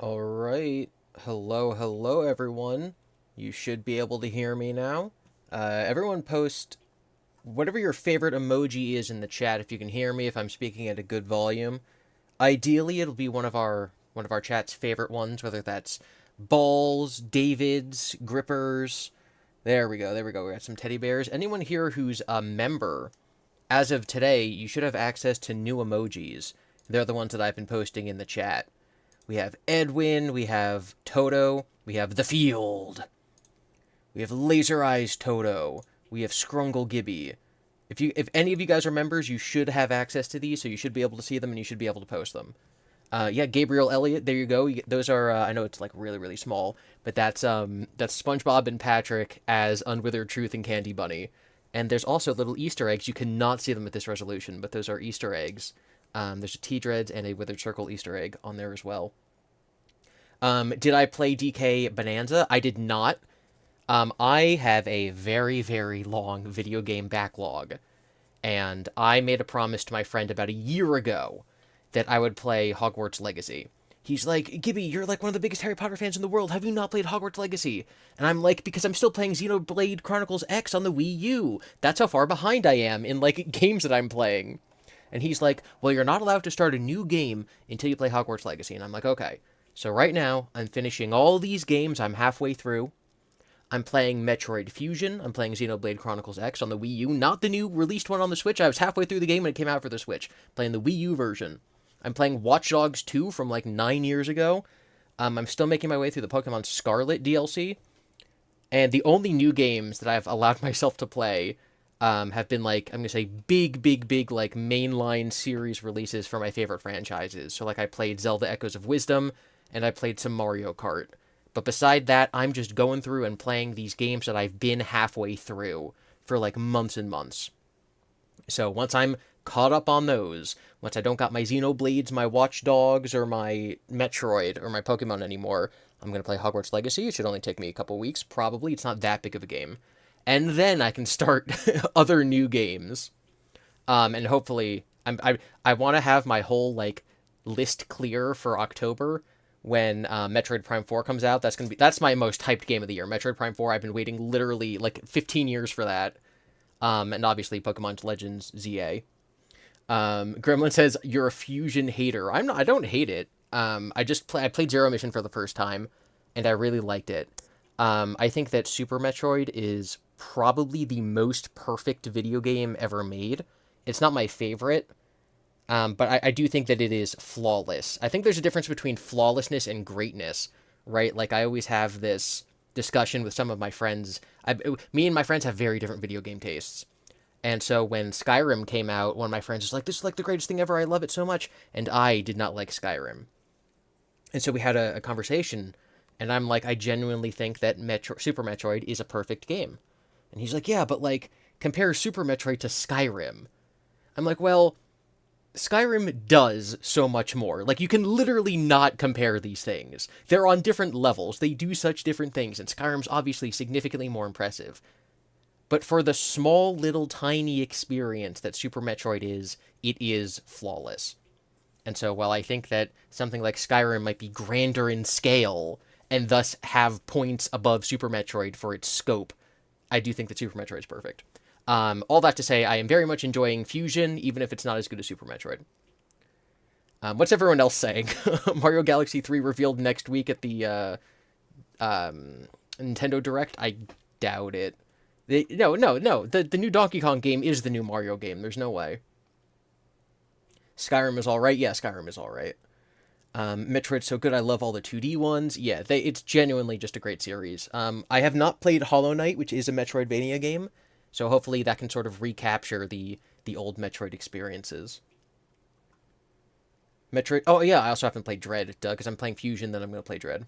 All right. Hello, everyone. You should be able to hear me now. Everyone post whatever your favorite emoji is in the chat if you can hear me, if I'm speaking at a good volume. Ideally, it'll be one of our chat's favorite ones, whether that's balls, Davids, grippers. There we go. We got some teddy bears. Anyone here who's a member, as of today, you should have access to new emojis. They're the ones that I've been posting in the chat. We have Edwin, we have Toto, we have The Field, we have Laser Eyes Toto, we have Scrungle GiBi. If any of you guys are members, you should have access to these, so you should be able to see them and you should be able to post them. Yeah, Gabriel Elliott, there you go. Those are I know it's like really small, but that's SpongeBob and Patrick as Unwithered Truth and Candy Bunny. And there's also little Easter eggs. You cannot see them at this resolution, but those are Easter eggs. There's a tdreads and a Withered Circle Easter egg on there as well. Did I play DK Bonanza? I did not. I have a very long video game backlog, and I made a promise to my friend about a year ago that I would play Hogwarts Legacy. He's like, GiBi, you're like one of the biggest Harry Potter fans in the world. Have you not played Hogwarts Legacy? And I'm like, because I'm still playing Xenoblade Chronicles X on the Wii U. That's how far behind I am in, like, games that I'm playing. And he's like, well, you're not allowed to start a new game until you play Hogwarts Legacy. And I'm like, okay. So right now, I'm finishing all these games. I'm halfway through. I'm playing Metroid Fusion. I'm playing Xenoblade Chronicles X on the Wii U. Not the new released one on the Switch. I was halfway through the game when it came out for the Switch. Playing the Wii U version. I'm playing Watch Dogs 2 from like 9 years ago. I'm still making my way through the Pokemon Scarlet DLC. And the only new games that I've allowed myself to play have been like, I'm going to say big, like mainline series releases for my favorite franchises. So like I played Zelda Echoes of Wisdom, and I played some Mario Kart. But beside that, I'm just going through and playing these games that I've been halfway through for like months and months. So once I'm caught up on those, once I don't got my Xenoblades, my Watch Dogs, or my Metroid, or my Pokemon anymore, I'm going to play Hogwarts Legacy. It should only take me a couple weeks, probably. It's not that big of a game. And then I can start other new games. And hopefully, I want to have my whole, like, list clear for October when Metroid Prime 4 comes out. That's my most hyped game of the year. Metroid Prime 4, I've been waiting literally like 15 years for that. And obviously Pokemon Legends ZA. Gremlin says you're a fusion hater. I'm not. I don't hate it. I played Zero Mission for the first time, and I really liked it. I think that Super Metroid is probably the most perfect video game ever made. It's not my favorite, but I do think that it is flawless. I think there's a difference between flawlessness and greatness, right? Like, I always have this discussion with some of my friends. Me and my friends have very different video game tastes. And so when Skyrim came out, one of my friends was like, this is like the greatest thing ever. I love it so much. And I did not like Skyrim. And so we had a conversation, and I'm like, I genuinely think that Super Metroid is a perfect game. And he's like, yeah, but like, compare Super Metroid to Skyrim. I'm like, well, Skyrim does so much more. Like, you can literally not compare these things. They're on different levels. They do such different things, and Skyrim's obviously significantly more impressive. But for the small, little, tiny experience that Super Metroid is, it is flawless. And so while I think that something like Skyrim might be grander in scale, and thus have points above Super Metroid for its scope, I do think that Super Metroid's perfect. All that to say, I am very much enjoying Fusion, even if it's not as good as Super Metroid. What's everyone else saying? Mario Galaxy 3 revealed next week at the Nintendo Direct? I doubt it. No. The new Donkey Kong game is the new Mario game. There's no way. Skyrim is alright? Yeah, Skyrim is alright. Metroid's so good, I love all the 2D ones. Yeah, it's genuinely just a great series. I have not played Hollow Knight, which is a Metroidvania game, so hopefully that can sort of recapture the old Metroid experiences. Metroid... Oh, yeah, I also haven't played Dread, because I'm playing Fusion, then I'm going to play Dread.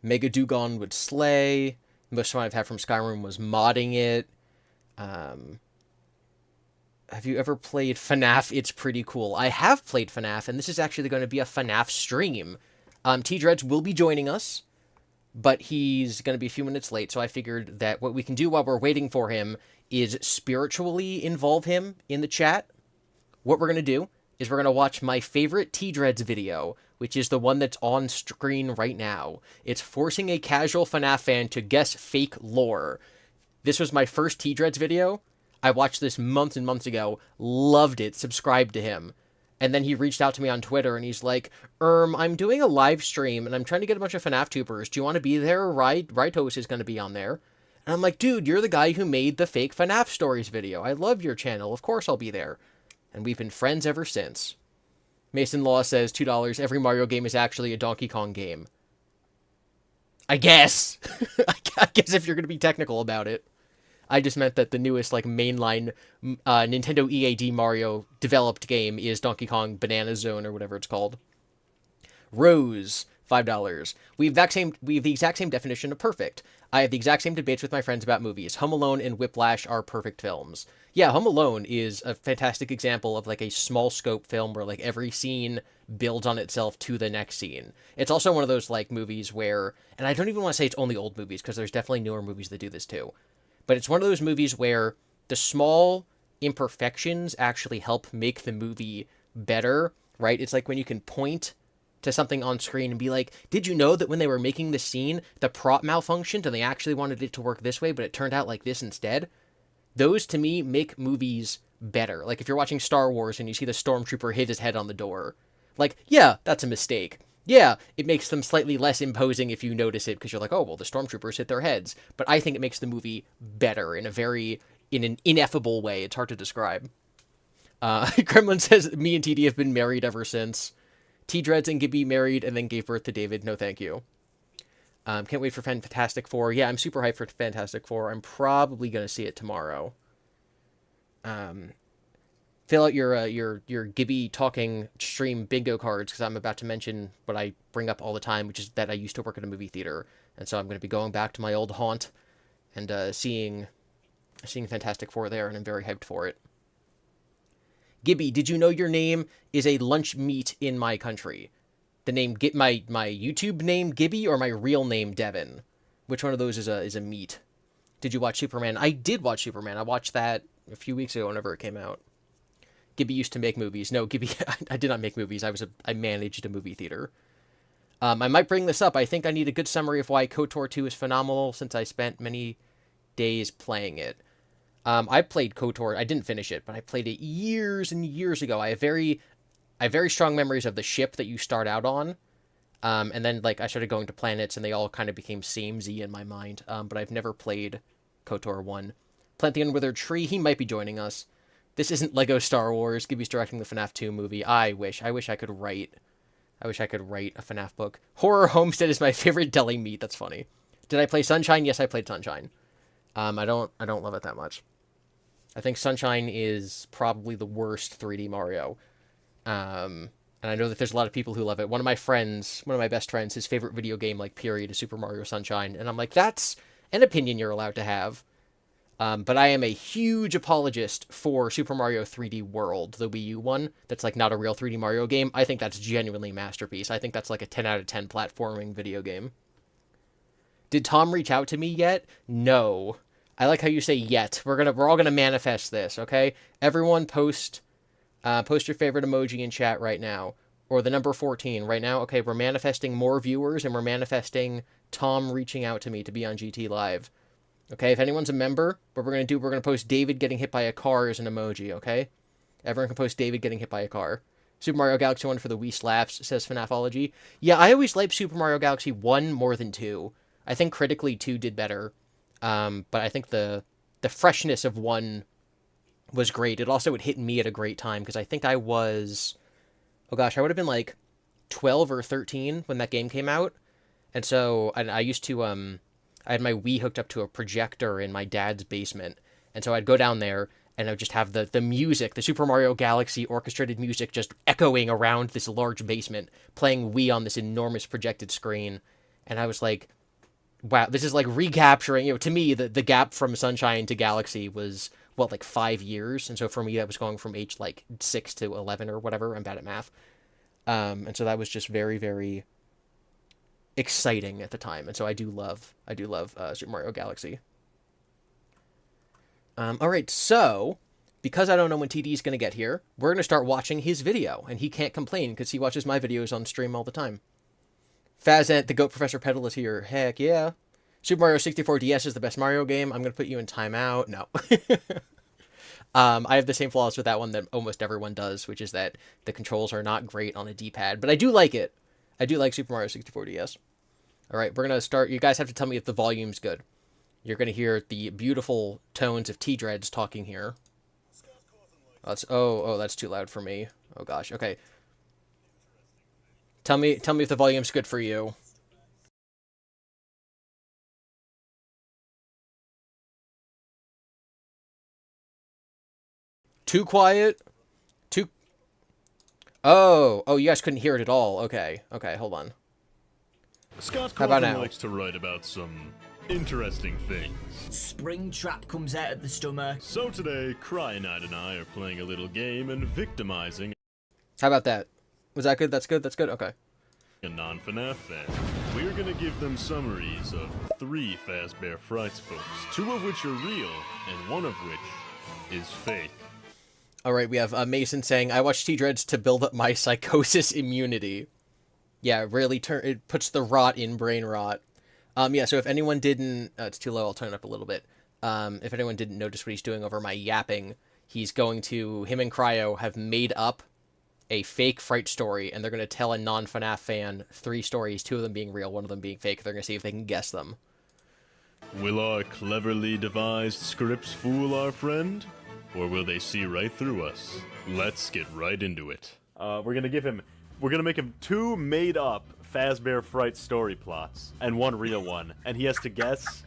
Mega Dugon would slay. Most fun I've had from Skyrim was modding it. Have you ever played FNAF? It's pretty cool. I have played FNAF, and this is actually going to be a FNAF stream. tdreads will be joining us, but he's going to be a few minutes late, so I figured that what we can do while we're waiting for him is spiritually involve him in the chat. What we're going to do is we're going to watch my favorite tdreads video, which is the one that's on screen right now. It's forcing a casual FNAF fan to guess fake lore. This was my first tdreads video. I watched this months and months ago, loved it, subscribed to him. And then he reached out to me on Twitter, and he's like, I'm doing a live stream, and I'm trying to get a bunch of FNAF tubers. Do you want to be there? Rightos is going to be on there. And I'm like, dude, you're the guy who made the fake FNAF stories video. I love your channel. Of course I'll be there. And we've been friends ever since. Mason Law says, $2, every Mario game is actually a Donkey Kong game. I guess. I guess if you're going to be technical about it. I just meant that the newest, like, mainline Nintendo EAD Mario developed game is Donkey Kong Banana Zone, or whatever it's called. Rose, $5. We have the exact same definition of perfect. I have the exact same debates with my friends about movies. Home Alone and Whiplash are perfect films. Yeah, Home Alone is a fantastic example of, like, a small scope film where, like, every scene builds on itself to the next scene. It's also one of those, like, movies where, and I don't even want to say it's only old movies, because there's definitely newer movies that do this too. But it's one of those movies where the small imperfections actually help make the movie better, right? It's like when you can point to something on screen and be like, did you know that when they were making this scene, the prop malfunctioned and they actually wanted it to work this way, but it turned out like this instead? Those, to me, make movies better. Like, if you're watching Star Wars and you see the stormtrooper hit his head on the door, like, yeah, that's a mistake. Yeah, it makes them slightly less imposing if you notice it, because you're like, oh, well, the stormtroopers hit their heads. But I think it makes the movie better in an ineffable way. It's hard to describe. Kremlin says, me and TD have been married ever since. tdreads and GiBi married and then gave birth to David. No, thank you. Can't wait for Fantastic Four. Yeah, I'm super hyped for Fantastic Four. I'm probably going to see it tomorrow. Fill out your GiBi talking stream bingo cards, because I'm about to mention what I bring up all the time, which is that I used to work at a movie theater, and so I'm going to be going back to my old haunt and seeing Fantastic Four there, and I'm very hyped for it. GiBi, did you know your name is a lunch meat in my country? The name, my YouTube name GiBi, or my real name Devin? Which one of those is a meat? Did you watch Superman? I did watch Superman. I watched that a few weeks ago whenever it came out. GiBi used to make movies. No, GiBi, I did not make movies. I managed a movie theater. I might bring this up. I think I need a good summary of why KOTOR 2 is phenomenal, since I spent many days playing it. I played KOTOR. I didn't finish it, but I played it years and years ago. I have very strong memories of the ship that you start out on. And then, like, I started going to planets, and they all kind of became samey in my mind. But I've never played KOTOR 1. Plant the Unwithered Tree, he might be joining us. This isn't Lego Star Wars. GiBi's directing the FNAF 2 movie. I wish I could write a FNAF book. Horror Homestead is my favorite deli meat. That's funny. Did I play Sunshine? Yes, I played Sunshine. I don't love it that much. I think Sunshine is probably the worst 3D Mario. And I know that there's a lot of people who love it. One of my best friends, his favorite video game, like, period, is Super Mario Sunshine. And I'm like, that's an opinion you're allowed to have. But I am a huge apologist for Super Mario 3D World, the Wii U one. That's, like, not a real 3D Mario game. I think that's genuinely a masterpiece. I think that's, like, a 10 out of 10 platforming video game. Did Tom reach out to me yet? No. I like how you say yet. We're all gonna manifest this, okay? Everyone post your favorite emoji in chat right now. Or the number 14 right now. Okay, we're manifesting more viewers, and we're manifesting Tom reaching out to me to be on GT Live. Okay, if anyone's a member, what we're going to do, we're going to post David getting hit by a car as an emoji, okay? Everyone can post David getting hit by a car. Super Mario Galaxy 1 for the Wii slaps, says FNAFology. Yeah, I always liked Super Mario Galaxy 1 more than 2. I think critically 2 did better. But I think the freshness of 1 was great. It also would hit me at a great time, because I think I was... Oh gosh, I would have been like 12 or 13 when that game came out. And so I used to... I had my Wii hooked up to a projector in my dad's basement. And so I'd go down there, and I would just have the music, the Super Mario Galaxy orchestrated music, just echoing around this large basement, playing Wii on this enormous projected screen. And I was like, wow, this is like recapturing, to me, the gap from Sunshine to Galaxy was, what, like 5 years? And so for me, that was going from age, like, 6 to 11 or whatever. I'm bad at math. And so that was just very, very exciting at the time, and so I do love Super Mario Galaxy. All right, so because I don't know when TD is going to get here, we're going to start watching his video, and he can't complain because he watches my videos on stream all the time. Fazant, the Goat Professor Pedal is here. Heck yeah. Super Mario 64 DS is the best Mario game. I'm going to put you in timeout. No. I have the same flaws with that one that almost everyone does, which is that the controls are not great on a D-pad, but I do like it. I do like Super Mario 64 DS. All right, we're going to start. You guys have to tell me if the volume's good. You're going to hear the beautiful tones of tdreads talking here. Oh, that's too loud for me. Oh gosh. Okay. Tell me if the volume's good for you. Too quiet? Oh, you guys couldn't hear it at all. Okay, hold on. Scott How about Cawthon now? likes to write about some interesting things. Springtrap comes out of the stomach. So today, Cryonite and I are playing a little game and victimizing How about that? Was that good? That's good? That's good? Okay. a non-FNAF fan. We're gonna give them summaries of 3 Fazbear Frights books, 2 of which are real, and 1 of which is fake. All right, we have Mason saying, I watch tdreads to build up my psychosis immunity. Yeah, really it puts the rot in brain rot. Yeah, so if anyone didn't... it's too low, I'll turn it up a little bit. If anyone didn't notice what he's doing over my yapping, he's going to... Him and Cryo have made up a fake Fright story, and they're going to tell a non-FNAF fan 3 stories, 2 of them being real, 1 of them being fake. They're going to see if they can guess them. Will our cleverly devised scripts fool our friend? Or will they see right through us? Let's get right into it. We're gonna make him 2 made-up Fazbear Fright story plots, and 1 real one, and he has to guess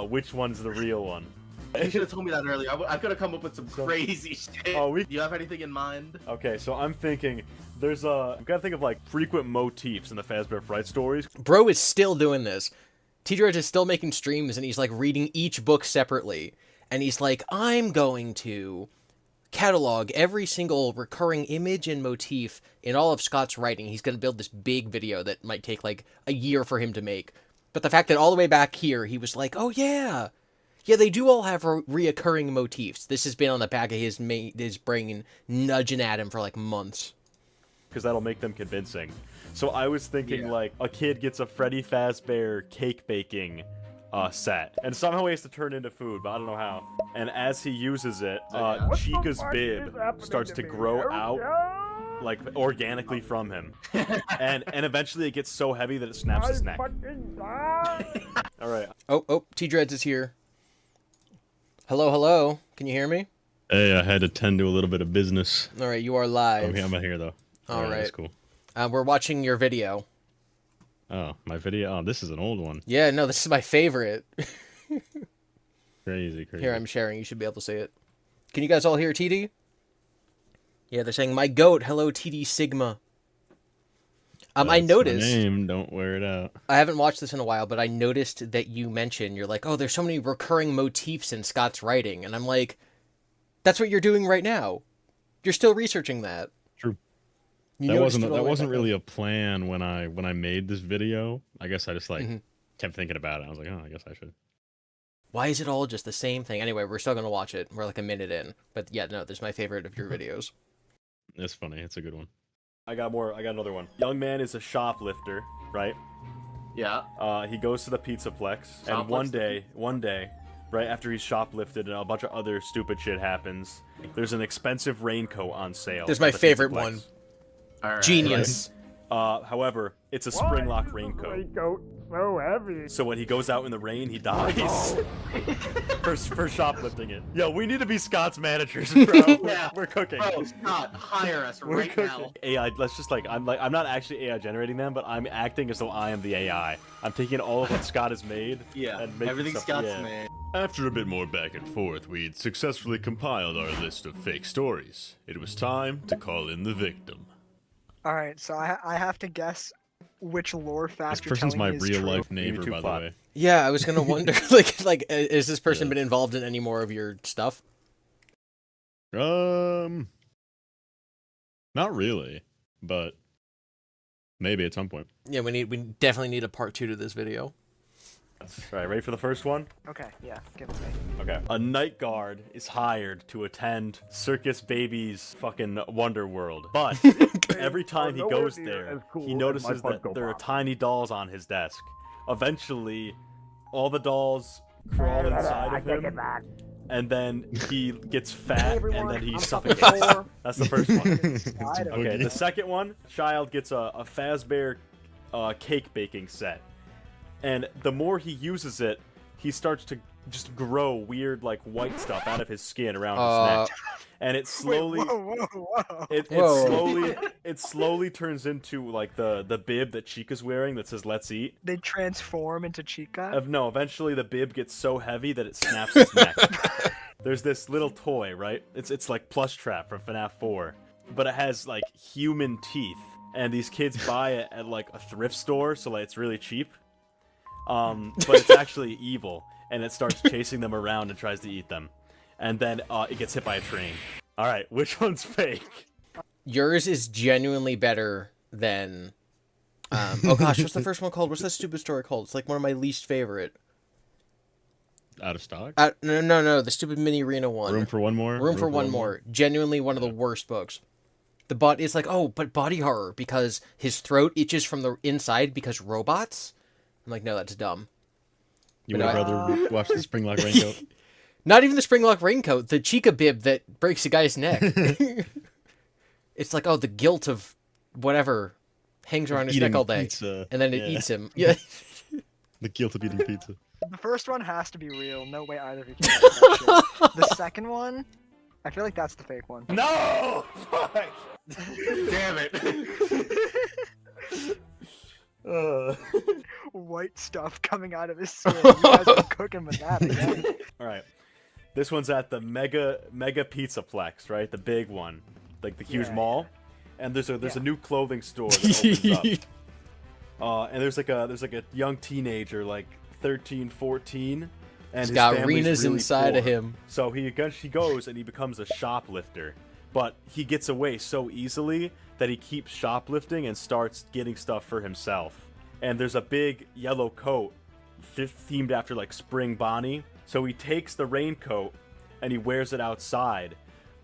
which one's the real one. You should have told me that earlier. I could have come up with some crazy shit. Oh, Do you have anything in mind? Okay, so I'm thinking, I've got to think of, like, frequent motifs in the Fazbear Fright stories. Bro is still doing this. tdreads is still making streams, and he's, like, reading each book separately. And he's like, I'm going to catalog every single recurring image and motif in all of Scott's writing. He's going to build this big video that might take, like, a year for him to make. But the fact that all the way back here, he was like, oh, yeah. Yeah, they do all have reoccurring motifs. This has been on the back of his brain, nudging at him for, like, months. Because that'll make them convincing. So I was thinking, like, a kid gets a Freddy Fazbear cake baking set, and somehow he has to turn into food, but I don't know how. And as he uses it, Chica's bib starts to grow out, like, organically from him. and eventually it gets so heavy that it snaps his neck. Alright. Oh, tdreads is here. Hello? Can you hear me? Hey, I had to tend to a little bit of business. All right, you are live. Okay, I'm here though. All right. That's cool. We're watching your video. Oh, my video? Oh, this is an old one. Yeah, no, this is my favorite. Crazy. Here, I'm sharing. You should be able to see it. Can you guys all hear TD? Yeah, they're saying, my goat, hello TD Sigma. I noticed... My name, don't wear it out. I haven't watched this in a while, but I noticed that you mentioned, you're like, oh, there's so many recurring motifs in Scott's writing. And I'm like, that's what you're doing right now. You're still researching that. True. You That noticed it all the way wasn't back really up. a plan when I made this video. I guess I just kept thinking about it. I was like, oh, I guess I should. Why is it all just the same thing? Anyway, we're still going to watch it. We're like a minute in. But yeah, no, this is my favorite of your videos. It's funny. It's a good one. I got another one. Young man is a shoplifter, right? Yeah. He goes to the Pizzaplex, and one day, right after he's shoplifted and a bunch of other stupid shit happens, there's an expensive raincoat on sale. There's my at the favorite Pizzaplex. one. All right. Genius. However, it's a spring-lock raincoat. So heavy. So when he goes out in the rain, he dies. for shoplifting it. Yo, we need to be Scott's managers, bro. Yeah. We're cooking. Bro, Scott, hire us We're right cooking. now. AI, let's just I'm not actually AI generating them, but I'm acting as though I am the AI. I'm taking all of what Scott has made. Yeah. And making Everything stuff, Scott's yeah. made. After a bit more back and forth, we'd successfully compiled our list of fake stories. It was time to call in the victim. All right, so I have to guess which lore fact This you're person's my telling me is true. real-life neighbor, YouTube by the plot. way. Yeah, I was going to wonder, like, has this person been involved in any more of your stuff? Not really, but maybe at some point. Yeah, we definitely need a part 2 to this video. Alright, ready for the first one? Okay, yeah, give it to me. Okay. A night guard is hired to attend Circus Baby's fucking Wonder World. But every time he goes there, he notices that there are tiny dolls on his desk. Eventually, all the dolls crawl inside of him, and then he gets fat, and then he suffocates. That's the first one. Okay, the second one, child gets a Fazbear cake baking set. And the more he uses it, he starts to just grow weird, like, white stuff out of his skin around his neck. And it slowly... Wait, whoa. It slowly turns into, like, the bib that Chica's wearing that says, "Let's eat." They transform into Chica? No, eventually the bib gets so heavy that it snaps its neck. There's this little toy, right? It's like Plush Trap from FNAF 4. But it has, like, human teeth. And these kids buy it at, like, a thrift store, so, like, it's really cheap. But it's actually evil, and it starts chasing them around and tries to eat them. And then it gets hit by a train. Alright, which one's fake? Yours is genuinely better than... oh gosh, what's the first one called? What's that stupid story called? It's like one of my least favorite. Out of stock? No, the stupid mini arena one. Room for one more? Room for one more. Genuinely one of the worst books. It's like, oh, but body horror, because his throat itches from the inside because robots? I'm like, no, that's dumb. You would rather watch the Springlock Raincoat? Not even the Springlock Raincoat, the Chica bib that breaks a guy's neck. It's like, oh, the guilt of whatever hangs around his neck all day. Pizza. And then it eats him. Yeah. The guilt of eating pizza. The first one has to be real. No way either of you can get that shit. The second one, I feel like that's the fake one. No! Fuck! Damn it. White stuff coming out of his skin. You guys are cooking with that again. Alright. This one's at the Mega Pizzaplex, right? The big one. Like the huge mall. And there's a new clothing store that opens up. And there's like a young teenager, like 13, 14. And He's his got family's Rena's really inside of poor. him. So he goes and he becomes a shoplifter. But he gets away so easily that he keeps shoplifting and starts getting stuff for himself. And there's a big yellow coat themed after like Spring Bonnie. So he takes the raincoat and he wears it outside.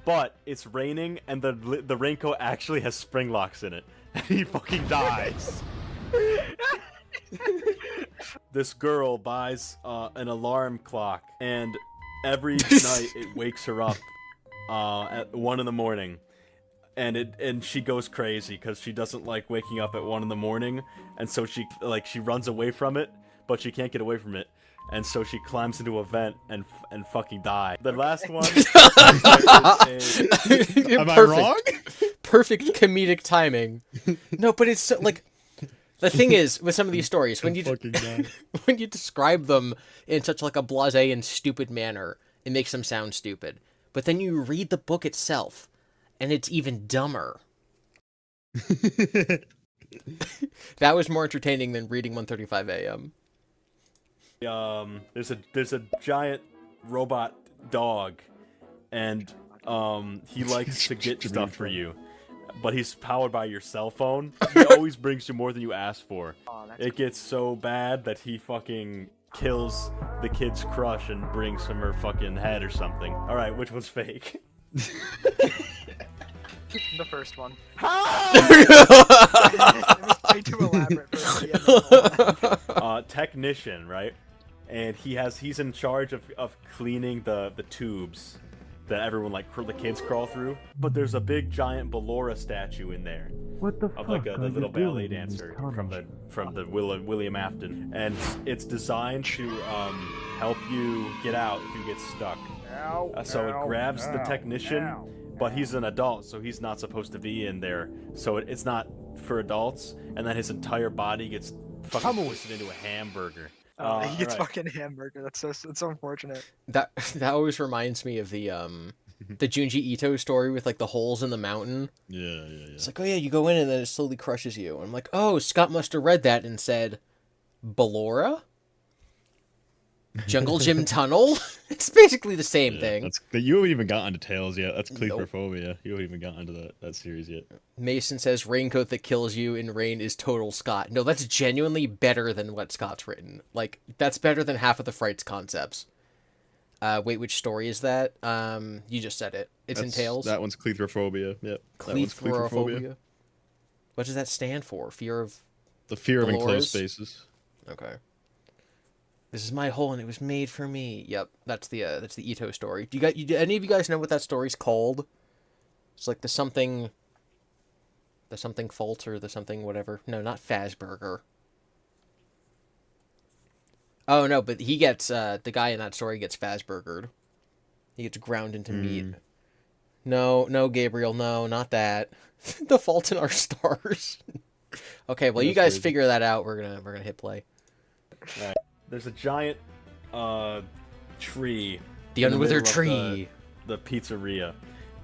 But it's raining and the raincoat actually has spring locks in it. And he fucking dies. This girl buys an alarm clock, and every night it wakes her up at 1 in the morning. And she goes crazy because she doesn't like waking up at 1 in the morning, and so she runs away from it, but she can't get away from it, and so she climbs into a vent and fucking die. The last one. Am I wrong? Perfect comedic timing. No, but it's so, like, the thing is with some of these stories when you when you describe them in such like a blasé and stupid manner, it makes them sound stupid. But then you read the book itself, and it's even dumber. That was more entertaining than reading 1:35 a.m. There's a giant robot dog, and he likes to get stuff for you, but he's powered by your cell phone. He always brings you more than you ask for. It gets so bad that he fucking kills the kid's crush and brings him her fucking head or something. All right, which one's fake? The first one. It was way too elaborate for the Technician, right? And he's in charge of cleaning the tubes that everyone the kids crawl through. But there's a big giant Ballora statue in there. What the of fuck like the are little you ballet doing in this dancer comic? from the William Afton, and it's designed to help you get out if you get stuck. So it grabs the technician, but he's an adult, so he's not supposed to be in there. So it's not for adults, and then his entire body gets fucking twisted into a hamburger. He gets fucking hamburger. That's so unfortunate. That always reminds me of the Junji Ito story with like the holes in the mountain. Yeah. It's like, oh yeah, you go in and then it slowly crushes you. And I'm like, oh, Scott must have read that and said, Ballora? Jungle Gym Tunnel? It's basically the same Yeah, thing. you haven't even got into Tales yet. That's Nope. Cleatrophobia. You haven't even got into that series yet. Mason says Raincoat that kills you in rain is total Scott. No, that's genuinely better than what Scott's written. Like, that's better than half of the Frights concepts. Wait, which story is that? You just said it. It's in Tales? That one's Cleatrophobia. Yep. That one's Cleatrophobia. What does that stand for? Fear of... The fear of Dolores? enclosed spaces. Okay. This is my hole and it was made for me. Yep, that's the Ito story. Do any of you guys know what that story's called? It's like the something fault or the something whatever. No, not Fazburger. Oh no, but he gets the guy in that story gets Fazburgered. He gets ground into meat. No, Gabriel, no, not that. The Fault in Our Stars. Okay, well, you guys crazy. figure that out. We're gonna hit play. Right. There's a giant tree. The in unwithered middle of tree. The pizzeria.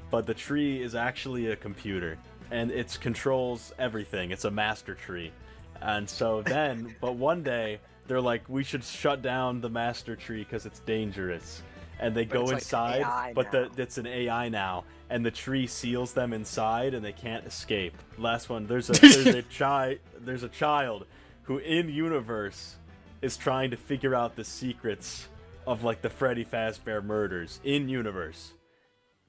But the tree is actually a computer. And it controls everything. It's a master tree. And so then, but one day, they're like, we should shut down the master tree because it's dangerous. And they go it's like inside, AI but now. it's an AI now, and the tree seals them inside, and they can't escape. Last one, there's a child who in universe is trying to figure out the secrets of like the Freddy Fazbear murders in universe.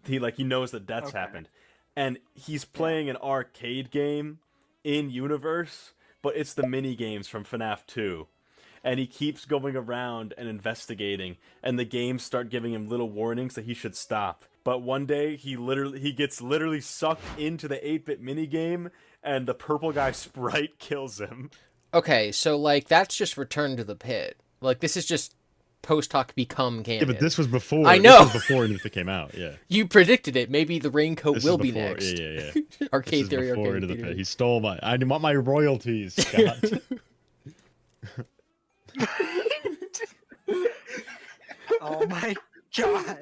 He knows that that's happened, and he's playing an arcade game in universe, but it's the mini games from FNAF 2. And he keeps going around and investigating, and the games start giving him little warnings that he should stop. But one day, he gets literally sucked into the 8-bit minigame, and the purple guy sprite kills him. Okay, so like that's just Return to the Pit. Like this is just post hoc become canon. Yeah, but this was before. I know. This was before Into the came out. Yeah. You predicted it. Maybe the raincoat This will is be before- next. Yeah. Arcade This Theory. is before Arcade Into the Theory. Pit. He stole my. I want my royalties, Scott. Oh my god.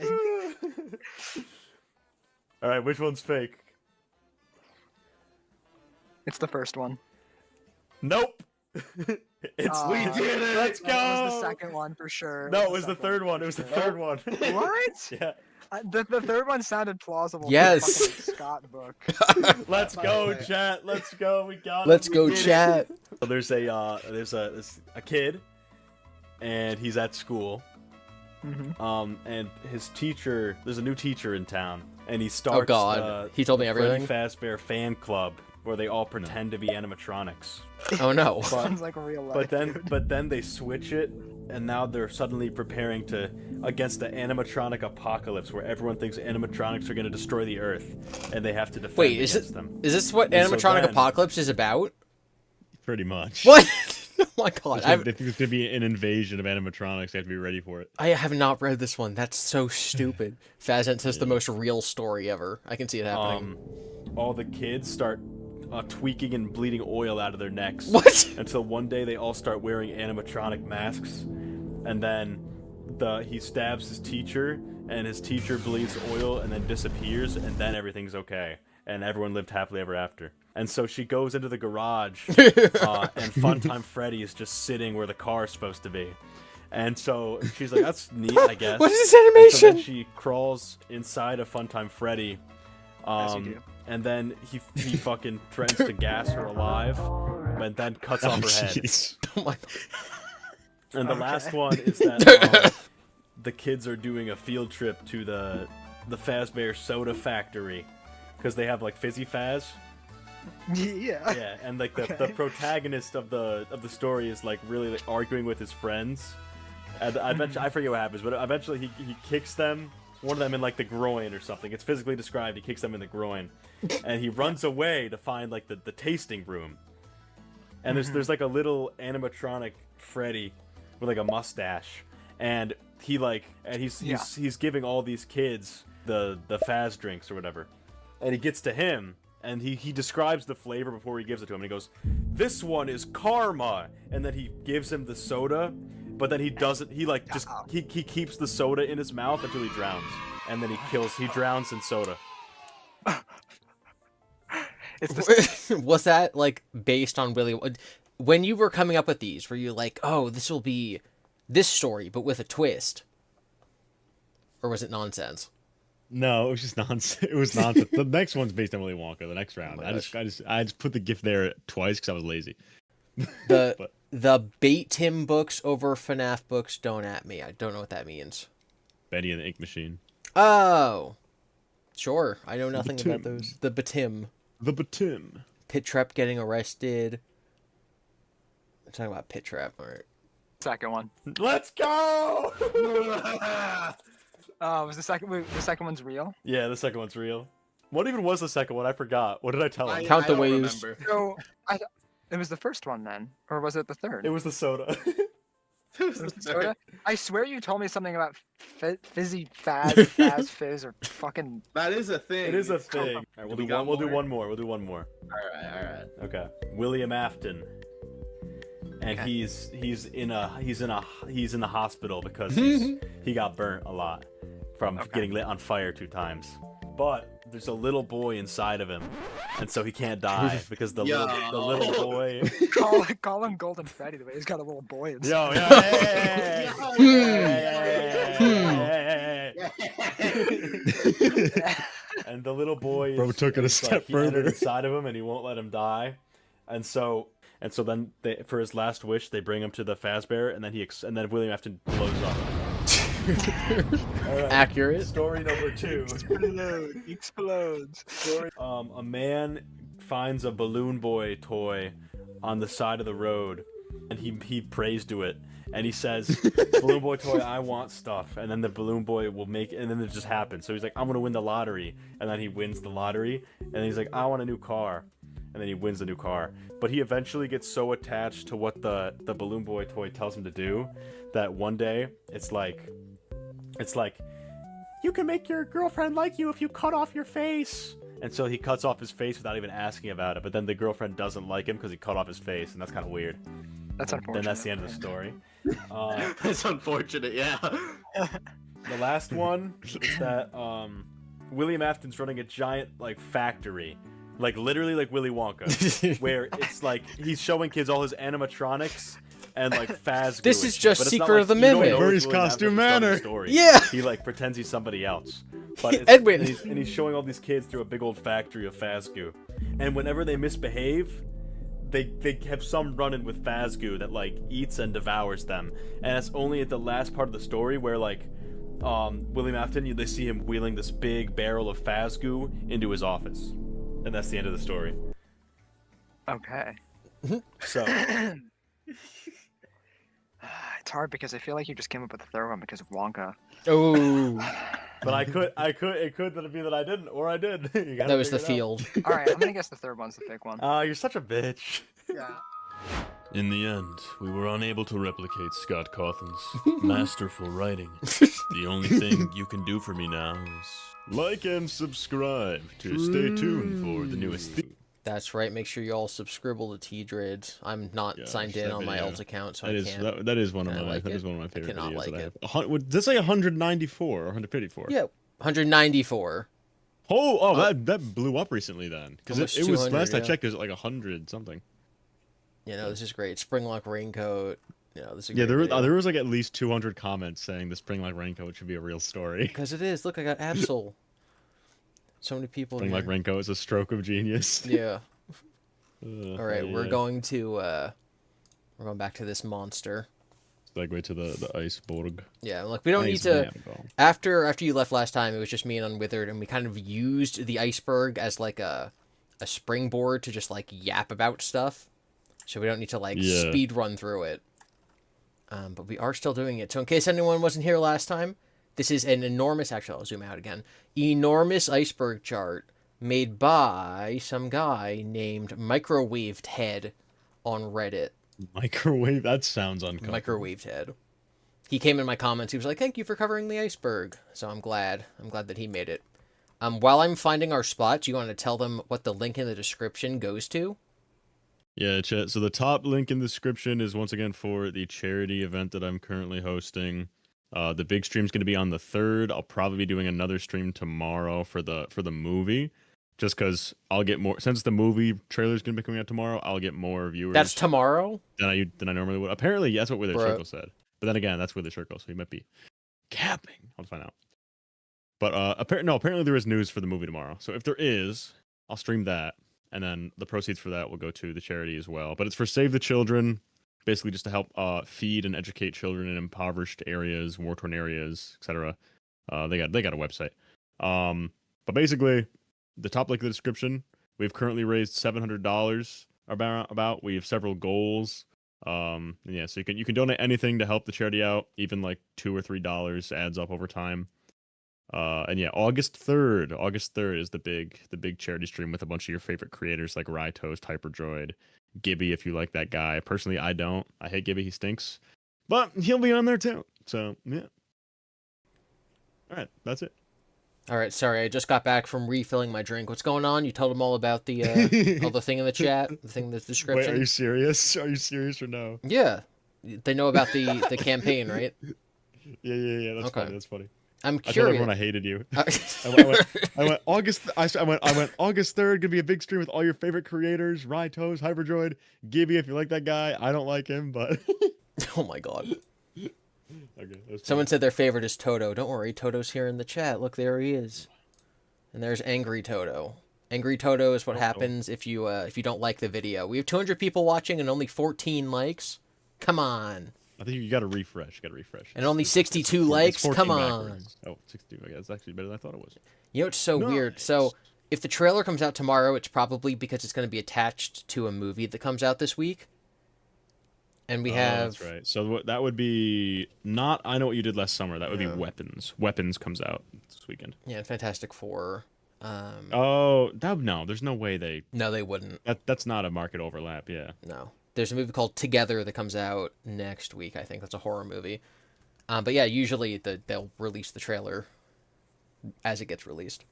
All right, which one's fake? It's the first one. Nope. It's We did it! Let's go. That was the second one for sure. No, it was the third one. It was the third one. What? Yeah. The third one sounded plausible. Yes. For the fucking Scott book. Let's go, chat. Let's go. We got it. Let's We go, did it. chat. So there's a kid, and he's at school. And his teacher, there's a new teacher in town, and he starts. Oh God, he told me everything. Freddy Fazbear fan club where they all pretend to be animatronics. Oh no. Sounds like real life. But then they switch it, and now they're suddenly preparing against the animatronic apocalypse, where everyone thinks animatronics are going to destroy the Earth, and they have to defend Wait, against them. is this what And so animatronic then- apocalypse is about? Pretty much. What? Oh my God, They think there's gonna be an invasion of animatronics. They have to be ready for it. I have not read this one. That's so stupid. Fazent says the most real story ever. I can see it happening. All the kids start tweaking and bleeding oil out of their necks. What? Until one day they all start wearing animatronic masks, and then he stabs his teacher, and his teacher bleeds oil and then disappears, and then everything's okay, and everyone lived happily ever after. And so she goes into the garage, and Funtime Freddy is just sitting where the car is supposed to be. And so she's like, "That's neat, I guess." What is this And so animation? then she crawls inside of Funtime Freddy. As you do. And then he fucking threatens to gas her alive, and then cuts off her head. Jeez. Oh my. And the last one is that the kids are doing a field trip to the Fazbear soda factory because they have like Fizzy Faz. Yeah. Yeah, and like the protagonist of the story is like really like, arguing with his friends. And I forget what happens, but eventually he kicks them. One of them in like the groin or something. It's physically described. He kicks them in the groin, and he runs away to find like the tasting room. And there's like a little animatronic Freddy with like a mustache, and he's giving all these kids the Faz drinks or whatever, and he gets to him. And he describes the flavor before he gives it to him. And he goes, "This one is karma." And then he gives him the soda, but then he doesn't. He like just he keeps the soda in his mouth until he drowns, and then he drowns in soda. Was that like based on really? When you were coming up with these, were you like, "Oh, this will be this story, but with a twist. Or was it nonsense? No, it was just nonsense. It was nonsense. The next one's based on Willy Wonka. The next round, my I just put the GIF there twice because I was lazy. The But- the bait Tim books over FNAF books. Don't at me. I don't know what that means. Betty and the Ink Machine. Oh, sure. I know nothing about Batim. those. The Batim. The Batim. Pit Trap getting arrested. I'm talking about Pit Trap. All right. Second one. Let's go! Was the second one's real? Yeah, the second one's real. What even was the second one? I forgot. What did I tell him? Count the don't waves. remember. So it was the first one then, or was it the third? It was the soda. It was the soda? I swear you told me something about fizzy faz fizz or fucking. That is a thing. It is a It's thing. All right, we'll We do got one. We'll do more? one more. We'll do one more. Alright. Okay. William Afton. And Okay. he's in the hospital because he got burnt a lot from getting lit on fire 2 times. But there's a little boy inside of him, and so he can't die because the little boy. Call him Golden Freddy the way he's got a little boy inside. Yo, and the little boy Bro took it a step he entered further. inside of him, and he won't let him die. And so then for his last wish, they bring him to the Fazbear, and then William Afton blows up. All right. Accurate. Story number 2. Explodes. A man finds a Balloon Boy toy on the side of the road, and he prays to it, and he says, "Balloon Boy toy, I want stuff." And then the Balloon Boy will make it, and then it just happens. So he's like, "I'm gonna win the lottery," and then he wins the lottery, and then he's like, "I want a new car," and then he wins the new car. But he eventually gets so attached to what the Balloon Boy toy tells him to do that one day it's like, you can make your girlfriend like you if you cut off your face. And so he cuts off his face without even asking about it. But then the girlfriend doesn't like him because he cut off his face, and that's kind of weird. That's unfortunate. Then that's the end of the story. It's unfortunate, yeah. The last one is that William Afton's running a giant factory, literally like Willy Wonka, where it's like he's showing kids all his animatronics and Faz. This is just Secret of the Mimic. Where's Costume Manor? Yeah. He pretends he's somebody else. But Edwin. And he's showing all these kids through a big old factory of Fazgoo. And whenever they misbehave, they have some run-in with Fazgoo that eats and devours them. And it's only at the last part of the story where William Afton, they see him wheeling this big barrel of Fazgoo into his office. And that's the end of the story. Okay. So It's hard because I feel like you just came up with the third one because of Wonka. Oh, but it could be that I didn't, or I did. You gotta that was the figure it out. field. All right, I'm gonna guess the third one's the fake one. You're such a bitch. Yeah. In the end, we were unable to replicate Scott Cawthon's masterful writing. The only thing you can do for me now is like and subscribe to stay tuned for the newest thing. That's right. Make sure you all subscribe to tdreads. I'm not Yeah, signed in on my yeah. alt account, so That I is can't. that is one of I my like that it. is one of my favorite cannot videos like that I it. have. Did that say 194 or 154? Yeah, 194. That blew up recently then because Almost it was 200, last I yeah. checked it was like 100 something. You know, this is great. Springlock raincoat. You know, this is Yeah, great there was like at least 200 comments saying the Springlock Raincoat should be a real story. because it is. Look, I got Absol. So many people. in Springlock here. Raincoat is a stroke of genius. Yeah. All right, we're yeah. going back to this monster. Segue to the Iceberg. Yeah, like we don't need to. After you left last time, it was just me and Unwithered, and we kind of used the Iceberg as like a springboard to just yap about stuff. So we don't need to Yeah. speed run through it. But we are still doing it. So in case anyone wasn't here last time, this is an enormous. Actually, I'll zoom out again. Enormous iceberg chart made by some guy named microwavedhead on Reddit. Microwave. That sounds uncomfortable. Microwavedhead. He came in my comments. He was like, "Thank you for covering the iceberg." So I'm glad that he made it. While I'm finding our spot, do you want to tell them what the link in the description goes to? Yeah, chat. So the top link in the description is once again for the charity event that I'm currently hosting. The big stream's going to be on the 3rd. I'll probably be doing another stream tomorrow for the movie, just because I'll get more since the movie trailer's going to be coming out tomorrow. I'll get more viewers. That's tomorrow. than I normally would. Apparently, that's what Wither Bro. Circle said. But then again, that's where the shirt goes, so he might be capping. I'll find out. But apparently there is news for the movie tomorrow. So if there is, I'll stream that, and then the proceeds for that will go to the charity as well. But it's for Save the Children, basically just to help feed and educate children in impoverished areas, war-torn areas, etc. They got a website. But basically, the top link in the description. We've currently raised $700 about. We have several goals. Yeah, so you can donate anything to help the charity out. Even like $2 or $3 adds up over time. And yeah, August 3rd is the big charity stream with a bunch of your favorite creators like Rytoast, Hyperdroid, GiBi if you like that guy. Personally, I don't. I hate GiBi, he stinks. But he'll be on there too. So yeah. Alright, that's it. All right, sorry, I just got back from refilling my drink. What's going on? You told them all about the all the thing in the chat, the thing in the description. Wait, are you serious? Are you serious or no? Yeah, they know about the campaign, right? Yeah. That's Okay. funny. That's funny. I'm I told curious. everyone I hated you. I went August. I went August 3rd. Gonna be a big stream with all your favorite creators: Rytoast, Hyperdroid, GiBi. If you like that guy, I don't like him, but Oh my god. okay. That's Someone said their favorite is Toto. Don't worry, Toto's here in the chat. Look, there he is. And there's Angry Toto. Angry Toto is what happens if you don't like the video. We have 200 people watching and only 14 likes. Come on. I think you got to refresh. And only 62 It's likes. 14 Come on. backwards. Oh, 62. Okay, that's actually better than I thought it was. You know what's so weird? So if the trailer comes out tomorrow, it's probably because it's going to be attached to a movie that comes out this week. And we have... That's right. So that would be not I Know What You Did Last Summer. That would be Weapons. Weapons comes out this weekend. Yeah, and Fantastic Four. No, there's no way they... No, they wouldn't. That's not a market overlap, yeah. No. There's a movie called Together that comes out next week, I think. That's a horror movie. But yeah, usually they'll release the trailer as it gets released.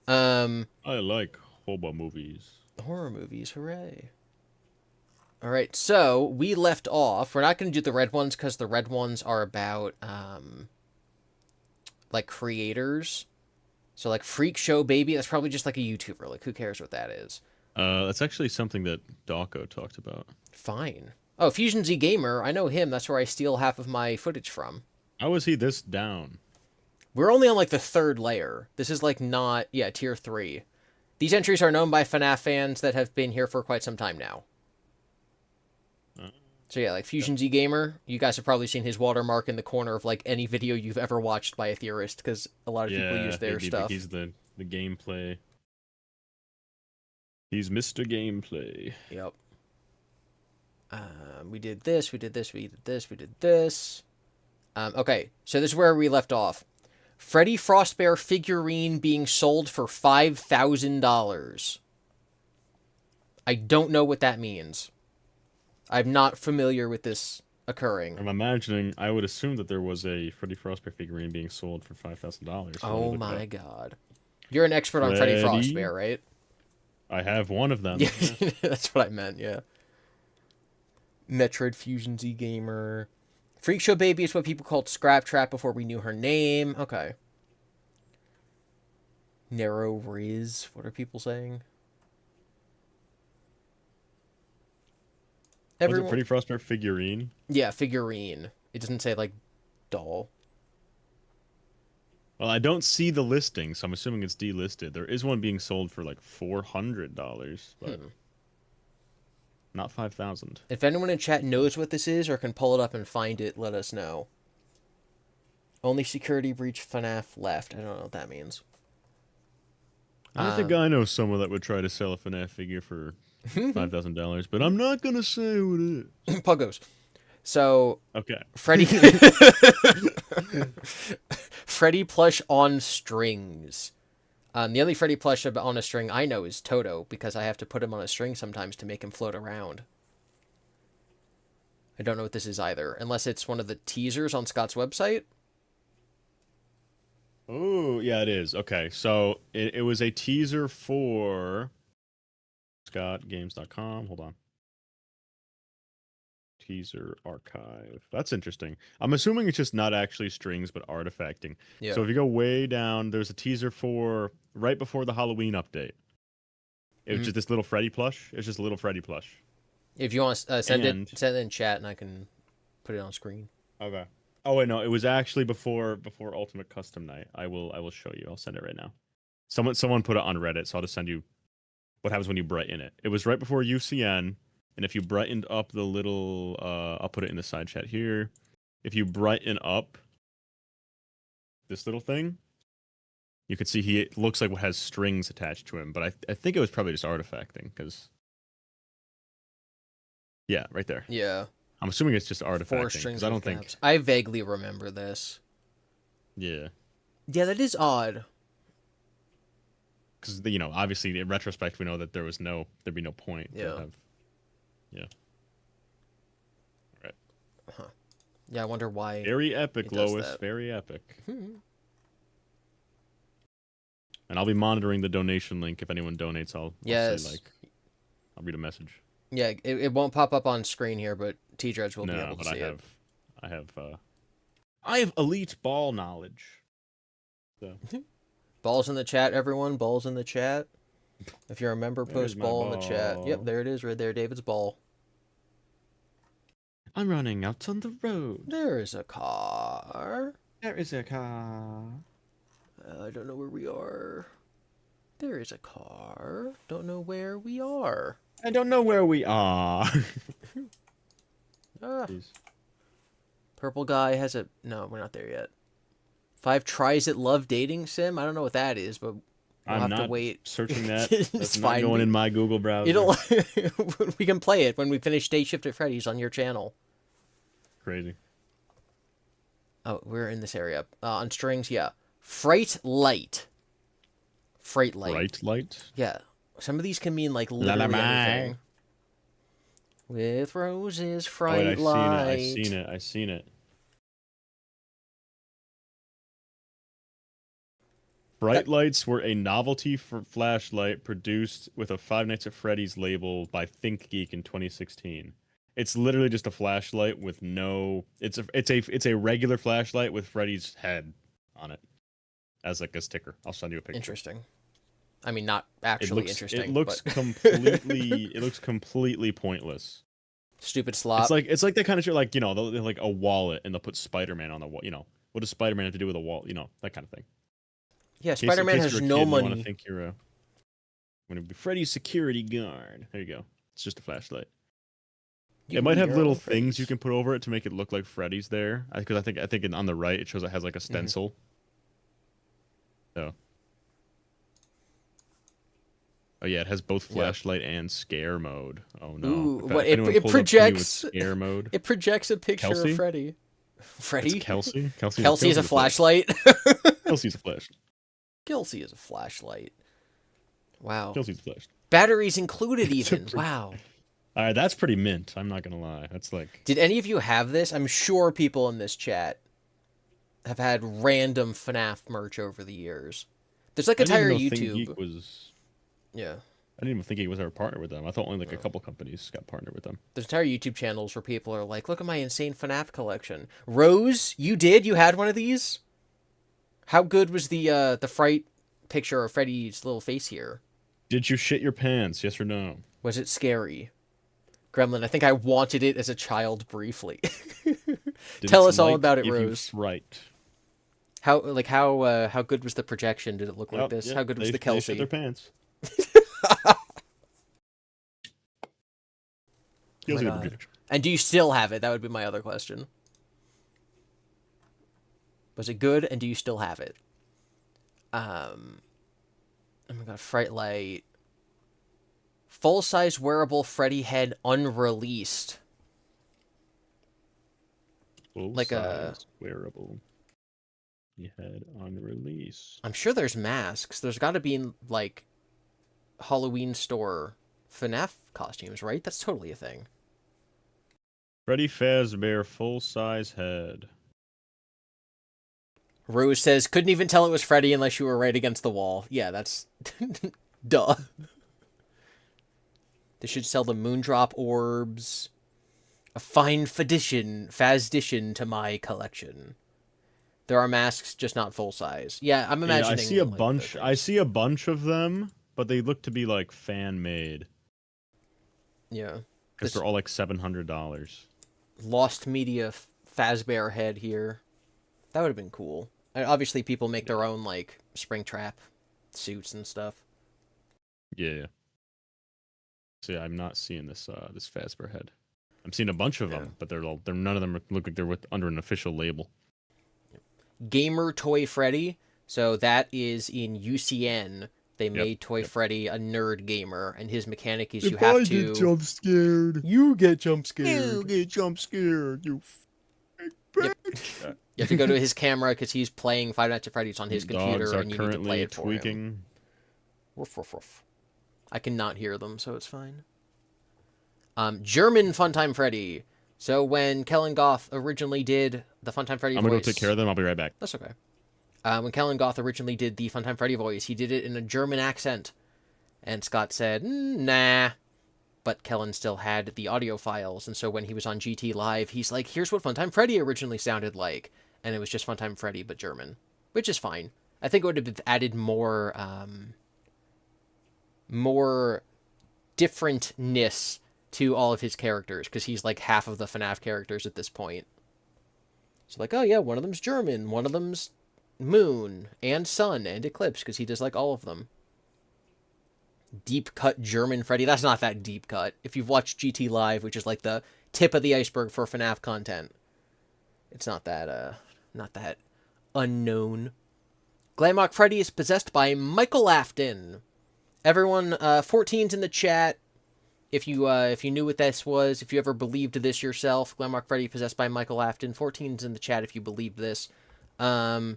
I like horror movies. Horror movies, hooray. All right, so we left off. We're not going to do the red ones because the red ones are about, like, creators. So, like, Freak Show Baby, that's probably just like a YouTuber. Like, who cares what that is? That's actually something that Dawko talked about. Fine. Oh, Fusion Z Gamer, I know him. That's where I steal half of my footage from. How is he this down? We're only on, like, the 3rd layer. This is, like, not... Yeah, Tier 3. These entries are known by FNAF fans that have been here for quite some time now. So yeah, like Fusion Z Gamer, you guys have probably seen his watermark in the corner of like any video you've ever watched by a theorist, because a lot of people use their stuff. He's the gameplay. He's Mr. Gameplay. Yep. We did this, we did this, we did this, we did this. Okay, so this is where we left off. Freddy Frostbear figurine being sold for $5,000. I don't know what that means. I'm not familiar with this occurring. I'm imagining, I would assume that there was a Freddy Frostbear figurine being sold for $5,000. Oh my god. You're an expert on Freddy Frostbear, right? I have one of them. Yeah, that's what I meant, yeah. Metroid Fusion Z Gamer. Freak Show Baby is what people called Scrap Trap before we knew her name. Okay. Narrow Riz. What are people saying? Was it Freddy Frostbear figurine? Yeah, figurine. It doesn't say, like, doll. Well, I don't see the listing, so I'm assuming it's delisted. There is one being sold for, like, $400, but not $5,000. If anyone in chat knows what this is or can pull it up and find it, let us know. Only security breach FNAF left. I don't know what that means. I think I know someone that would try to sell a FNAF figure for $5,000, but I'm not gonna say who it is. Puggos. So Okay. Freddy Freddy plush on strings. The only Freddy plush on a string I know is Toto, because I have to put him on a string sometimes to make him float around. I don't know what this is either, unless it's one of the teasers on Scott's website. Oh, yeah, it is. Okay, so it was a teaser for scottgames.com. Hold on. Teaser archive. That's interesting. I'm assuming it's just not actually strings, but artifacting. Yeah. So if you go way down, there's a teaser for right before the Halloween update. It was just this little Freddy plush. It's just a little Freddy plush. If you want to send it in chat, and I can put it on screen. Okay. Oh wait, no, it was actually before Ultimate Custom Night. I will show you. I'll send it right now. Someone put it on Reddit, so I'll just send you what happens when you brighten it. It was right before UCN, and if you brightened up the little, I'll put it in the side chat here. If you brighten up this little thing, you can see he looks like what has strings attached to him, but I think it was probably just artifacting, because yeah, right there. Yeah. I'm assuming it's just 4 artifacting, strings. because I don't with think. gaps. I vaguely remember this. Yeah. Yeah, that is odd. Because obviously in retrospect we know that there'd be no point Yeah. to have. Yeah. Right. Huh. Yeah, I wonder why. Very epic, it does Lois. that. Very epic. Hmm. And I'll be monitoring the donation link if anyone donates. I'll Yes. say, I'll read a message. Yeah, it won't pop up on screen here, but tdreads will be No, able to but see it. I have elite ball knowledge. So Balls in the chat, everyone. Balls in the chat. If you're a member, There's post my ball in the chat. ball. Yep, there it is, right there. David's ball. I'm running out on the road. There is a car. There is a car. I don't know where we are. There is a car. Don't know where we are. I don't know where we are. Ah, Jeez. purple guy has a... No, we're not there yet. 5 tries at love dating sim? I don't know what that is, but we'll I'm have not to wait. searching that. It's That's not fine. going in my Google browser. It'll... we can play it when we finish Day Shift at Freddy's on your channel. Crazy. Oh, we're in this area. On strings, yeah. Fright light. Fright light. Bright light. Yeah. Some of these can mean like literally anything. With roses, Oh, fright wait, light. I seen it. Bright lights were a novelty for flashlight produced with a Five Nights at Freddy's label by ThinkGeek in 2016. It's literally just a flashlight with no. It's a regular flashlight with Freddy's head on it as like a sticker. I'll send you a picture. Interesting. I mean, not actually interesting. It looks but... completely. It looks completely pointless. Stupid slop. It's like that kind of shit. Like they'll like a wallet and they'll put Spider-Man on the wall. What does Spider-Man have to do with a wall? That kind of thing. Yeah, Spider-Man has no money. You want to think you're going to be Freddy's security guard. There you go. It's just a flashlight. You It might can have be your little own things Freddy's. you can put over it to make it look like Freddy's there. Because I think on the right it shows it has like a stencil. So. Oh yeah, it has both flashlight and scare mode. Oh no! Ooh, If what anyone it pulled up to me with projects? scare mode. It projects a picture Kelsey? of Freddy. Freddy? It's Kelsey. Kelsey is a flashlight. Kelsey's a flash. Kelsey is a flashlight. Wow. Kelsey's a flash. Batteries included It's a even. Wow. All right, that's pretty mint. I'm not gonna lie. That's like. Did any of you have this? I'm sure people in this chat have had random FNAF merch over the years. There's like I didn't entire even know YouTube. ThinkGeek was. Yeah. I didn't even think he was ever partnered with them. I thought only like a couple companies got partnered with them. There's entire YouTube channels where people are like, look at my insane FNAF collection. Rose, you did? You had one of these? How good was the fright picture of Freddy's little face here? Did you shit your pants? Yes or no? Was it scary? Gremlin, I think I wanted it as a child briefly. Did Tell its us all light about it, give you Rose. fright? How good was the projection? Did it look like this? Yep, How good was the They Kelsey? shit their pants. Oh my Kelsey God. the projection. And do you still have it? That would be my other question. Was it good, and do you still have it? Oh my God, Fright Light. Full-size wearable Freddy head unreleased. Like a- Full-size wearable. You had on release. I'm sure there's masks. There's got to be, like, Halloween store FNAF costumes, right? That's totally a thing. Freddy Fazbear full-size head. Rose says, couldn't even tell it was Freddy unless you were right against the wall. Yeah, that's... Duh. They should sell the Moondrop orbs. A fine Fazdition to my collection. There are masks, just not full-size. Yeah, I'm imagining... I see a like, bunch. the I things. see a bunch of them, but they look to be like fan-made Yeah. because This- they're all like $700. Lost Media Fazbear head here. That would have been cool. And obviously, people make their own like Springtrap suits and stuff. Yeah. See, I'm not seeing this this Fazbear head. I'm seeing a bunch of them, but they're none of them look like they're under an official label. Gamer Toy Freddy. So that is in UCN. They made Toy Freddy a nerd gamer, and his mechanic is you have to get jump scared. You get jump scared. You get jump scared. You. Yep. You have to go to his camera because he's playing Five Nights at Freddy's on his computer, and you need to play it for him. Woof, woof, woof. I cannot hear them, so it's fine. German Funtime Freddy. So when Kellen Goth originally did the Funtime Freddy voice... I'm going to go take care of them. I'll be right back. That's okay. When Kellen Goth originally did the Funtime Freddy voice, he did it in a German accent. And Scott said, nah. But Kellen still had the audio files, and so when he was on GT Live, he's like, here's what Funtime Freddy originally sounded like. And it was just Funtime Freddy, but German. Which is fine. I think it would have added more differentness to all of his characters, because he's like half of the FNAF characters at this point. So like, oh yeah, one of them's German, one of them's Moon, and Sun, and Eclipse, because he does like all of them. Deep cut German Freddy. That's not that deep cut. If you've watched GT Live, which is like the tip of the iceberg for FNAF content, it's not that unknown. Glamrock Freddy is possessed by Michael Afton. Everyone, 14's in the chat. If you knew what this was, if you ever believed this yourself, Glamrock Freddy possessed by Michael Afton. 14's in the chat if you believed this. And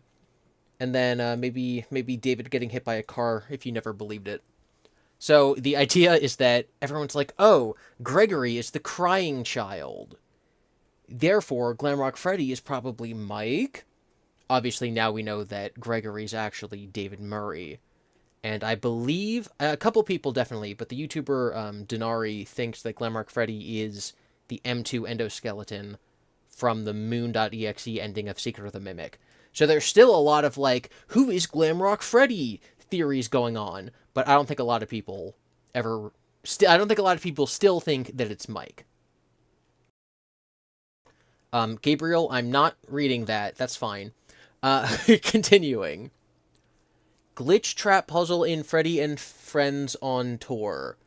then maybe David getting hit by a car if you never believed it. So the idea is that everyone's like, oh, Gregory is the crying child. Therefore, Glamrock Freddy is probably Mike. Obviously, now we know that Gregory's actually David Murray. And I believe, a couple people definitely, but the YouTuber Denari thinks that Glamrock Freddy is the M2 endoskeleton from the Moon.exe ending of Secret of the Mimic. So there's still a lot of, like, who is Glamrock Freddy theories going on, but I don't think a lot of people still think that it's Mike. Gabriel, I'm not reading that. That's fine. Continuing. Glitch Trap Puzzle in Freddy and Friends on Tour.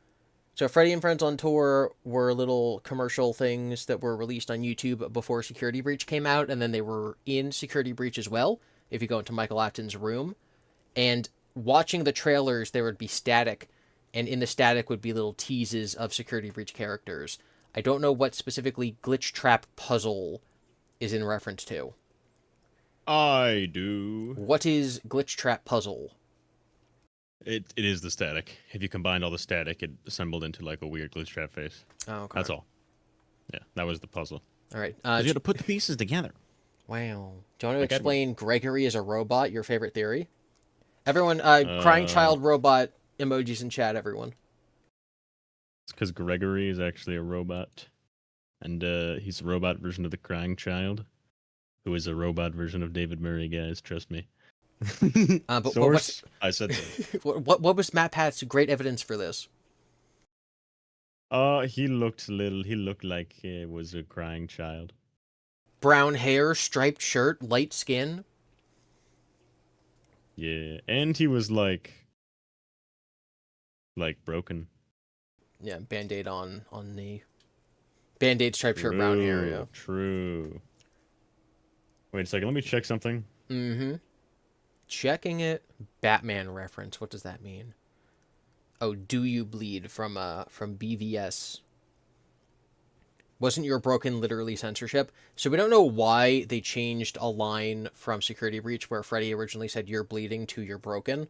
So Freddy and Friends on Tour were little commercial things that were released on YouTube before Security Breach came out, and then they were in Security Breach as well, if you go into Michael Afton's room. And watching the trailers, there would be static, and in the static would be little teases of Security Breach characters. I don't know what specifically Glitch Trap Puzzle is in reference to. I do. What is Glitch Trap Puzzle? It is the static. If you combined all the static, it assembled into like a weird glitch trap face. Oh, okay. That's all. Yeah, that was the puzzle. All right. You had to put the pieces together. Wow. Do you want to Like explain Gregory as a robot, your favorite theory? Everyone, crying child robot emojis in chat, everyone. It's because Gregory is actually a robot. And he's a robot version of the crying child, who is a robot version of David Murray, guys. Trust me. But Source, I said so. what was MatPat's great evidence for this? He looked like he was a crying child. Brown hair, striped shirt, light skin. Yeah, and he was like broken. Yeah, Band-Aid on knee. Band-Aid, striped shirt, brown hair, yeah. True. Wait a second, let me check something. Mm-hmm. Checking it. Batman reference. What does that mean? Oh, Do You Bleed from BVS. Wasn't Your Broken literally censorship? So we don't know why they changed a line from Security Breach where Freddy originally said You're Bleeding to You're Broken.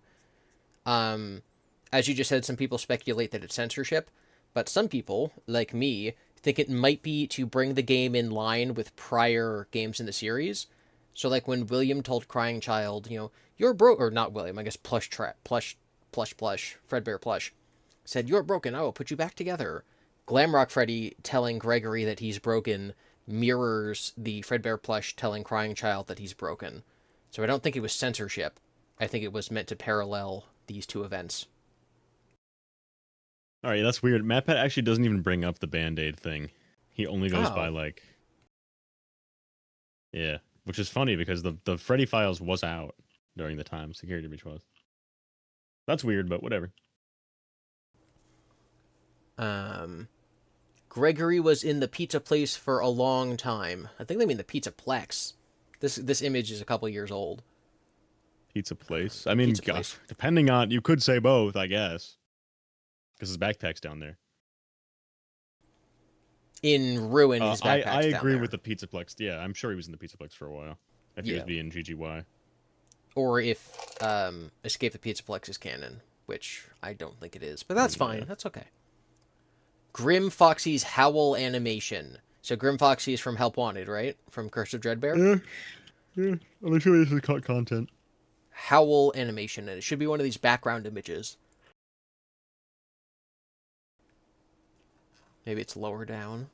As you just said, some people speculate that it's censorship, but some people, like me, think it might be to bring the game in line with prior games in the series. So like when William told Crying Child, you're broke, or not William, I guess Plush, Fredbear Plush, said, you're broken, I will put you back together. Glamrock Freddy telling Gregory that he's broken mirrors the Fredbear Plush telling Crying Child that he's broken. So I don't think it was censorship. I think it was meant to parallel these two events. Alright, that's weird. MatPat actually doesn't even bring up the Band-Aid thing. He only goes by Yeah, which is funny because the Freddy Files was out during the time Security Breach was. That's weird, but whatever. Gregory was in the pizza place for a long time. I think they mean the pizza plex. This image is a couple years old. Pizza place. I mean, Pizza place. depending on, you could say both, I guess, because his backpack's down there. In Ruin, his backpack's I down agree there. with the Pizzaplex. Yeah, I'm sure he was in the Pizzaplex for a while. If he was being GGY. Or if Escape the Pizzaplex is canon, which I don't think it is. But that's fine. That's okay. Grim Foxy's Howl animation. So Grim Foxy is from Help Wanted, right? From Curse of Dreadbear? Yeah. I'm sure this is content. Howl animation, and it should be one of these background images. Maybe it's lower down.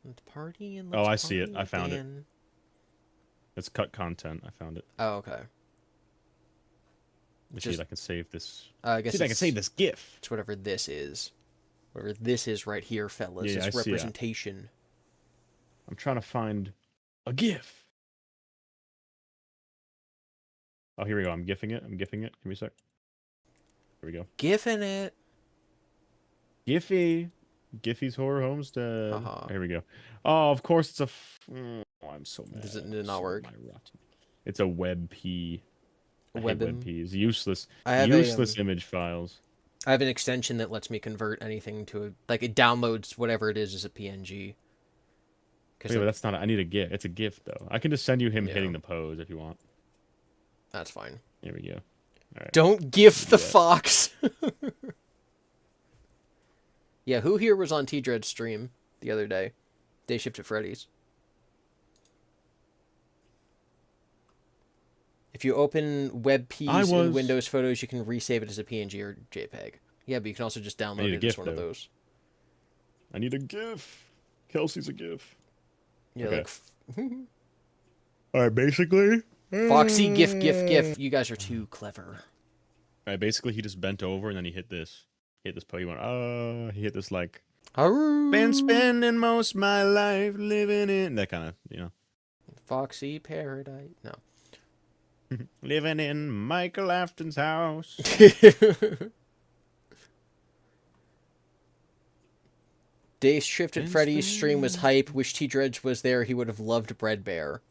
Let's party and let's Oh, I see it. party I found it. again. It's cut content. I found it. Oh, okay. Let me see if I can save this. I guess See if I can save this GIF. It's whatever this is. Whatever this is right here, fellas. Yeah, It's I see it. representation. I'm trying to find a GIF. Oh, here we go. I'm gifting it. Give me a sec. Here we go. Giffing it. Giphy's Horror Homestead. Uh-huh. Here we go. Oh, of course it's a. Oh, I'm so mad. Does it not work? It's a WebP. I hate Webm? WebPs. Useless. I have Useless image files. I have an extension that lets me convert anything to it downloads whatever it is as a PNG. Wait, but that's not. I need a GIF. It's a GIF though. I can just send you him Yeah. hitting the pose if you want. That's fine. Here we go. All right. Don't gif the Yeah. fox. Yeah, who here was on tdreads stream the other day? Day Shift at Freddy's. If you open WebPs in Windows Photos, you can resave it as a PNG or JPEG. Yeah, but you can also just download it as one of those. I need a GIF. Kelsey's a GIF. Yeah, Okay. like All right, basically. Foxy GIF. You guys are too clever. All right, basically he just bent over and then he hit this. He hit this po. He went, he hit this like. Aroo. Been spending most my life living in that kind of, Foxy Paradise. No. living in Michael Afton's house. Day Shift at Freddy's stream was hype. Wish tdreads was there. He would have loved Bread Bear.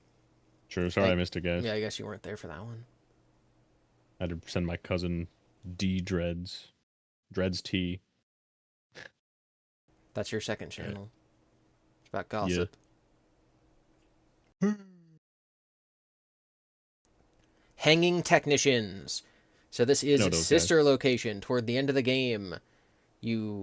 True. Sorry, I missed it, guys. Yeah, I guess you weren't there for that one. I had to send my cousin tdreads. Dreads T. That's your second channel. It's about gossip. Hanging Technicians. So this is sister location toward the end of the game.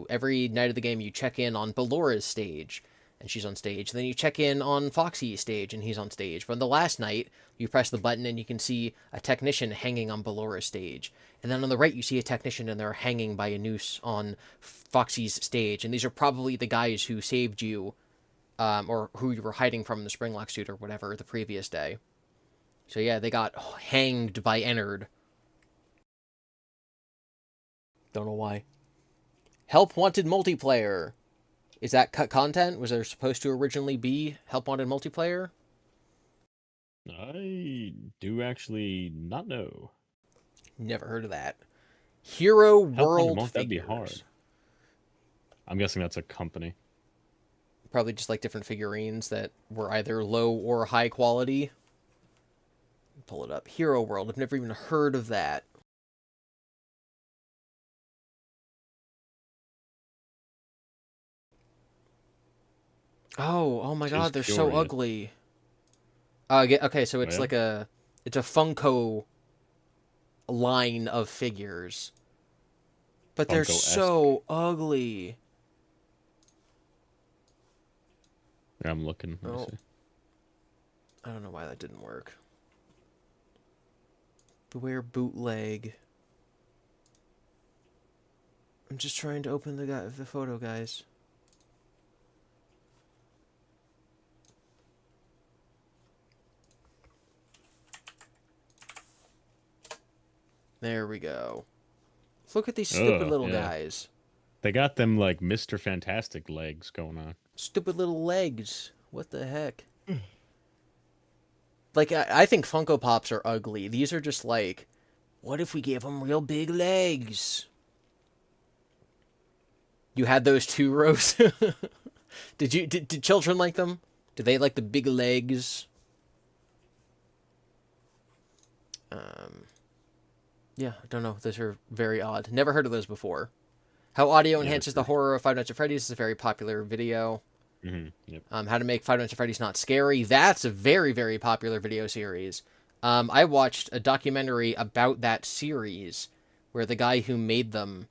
Every night of the game you check in on Bellora's stage and she's on stage. Then you check in on Foxy's stage and he's on stage. But on the last night, you press the button and you can see a technician hanging on Bellora's stage. And then on the right you see a technician and they're hanging by a noose on Foxy's stage. And these are probably the guys who saved you or who you were hiding from in the Springlock suit or whatever the previous day. So yeah, they got hanged by Ennard. Don't know why. Help Wanted multiplayer. Is that cut content? Was there supposed to originally be Help Wanted multiplayer? I do actually not know. Never heard of that. Hero World That'd be figures. hard. I'm guessing that's a company. Probably just like different figurines that were either low or high quality. Pull it up. Hero World. I've never even heard of that. Oh my god, they're so ugly. Okay, so it's like it's a Funko line of figures. But they're so ugly. Yeah, I'm looking. Let me see. I don't know why that didn't work. Beware bootleg. I'm just trying to open the photo, guys. There we go. Look at these stupid little guys. They got them like Mr. Fantastic legs going on. Stupid little legs. What the heck? Like, I think Funko Pops are ugly. These are just like, what if we gave them real big legs? You had those too, Rose? Did children like them? Do they like the big legs? Yeah, I don't know. Those are very odd. Never heard of those before. How audio enhances the horror of Five Nights at Freddy's is a very popular video. Yep. How to make Five Nights at Freddy's not scary. That's a very, very popular video series. I watched a documentary about that series where the guy who made them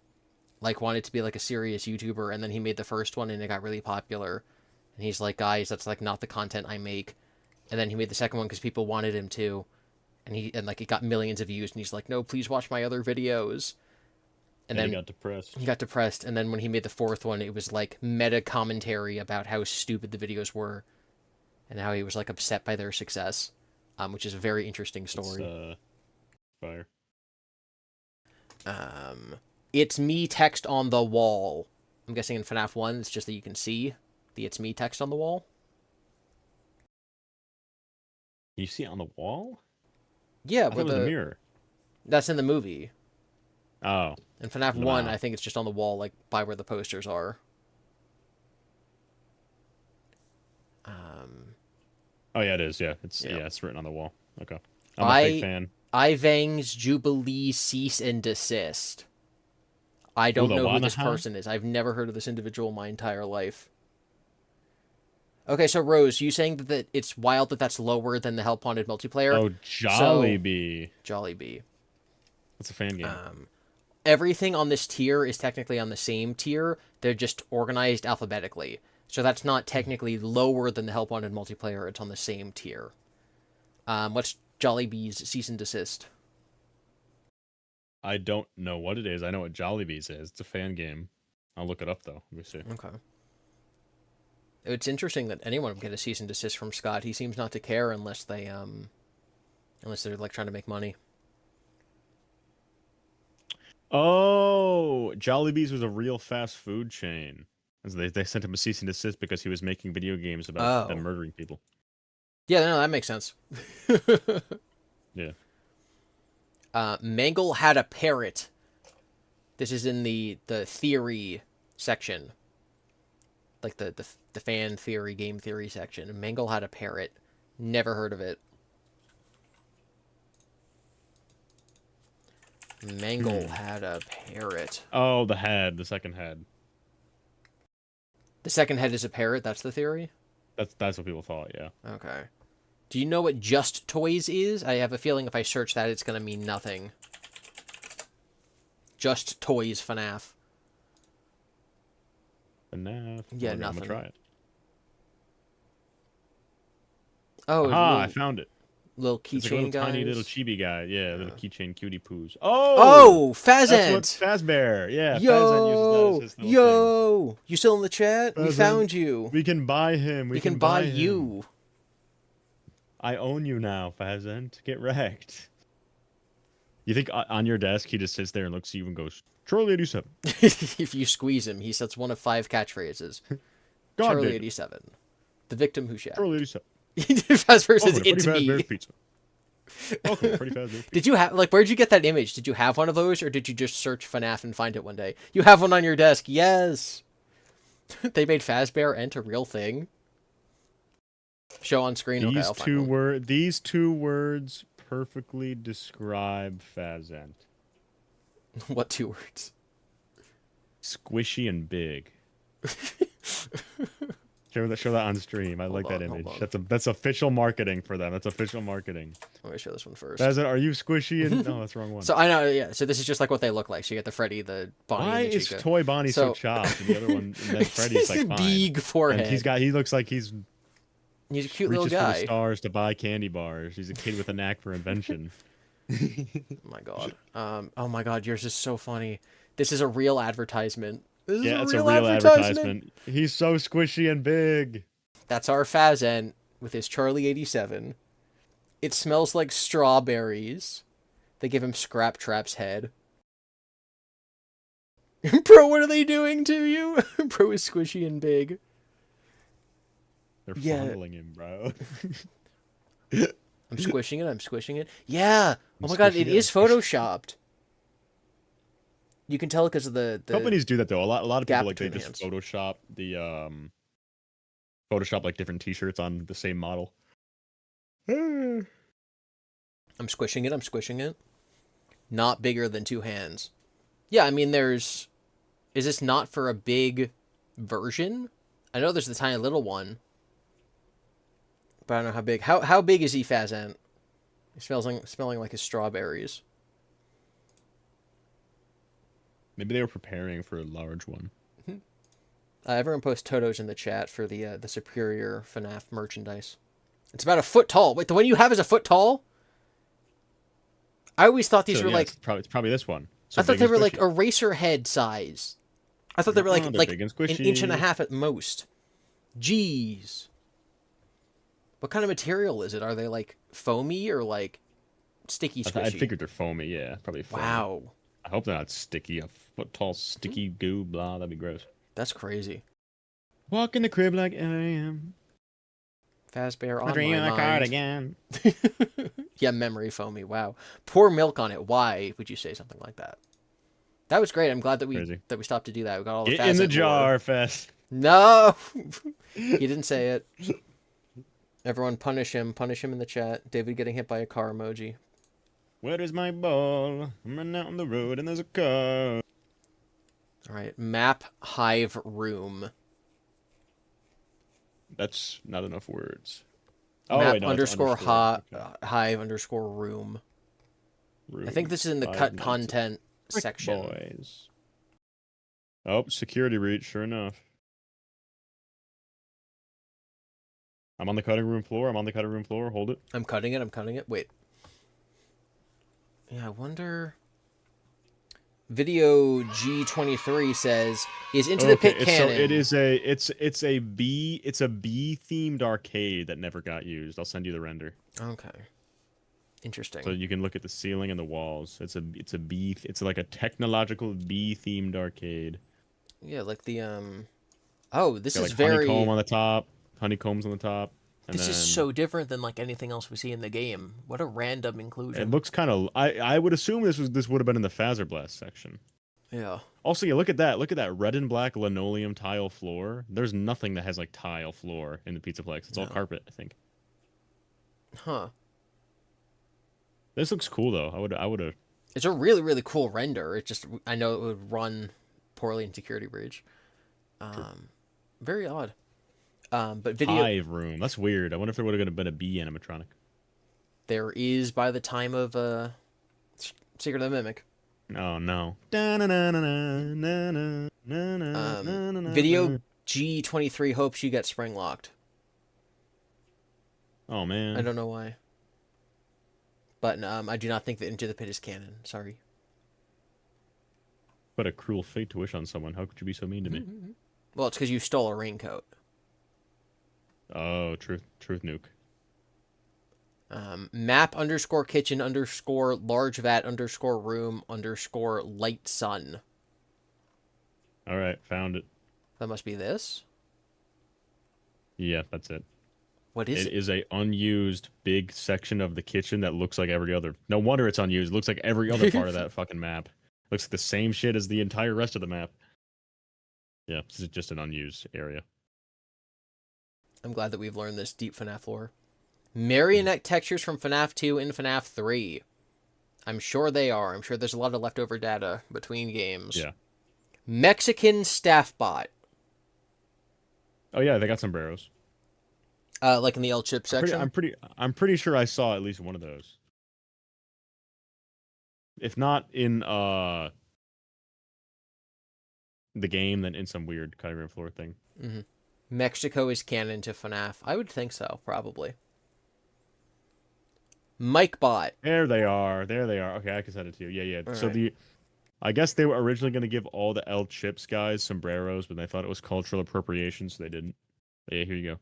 like wanted to be like a serious YouTuber, and then he made the first one and it got really popular. And he's like, guys, that's like not the content I make. And then he made the second one because people wanted him to. And like it got millions of views, and he's like, no, please watch my other videos. And then he got depressed. He got depressed, and then when he made the fourth one, it was like meta commentary about how stupid the videos were, and how he was like upset by their success, which is a very interesting story. Fire. It's me text on the wall. I'm guessing in FNAF 1, it's just that you can see the "It's me" text on the wall. You see it on the wall? Yeah, I thought it was a mirror. That's in the movie. Oh. In FNAF 1, I think it's just on the wall, like, by where the posters are. Oh, yeah, it is, yeah. It's written on the wall. Okay. I'm a big fan. Ivang's Jubilee cease and desist. I don't know who this person is. I've never heard of this individual in my entire life. Okay, so Rose, you saying that it's wild that that's lower than the Help Wanted multiplayer? Oh, Jollibee. Jollibee. That's a fan game. Everything on this tier is technically on the same tier. They're just organized alphabetically. So that's not technically lower than the Help Wanted multiplayer. It's on the same tier. What's Jollibee's cease and desist? I don't know what it is. I know what Jollibee's is. It's a fan game. I'll look it up, though. Let me see. Okay. It's interesting that anyone would get a cease and desist from Scott. He seems not to care unless they're like trying to make money. Oh, Jollibee's was a real fast food chain. They sent him a cease and desist because he was making video games about them murdering people. Yeah, no, that makes sense. Yeah. Mangle had a parrot. This is in the theory section. Like the fan theory, game theory section. Mangle had a parrot. Never heard of it. Mangle had a parrot. Oh, the second head. The second head is a parrot? That's the theory? That's what people thought, yeah. Okay. Do you know what Just Toys is? I have a feeling if I search that, it's going to mean nothing. Just Toys FNAF. FNAF? Yeah, nothing. I'm nothing. gonna try it. Oh, I found it. Little keychain guy. Tiny little chibi guy. Yeah, little keychain cutie poos. Oh, Fazent. That's what Fazbear. Yeah, Fazent uses that as his little thing. You still in the chat? Fazent. We found you. We can buy him. We can buy you. I own you now, Fazent. Get wrecked. You think on your desk he just sits there and looks at you and goes, Charlie 87. If you squeeze him, he sets one of 5 catchphrases. Charlie 87. The victim who shot. Charlie 87. Fazbear says, it's me. Pizza. Welcome to Pretty Fast Bear Pizza. Did you have, like, where'd you get that image? Did you have one of those, or did you just search FNAF and find it one day? You have one on your desk. Yes. They made Fazbear Ent a real thing. Show on screen. These okay, these two words perfectly describe Fazent. What 2 words? Squishy and big. Show that on stream. I like that image. That's official marketing for them. That's official marketing. Let me show this one first. Fazent, are you squishy and no, that's the wrong one. So I know, yeah. So this is just like what they look like. So you get the Freddy, the Bonnie. Why and the is Chica. Toy Bonnie so chopped, and the other one, and then Freddy's like fine. Big forehead. And he looks like he's a cute little guy. Reaches for the stars to buy candy bars. He's a kid with a knack for invention. Oh my god. Oh my god, yours is so funny. This is a real advertisement. It's a real advertisement. He's so squishy and big. That's our Fazent with his Charlie 87. It smells like strawberries. They give him Scrap Trap's head. Bro, what are they doing to you? Bro is squishy and big. They're Yeah. fondling him, bro. I'm squishing it. I'm squishing it. Yeah. Oh I'm my god, squishing it it, is I'm squishing photoshopped. You can tell because of the Companies do that though. A lot of gap people like they between just hands. Photoshop the Photoshop like different T-shirts on the same model. I'm squishing it. I'm squishing it. Not bigger than 2 hands. Yeah, I mean, is this not for a big version? I know there's the tiny little one, but I don't know how big. How big is Efazant? It smelling like his strawberries. Maybe they were preparing for a large one. Everyone post Totos in the chat for the superior FNAF merchandise. It's about a foot tall. Wait, the one you have is a foot tall? I always thought these So, were yeah, like. it's probably this one. So I thought big they and were like squishy. eraser head size. I thought they were like they're like big and an inch and a squishy. half at most. Jeez. What kind of material is it? Are they like foamy or like sticky squishy? I figured they're foamy. Yeah, probably foamy. Wow, I hope they're not sticky. A foot tall sticky goo. Blah. That'd be gross. that's crazy. Walk in the crib like I am. Fazbear on Dream my in the mind. cardigan. Yeah, memory foamy. Wow. Pour milk on it. Why would you say something like that? That was great. I'm glad that we Crazy. stopped to do that. We got all the Get in the Fazant lore. jar, Fest. No, he didn't say it. Everyone punish him. Punish him in the chat. David getting hit by a car emoji. Where is my ball? I'm running out on the road and there's a car. All right. Map hive room. That's not enough words. Map wait, no, it's underscore Okay. hive underscore room. Room. I think this is in the Five cut nights. content Frick section. Boys. Oh, security breach, sure enough. I'm on the cutting room floor. Hold it. I'm cutting it. I'm cutting it. Wait. Yeah, I wonder. Video G23 says is Into the Pit canon. So it is a bee themed arcade that never got used. I'll send you the render. Okay. Interesting. So you can look at the ceiling and the walls. It's like a technological bee themed arcade. Yeah, like the Oh, this Got, is like, very. honeycomb on the top. Honeycombs on the top. And This is then so different than like anything else we see in the game. What a random inclusion. It looks kind of. I would assume this would have been in the Phaser Blast section. Yeah. Also, yeah, look at that. Look at that red and black linoleum tile floor. There's nothing that has like tile floor in the Pizzaplex. It's all No. carpet, I think. Huh. This looks cool though. I would have. It's a really, really cool render. It just, I know it would run poorly in Security Breach. Very odd. But video, Hive room. That's weird. I wonder if there would have been a bee animatronic. there is by the time of Secret of the Mimic. Oh no. Video G23 hopes you get spring locked. Oh man. I don't know why. But I do not think that Into the Pit is canon. Sorry. What a cruel fate to wish on someone. How could you be so mean to me? Well, it's because you stole a raincoat. Oh, truth nuke. Map underscore kitchen underscore large vat underscore room underscore light sun. All right, found it. That must be this. Yeah, that's it. What is It it? is a unused big section of the kitchen that looks like every other. No wonder it's unused. It looks like every other part of that fucking map. Looks like the same shit as the entire rest of the map. Yeah, this is just an unused area. I'm glad that we've learned this deep FNAF lore. Marionette textures from FNAF 2 and FNAF 3. I'm sure they are. I'm sure there's a lot of leftover data between games. Yeah. Mexican staff bot. Oh yeah, they got sombreros. Like in the L chip section. I'm pretty sure I saw at least one of those. If not in the game, then in some weird cutting room floor thing. Mm-hmm. Mexico is canon to FNAF. I would think so, probably. MikeBot. There they are. Okay, I can send it to you. Yeah. All So right. I guess they were originally going to give all the L Chips guys sombreros, but they thought it was cultural appropriation, so they didn't. But yeah, here you go.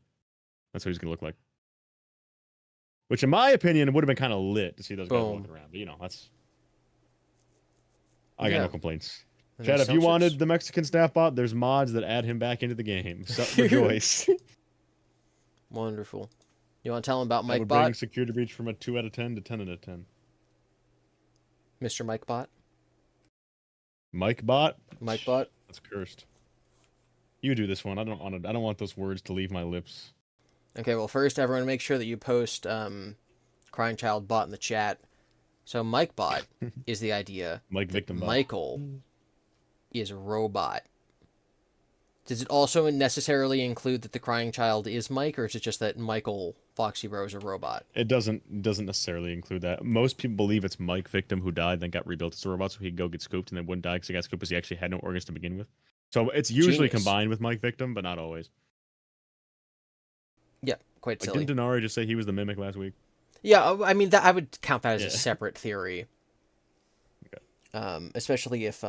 That's what he's going to look like. Which, in my opinion, would have been kind of lit to see those guys Boom. walking around. But, that's... I got Yeah. no complaints. And Chad, there's if you L wanted chips. the Mexican staff bot, there's mods that add him back into the game. So rejoice. Wonderful. You want to tell him about That would bring MikeBot, security breach from a 2 out of 10 to 10 out of 10. Mr. MikeBot? MikeBot? MikeBot? That's cursed. You do this one. I don't want those words to leave my lips. Okay, well, first, everyone make sure that you post Crying Child Bot in the chat. So MikeBot is the idea. Mike Victim Bot. Michael is a robot. Does it also necessarily include that the crying child is Mike, or is it just that Michael Foxy Rose a robot? It doesn't necessarily include that. Most people believe it's Mike Victim who died, then got rebuilt as a robot, so he'd go get scooped and then wouldn't die because he got scooped because he actually had no organs to begin with. So it's usually Genius. combined with Mike Victim, but not always. Yeah, quite Like, silly. didn't Denari just say he was the mimic last week? Yeah, I mean, I would count that as a Yeah. separate theory. Okay. Especially if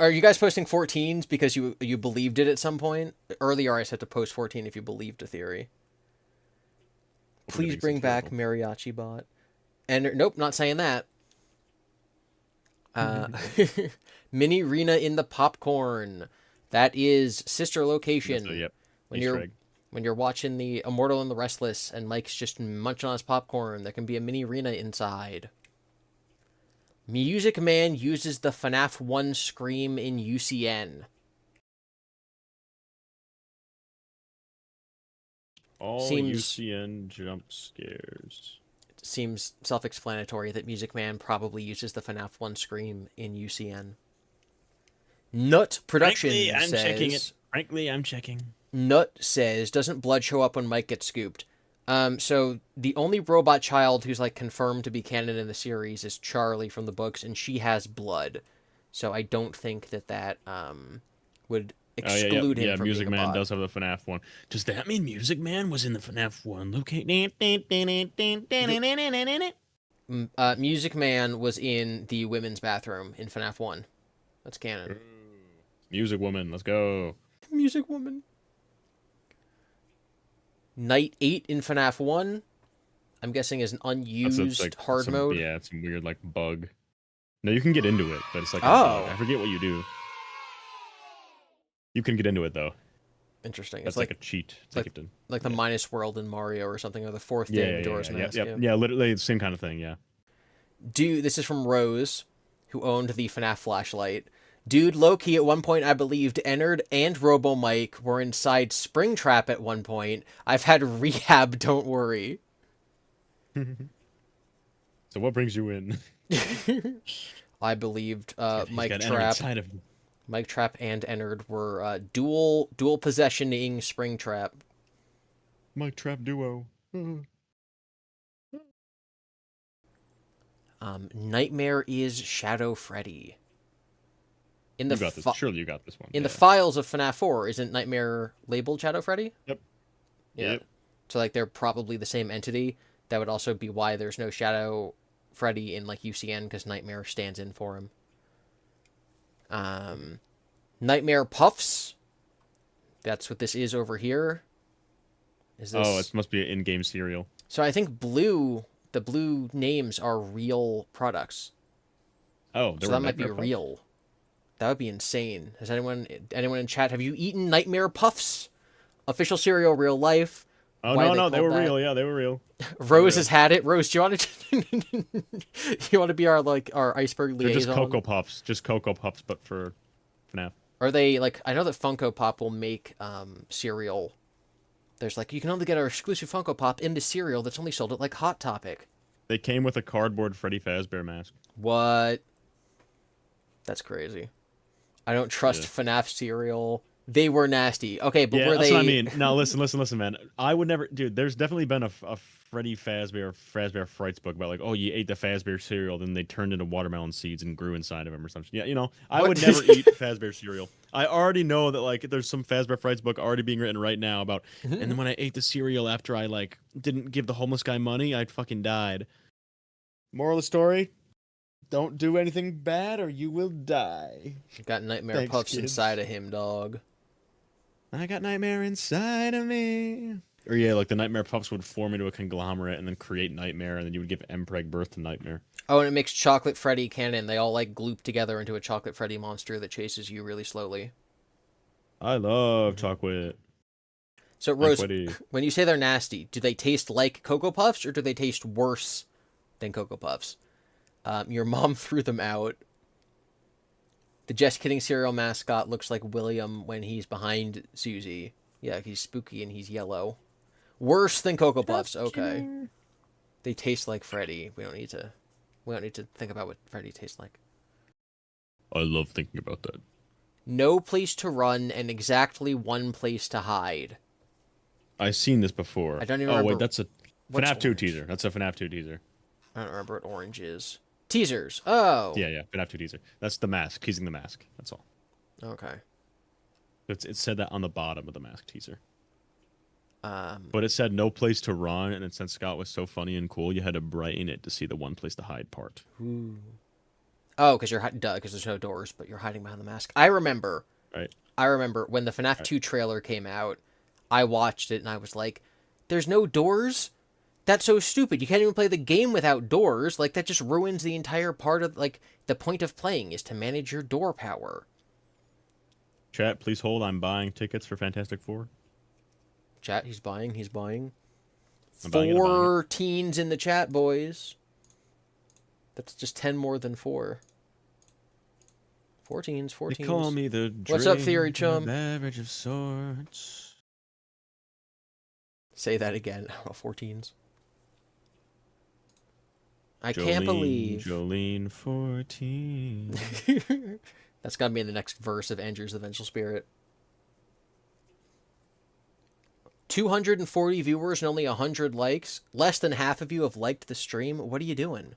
are you guys posting 14s because you believed it at some point? Earlier I said to post 14 if you believed a theory. Please makes bring it back terrible. Mariachi Bot. And nope, not saying that. Mini Rena in the popcorn. That is sister location. So, yep. When Easter you're egg. when you're watching the Immortal and the Restless and Mike's just munching on his popcorn, there can be a mini Rena inside. Music Man uses the FNAF 1 scream in UCN. All Seems- UCN jump scares. It seems self-explanatory that Music Man probably uses the FNAF 1 scream in UCN. Nut Productions says... Frankly, I'm checking. Nut says, doesn't blood show up when Mike gets scooped? So the only robot child who's like confirmed to be canon in the series is Charlie from the books, and she has blood. So I don't think that would exclude him from Music being a Man bot. does have the FNAF one. Does that mean Music Man was in the FNAF one? Music Man was in the women's bathroom in FNAF 1. That's canon. Music Woman, let's go. Music Woman. Night 8 in FNAF 1, I'm guessing is an unused hard mode. Yeah, it's some weird like bug. No, you can get into it, but it's like a Oh. bug. I forget what you do. You can get into it though. Interesting. That's It's like a cheat. It's like- you have to- like the Minus World in Mario or something, or the fourth yeah, day yeah, in Majora's yeah, Mask. yeah, literally the same kind of thing. Yeah. Dude, this is from Rose, who owned the FNAF flashlight. Dude, low-key, at one point, I believed Ennard and Robo Mike were inside Springtrap at one point. I've had rehab, don't worry. So what brings you in? I believed He's Mike got Ennard Trap. inside of him. Mike Trap and Ennard were dual possessioning Springtrap. Mike Trap duo. Nightmare is Shadow Freddy. In the You got this. Surely you got this one. in the Yeah. files of FNAF 4, isn't Nightmare labeled Shadow Freddy? Yep. Yeah. Yep. So like they're probably the same entity. That would also be why there's no Shadow Freddy in like UCN, because Nightmare stands in for him. Nightmare Puffs. That's what this is over here. Is this? Oh, it must be an in-game cereal. So I think the blue names are real products. Oh, So that might be real. That would be insane. Has anyone in chat, have you eaten Nightmare Puffs? Official cereal, real life. Oh Why no, they called were that? real. Yeah, they were real. Rose has had it. Rose, do you want to you want to be our Iceberg They're liaison? just Cocoa Puffs, but for FNAF. Are they like, I know that Funko Pop will make cereal. There's like, you can only get our exclusive Funko Pop in the cereal that's only sold at like Hot Topic. They came with a cardboard Freddy Fazbear mask. What? That's crazy. I don't trust FNAF cereal. They were nasty. Okay, but Yeah, were that's they? what I mean. No, listen, man. I would never, dude. There's definitely been a Freddy Fazbear Frights book about like, oh, you ate the Fazbear cereal, then they turned into watermelon seeds and grew inside of him or something. Yeah, you know, I What? would never eat Fazbear cereal. I already know that like there's some Fazbear Frights book already being written right now about, and then when I ate the cereal after I like didn't give the homeless guy money, I fucking died. Moral of the story: don't do anything bad or you will die. Got Nightmare Thanks, Puffs kids. inside of him, dog. I got Nightmare inside of me. Or yeah, like the Nightmare Puffs would form into a conglomerate and then create Nightmare, and then you would give Mpreg birth to Nightmare. Oh, and it makes Chocolate Freddy canon. They all like gloop together into a Chocolate Freddy monster that chases you really slowly. I love chocolate. So, Rose, Freddy. when you say they're nasty, do they taste like Cocoa Puffs or do they taste worse than Cocoa Puffs? Your mom threw them out. The Just Kidding cereal mascot looks like William when he's behind Susie. Yeah, he's spooky and he's yellow. Worse than Cocoa Puffs. Okay. They taste like Freddy. We don't need to think about what Freddy tastes like. I love thinking about that. No place to run and exactly one place to hide. I've seen this before. I don't even Oh remember wait, that's a what's FNAF 2 orange. teaser. That's a FNAF 2 teaser. I don't remember what orange is. Teasers. Oh. Yeah, FNAF 2 teaser. That's the mask. Teasing the mask. That's all. Okay. It said that on the bottom of the mask teaser. Um, But it said no place to run, and since Scott was so funny and cool, you had to brighten it to see the one place to hide part. oh, because because there's no doors, but you're hiding behind the mask. I remember when the FNAF 2 trailer came out, I watched it and I was like, there's no doors? That's so stupid. You can't even play the game without doors. Like, that just ruins the entire part of, like, the point of playing is to manage your door power. Chat, please hold. I'm buying tickets for Fantastic Four. Chat, he's buying. I'm buying it, 4 teens in the chat, boys. That's just 10 more than 4. 4 teens. They call me the What's up, Theory Chum? Beverage of sorts. Say that again. 4 teens. I can't believe. Jolene 14. That's gotta be in the next verse of Andrew's the Vengeful Spirit. 240 viewers and only 100 likes. Less than half of you have liked the stream. What are you doing?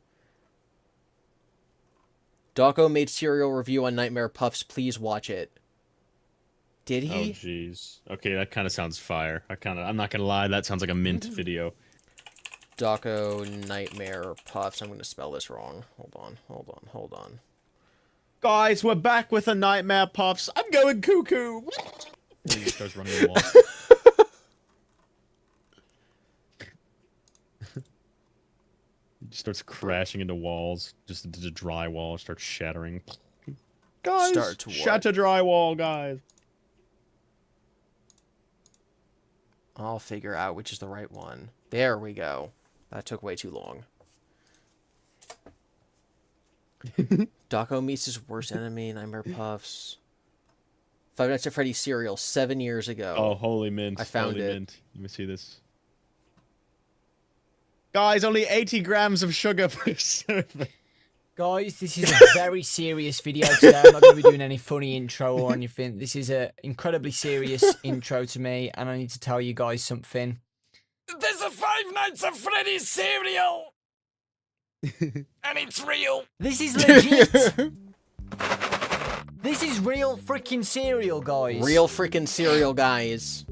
Dawko made serial review on Nightmare Puffs. Please watch it. Did Oh he? jeez. Okay, that kind of sounds fire. I'm not gonna lie, that sounds like a mint video. Dawko Nightmare Puffs. I'm gonna spell this wrong. Hold on. Guys, we're back with a Nightmare Puffs. I'm going cuckoo. He just starts running the wall. He just starts crashing into walls. Just into the drywall, starts shattering. Guys, Starts what? shatter drywall, guys. I'll figure out which is the right one. There we go. That took way too long. Dawko meets his worst enemy, Nightmare Puffs. Five Nights at Freddy's cereal 7 years ago. Oh, holy mint. I found holy it. Mint. Let me see this. Guys, only 80 grams of sugar per serving. Guys, this is a very serious video today. I'm not going to be doing any funny intro or anything. This is an incredibly serious intro to me, and I need to tell you guys something. There's a Five Nights at Freddy's cereal! And it's real! This is legit! This is real freaking cereal, guys. Real freaking cereal, guys.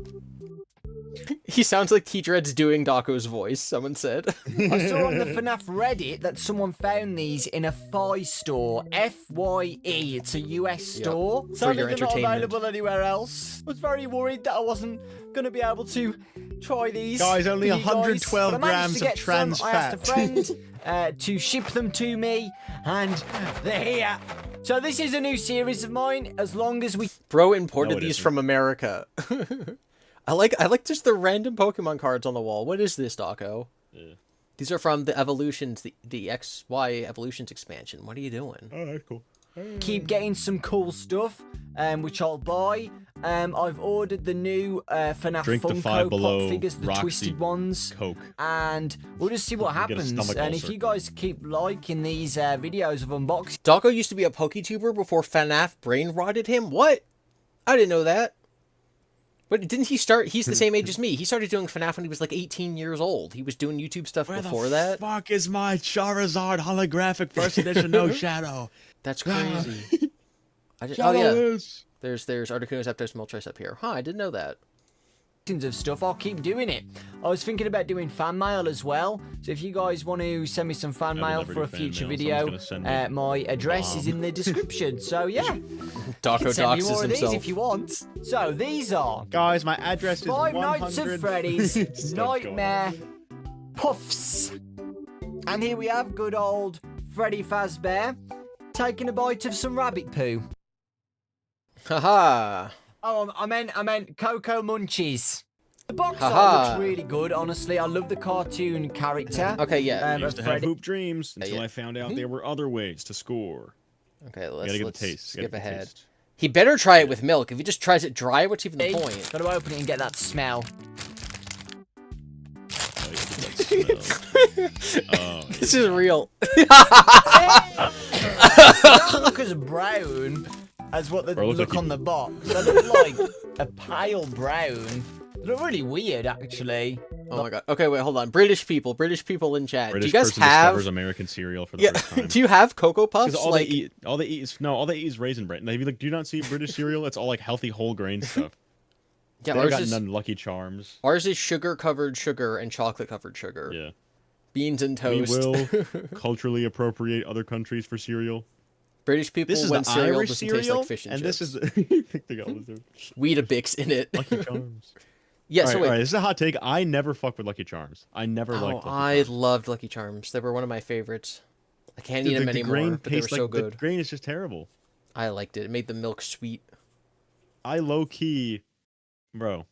He sounds like tdreads doing Dawko's voice, someone said. I saw on the FNAF Reddit that someone found these in a Fi store. F-Y-E. It's a US store. For Sadly, your they're not entertainment. available anywhere else. I was very worried that I wasn't going to be able to try these. Guys, only for you guys, 112 but I managed grams to of get trans some. I asked a fat. friend to ship them to me, and they're here. So this is a new series of mine. As long as we... Bro imported No, it these isn't. from America. I like just the random Pokemon cards on the wall. What is this, Dawko? Yeah. These are from the Evolutions, the XY Evolutions expansion. What are you doing? Oh, that's cool. keep getting some cool stuff, which I'll buy. I've ordered the new FNAF Drink the Funko Five Below Pop figures, the Roxy twisted ones, Coke. and we'll just see what You get a happens. stomach And if ulcer. you guys keep liking these videos of unboxing, Dawko used to be a PokeTuber before FNAF brain rotted him? What? I didn't know that. But didn't he start? He's the same age as me. He started doing FNAF when he was like 18 years old. He was doing YouTube stuff before that. Fuck is my Charizard holographic first edition no shadow? That's crazy. Oh Shadow yeah. is. There's Articuno, Zapdos, Moltres up here. Huh, I didn't know that. of stuff, I'll keep doing it. I was thinking about doing fan mail as well, so if you guys want to send me some fan I will mail never for a do fan future mail. video, Someone's gonna send me my address is in the description. So yeah, Dawko you can send me doxes more of these himself. if you want. So these are Guys, my address is Five 100... Nights at Freddy's Stop going. Nightmare Puffs. And here we have good old Freddy Fazbear taking a bite of some rabbit poo. Haha. Oh, I meant Cocoa Munchies. The box Haha. art looks really good, honestly. I love the cartoon character. Okay, yeah. I Um, used to have Freddy- hoop dreams until yeah. I found out there were other ways to score. Okay, You let's gotta get the taste. skip Gotta get the ahead. taste. He better try it with milk. If he just tries it dry, what's even the point? Gotta open it and get that smell. Oh, you get that smell. Oh, This is real. They don't look as brown as what they Or look look like on the box. They look like a pale brown. They look really weird, actually. Oh my god. Okay, wait, hold on. British people in chat. British do you guys person have? discovers American cereal for the Yeah. first time. Do you have Cocoa Puffs? Because all Like, they eat is raisin bread. Like, do you not see British cereal? It's all like healthy whole grain stuff. yeah, They ours got is none Lucky Charms. ours is sugar covered sugar and chocolate covered sugar. Yeah. Beans and toast. We will culturally appropriate other countries for cereal. British people This is when the cereal Irish doesn't cereal, taste like fish and, and chips. this is Weetabix in it. Lucky Charms. Yeah, all so right, wait. all right, this is a hot take. I never fuck with Lucky Charms. I never Oh, liked Lucky I Charms. loved Lucky Charms. They were one of my favorites. I can't Dude, eat them the anymore, grain but they were tastes so like good. the grain is just terrible. I liked it. It made the milk sweet. I low key, bro.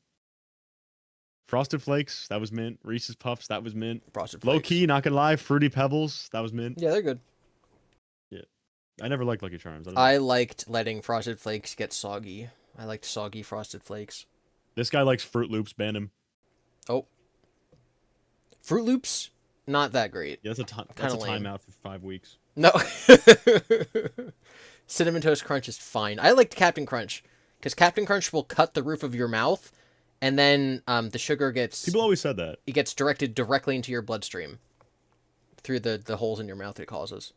Frosted Flakes, that was mint. Reese's Puffs, that was mint. Frosted Low Flakes. key, not gonna lie, Fruity Pebbles, that was mint. Yeah, they're good. I never liked Lucky Charms. I don't know. I liked letting Frosted Flakes get soggy. I liked soggy Frosted Flakes. This guy likes Fruit Loops, ban him. Oh. Fruit Loops, not that great. Yeah, that's a Kinda lame. timeout for 5 weeks. No. Cinnamon Toast Crunch is fine. I liked Captain Crunch, because Captain Crunch will cut the roof of your mouth, and then the sugar gets People always said that. it gets directed directly into your bloodstream through the holes in your mouth it causes.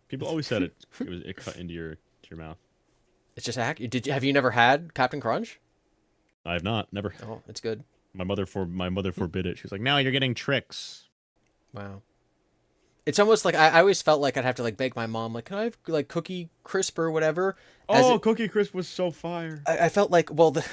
People always said it cut into your mouth. It's just have you never had Captain Crunch? I have not, never. Oh, it's good. My mother forbid it. She was like, "No, you're getting tricks." Wow. It's almost like I always felt like I'd have to like beg my mom, like, can I have like Cookie Crisp or whatever? Cookie Crisp was so fire. I felt like, well, the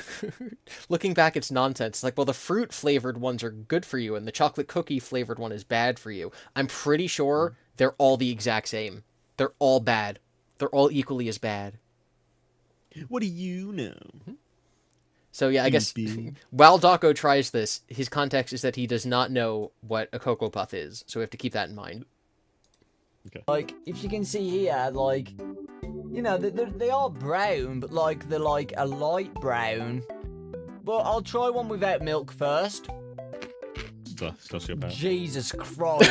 looking back, it's nonsense. Like, well, the fruit flavored ones are good for you, and the chocolate cookie flavored one is bad for you. I'm pretty sure they're all the exact same. They're all bad. They're all equally as bad. What do you know? So yeah, I guess Beep. while Dawko tries this, his context is that he does not know what a Cocoa Puff is, so we have to keep that in mind. Like, if you can see here, like, you know, they are brown, but like they're like a light brown. But I'll try one without milk first. Sociopath. Jesus Christ.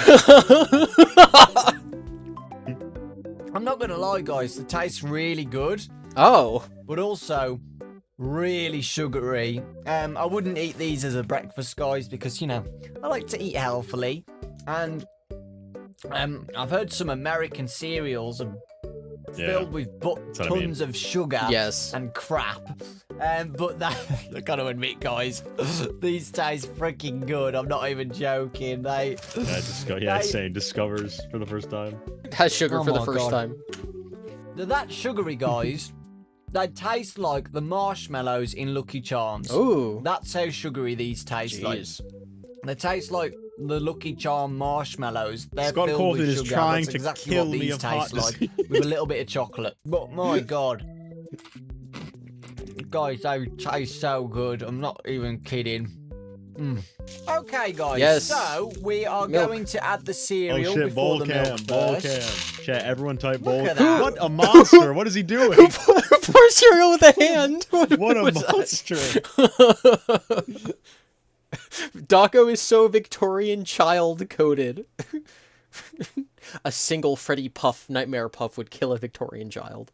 I'm not gonna lie, guys, the taste's really good, Oh, but also really sugary. I wouldn't eat these as a breakfast, guys, because, you know, I like to eat healthily. And I've heard some American cereals are filled with what I tons of sugar yes. and crap. But that, I gotta admit, guys, these taste freaking good. I'm not even joking. It's saying discovers for the first time. It has sugar Oh for the my first God. time. They're that sugary, guys. They taste like the marshmallows in Lucky Charms. Ooh. That's how sugary these taste like. Jeez. They taste like the Lucky Charm marshmallows. They're Scott filled Cawthon with is sugar. trying That's to exactly kill what me these of taste hot like, with a little bit of chocolate. But my God, guys, they taste so good. I'm not even kidding. Okay, guys. Yes. So we are Milk. going to add the Oh cereal shit, before bowl the cam, milk bowl burst. cam. Chat, everyone type bowl at cam. that. What a monster! What is he doing? Pour cereal with a hand. What a was that? monster! Dawko is so Victorian child coded. A single Freddy Puff, Nightmare Puff would kill a Victorian child.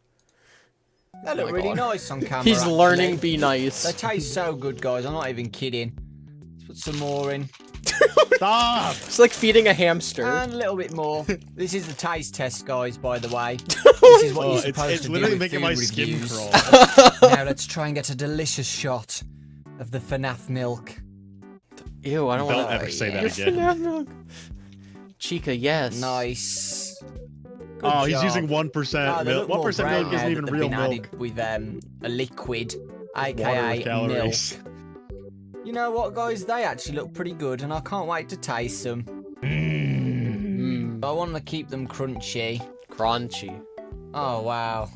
They look my really God. nice on camera. He's actually. learning be They nice. taste so good, guys. I'm not even kidding. Let's put some more in. Stop! It's like feeding a hamster. And a little bit more. This is the taste test, guys, by the way. This is what Oh, you're it's supposed to do literally with making food my skin reviews. crawl. Now let's try and get a delicious shot of the FNAF milk. Ew, I don't Don't want to. ever say that again. Chica, yes. Nice. Good Oh, he's job. using 1% Oh, they milk. look more 1% brown milk now isn't even that real they've been milk. added with a liquid, Water aka with calories. milk. You know what, guys? They actually look pretty good, and I can't wait to taste them. I want to keep them crunchy. Crunchy. Oh, wow.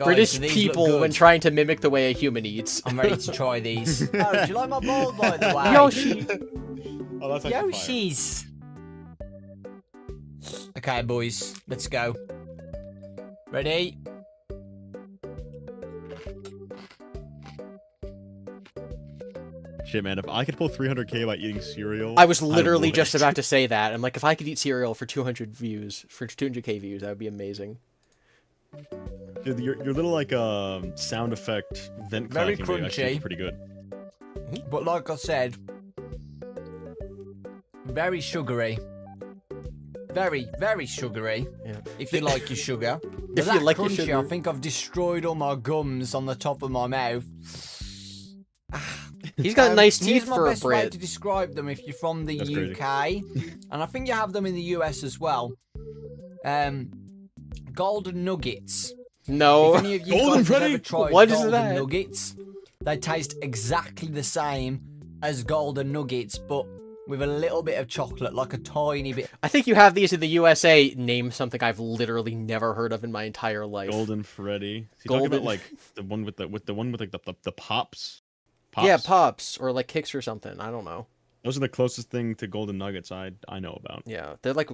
British do these look people good? when trying to mimic the way a human eats. I'm ready to try these. Oh, do you like my bowl, by the way? Yoshi. Oh, that's actually fire. Yoshi's. Okay, boys, let's go. Ready? Shit, man, if I could pull 300k by eating cereal... I was literally would. just about to say that. I'm like, if I could eat cereal for 200 views, for 200k views, that would be amazing. Dude, your little, like, sound effect vent Very clacking actually is crunchy. pretty good. But like I said, very sugary. Very, very sugary. Yeah. If you like your sugar. But If you that like your crunchy, sugar. I think I've destroyed all my gums on the top of my mouth. He's got nice Here's teeth my for a best way Brit. to describe them if you're from the That's crazy. UK. And I think you have them in the US as well. Golden nuggets. No. If any of you Golden guys have Freddy? ever tried What is golden that? nuggets, they taste exactly the same as golden nuggets, but with a little bit of chocolate, like a tiny bit. I think you have these in the USA. Name something I've literally never heard of in my entire life. Golden Freddy. Is he Golden- talking about, like, the one with like the pops? Pops? Yeah, Pops or like Kicks or something. I don't know. Those are the closest thing to golden nuggets I know about. Yeah, they're like,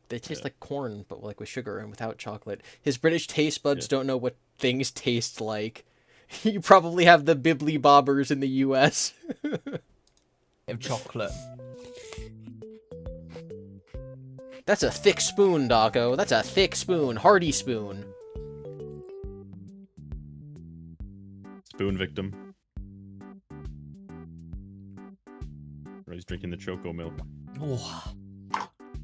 they taste like corn, but like with sugar and without chocolate. His British taste buds don't know what things taste like. You probably have the Bibbly Bobbers in the US. Of chocolate. That's a thick spoon, Dawko. That's a thick spoon. Hearty spoon. Spoon victim. Or he's drinking the choco milk. Oh.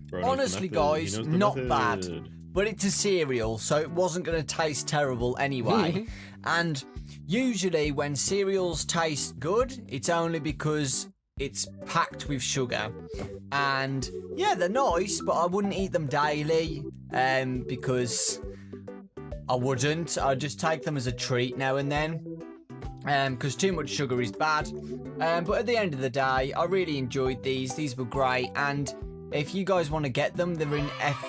Bro knows the Honestly, method. He guys, knows the not method. bad. But it's a cereal, so it wasn't going to taste terrible anyway. And usually when cereals taste good, it's only because it's packed with sugar. And yeah, they're nice, but I wouldn't eat them daily because I wouldn't. I'd just take them as a treat now and then. Because too much sugar is bad. But at the end of the day, I really enjoyed these. These were great. And if you guys want to get them, they're in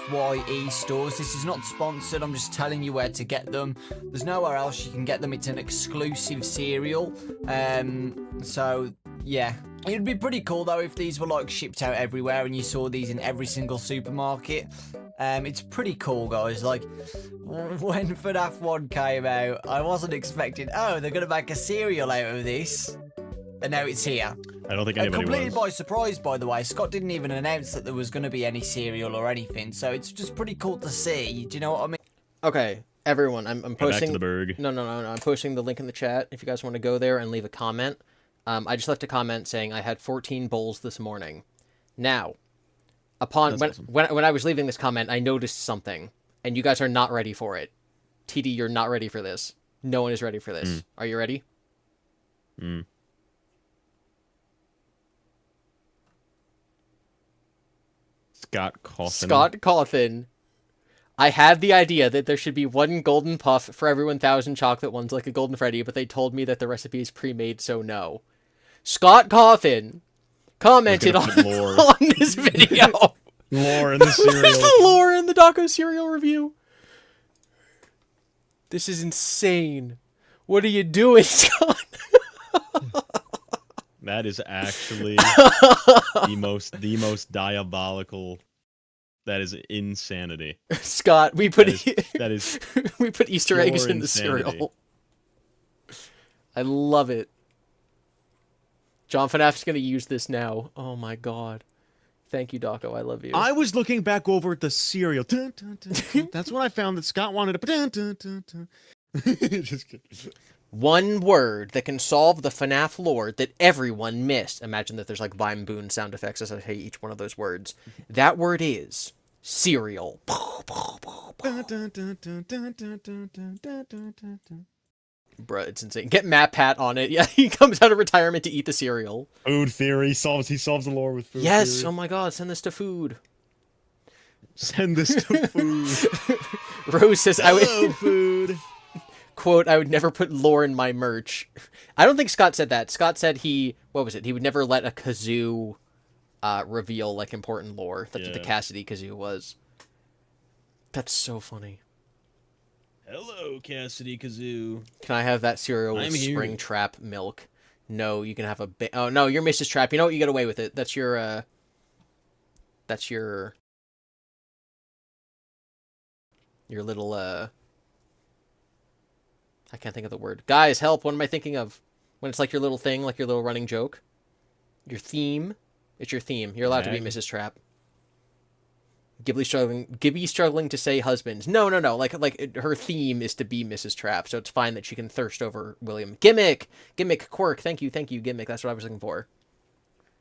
FYE stores. This is not sponsored. I'm just telling you where to get them. There's nowhere else you can get them. It's an exclusive cereal. So, yeah. It'd be pretty cool, though, if these were, like, shipped out everywhere and you saw these in every single supermarket. It's pretty cool, guys. Like, when FNAF 1 came out, I wasn't expecting, oh, they're going to make a cereal out of this. And now it's here. I don't think anybody Completely was. by surprise, by the way. Scott didn't even announce that there was going to be any cereal or anything. So it's just pretty cool to see. Do you know what I mean? Okay, everyone, I'm Go back posting. to the Berg. No. I'm posting the link in the chat if you guys want to go there and leave a comment. I just left a comment saying I had 14 bowls this morning. Now, That's awesome. when I was leaving this comment, I noticed something, and you guys are not ready for it. TD, you're not ready for this. No one is ready for this. Are you ready? Scott Coffin. Scott Coffin. I had the idea that there should be one golden puff for every 1,000 chocolate ones like a Golden Freddy, but they told me that the recipe is pre-made, so no. Scott Coffin commented on, put lore. on this video. Lore in the Where's cereal. the lore in the Dawko cereal review? This is insane. What are you doing, Scott? That is actually the most diabolical. That is insanity. Scott, we put That is we put Easter pure eggs in the insanity. cereal. I love it. John FNAF's gonna use this now. Oh my god. Thank you, Dawko. I love you. I was looking back over at the cereal. Dun, dun, dun, dun. That's when I found that Scott wanted to. Dun, dun, dun, dun. Just kidding. One word that can solve the FNAF lore that everyone missed. Imagine that there's like Vine Boon sound effects as I say each one of those words. That word is cereal. Dun, dun, dun, dun, dun, dun, dun, dun, dun, dun, dun. Bruh, it's insane. Get Matt Pat on it. Yeah, he comes out of retirement to eat the cereal. Food theory he solves the lore with food Yes, theory. oh my god, send this to food. Send this to food. Rose says, I Hello, would, food. quote, I would never put lore in my merch. I don't think Scott said that. Scott said he would never let a kazoo reveal, like, important lore. That's what the Yeah. Cassidy kazoo was. That's so funny. Hello, Cassidy Kazoo. Can I have that cereal with I'm here. Springtrap milk? No, you can have a oh no, you're Mrs. Trap. You know what? You get away with it. That's your little I can't think of the word. Guys, help. What am I thinking of? When it's like your little thing, like your little running joke. Your theme. It's your theme. You're allowed to be Mrs. Trap. Gibby struggling to say husband. No. Like her theme is to be Mrs. Trap, so it's fine that she can thirst over William. Gimmick, quirk. Thank you, Gimmick. That's what I was looking for.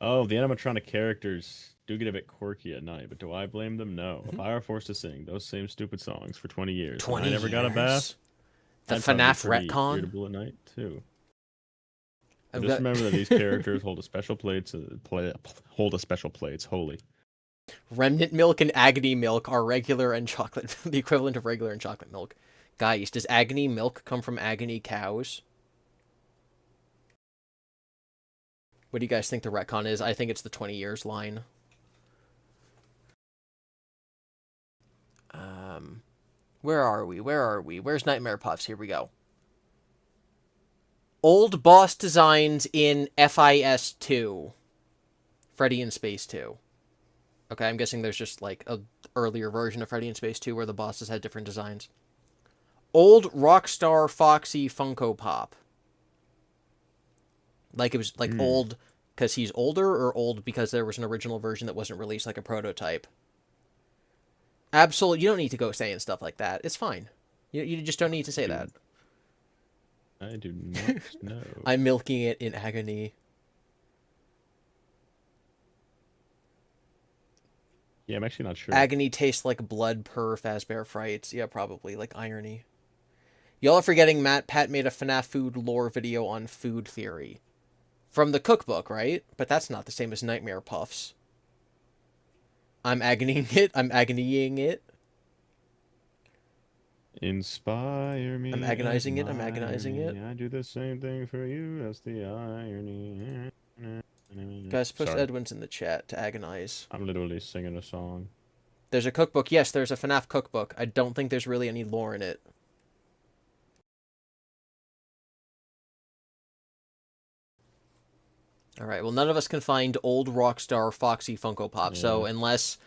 Oh, the animatronic characters do get a bit quirky at night, but do I blame them? No. Mm-hmm. If I were forced to sing those same stupid songs for 20 years, 20 and I never got a years? bath, The I'd probably be FNAF pretty retcon. irritable at night too. I've Just got- remember that these characters hold a special plates holy. Remnant milk and agony milk are regular and chocolate, the equivalent of regular and chocolate milk. Guys, does agony milk come from agony cows? What do you guys think the retcon is? I think it's the 20 years line. Where are we? Where's Nightmare Puffs? Here we go. Old boss designs in FIS 2. Freddy in Space 2. Okay, I'm guessing there's just like a earlier version of Freddy in Space 2 where the bosses had different designs. Old Rockstar Foxy Funko Pop. Like it was like old because he's older, or old because there was an original version that wasn't released, like a prototype. Absolutely, you don't need to go saying stuff like that. It's fine. You just don't need to say that. I do not know. I'm milking it in agony. Yeah, I'm actually not sure. Agony tastes like blood per Fazbear Frights. Yeah, probably. Like irony. Y'all are forgetting Pat made a FNAF food lore video on food theory. From the cookbook, right? But that's not the same as Nightmare Puffs. I'm agonying it. Inspire me. I'm agonizing it. I do the same thing for you. That's the irony. Guys, post Sorry. Edwin's in the chat to agonize. I'm literally singing a song. There's a cookbook. Yes, there's a FNAF cookbook. I don't think there's really any lore in it. Alright, well, none of us can find old Rockstar Foxy Funko Pop, so unless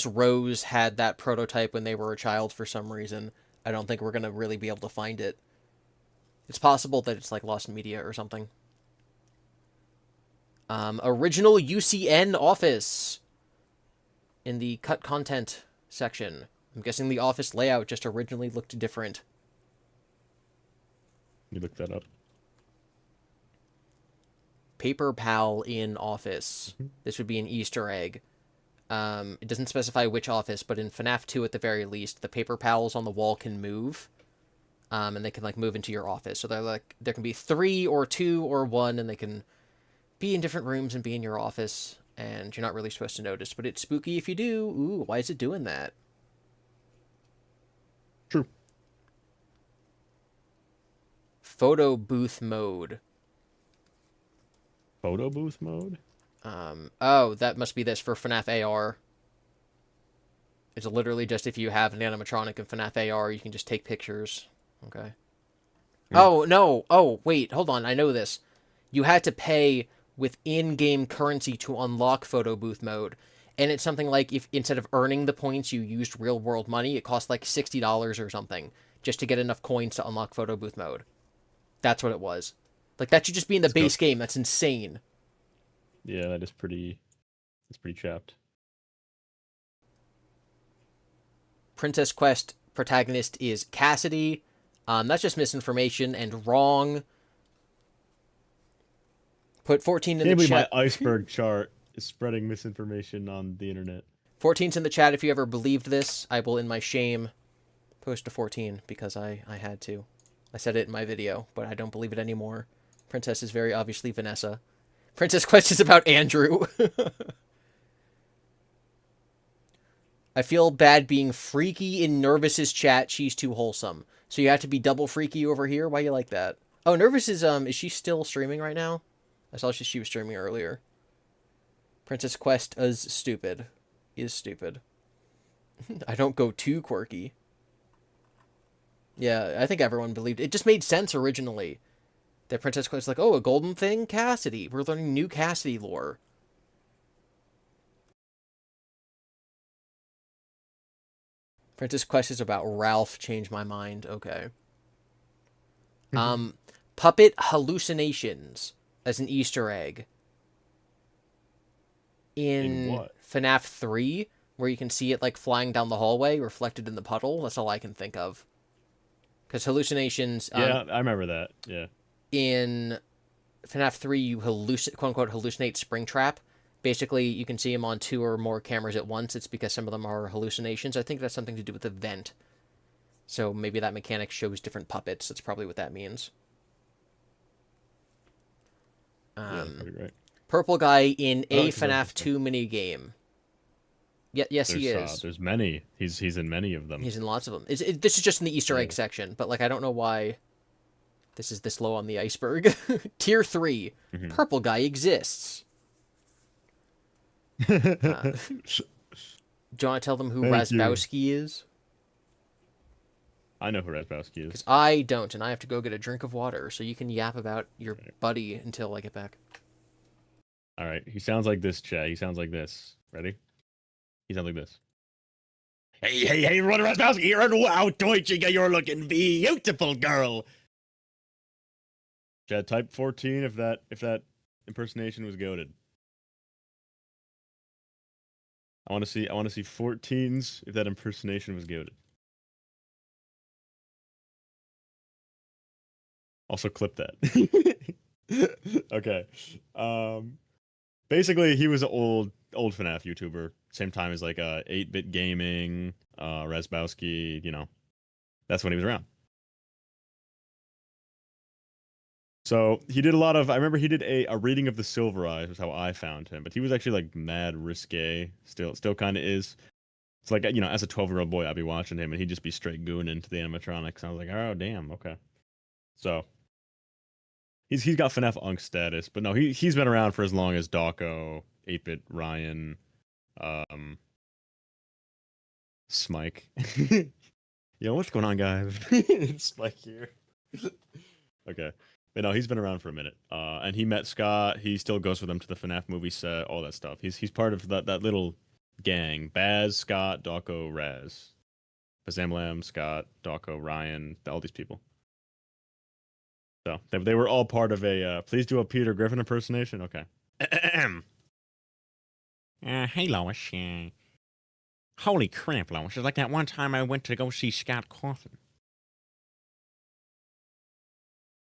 Rose had that prototype when they were a child for some reason, I don't think we're going to really be able to find it. It's possible that it's like lost in media or something. Original UCN office in the cut content section. I'm guessing the office layout just originally looked different. You look that up. Paper Pal in office. This would be an Easter egg. It doesn't specify which office, but in FNAF 2 at the very least, the paper pals on the wall can move. And they can like move into your office. So they're like, there can be 3 or 2 or 1, and they can be in different rooms and be in your office. And you're not really supposed to notice, but it's spooky if you do. Ooh, why is it doing that? True. Photo booth mode. Photo booth mode? Oh, that must be this for FNAF AR. It's literally just if you have an animatronic in FNAF AR, you can just take pictures. Okay. Oh, no. Oh, wait, hold on. I know this. You had to pay with in-game currency to unlock photo booth mode. And it's something like if instead of earning the points, you used real-world money, it cost like $60 or something just to get enough coins to unlock photo booth mode. That's what it was. Like, that should just be in the base game. That's insane. Yeah, that's pretty chapped. Princess Quest protagonist is Cassidy. That's just misinformation and wrong. Put 14 in the chat. My iceberg chart is spreading misinformation on the internet. 14's in the chat if you ever believed this. I will, in my shame, post a 14 because I had to. I said it in my video, but I don't believe it anymore. Princess is very obviously Vanessa. Princess Quest is about Andrew. I feel bad being freaky in Nervous's chat. She's too wholesome. So you have to be double freaky over here? Why you like that? Oh, Nervous is she still streaming right now? I saw she was streaming earlier. Princess Quest is stupid. I don't go too quirky. Yeah, I think everyone believed it. It just made sense originally. That Princess Quest was like, oh, a golden thing? Cassidy. We're learning new Cassidy lore. Princess Quest is about Ralph. Change my mind. Okay. Puppet hallucinations as an Easter egg. In what? FNAF 3, where you can see it like flying down the hallway, reflected in the puddle. That's all I can think of. Because hallucinations... Yeah, I remember that. Yeah. In FNAF 3, you quote-unquote hallucinate Springtrap. Basically, you can see him on 2 or more cameras at once. It's because some of them are hallucinations. I think that's something to do with the vent. So maybe that mechanic shows different puppets. That's probably what that means. Yeah, pretty right. Purple guy in a like FNAF 2 minigame. Yes, he is. There's many. He's in many of them. He's in lots of them. This is just in the Easter egg section, but like I don't know why this is this low on the iceberg. Tier 3. Purple guy exists. Do you want to tell them who Razzbowski is? I know who Razzbowski is. Because I don't, and I have to go get a drink of water, so you can yap about your buddy until I get back. All right. He sounds like this, Chad. He sounds like this. Ready? He sounds like this. Hey, Ron Razzbowski here, and wow, Deutsche, you're looking beautiful, girl. Chad, type 14 if that impersonation was goated. I want to see 14s if that impersonation was goated. Also clip that. Okay. Basically he was an old FNAF YouTuber. Same time as like 8-bit gaming, Razzbowski, you know. That's when he was around. So he did a lot of, I remember he did a reading of the Silver Eyes was how I found him, but he was actually like mad risque, still kind of is. It's like, you know, as a 12-year-old boy, I'd be watching him and he'd just be straight gooning into the animatronics. I was like, oh, damn, okay. So he's got FNAF Unk status, but no, he's been around for as long as Dawko, 8-bit Ryan, Smike. Yo, what's going on, guys? Smike here. Okay. But no, he's been around for a minute. And he met Scott. He still goes with them to the FNAF movie set, all that stuff. He's part of that little gang. Baz, Scott, Dawko, Raz. Bazamlam, Scott, Dawko, Ryan, all these people. So they were all part of a, please do a Peter Griffin impersonation? Okay. Hey, Lois. Holy crap, Lois. It's like that one time I went to go see Scott Cawthon.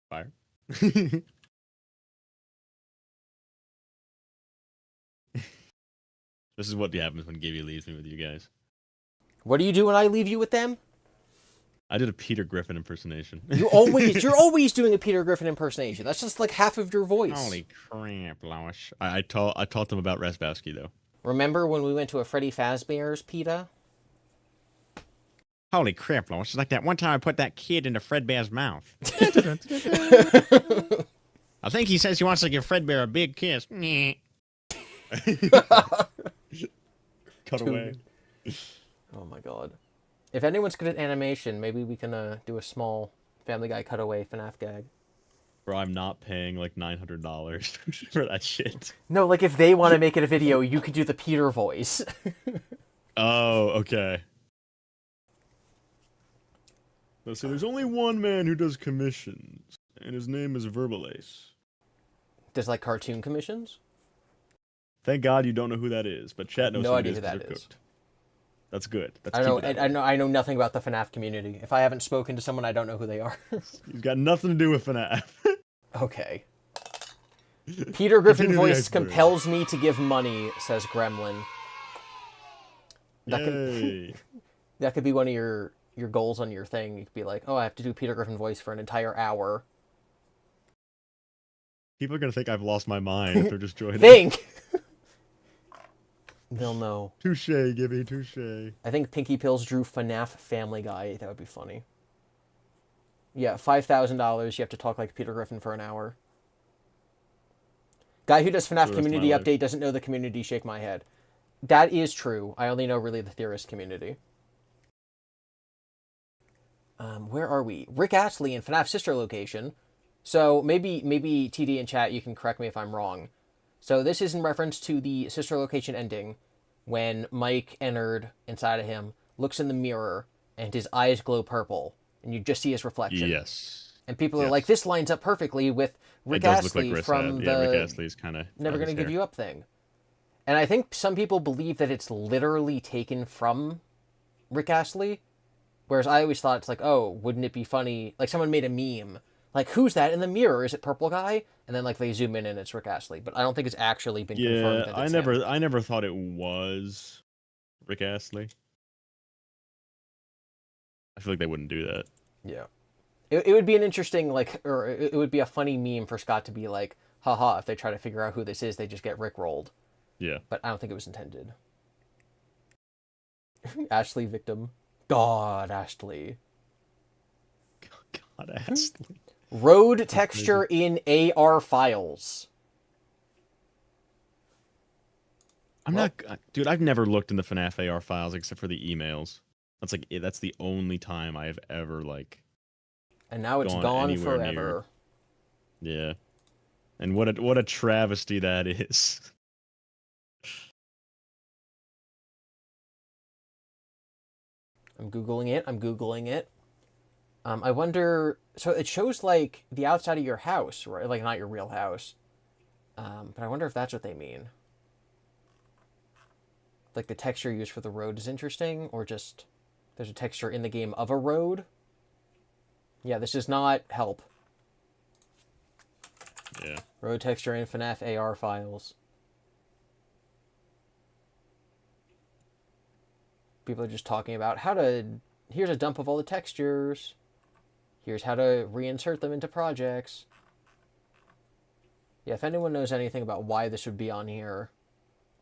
Fire. This is what happens when GiBi leaves me with you guys. What do you do when I leave you with them? I did a Peter Griffin impersonation. You're always doing a Peter Griffin impersonation. That's just like half of your voice. Holy crap, Lois. I taught them about Razzbowski though. Remember when we went to a Freddy Fazbear's, PETA? Holy crap, Lois. It's like that one time I put that kid into Fredbear's mouth. I think he says he wants to give Fredbear a big kiss. Cut away. Oh my god. If anyone's good at animation, maybe we can do a small Family Guy cutaway FNAF gag. Bro, I'm not paying like $900 for that shit. No, like if they want to make it a video, you could do the Peter voice. Oh, okay. Let's see, there's only one man who does commissions, and his name is Verbalace. Does like cartoon commissions? Thank God you don't know who that is, but chat knows No who idea it is who that 'cause they're is. cooked. That's good. I know nothing about the FNAF community. If I haven't spoken to someone, I don't know who they are. You've got nothing to do with FNAF. Okay. Peter Griffin Continue the voice Iceberg. compels me to give money, says Gremlin. Yay. That could be one of your goals on your thing. You could be like, oh, I have to do Peter Griffin voice for an entire hour. People are going to think I've lost my mind if they're just joining. Think! They'll know. Touche, GiBi, touche. I think Pinky Pills drew FNAF Family Guy. That would be funny. Yeah, $5,000. You have to talk like Peter Griffin for an hour. Guy who does FNAF The rest of community my life. update doesn't know the community. Shake my head. That is true. I only know really the theorist community. Where are we? Rick Astley in FNAF sister location. So maybe TD in chat, you can correct me if I'm wrong. So this is in reference to the sister location ending, when Mike entered inside of him, looks in the mirror, and his eyes glow purple, and you just see his reflection. Yes. And people are Yes. like, this lines up perfectly with Rick it does Astley look like from Yeah, Rick the Astley's kind of Never Gonna Give You Up thing. And I think some people believe that it's literally taken from Rick Astley, whereas I always thought it's like, oh, wouldn't it be funny? Like someone made a meme, like, who's that in the mirror? Is it Purple Guy? And then like they zoom in and it's Rick Astley. But I don't think it's actually been confirmed that it's him. I never thought it was Rick Astley. I feel like they wouldn't do that. Yeah. It would be an interesting, like, or it would be a funny meme for Scott to be like, haha, if they try to figure out who this is, they just get Rick rolled. Yeah. But I don't think it was intended. Ashley victim. God, Ashley. God, Astley. Road texture in AR files. Dude, I've never looked in the FNAF AR files except for the emails. That's the only time I have ever, like... And now it's gone forever. Yeah. And what a travesty that is. I'm Googling it. I wonder... So it shows, like, the outside of your house, right? Like, not your real house. But I wonder if that's what they mean. Like, the texture used for the road is interesting, or just there's a texture in the game of a road? Yeah, this does not help. Yeah. Road texture in FNAF AR files. People are just talking about how to... Here's a dump of all the textures. Here's how to reinsert them into projects. Yeah, if anyone knows anything about why this would be on here,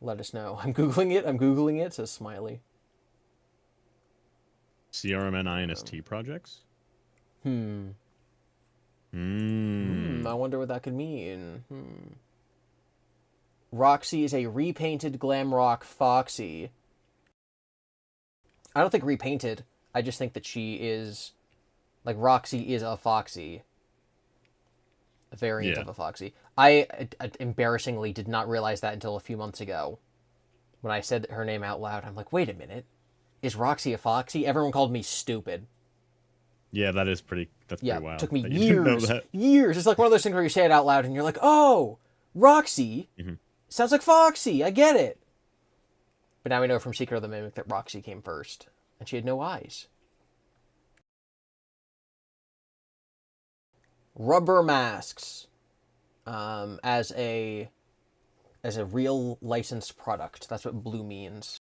let us know. I'm Googling it, says Smiley. CRMNINST projects? I wonder what that could mean. Roxy is a repainted glam rock Foxy. I don't think repainted. I just think that she is... Like, Roxy is a Foxy. A variant of a Foxy. I embarrassingly did not realize that until a few months ago. When I said her name out loud, I'm like, wait a minute. Is Roxy a Foxy? Everyone called me stupid. Yeah, that's pretty wild. It took me that you didn't know that. years. It's like one of those things where you say it out loud and you're like, oh, Roxy sounds like Foxy. I get it. But now we know from Secret of the Mimic that Roxy came first. And she had no eyes. Rubber masks. As a real licensed product. That's what blue means.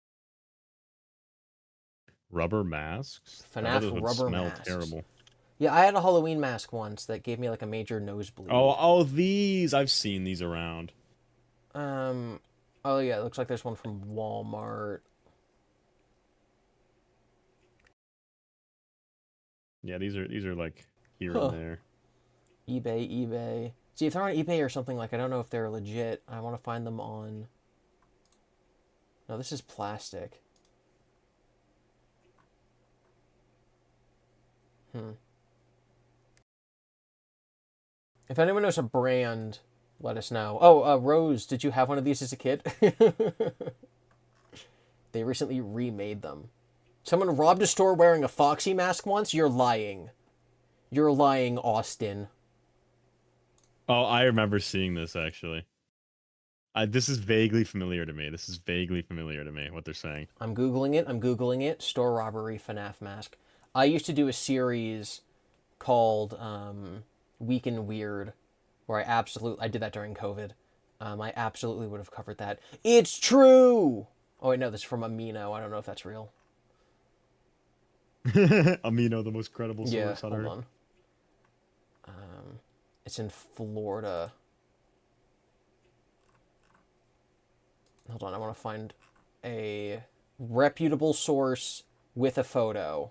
Rubber masks? FNAF Those would rubber smell masks. terrible. Yeah, I had a Halloween mask once that gave me like a major nosebleed. Oh, these! I've seen these around. Oh yeah, it looks like there's one from Walmart. Yeah, these are like here and there. eBay. See, if they're on eBay or something, like, I don't know if they're legit. I want to find them on... No, this is plastic. If anyone knows a brand, let us know. Oh, Rose, did you have one of these as a kid? They recently remade them. Someone robbed a store wearing a Foxy mask once? You're lying. You're lying, Austin. Oh, I remember seeing this, actually. This is vaguely familiar to me. What they're saying. I'm Googling it. Store robbery FNAF mask. I used to do a series called Week in Weird, where I did that during COVID. I absolutely would have covered that. It's true! Oh, wait, no, this is from Amino. I don't know if that's real. Amino, the most credible source. Hold on. It's in Florida. Hold on, I want to find a reputable source with a photo.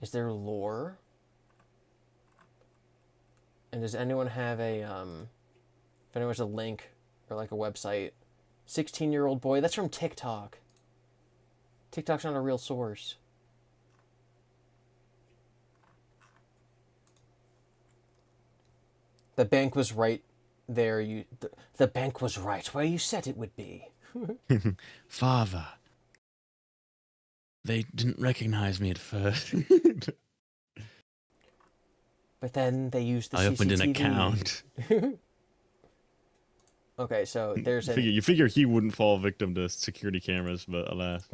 Is there lore? And does anyone have a if anyone has a link or like a website 16-year-old boy. That's from TikTok. TikTok's not a real source. The bank was right there. The bank was right where you said it would be. Father. They didn't recognize me at first. But then they used the I opened an CCTV. account. Okay, so there's a... You figure he wouldn't fall victim to security cameras, but alas.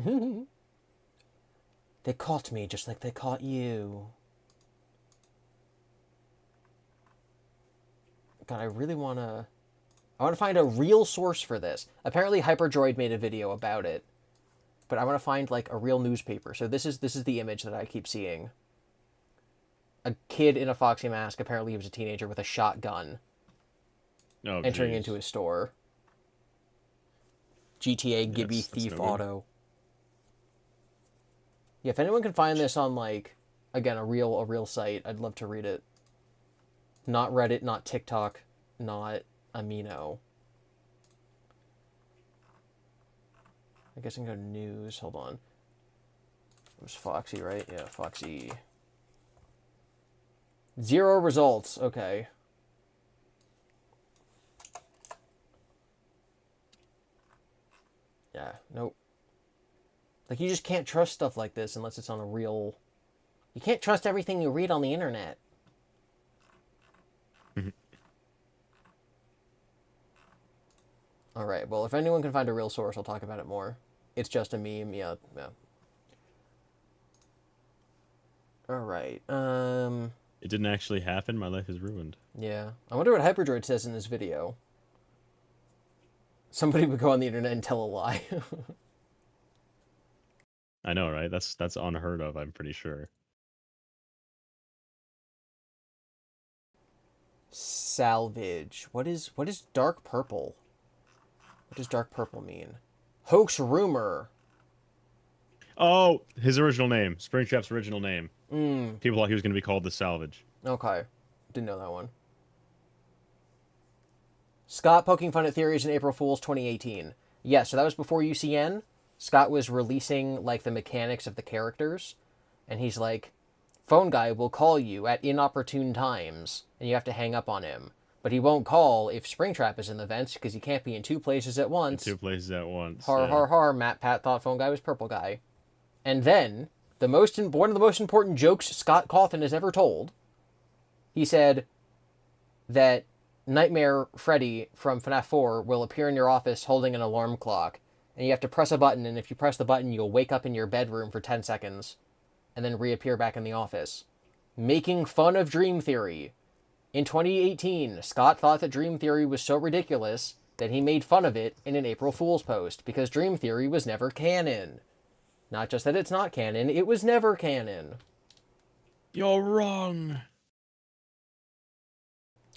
They caught me just like they caught you. God, I really want to... I want to find a real source for this. Apparently Hyperdroid made a video about it. But I want to find, like, a real newspaper. So this is the image that I keep seeing. A kid in a Foxy mask, apparently he was a teenager, with a shotgun. Oh, Entering geez. into a store. GTA GiBi That's Thief no good. Auto. Yeah, if anyone can find this on, like, again, a real site, I'd love to read it. Not Reddit, not TikTok, not Amino. I guess I can go to news. Hold on. It was Foxy, right? Yeah, Foxy. 0 results. Okay. Yeah, nope. Like, you just can't trust stuff like this unless it's on a real... You can't trust everything you read on the internet. Alright, well, if anyone can find a real source, I'll talk about it more. It's just a meme, yeah. Alright, It didn't actually happen. My life is ruined. yeah. I wonder what Hyperdroid says in this video. Somebody would go on the internet and tell a lie. I know, right? That's unheard of, I'm pretty sure. Salvage. What is dark purple? What does dark purple mean? Hoax rumor. Oh, his original name. Springtrap's original name. Mm, People thought he was going to be called the Salvage. okay. Didn't know that one. Scott poking fun at theories in April Fool's 2018. Yeah, so that was before UCN. Scott was releasing, like, the mechanics of the characters. And he's like, phone guy will call you at inopportune times. And you have to hang up on him. But he won't call if Springtrap is in the vents, because he can't be in 2 places at once. In 2 places at once. Har, har, har. Matt Pat thought phone guy was purple guy. And then, one of the most important jokes Scott Cawthon has ever told, he said that Nightmare Freddy from FNAF 4 will appear in your office holding an alarm clock. And you have to press a button, and if you press the button, you'll wake up in your bedroom for 10 seconds. And then reappear back in the office. Making fun of Dream Theory. In 2018, Scott thought that Dream Theory was so ridiculous that he made fun of it in an April Fool's post, because Dream Theory was never canon. Not just that it's not canon, it was never canon. You're wrong.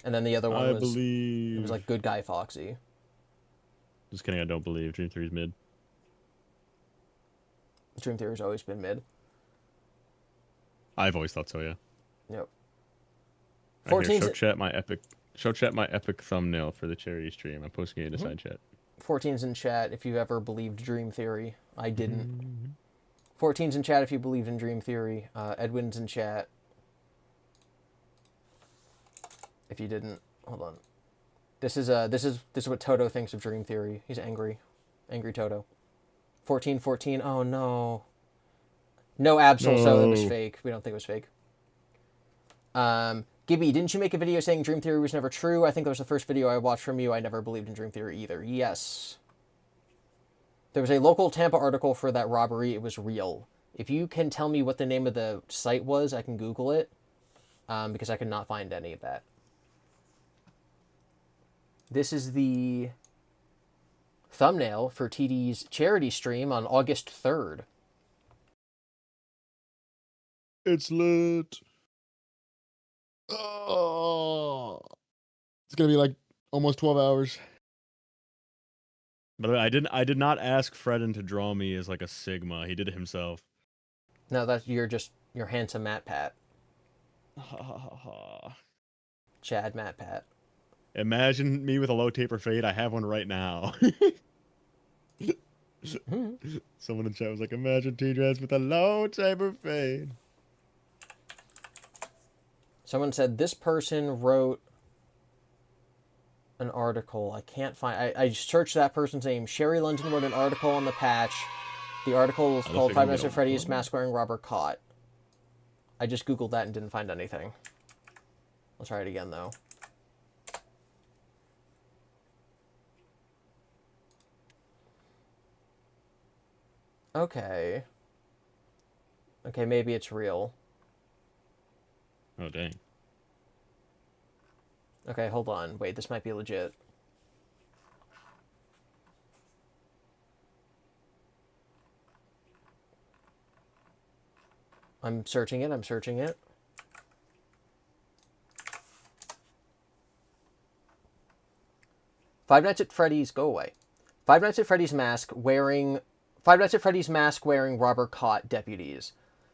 And then the other one I believe. it was like Good Guy Foxy. Just kidding, I don't believe. Dream Theory's mid. Dream Theory's always been mid. I've always thought so, yeah. Yep. Right here, 14's show chat my epic thumbnail for the charity stream. I'm posting it in side chat. 14's in chat if you ever believed Dream Theory. I didn't. 14's in chat if you believed in Dream Theory. Edwin's in chat. If you didn't, hold on. This is what Toto thinks of Dream Theory. He's angry. Angry Toto. 14. Oh no. No Absol, so it was No. fake. We don't think it was fake. GiBi, didn't you make a video saying Dream Theory was never true? I think that was the first video I watched from you. I never believed in Dream Theory either. Yes. There was a local Tampa article for that robbery. It was real. If you can tell me what the name of the site was, I can Google it. Because I could not find any of that. This is the thumbnail for TD's charity stream on August 3rd. It's lit. Oh, it's gonna be like almost 12 hours. By the way, I did not ask Fredden to draw me as like a Sigma. He did it himself. No, that's you're handsome Matt Pat. Chad Matt Pat. Imagine me with a low taper fade. I have one right now. Someone in chat was like, imagine tdreads with a low taper fade. Someone said this person wrote an article. I can't find... I searched that person's name. Sherry London wrote an article on the patch. The article is called Five Nights at Freddy's Mask-Wearing Robber Caught. I just googled that and didn't find anything. Let's try it again, though. Okay. Okay, maybe it's real. Oh, dang. Okay, hold on. Wait, this might be legit. I'm searching it, I'm searching it. Five Nights at Freddy's, go away. Five Nights at Freddy's mask-wearing robber caught deputies.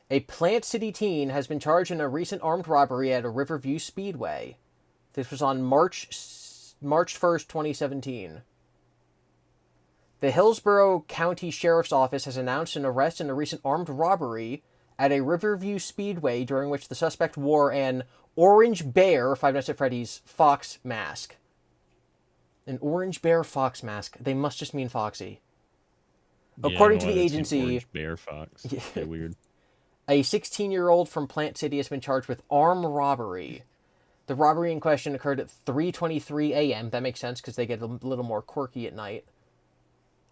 A Plant City teen has been charged in a recent armed robbery at a Riverview Speedway. This was on March 1st, 2017. The Hillsborough County Sheriff's Office has announced an arrest in a recent armed robbery at a Riverview Speedway during which the suspect wore an orange bear Five Nights at Freddy's fox mask. An orange bear fox mask. They must just mean foxy. Yeah, According to I the know why that's an agency, orange bear fox. Yeah, weird. a 16-year-old from Plant City has been charged with armed robbery. The robbery in question occurred at 3:23 a.m. That makes sense because they get a little more quirky at night.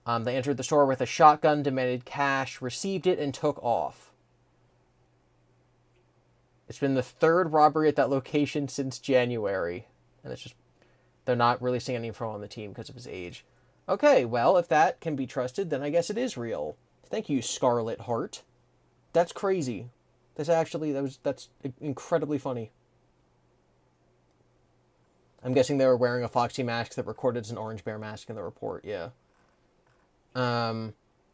They entered the store with a shotgun, demanded cash, received it, and took off. It's been the third robbery at that location since January. And it's just, they're not releasing any info on the team because of his age. Okay, well, if that can be trusted, then I guess it is real. Thank you, Scarlet Heart. That's crazy. That's incredibly funny. I'm guessing they were wearing a foxy mask that recorded as an orange bear mask in the report, yeah.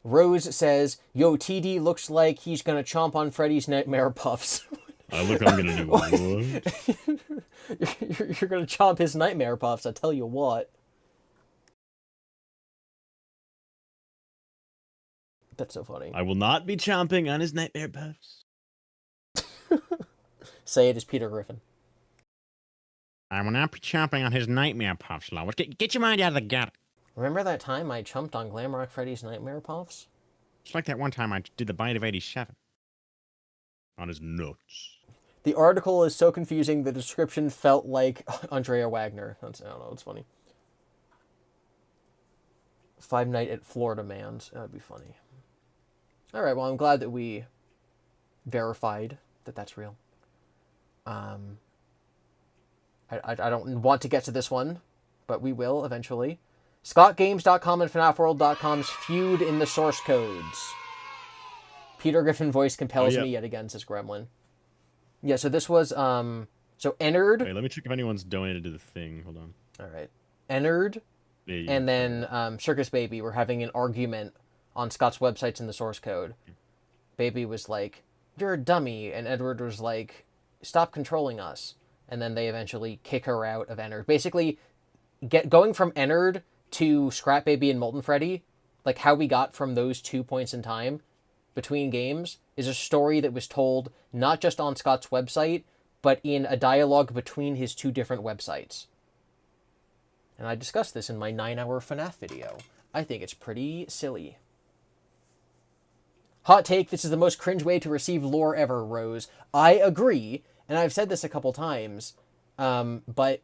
Rose says, yo, TD looks like he's gonna chomp on Freddy's Nightmare Puffs. I look, I'm gonna do what? You're gonna chomp his Nightmare Puffs, I tell you what. That's so funny. I will not be chomping on his nightmare puffs. Say it as Peter Griffin. I will not be chomping on his nightmare puffs, Lois. Get your mind out of the gutter. Remember that time I chumped on Glamrock Freddy's Nightmare Puffs? It's like that one time I did the bite of 87. On his nuts. The article is so confusing, the description felt like Andrea Wagner. I don't know, it's funny. Five Night at Florida Man's. That'd be funny. Alright, well, I'm glad that we verified that that's real. I don't want to get to this one, but we will eventually. ScottGames.com and FNAFWorld.com's feud in the source codes. Peter Griffin voice compels me yet again, says Gremlin. Yeah, so this was, so Ennard. Wait, let me check if anyone's donated to the thing. Hold on. Alright. Ennard and then Circus Baby were having an argument on Scott's websites in the source code. Baby was like, you're a dummy, and Edward was like, stop controlling us. And then they eventually kick her out of Ennard. Basically, going from Ennard to Scrap Baby and Molten Freddy, like how we got from those 2 points in time between games, is a story that was told not just on Scott's website, but in a dialogue between his two different websites. And I discussed this in my 9-hour FNAF video. I think it's pretty silly. Hot take, this is the most cringe way to receive lore ever, Rose. I agree, and I've said this a couple times, but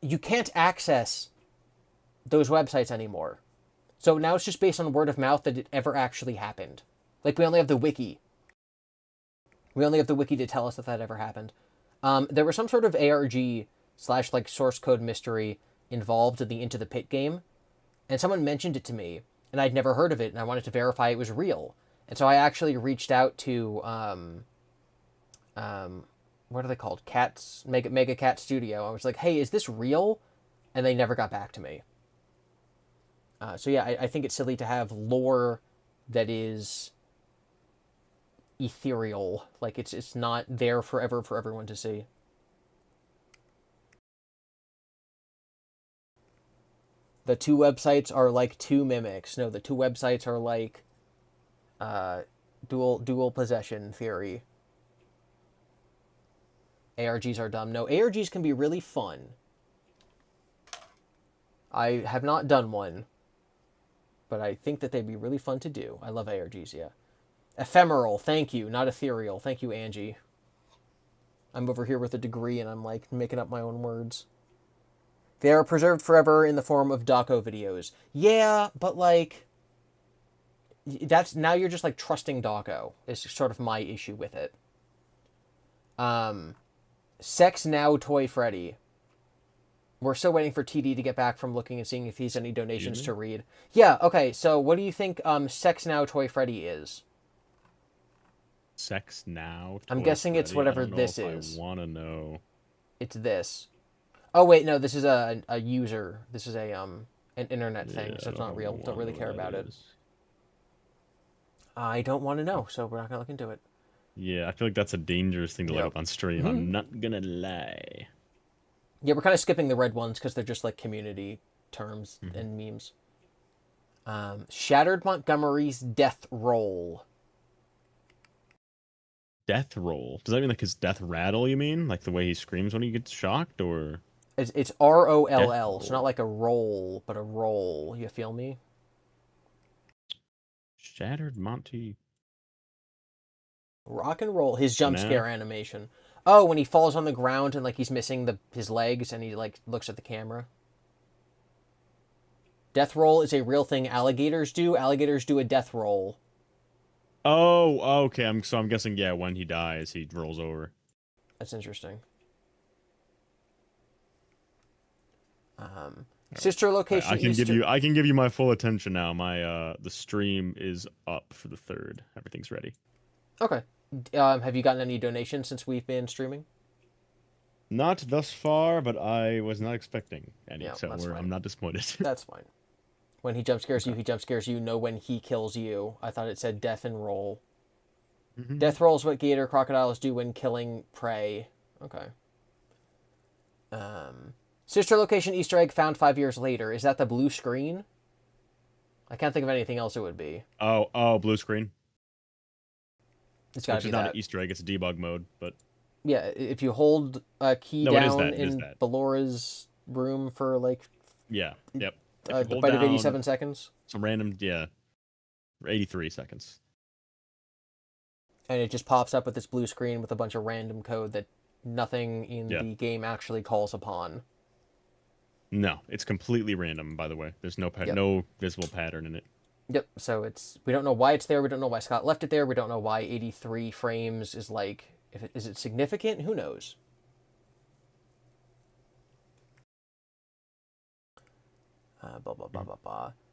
you can't access those websites anymore. So now it's just based on word of mouth that it ever actually happened. Like, we only have the wiki. We only have the wiki to tell us that that ever happened. There was some sort of ARG / like source code mystery involved in the Into the Pit game, and someone mentioned it to me, and I'd never heard of it, and I wanted to verify it was real. And so I actually reached out to, what are they called? Mega Cat Studio. I was like, hey, is this real? And they never got back to me. So yeah, I think it's silly to have lore that is ethereal. Like, it's not there forever for everyone to see. The two websites are like two mimics. No, the two websites are like dual possession theory. ARGs are dumb. No, ARGs can be really fun. I have not done one, but I think that they'd be really fun to do. I love ARGs, yeah. Ephemeral, thank you. Not ethereal. Thank you, Angie. I'm over here with a degree and I'm like making up my own words. They are preserved forever in the form of doco videos. Yeah, but like that's now you're just like trusting doco is sort of my issue with it. Sex Now Toy Freddy. We're still waiting for TD to get back from looking and seeing if he's any donations to read. Yeah, okay, so what do you think Sex Now Toy Freddy is? Sex Now. I'm Toy guessing it's Freddy? whatever I don't know this if is. I want to know. It's this. Oh wait, no, this is a user. This is a an internet thing, so it's not real. Don't really care about it. I don't want to know, so we're not gonna look into it. Yeah, I feel like that's a dangerous thing to look up on stream. I'm not gonna lie. Yeah, we're kind of skipping the red ones because they're just like community terms and memes. Shattered Montgomery's death roll. Death roll. Does that mean like his death rattle? You mean like the way he screams when he gets shocked, or? It's ROLL, so not like a roll, but a roll. You feel me? Shattered Monty. Rock and roll. His jump Nah. scare animation. Oh, when he falls on the ground and like he's missing his legs and he like looks at the camera. Death roll is a real thing alligators do. Alligators do a death roll. Oh, okay. I'm guessing when he dies, he rolls over. That's interesting. Sister location. I can give you my full attention now. My the stream is up for the 3rd. Everything's ready. Okay. Have you gotten any donations since we've been streaming? Not thus far, but I was not expecting any, Yeah, so that's fine. I'm not disappointed. That's fine. When he jump scares you, he jump scares you. Know when he kills you. I thought it said death and roll. Death roll is what gator crocodiles do when killing prey. Okay. Sister location Easter egg found 5 years later. Is that the blue screen? I can't think of anything else it would be. Oh, blue screen. It's gotta Which be is not that. an Easter egg, it's a debug mode, but Yeah, if you hold a key No, it is down that, it is in that. Belora's room for like yeah, yep. a bite of 87 seconds, Some random, 83 seconds. and it just pops up with this blue screen with a bunch of random code that nothing in the game actually calls upon. No, it's completely random, by the way. There's no no visible pattern in it. Yep, so we don't know why it's there, we don't know why Scott left it there, we don't know why 83 frames is like, is it significant? Who knows?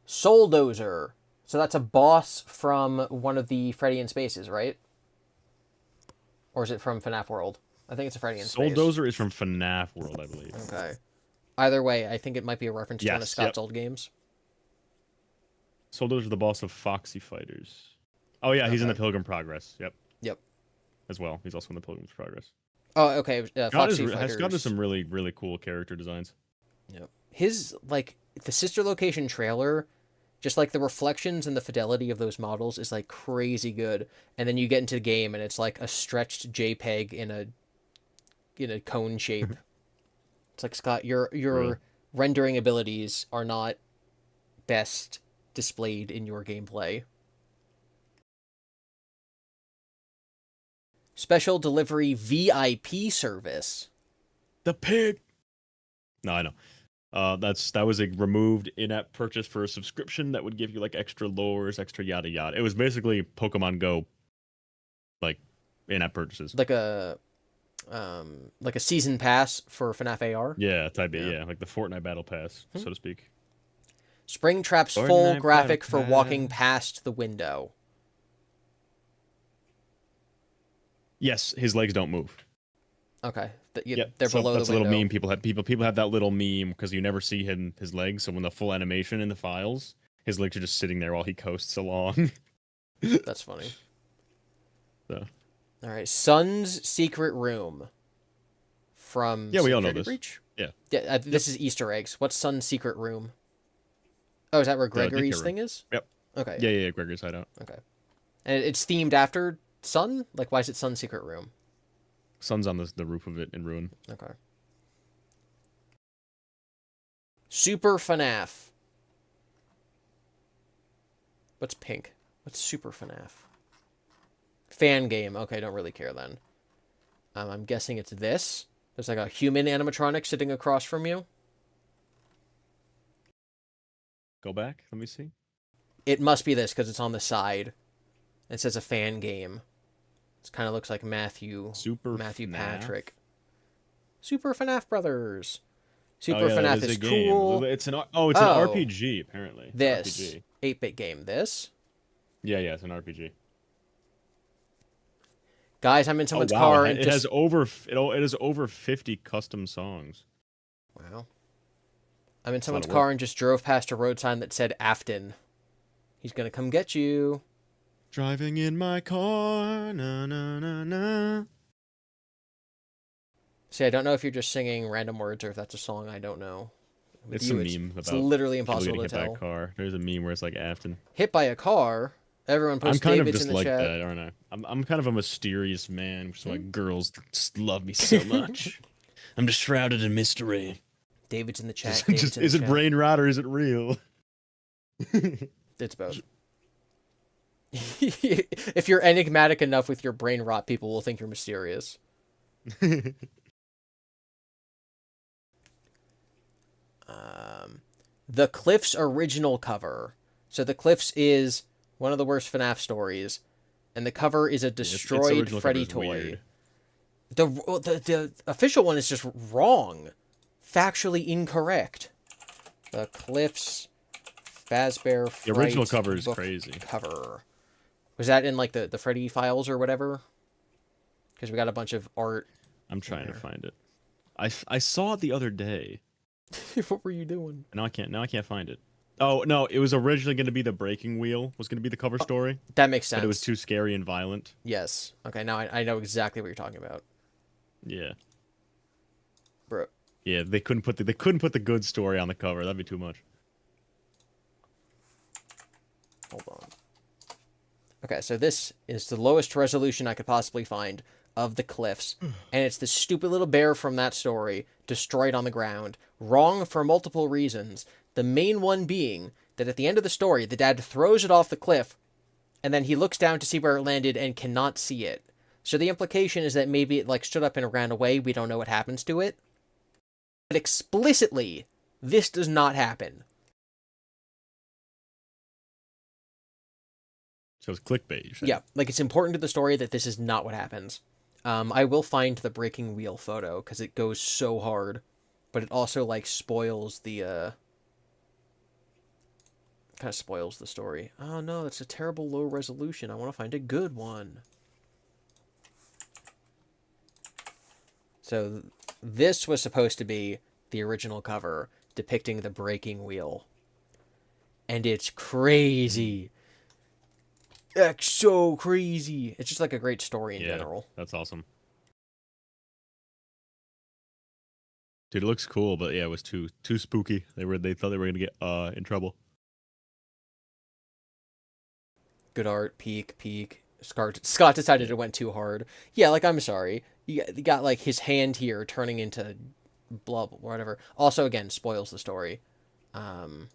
Soul Dozer. So that's a boss from one of the Freddy in Spaces, right? Or is it from FNAF World? I think it's a Freddy in Soul Space. Dozer is from FNAF World, I believe. Okay. Either way, I think it might be a reference to one of Yes, Scott's old games. Soul Dozer is the boss of Foxy Fighters. Oh yeah, he's in the Pilgrim Progress. Yep. As well, he's also in the Pilgrim's Progress. Oh, okay. Foxy Has Fighters. gotten some really, really cool character designs. Yep. His, like, the sister location trailer, just like the reflections and the fidelity of those models is like crazy good. And then you get into the game and it's like a stretched JPEG in a cone shape. It's like, Scott, your Really? rendering abilities are not best displayed in your gameplay. Special delivery VIP service. The pig. No, I know. That was a removed in-app purchase for a subscription that would give you like extra lures, extra yada yada. It was basically Pokemon Go, like in-app purchases. Like a season pass for FNAF AR. Yeah, type it. Yeah, like the Fortnite Battle Pass, so to speak. Springtrap's full Fortnite graphic Battle for walking Pass. past the window. Yes, his legs don't move. Okay, Yep, they're so below that's the a little window. meme. People have that little meme because you never see his legs. So when the full animation in the files, his legs are just sitting there while he coasts along. That's funny. So. All right, Sun's secret room. From Yeah, we all know Security this. Breach? Yeah. Yeah, this is Easter eggs. What's Sun's secret room? Oh, is that where DK Gregory's room. thing is? Yep. Okay. Yeah, Gregor's hideout. Okay. And it's themed after Sun? Like, why is it Sun's secret room? Sun's on the roof of it in ruin. Okay. Super FNAF. What's pink? What's Super FNAF? Fan game. Okay, don't really care then. I'm guessing it's this. There's like a human animatronic sitting across from you. Go back. Let me see. It must be this because it's on the side. It says a fan game. It kind of looks like Matthew FNAF? Patrick. Super FNAF Brothers. Oh, Super yeah, that FNAF is is a game. cool. It's an an Oh. RPG apparently. It's an This RPG. 8-bit game. This. Yeah, it's an RPG. Guys, I'm in someone's wow, car it and has over it has over 50 custom songs. Wow. I'm in a someone's lot of car work. and just drove past a road sign that said Afton. He's gonna come get you. Driving in my car, na na na na. See, I don't know if you're just singing random words or if that's a song. I don't know. With It's you, a meme it's about literally people impossible getting to hit by tell. a car. There's a meme where it's like Afton. Hit by a car. Everyone I'm posts kind of David's just in the like chat. that, aren't I? I'm kind of a mysterious man, which is why girls just love me so much. I'm just shrouded in mystery. David's in the chat. Just, David's in is the it chat. brain rot or is it real? It's both. If you're enigmatic enough with your brain rot, people will think you're mysterious. The Cliffs original cover. So The Cliffs is one of the worst FNAF stories, and the cover is a destroyed original Freddy cover is toy. weird. The official one is just wrong, factually incorrect. The Cliffs Fazbear The original Fright cover is book crazy. Cover. Was that in like the Freddy files or whatever? Because we got a bunch of art. I'm trying to there. find it. I saw it the other day. What were you doing? And now I can't find it. Oh no, it was originally going to be the Breaking Wheel. Was going to be the cover story, That makes sense. but it was too scary and violent. Yes. Okay, now I know exactly what you're talking about. Yeah. Bro. Yeah, they couldn't put the good story on the cover. That'd be too much. Hold on. Okay, so this is the lowest resolution I could possibly find of the Cliffs, and it's the stupid little bear from that story, destroyed on the ground. Wrong for multiple reasons. The main one being that at the end of the story, the dad throws it off the cliff, and then he looks down to see where it landed and cannot see it. So the implication is that maybe it like stood up and ran away. We don't know what happens to it. But explicitly, this does not happen. So it's clickbait. You said. Yeah, like it's important to the story that this is not what happens. I will find the breaking wheel photo because it goes so hard, but it also like spoils the kind of spoils the story. Oh no, it's a terrible low resolution. I want to find a good one. So this was supposed to be the original cover depicting the breaking wheel, and it's crazy. It's so crazy. It's just like a great story in general. That's awesome. Dude, it looks cool, but yeah, it was too spooky. They thought they were gonna get in trouble. Good art, peak. Scott decided it went too hard. Yeah, like I'm sorry. You got like his hand here turning into blah whatever. Also, again, spoils the story. But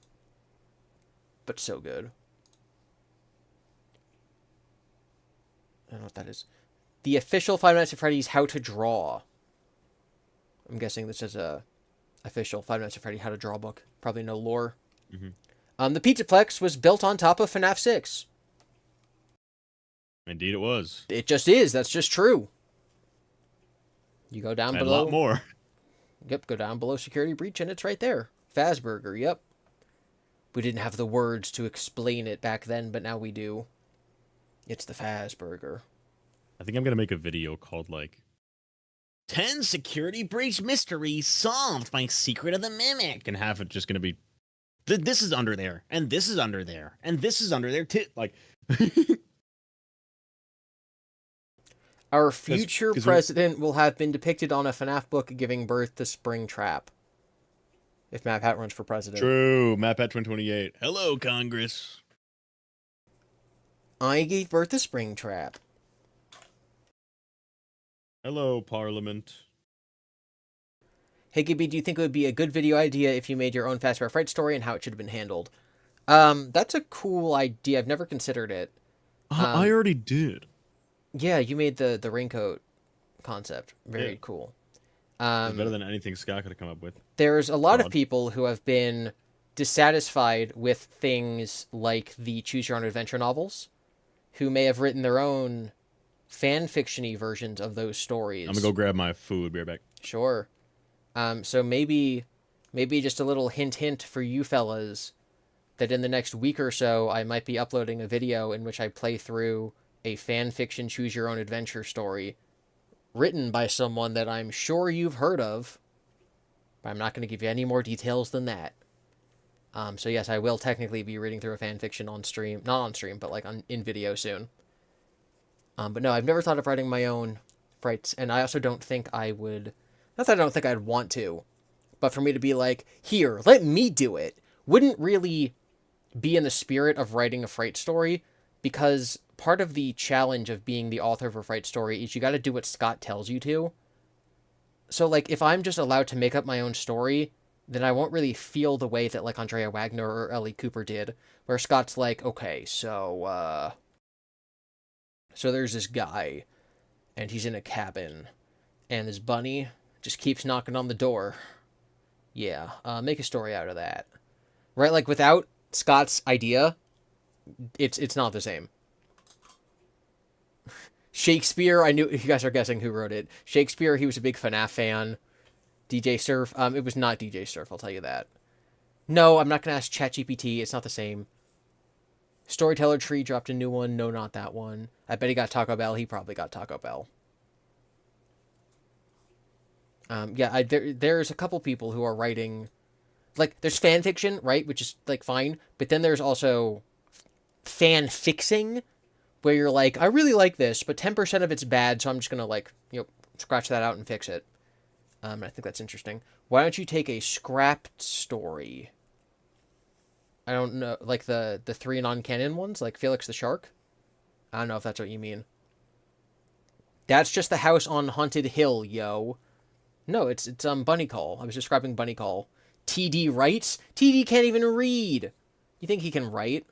so good. I don't know what that is. The official Five Nights at Freddy's How to Draw. I'm guessing this is a official Five Nights at Freddy How to Draw book. Probably no lore. Mm-hmm. The Pizzaplex was built on top of FNAF 6. Indeed, it was. It just is. That's just true. You go down And below. a lot more. Yep, go down below Security Breach and it's right there. Fazburger, yep. We didn't have the words to explain it back then, but now we do. It's the Fazburger. I think I'm gonna make a video called like 10 security breach mysteries solved by Secret of the Mimic. and have it just gonna be This is under there, and this is under there, and this is under there too. like Our future 'cause president will have been depicted on a FNAF book giving birth to Springtrap. if Matt Pat runs for president. True. MapPat 2028. Hello, Congress. I gave birth to Springtrap. Hello, Parliament. Hey, GiBi, do you think it would be a good video idea if you made your own Fazbear Fright story and how it should have been handled? That's a cool idea. I've never considered it. I already did. Yeah, you made the raincoat concept. Very cool. It's better than anything Scott could have come up with. There's a lot of people who have been dissatisfied with things like the Choose Your Own Adventure novels, who may have written their own fan fiction-y versions of those stories. I'm gonna go grab my food. Be right back. Sure. So maybe just a little hint for you fellas that in the next week or so I might be uploading a video in which I play through a fan fiction Choose Your Own Adventure story written by someone that I'm sure you've heard of, but I'm not going to give you any more details than that. So yes, I will technically be reading through a fan fiction on stream, not on stream, but like in video soon. But no, I've never thought of writing my own frights, and I also don't think I would. Not that I don't think I'd want to, but for me to be like, here, let me do it, wouldn't really be in the spirit of writing a fright story, because part of the challenge of being the author of a fright story is you got to do what Scott tells you to. So, like, if I'm just allowed to make up my own story, then I won't really feel the way that, like, Andrea Wagner or Ellie Cooper did, where Scott's like, okay, so there's this guy, and he's in a cabin, and this bunny just keeps knocking on the door. Yeah, make a story out of that. Right, like, without Scott's idea, it's not the same. Shakespeare, I knew you guys are guessing who wrote it. Shakespeare, he was a big FNAF fan. DJ Surf, it was not DJ Surf, I'll tell you that. No, I'm not going to ask ChatGPT, it's not the same. Storyteller Tree dropped a new one, no, not that one. I bet he got Taco Bell, he probably got Taco Bell. Yeah, there's a couple people who are writing, like, there's fan fiction, right, which is, like, fine, but then there's also fan fixing, where you're like, I really like this, but 10% of it's bad, so I'm just gonna, like, scratch that out and fix it. I think that's interesting. Why don't you take a scrapped story? I don't know, like the 3 non-canon ones, like Felix the Shark? I don't know if that's what you mean. That's just the house on Haunted Hill, yo. No, it's Bunny Call. I was describing Bunny Call. TD writes? TD can't even read! You think he can write?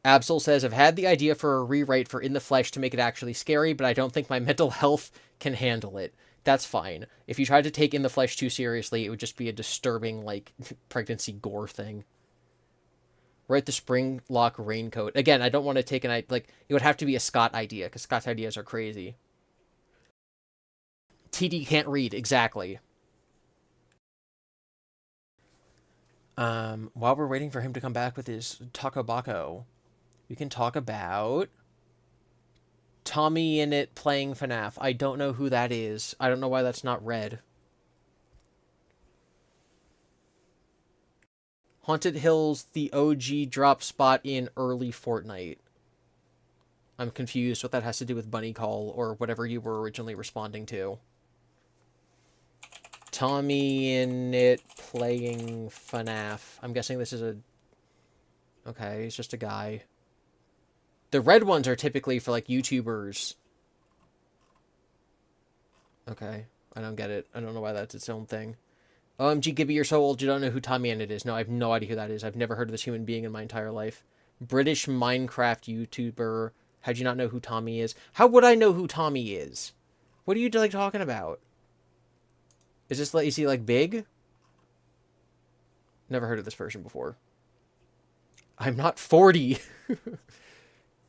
Absol says, I've had the idea for a rewrite for In the Flesh to make it actually scary, but I don't think my mental health can handle it. That's fine. If you tried to take In the Flesh too seriously, it would just be a disturbing, like, pregnancy gore thing. Write the spring lock raincoat. Again, I don't want to take an... Like, it would have to be a Scott idea, because Scott's ideas are crazy. TD can't read, exactly. While we're waiting for him to come back with his Taco Baco, we can talk about Tommy in it playing FNAF. I don't know who that is. I don't know why that's not red. Haunted Hills, the OG drop spot in early Fortnite. I'm confused what that has to do with Bunny Call or whatever you were originally responding to. Tommy in it playing FNAF. I'm guessing this is a... Okay, he's just a guy. The red ones are typically for, like, YouTubers. Okay, I don't get it. I don't know why that's its own thing. OMG, GiBi, you're so old you don't know who Tommy Innit is. No, I have no idea who that is. I've never heard of this human being in my entire life. British Minecraft YouTuber. How'd you not know who Tommy is? How would I know who Tommy is? What are you, like, talking about? Is this, like, is he, like, big? Never heard of this person before. I'm not 40.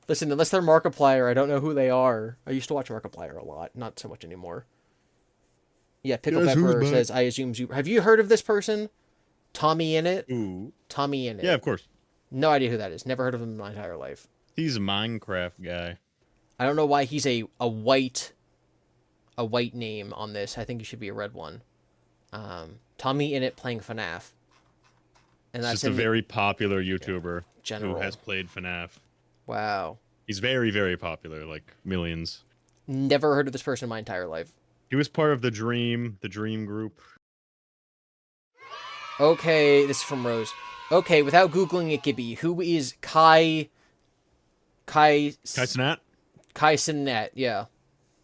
Listen, unless they're Markiplier, I don't know who they are. I used to watch Markiplier a lot. Not so much anymore. Yeah, Pickle Pepper says, I assume... Have you heard of this person? Tommy Innit? Ooh. Tommy Innit. Yeah, of course. No idea who that is. Never heard of him in my entire life. He's a Minecraft guy. I don't know why he's a white name on this. I think he should be a red one. Tommy Innit playing FNAF. And that's just a very popular YouTuber General. who has played FNAF. Wow. He's very, very popular, like millions. Never heard of this person in my entire life. He was part of the Dream group. Okay, this is from Rose. Okay, without googling it, GiBi, who is Kai Snat? Kai Sinet? Yeah.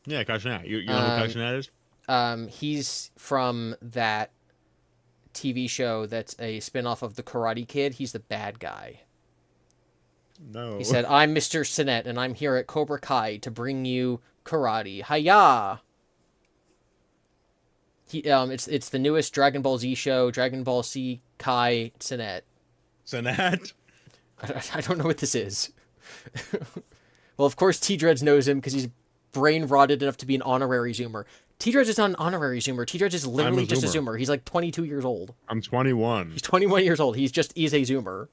Yeah, Kai Snat. You know who Kai Snat is? He's from that TV show that's a spin-off of The Karate Kid. He's the bad guy. No. He said, "I'm Mr. Sinet, and I'm here at Cobra Kai to bring you karate. Hiya!" It's the newest Dragon Ball Z show, Dragon Ball Z Kai Sinet. Snat? I don't know what this is. Well, of course tdreads knows him because he's brain rotted enough to be an honorary Zoomer. tdreads is not an honorary Zoomer. tdreads is literally just a Zoomer. He's like 22 years old. I'm 21. He's 21 years old. He's just is a Zoomer.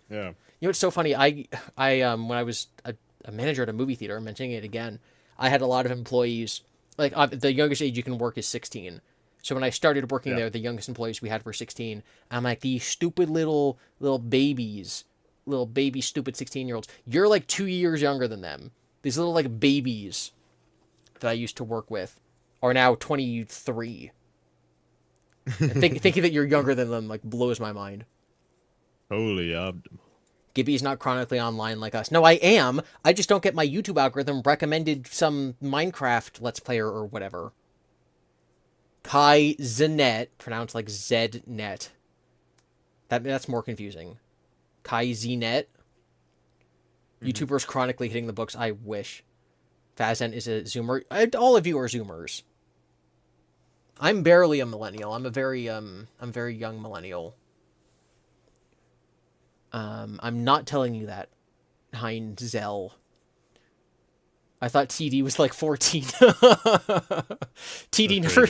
Yeah. You know what's so funny? I when I was a manager at a movie theater, I'm mentioning it again, I had a lot of employees. Like the youngest age you can work is 16. So when I started working there, the youngest employees we had were 16. I'm like, these stupid little babies, little baby stupid 16-year-olds. You're like 2 years younger than them. These little like babies that I used to work with are now 23. Thinking that you're younger than them like blows my mind. Holy abdom. GiBi's not chronically online like us. No, I am. I just don't get my YouTube algorithm recommended some Minecraft Let's Player or whatever. Kai Znet, pronounced like Znet. That's more confusing. Kai Znet. YouTubers chronically hitting the books. I wish. Fazen is a Zoomer. All of you are Zoomers. I'm barely a millennial. I'm very young millennial. I'm not telling you that, Hein Zell. I thought TD was like 14. TD never...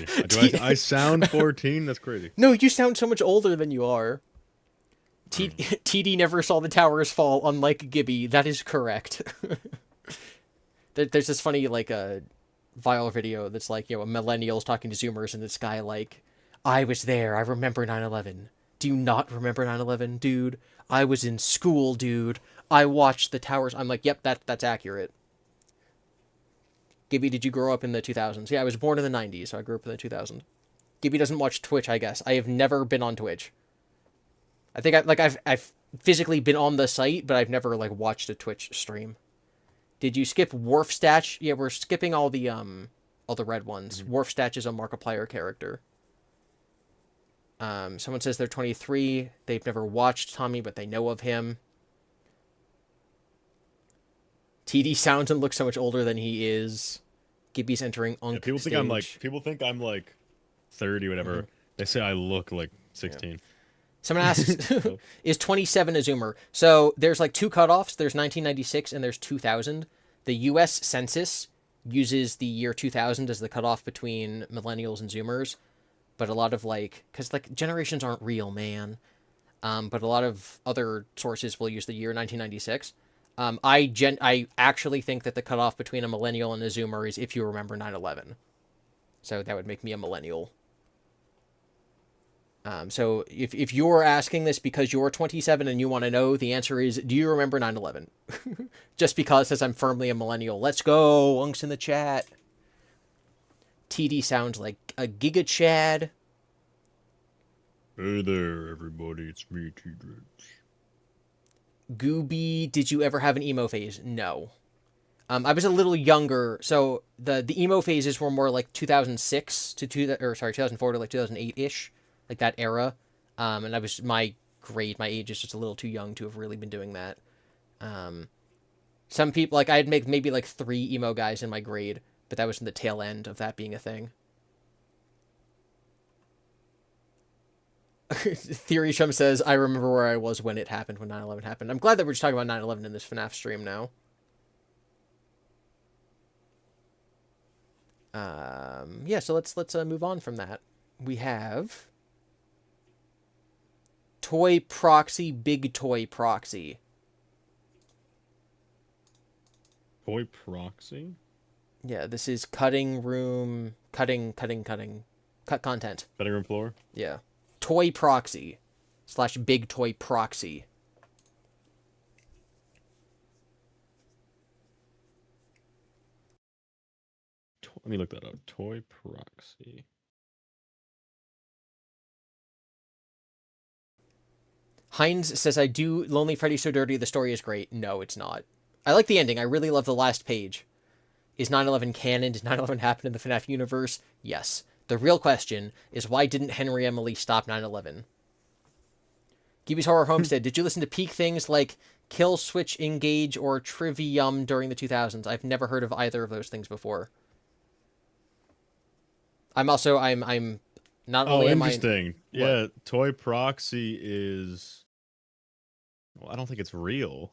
I sound 14? That's crazy. No, you sound so much older than you are. TD never saw the towers fall, unlike GiBi. That is correct. There's this funny, like, viral video that's like, you know, millennials talking to Zoomers, and this guy like, I was there. I remember 9/11. Do you not remember 9/11, dude? I was in school, dude. I watched the towers. I'm like, yep, that's accurate. GiBi, did you grow up in the 2000s? Yeah, I was born in the 90s, so I grew up in the 2000s. GiBi doesn't watch Twitch, I guess. I have never been on Twitch. I think I've physically been on the site, but I've never like watched a Twitch stream. Did you skip Wharfstatch? Yeah, we're skipping all the red ones. Wharfstatch is a Markiplier character. Someone says they're 23. They've never watched Tommy, but they know of him. TD sounds and looks so much older than he is. GiBi's entering Unk people stage. think I'm like 30 whatever. They say I look like 16. Yeah. Someone asks, is 27 a Zoomer? So there's like two cutoffs. There's 1996 and there's 2000. The U.S. Census uses the year 2000 as the cutoff between millennials and Zoomers. But a lot of like, because like generations aren't real, man. But a lot of other sources will use the year 1996. I actually think that the cutoff between a millennial and a Zoomer is if you remember 9/11. So that would make me a millennial. So if you're asking this because you're 27 and you want to know, the answer is, do you remember 9/11? Just because, says I'm firmly a millennial. Let's go, Unks in the chat. TD sounds like a Giga Chad. Hey there, everybody. It's me, tdreads. GiBi, did you ever have an emo phase? No. I was a little younger, so the emo phases were more like 2006 to 2004 to like 2008-ish. Like that era, and I was my age is just a little too young to have really been doing that. Some people, like, I'd make maybe like 3 emo guys in my grade, but that was in the tail end of that being a thing. Theory Chum says, I remember where I was when it happened, when 9/11 happened. I'm glad that we're just talking about 9/11 in this FNAF stream now. Yeah, so let's move on from that. We have Toy Proxy, Big Toy Proxy. Toy Proxy? Yeah, this is cutting room, cut content. Cutting room floor? Yeah. Toy Proxy / Big Toy Proxy. Let me look that up. Toy Proxy. Heinz says, I do Lonely Freddy So Dirty, the story is great. No, it's not. I like the ending. I really love the last page. Is 9/11 canon? Did 9/11 happen in the FNAF universe? Yes. The real question is, why didn't Henry Emily stop 9/11? GiBi's Horror Homestead, did you listen to peak things like Kill Switch Engage or Trivium during the 2000s? I've never heard of either of those things before. I'm not Oh, only am I... interesting. Yeah, Toy Proxy is... Well, I don't think it's real.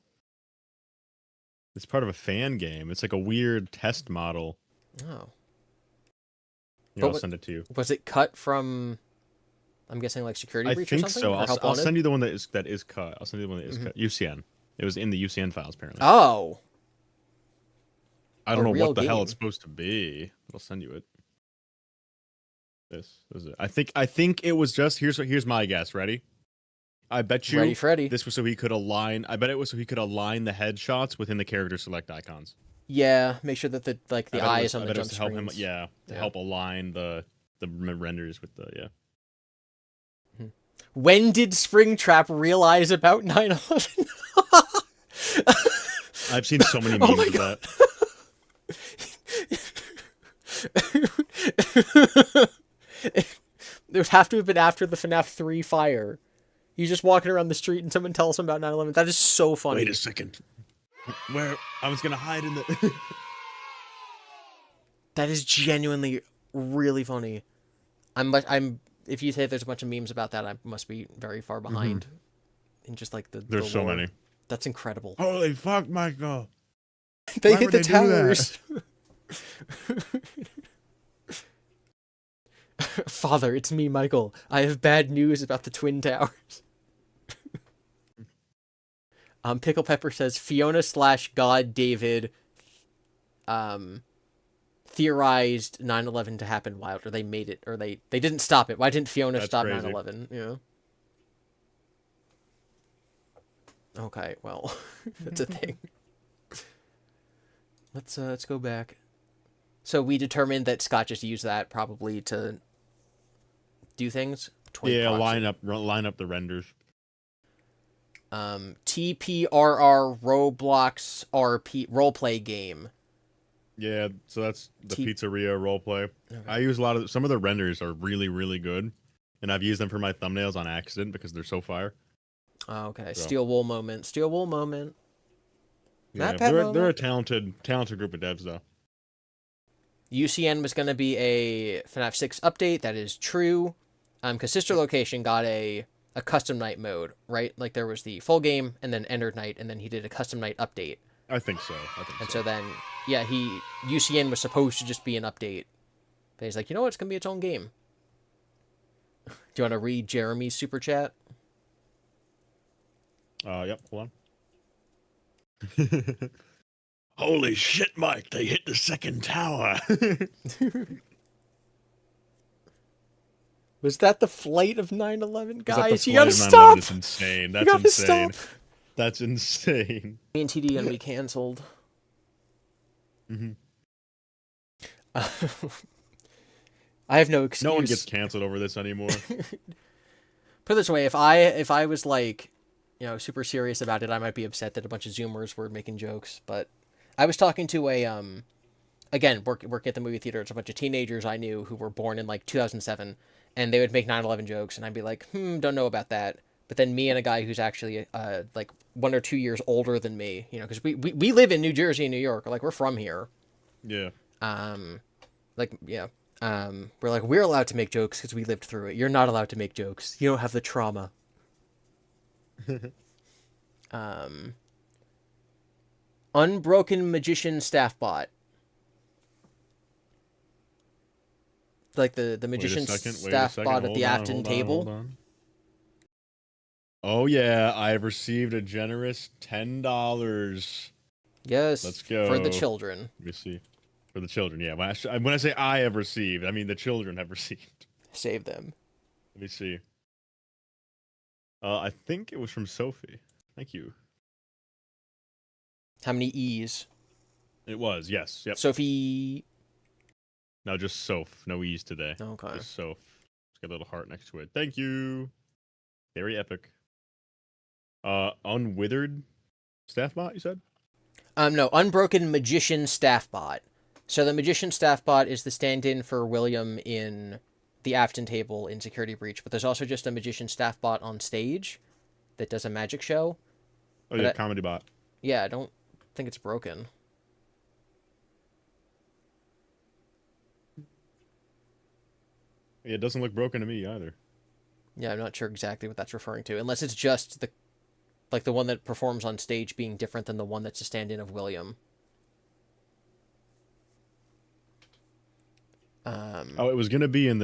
It's part of a fan game. It's like a weird test model. Oh. Here, I'll send it to you. Was it cut from... I'm guessing like security breach or something? I think so. Or I'll send you the one that is cut. I'll send you the one that is cut. UCN. It was in the UCN files apparently. Oh. I don't know real what the hell game. it's supposed to be. I'll send you it. This is it. I think it was just here's my guess. Ready? I bet you Ready, Freddy. this was so he could align. I bet it was so he could align the headshots within the character select icons. Yeah, make sure that the eyes on the jump to help him. screens. Yeah, to help align the renders with the When did Springtrap realize about 9/11? I've seen so many memes of that. There would have to have been after the FNAF 3 fire. He's just walking around the street and someone tells him about 9/11. That is so funny. Wait a second. Where I was gonna hide in the. That is genuinely really funny. If you say there's a bunch of memes about that, I must be very far behind. In just like the There's so lore. many. That's incredible. Holy fuck, Michael! They Why hit would the they do that? towers. Father, it's me, Michael. I have bad news about the Twin Towers. Pickle Pepper says Fiona/God David theorized 9/11 to happen wild, or they made it, or they didn't stop it. Why didn't Fiona stop crazy. 9/11? Yeah. Okay, well, that's a thing. Let's go back. So we determined that Scott just used that probably to do things. Yeah, line up the renders. TPRR Roblox RP roleplay game. Yeah, so that's the pizzeria roleplay. Okay. I use some of the renders are really, really good, and I've used them for my thumbnails on accident because they're so fire. Oh, okay, so. Steel wool moment. Yeah, they're a talented group of devs though. UCN was going to be a FNAF 6 update. That is true. Because Sister Location got a custom night mode, right? Like there was the full game and then Ender Night, and then he did a custom night update. I think so. So then, yeah, UCN was supposed to just be an update. But he's like, you know what? It's going to be its own game. Do you want to read Jeremy's super chat? Yep, hold on. Holy shit, Mike, they hit the second tower. Was that the flight of 9/11, guys? You gotta gotta stop! That's insane. That's insane. Stop. That's insane. Me and TD gonna be canceled. I have no excuse. No one gets canceled over this anymore. Put it this way, if I was like, super serious about it, I might be upset that a bunch of Zoomers were making jokes. But I was talking to again, working at the movie theater, it's a bunch of teenagers I knew who were born in like 2007, and they would make 9/11 jokes, and I'd be like, don't know about that. But then me and a guy who's actually like 1 or 2 years older than me, because we live in New Jersey and New York, like we're from here. Yeah. We're like, we're allowed to make jokes because we lived through it. You're not allowed to make jokes. You don't have the trauma. Unbroken Magician Staff Bot. Like the magician staff bot at the Afton table. Oh yeah, I have received a generous $10. Yes. Let's go. For the children. Let me see. For the children, yeah. When I say I have received, I mean the children have received. Save them. Let me see. I think it was from Sophie. Thank you. How many E's? It was, yes. Yep. Sophie. No, just Soph. No E's today. Okay. Just Soph. It's got a little heart next to it. Thank you. Very epic. Unwithered staff bot, you said? No, Unbroken Magician Staff Bot. So the Magician Staff Bot is the stand-in for William in the Afton table in Security Breach, but there's also just a Magician Staff Bot on stage that does a magic show. Oh, yeah, comedy bot. Yeah, I don't think it's broken. Yeah, it doesn't look broken to me either. Yeah, I'm not sure exactly what that's referring to, unless it's just the one that performs on stage being different than the one that's a stand-in of William. It was gonna be in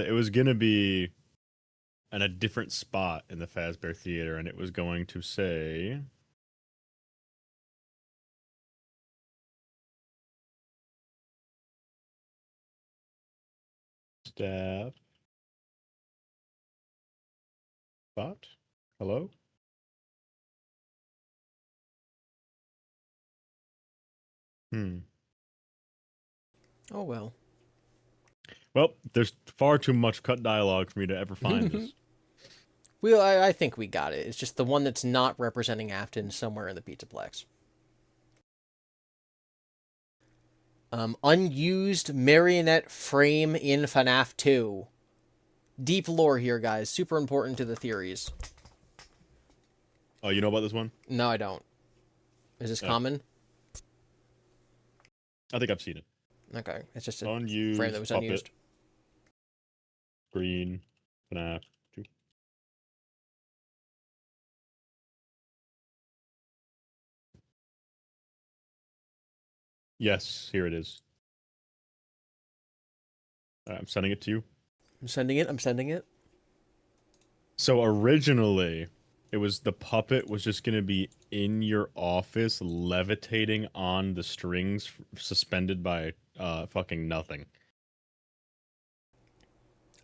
a different spot in the Fazbear Theater, and it was going to say staff bot. Hello? Oh, well. Well, there's far too much cut dialogue for me to ever find this. Well, I think we got it. It's just the one that's not representing Afton somewhere in the Pizzaplex. Unused marionette frame in FNAF 2. Deep lore here, guys. Super important to the theories. Oh, you know about this one? No, I don't. Is this common? I think I've seen it. Okay, it's just a Unused frame that was puppet. unused. Green, FNAF 2. Yes, here it is. I'm sending it to you. I'm sending it. I'm sending it. So originally, it was the puppet was just going to be in your office levitating on the strings suspended by fucking nothing.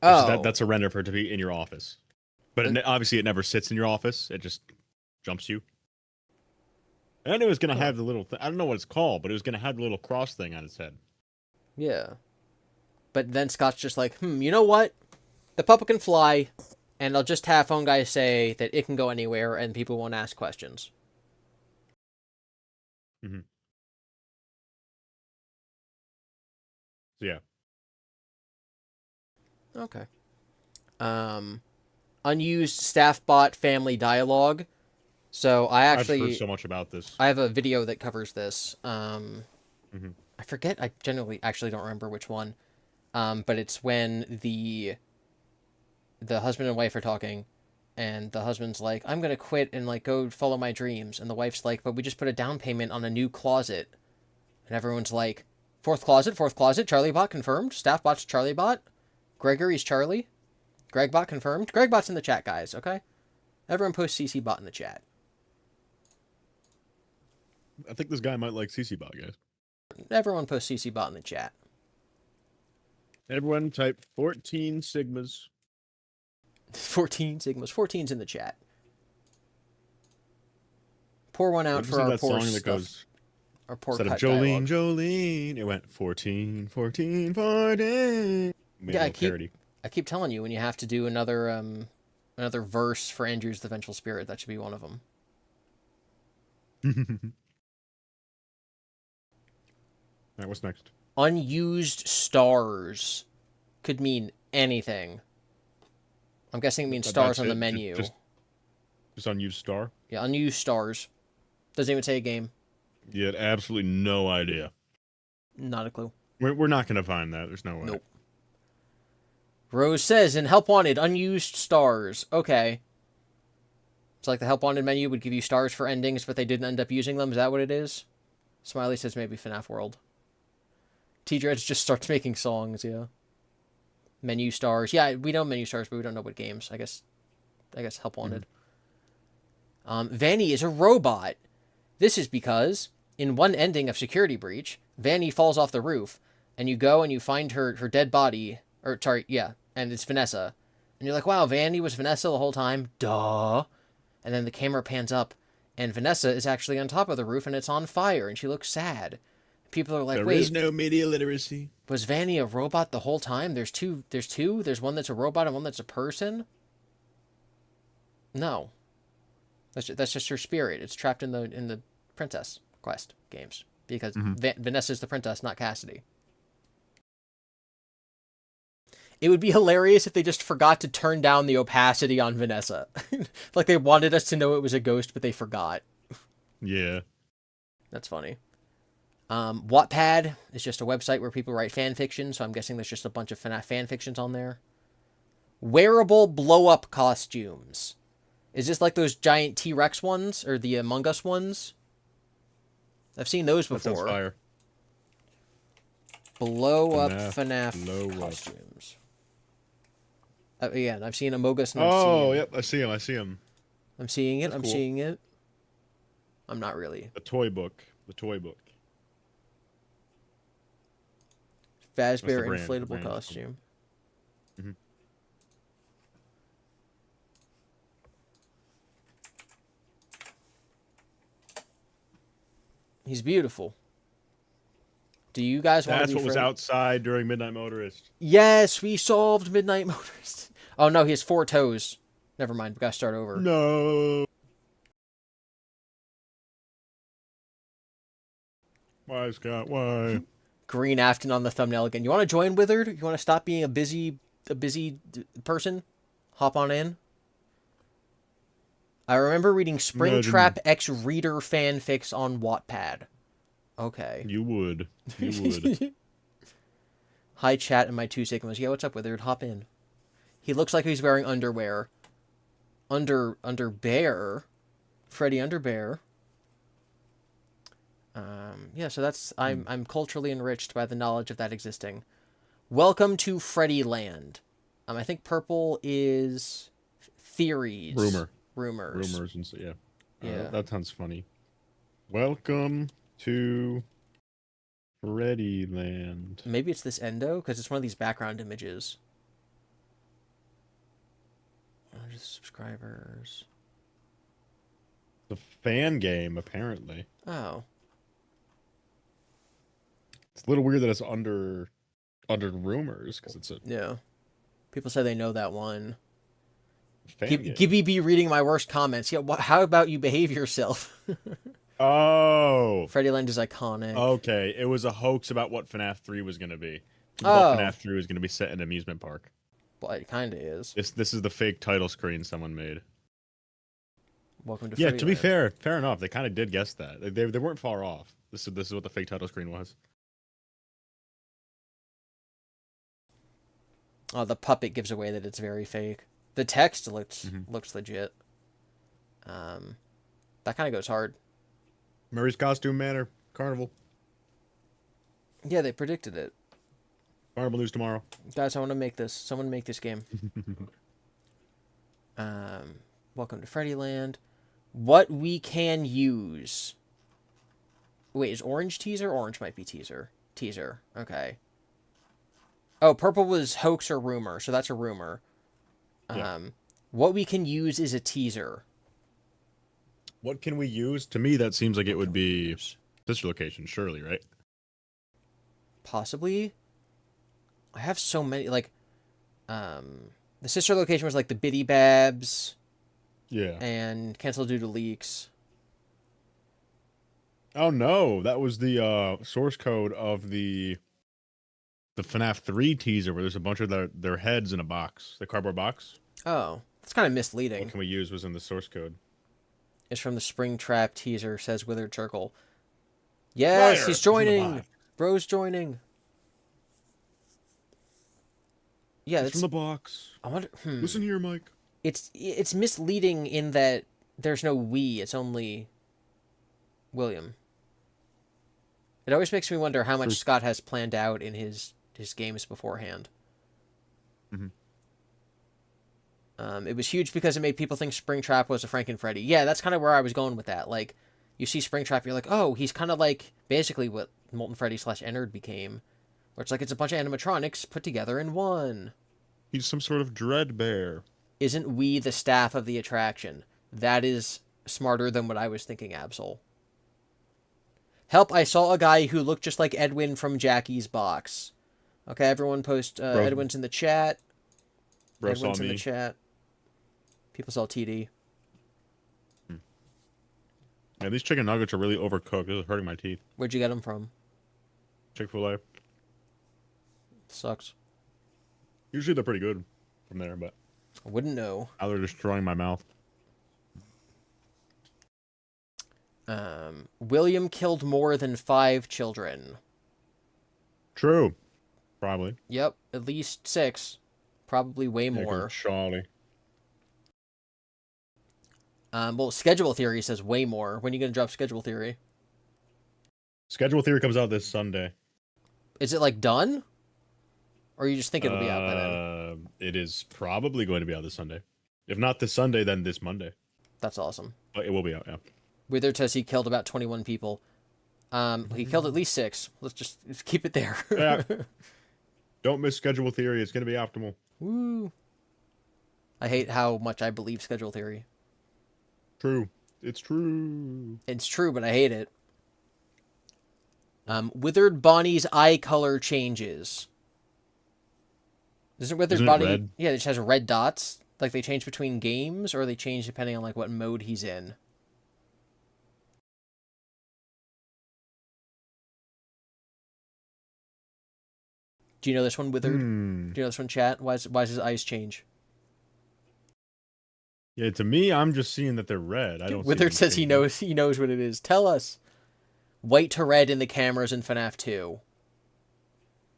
Oh, So that's a render for it to be in your office. But obviously it never sits in your office. It just jumps you. And it was going to have the little I don't know what it's called, but it was going to have the little cross thing on its head. yeah. But then Scott's just like, you know what? The puppet can fly, and I'll just have phone guys say that it can go anywhere, and people won't ask questions. Mm-hmm. So yeah. Okay. Unused staff bot family dialogue. So I've heard so much about this. I have a video that covers this. Mm-hmm. I forget. I generally actually don't remember which one. But it's when the husband and wife are talking, and the husband's like, "I'm gonna quit and like go follow my dreams," and the wife's like, "But we just put a down payment on a new closet," and everyone's like, fourth closet, Charlie bot confirmed, staff bot's Charlie bot, Gregory's Charlie, Greg bot confirmed, Greg bot's in the chat, guys. Okay, everyone post CC bot in the chat. I think this guy might like CC bot, guys. Everyone post CC bot in the chat. Everyone type 14 sigmas. 14 sigmas. 14's in the chat. Pour one out What for is our that poor song that stuff. goes Our poor instead of cut Jolene, dialogue. Jolene? It went 14, 14, 14. Yeah, I keep telling you when you have to do another verse for Andrew's the Vengeful Spirit, that should be one of them. All right, what's next? Unused stars could mean anything. I'm guessing it means stars on the menu. Just unused star? Yeah, unused stars. Doesn't even say a game. You had absolutely no idea. Not a clue. We're not going to find that. There's no way. Nope. Rose says, in Help Wanted, unused stars. Okay. It's like the Help Wanted menu would give you stars for endings, but they didn't end up using them. Is that what it is? Smiley says maybe FNAF World. tdreads just starts making songs, yeah. Menu stars. Yeah, we know menu stars, but we don't know what games. I guess Help Wanted. Vanny is a robot. This is because in one ending of Security Breach, Vanny falls off the roof, and you go and you find her dead body, and it's Vanessa. And you're like, wow, Vanny was Vanessa the whole time? Duh. And then the camera pans up, and Vanessa is actually on top of the roof, and it's on fire, and she looks sad. People are like, There wait, is no media literacy. was Vanny a robot the whole time? There's two. There's one that's a robot and one that's a person? No. That's just her spirit. It's trapped in the Princess Quest games because Vanessa's the princess, not Cassidy. It would be hilarious if they just forgot to turn down the opacity on Vanessa. Like they wanted us to know it was a ghost, but they forgot. Yeah. That's funny. Wattpad is just a website where people write fan fiction, so I'm guessing there's just a bunch of fan fictions on there. Wearable blow-up costumes. Is this like those giant T-Rex ones, or the Among Us ones? I've seen those That sounds before. fire. Blow-up FNAF blow-up. costumes. Yeah, I've seen Among Us. And Yep, I see him. I'm seeing it. That's I'm cool. seeing it. I'm not really. The toy book. Fazbear brand, inflatable brand. costume. Mhm. He's beautiful. Do you guys want to That's be what was friends? outside during Midnight Motorist. Yes, we solved Midnight Motorist. Oh no, he has 4 toes. Never mind, we gotta start over. No. Why, Scott? Why? Green Afton on the thumbnail again. You want to join Withered? You want to stop being a busy person? Hop on in. I remember reading Springtrap X Reader fanfics on Wattpad. Okay. You would. Hi, chat and my 2 Sigmas. Yeah, what's up, Withered? Hop in. He looks like he's wearing underwear. Underbear. Freddy Underbear. Yeah, so that's... I'm culturally enriched by the knowledge of that existing. Welcome to Freddy Land. I think purple is... theories. Rumors. And so, yeah. Yeah. That sounds funny. Welcome to Freddy Land. Maybe it's this endo, because it's one of these background images. Just subscribers. The fan game, apparently. Oh. It's a little weird that it's under rumors, because it's a Yeah. People say they know that one. fan game. GiBi be reading my worst comments. Yeah, how about you behave yourself? Oh. Freddy Land is iconic. Okay, it was a hoax about what FNAF 3 was going to be. People Oh. thought FNAF 3 was going to be set in an amusement park. Well, it kind of is. This is the fake title screen someone made. Welcome to Yeah, Freddy to be Land. fair enough. They kind of did guess that. They weren't far off. This is what the fake title screen was. Oh, the puppet gives away that it's very fake. The text looks legit. That kind of goes hard. Murray's Costume Manor Carnival. Yeah, they predicted it. Carnival news tomorrow. Guys, I want to make this. Someone make this game. Welcome to Freddy Land. What we can use. Wait, is orange teaser? Orange might be teaser. Teaser. Okay. Oh, purple was hoax or rumor, so that's a rumor. Yeah. What we can use is a teaser. What can we use? To me, that seems like it would be sister location, surely, right? Possibly. I have so many, like, the sister location was like the Biddy Babs Yeah. and Cancel Due to Leaks. Oh no, that was the source code of the FNAF 3 teaser where there's a bunch of their heads in a box, the cardboard box. Oh, that's kind of misleading. What can we use was in the source code. It's from the Springtrap teaser, says Withered Circle. Yes, Liar! he's It's in the joining. box. Bro's joining. Yeah, It's that's... from the box. I wonder... Listen here, Mike. It's misleading in that there's no we, it's only William. It always makes me wonder how much Scott has planned out in his games beforehand. It was huge because it made people think Springtrap was a Frankenfreddy. Yeah, that's kind of where I was going with that. Like, you see Springtrap, you're like, oh, he's kind of like basically what Molten Freddy / Ennard became. Where it's like it's a bunch of animatronics put together in one. He's some sort of dread bear. Isn't we the staff of the attraction? That is smarter than what I was thinking, Absol. Help, I saw a guy who looked just like Edwin from Jackie's Box. Okay, everyone post Edwin's in the chat. Bro Edwin's saw in me. the chat. People saw TD. Yeah, these chicken nuggets are really overcooked. This is hurting my teeth. Where'd you get them from? Chick-fil-A. Sucks. Usually they're pretty good from there, but I wouldn't know. now they're destroying my mouth. William killed more than 5 children. True. Probably. Yep, at least 6. Probably way Yeah, 'cause more. of Charlie. Well, schedule theory says way more. When are you gonna drop schedule theory? Schedule theory comes out this Sunday. Is it like done? Or you just think it'll be out by then? It is probably going to be out this Sunday. If not this Sunday, then this Monday. That's awesome. But it will be out, yeah. Withered says he killed about 21 people. He killed at least 6. Let's just keep it there. Yeah. Don't miss schedule theory. It's going to be optimal. Woo. I hate how much I believe schedule theory. True. It's true. It's true, but I hate it. Withered Bonnie's eye color changes. Isn't Withered Isn't it Bonnie? red? Yeah, it just has red dots. Like they change between games, or they change depending on like what mode he's in. Do you know this one, Withered? Do you know this one, chat? Why does his eyes change? Yeah, to me, I'm just seeing that they're red. I don't. Withered see says he knows what it is. Tell us. White to red in the cameras in FNAF 2.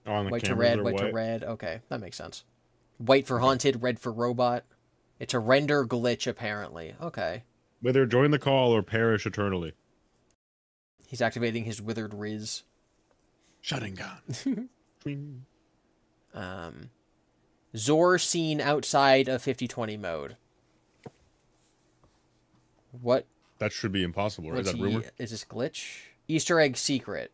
Oh, on the White to cameras red, are white to red. Okay, that makes sense. White for haunted, red for robot. It's a render glitch, apparently. Okay. Whether join the call or perish eternally. He's activating his withered riz. Shutting down. Zor seen outside of 50/20 mode. What? That should be impossible, right? Is that rumor? Is this glitch? Easter egg secret.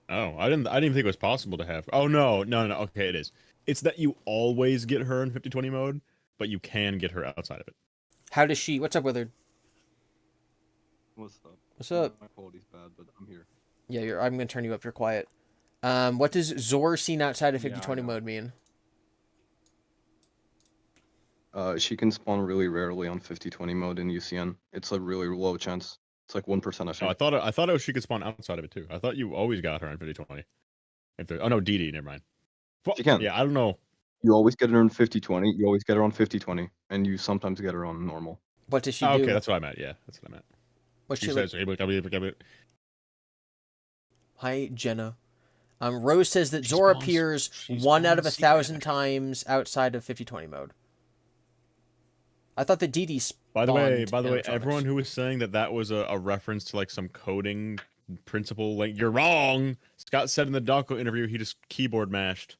Oh, I didn't even think it was possible to have. Oh no. Okay, it is. It's that you always get her in 50/20 mode, but you can get her outside of it. How does she? What's up, Withered? What's up? What's up? My quality's bad, but I'm here. Yeah, I'm gonna turn you up. You're quiet. What does Zor seen outside of 50/20 mode mean? She can spawn really rarely on 50/20 mode in UCN. It's a really low chance. It's like 1%, I think. Oh, I thought she could spawn outside of it too. I thought you always got her on 50/20. Oh no, DD, never mind. She can. Yeah, I don't know. You always get her on 50/20. You always get her on 50/20, and you sometimes get her on normal. What does she do? Okay, that's what I meant. Yeah, that's what I meant. What's She she says, like? Hi, Jenna. Rose says that Zor appears 1 out of 1,000 times outside of 50/20 mode. I thought the DD spawned. By the way, animatronics. everyone who was saying that was a reference to like some coding principle, like you're wrong. Scott said in the Donko interview he just keyboard mashed.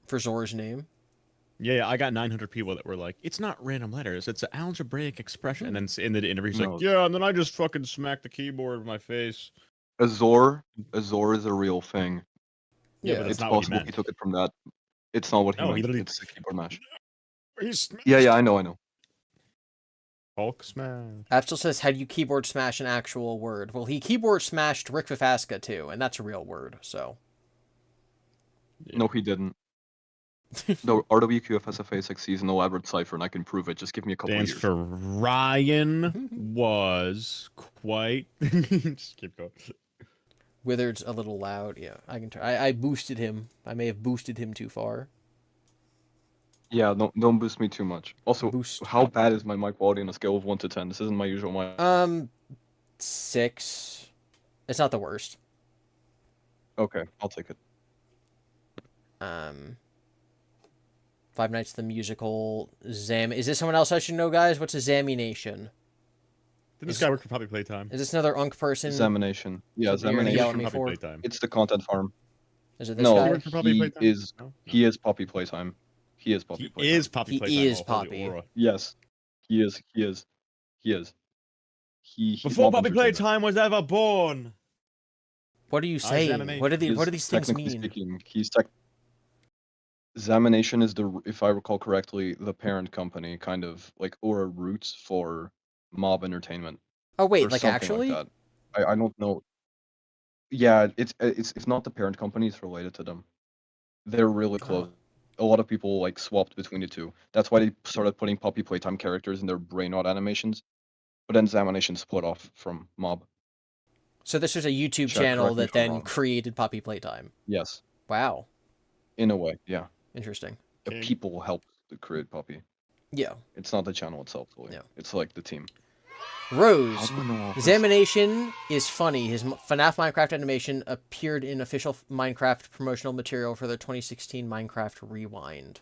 For Zor's name? Yeah, I got 900 people that were like, it's not random letters, it's an algebraic expression. And then in the interview, he's like, yeah, and then I just fucking smacked the keyboard with my face. Azor is a real thing. Yeah, but it's not what he possible meant. he took it from that. It's not what he No, meant. he literally- It's a keyboard mash. He's Yeah, I know. Hulk smash. Afstel says, how do you keyboard smash an actual word? Well, he keyboard smashed Rick Fafaska too, and that's a real word, so. Yeah. No, he didn't. No, RWQFSFA6C is an elaborate cipher, and I can prove it. Just give me a couple Stands of years. for Ryan was quite. Just keep going. Withered's a little loud. Yeah, I can. I boosted him. I may have boosted him too far. Yeah, don't boost me too much. Also, Boost. how bad is my mic quality on a scale of 1 to 10? This isn't my usual mic. 6. It's not the worst. Okay, I'll take it. Five Nights at the Musical. Zam. Is this someone else I should know, guys? What's a Zamination? Did this guy work for Poppy Playtime? Is this another Unk person? Examination. Yeah, Something you're gonna examination. yell at me Poppy for? Playtime. It's the content farm. Is it this No, guy? work for Poppy he Playtime? is. No? He is Poppy Playtime. He is Poppy He Playtime. is Poppy He Playtime. is Oh, holy Poppy. aura. Yes, he is. He Before loves Poppy entertainment. Playtime was ever born. What are you saying? Examination. What do He is, these things technically mean? speaking, Examination is if I recall correctly, the parent company, kind of like, or a roots for Mob Entertainment. Oh wait, or like something actually? Like that. I don't know. Yeah, it's not the parent company. It's related to them. They're really close. A lot of people like swapped between the two. That's why they started putting Poppy Playtime characters in their Brainrot animations. But then Zamanation split off from Mob. So this was a YouTube Chat, channel correct me that if I'm then wrong. created Poppy Playtime. Yes, Wow. in a way, yeah. Interesting. The Okay. people helped to create Poppy. Yeah. It's not the channel itself, really. Yeah. It's like the team. Rose. How do I know all this? Examination is funny. His FNAF Minecraft animation appeared in official Minecraft promotional material for the 2016 Minecraft Rewind.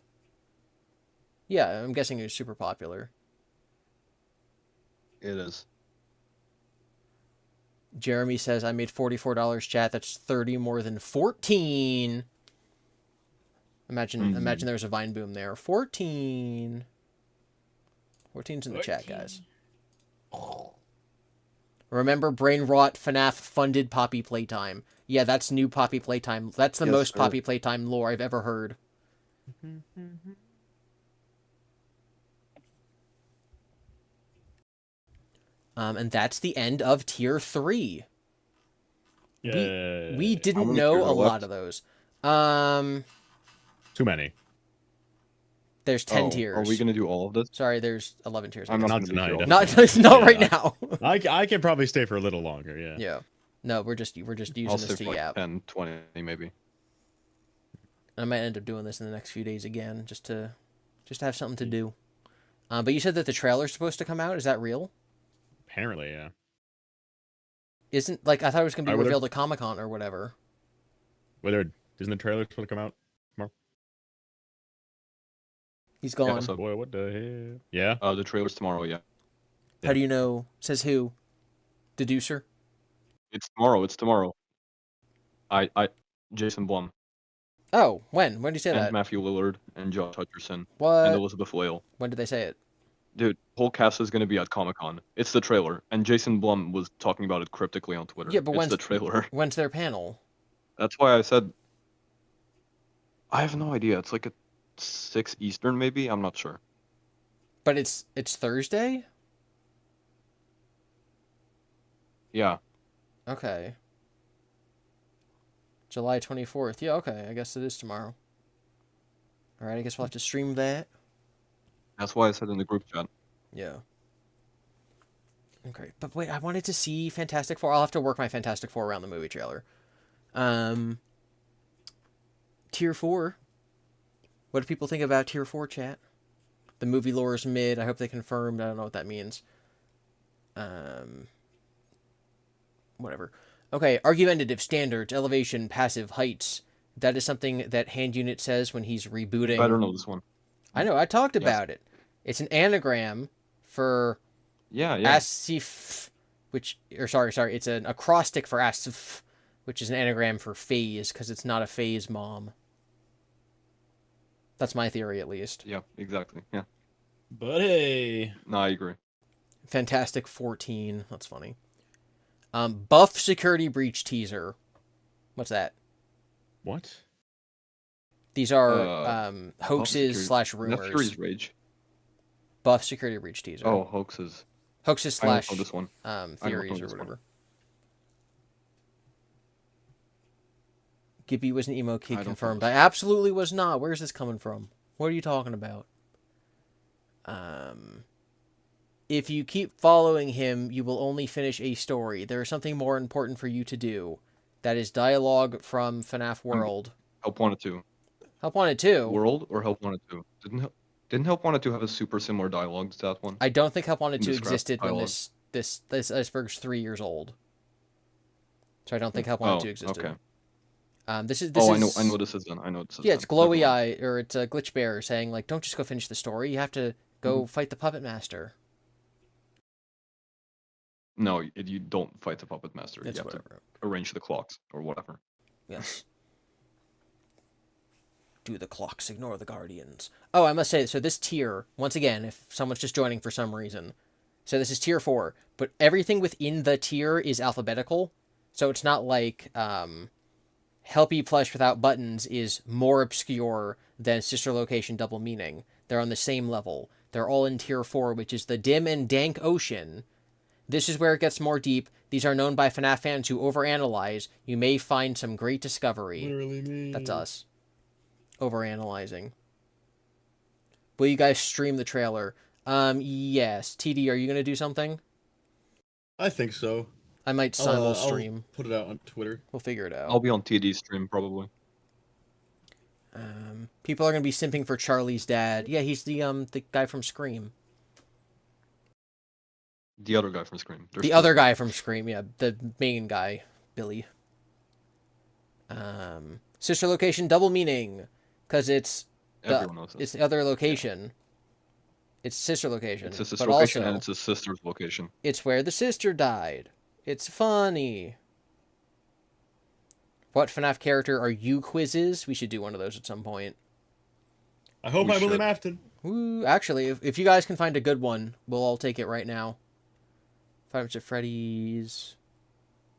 Yeah, I'm guessing it was super popular. It is. Jeremy says, I made $44, chat. That's 30 more than 14. Imagine there was a Vine boom there. 14. 14's in the chat, guys. Remember, Brain Rot FNAF funded Poppy Playtime. Yeah, that's new Poppy Playtime. That's the Yes, most sir. Poppy Playtime lore I've ever heard. And that's the end of Tier 3. Yeah. We How didn't many know tiers a are lot left? of those. Too many. There's 10 tiers. Are we gonna do all of this? Sorry, there's 11 tiers. I I'm guess. not Not gonna do tonight. all of it. Not Yeah, right now. I can probably stay for a little longer. Yeah. Yeah. No, we're just using I'll this stay to for like yap. 10, 20 maybe. I might end up doing this in the next few days again, just to have something to do. But you said that the trailer's supposed to come out. Is that real? Apparently, yeah. Isn't I thought it was gonna I be would've- revealed at Comic-Con or whatever. Whether isn't the trailer supposed to come out tomorrow? He's gone. so- Boy, what the hell? Yeah. The trailer's tomorrow, yeah. How do you know? Says who? Deducer. It's tomorrow, it's tomorrow. Jason Blum Oh, when? When did you say and that? Matthew Lillard and Josh Hutcherson and What? Elizabeth Whale. When did they say it? Dude, whole cast is gonna be at Comic-Con. It's the trailer, and Jason Blum was talking about it cryptically on Twitter. Yeah, but it's when's the trailer. When's their panel? That's why I said I have no idea. It's like at 6 Eastern, maybe. I'm not sure. But it's Thursday? Yeah, Okay. July 24th. Yeah, okay. I guess it is tomorrow. Alright, I guess we'll have to stream that. that's why I said in the group chat. Yeah. Okay. But wait, I wanted to see Fantastic Four. I'll have to work my Fantastic Four around the movie trailer. Tier 4. What do people think about Tier 4, chat? The movie lore is mid. I hope they confirmed. I don't know what that means. Whatever. Okay, argumentative, standards, elevation, passive, heights. That is something that Hand Unit says when he's rebooting. I don't know this one. I know, I talked Yes. about it. It's an anagram for Yeah, yeah. Asif, it's an acrostic for Asif, which is an anagram for phase, because it's not a phase mom. That's my theory, at least. Yeah, exactly. Yeah. But hey. No, I agree. Fantastic 14. That's funny. Buff security breach teaser. What's that? What? These are Security- hoaxes / That's rumors. Fury's Rage. Buff security breach teaser. Oh, hoaxes. Hoaxes I don't / know this one. theories know or this one. whatever. GiBi was an emo I kid don't confirmed. know. I absolutely was not. Where's this coming from? What are you talking about? If you keep following him, you will only finish a story. There is something more important for you to do. That is dialogue from FNAF World. Help Wanted 2. Help Wanted 2. World or Help Wanted 2? Didn't Help Wanted 2 have a super similar dialogue to that one? I don't think Help Wanted 2 Describe existed when dialogue. this Iceberg's 3 years old. So I don't think Help Wanted 2 existed. Okay. This is I know this is then. I know this is Yeah, then. it's Glowy Never mind. Eye, or it's a Glitch Bear saying, like, don't just go finish the story. You have to go fight the Puppet Master. No, you don't fight the Puppet Master. It's you have whatever. to arrange the clocks or whatever. Yes. Do the clocks, ignore the Guardians. Oh, I must say, so this tier, once again, if someone's just joining for some reason, so this is tier 4, but everything within the tier is alphabetical, so it's not like, Helpy Plush Without Buttons is more obscure than Sister Location Double Meaning. They're on the same level. They're all in tier 4, which is the dim and dank ocean. This is where it gets more deep. These are known by FNAF fans who overanalyze. You may find some great discovery. Literally me. That's us. Overanalyzing. Will you guys stream the trailer? Yes. TD, are you going to do something? I think so. I might simul stream. I'll put it out on Twitter. We'll figure it out. I'll be on TD stream probably. People are gonna be simping for Charlie's dad. Yeah, he's the guy from Scream. The other guy from Scream. There's The two other Scream. guy from Scream, yeah, the main guy, Billy. Sister location, double meaning, because it's Everyone knows it's this. the other location. It's sister location. It's a sister but location also, and it's a sister's location. it's where the sister died. It's funny. What FNAF character are you quizzes? We should do one of those at some point. I hope We I'm William should. Afton. Ooh, actually, if you guys can find a good one, we'll all take it right now. Five Nights at Freddy's.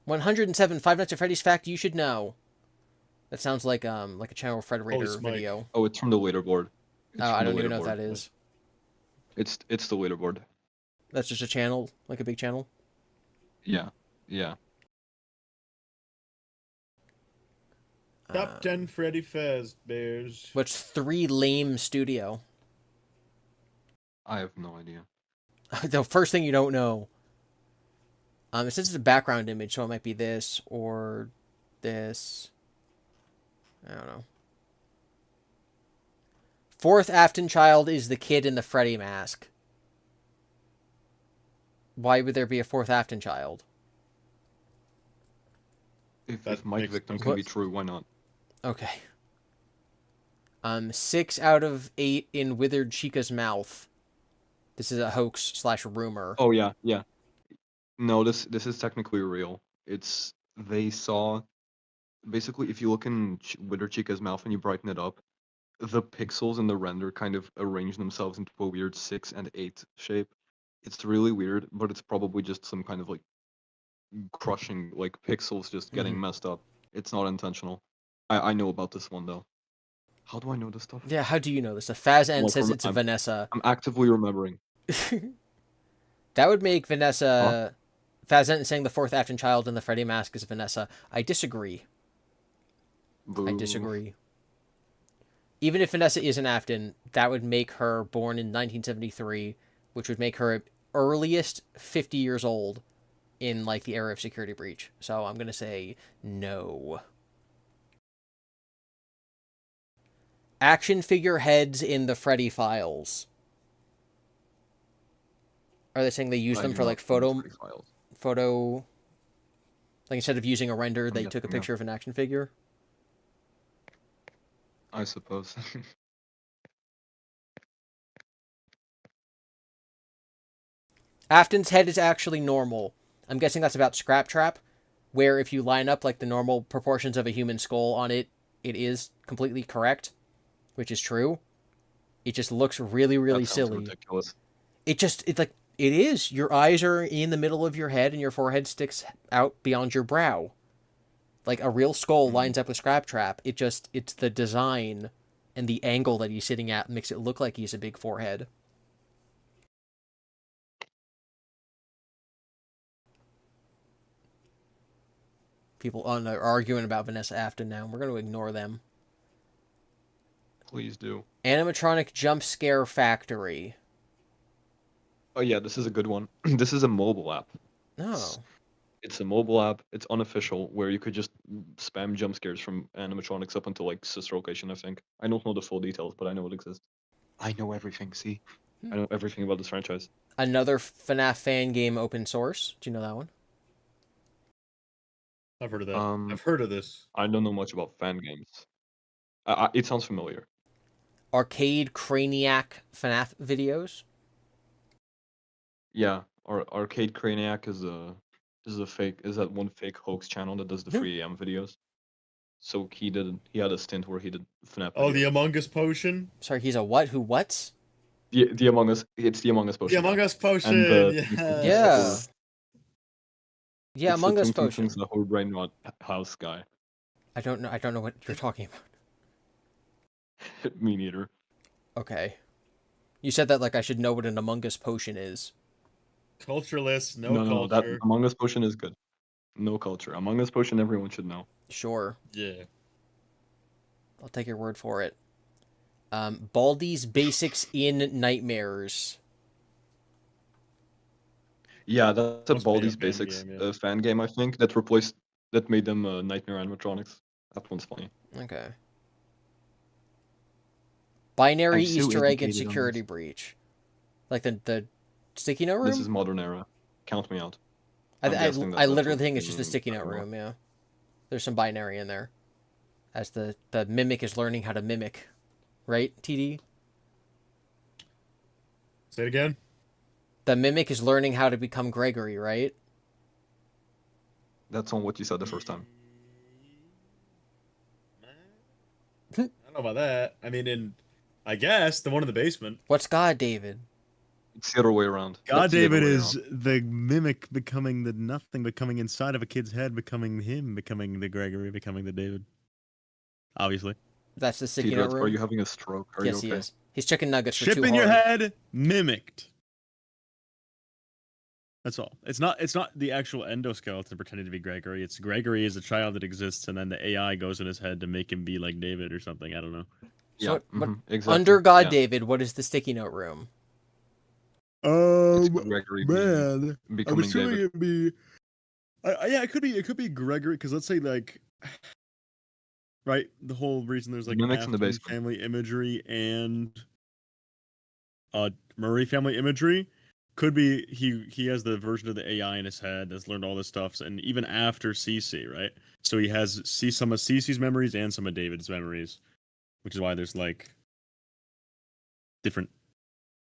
107 Five Nights at Freddy's fact you should know. That sounds like a Channel Fred Raider Smike. video. Oh, it's from the leaderboard. It's Oh, I from the don't even know what leaderboard. that is. It's the leaderboard. That's just a channel, like a big channel. Yeah. Yeah. Top 10 Freddy Fazbears. What's 3 lame studio? I have no idea. The first thing you don't know. It says it's a background image, so it might be this or this. I don't know. Fourth Afton child is the kid in the Freddy mask. Why would there be a fourth Afton child? If Mike makes Victim no can be sense. true, why not? Okay. 6 out of 8 in Withered Chica's mouth. This is a hoax / rumor. Oh yeah, yeah. No, this is technically real. It's they saw basically if you look in Withered Chica's mouth and you brighten it up, the pixels in the render kind of arrange themselves into a weird 6 and 8 shape. It's really weird, but it's probably just some kind of like crushing, like pixels just getting messed up. It's not intentional. I know about this one though. How do I know this stuff? Yeah, how do you know this? Faz N Well, says from- it's Vanessa. I'm actively remembering. That would make Vanessa... Faz N saying the fourth Afton child in the Freddy mask is Vanessa. I disagree. I Boo. disagree. Even if Vanessa is an Afton, that would make her born in 1973, which would make her earliest 50 years old in like the era of Security Breach. So I'm going to say no. Action figure heads in the Freddy files. Are they saying they use I them do for not like know these files. photo, like instead of using a render, they took a guessing, yeah. picture of an action figure? I suppose. Afton's head is actually normal. I'm guessing that's about Scrap Trap, where if you line up like the normal proportions of a human skull on it, it is completely correct, which is true. It just looks really, really That sounds silly. ridiculous. It's like, it is. Your eyes are in the middle of your head and your forehead sticks out beyond your brow. Like a real skull lines up with Scrap Trap. It's the design and the angle that he's sitting at makes it look like he's a big forehead. People are arguing about Vanessa Afton now. We're going to ignore them. Please do. Animatronic Jump Scare Factory. Oh yeah, this is a good one. This is a mobile app. Oh. It's a mobile app. It's unofficial, where you could just spam jump scares from animatronics up until like sister location. I think. I don't know the full details, but I know it exists. I know everything. See, I know everything about this franchise. Another FNAF fan game open source. Do you know that one? I've heard of that. I've heard of this. I don't know much about fan games. It sounds familiar. Arcade Craniac FNAF videos. Yeah, Arcade Craniac is that one fake hoax channel that does the Hmm. 3 a.m. videos. So he had a stint where he did FNAF. Oh, the videos. Among Us potion. Sorry, he's a what? Who what's? the Among Us. It's the Among Us The potion. Among Us potion. And Yeah. Yeah. Yeah, It's Among the Us Tung Tung potion. Tung's the whole brain rot house guy. I don't know what you're talking about. Me neither. Okay. You said that like I should know what an Among Us potion is. Cultureless. No, No, that culture. Among Us potion is good. No culture. Among Us potion, everyone should know. Sure. Yeah. I'll take your word for it. Baldi's Basics in Nightmares. Yeah, that's a Must be a Baldi's fan Basics game, yeah. fan game, I think, that made them Nightmare Animatronics. That one's funny. Okay. Binary I'm so Easter egg and educated on security this. breach. Like the sticky note room? This is modern era. Count me out. I I'm guessing I that's literally what think it's just a in sticky note Dragon Ball. room, yeah. There's some binary in there. As the mimic is learning how to mimic. Right, TD? Say it again. The mimic is learning how to become Gregory, right? That's on what you said the first time. I don't know about that. I mean, I guess the one in the basement. What's God, David? It's the other way around. God That's the other David way is around. the mimic becoming the nothing, becoming inside of a kid's head, becoming him, becoming the Gregory, becoming the David. Obviously. That's the sticky note Tdreads, are room? you having a stroke? Are Yes, you he okay? is. He's chicken nuggets for Chip too in hard. your head, mimicked. That's all. It's not the actual endoskeleton pretending to be Gregory. It's Gregory is a child that exists, and then the AI goes in his head to make him be like David or something. I don't know. So Yeah, what, exactly. under God, yeah. David, what is the sticky note room? It's Gregory man, I'm becoming assuming David. it'd be. Yeah, it could be Gregory because let's say like, right, the whole reason there's like Mimics in the Afton basement. family imagery and Murray family imagery could be he has the version of the AI in his head that's learned all this stuff, and even after Cece, right? So he has some of Cece's memories and some of David's memories, which is why there's like different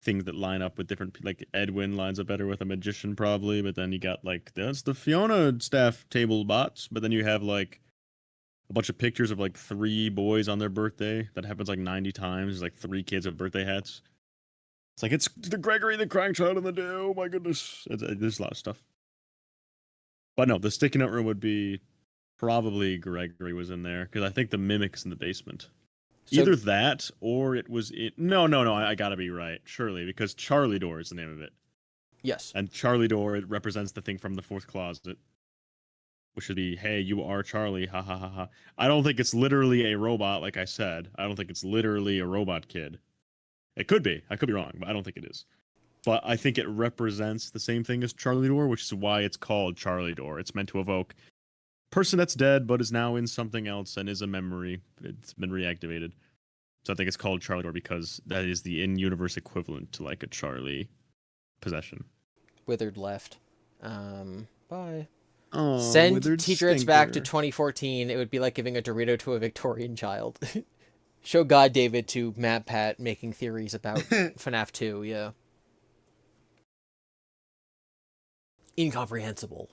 things that line up with different, like Edwin lines up better with a magician probably, but then you got like that's the Fiona staff table bots, but then you have like a bunch of pictures of like 3 boys on their birthday. That happens like 90 times. There's like 3 kids with birthday hats. It's like it's the Gregory the crying child in the day. Oh my goodness, there's a lot of stuff. But no, the sticky note room would be probably Gregory was in there because I think the mimic's in the basement. So- Either that or it was it. No, I gotta be right, surely, because Charlie Door is the name of it. Yes. And Charlie Door, it represents the thing from the 4th closet, which should be, hey, you are Charlie, ha ha ha ha. I don't think it's literally a robot, like I said. I don't think it's literally a robot kid. It could be. I could be wrong, but I don't think it is. But I think it represents the same thing as Charlie Door, which is why it's called Charlie Door. It's meant to evoke person that's dead but is now in something else and is a memory. It's been reactivated. So I think it's called Charlie Door because that is the in-universe equivalent to like a Charlie possession. Withered left. Bye. Oh, Send Tdreads back to 2014. It would be like giving a Dorito to a Victorian child. Show God David to Matt Pat making theories about FNAF 2, yeah. Incomprehensible.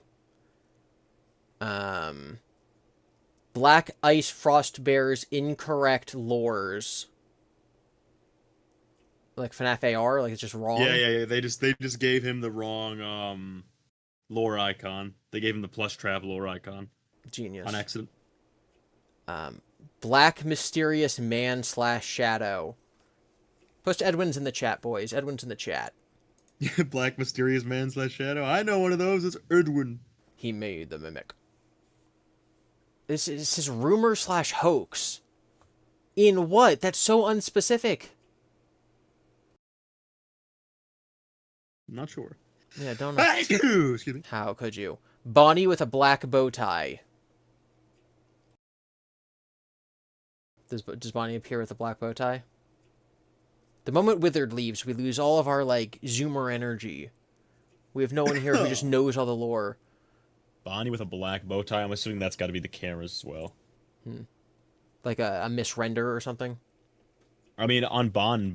Black Ice Frost Bears incorrect lores. Like FNAF AR, like it's just wrong. Yeah. They just gave him the wrong lore icon. They gave him the plush trav lore icon. Genius. On accident. Black Mysterious Man / Shadow. Post Edwin's in the chat, boys. Edwin's in the chat. Black Mysterious Man / Shadow. I know one of those. It's Edwin. He made the mimic. This is rumor / hoax. In what? That's so unspecific. I'm not sure. Yeah, don't know. Excuse me. How could you? Bonnie with a black bow tie. Does Bonnie appear with a black bow tie? The moment Withered leaves, we lose all of our, like, Zoomer energy. We have no one here who just knows all the lore. Bonnie with a black bow tie. I'm assuming that's got to be the cameras as well. Like a misrender or something? I mean, on Bon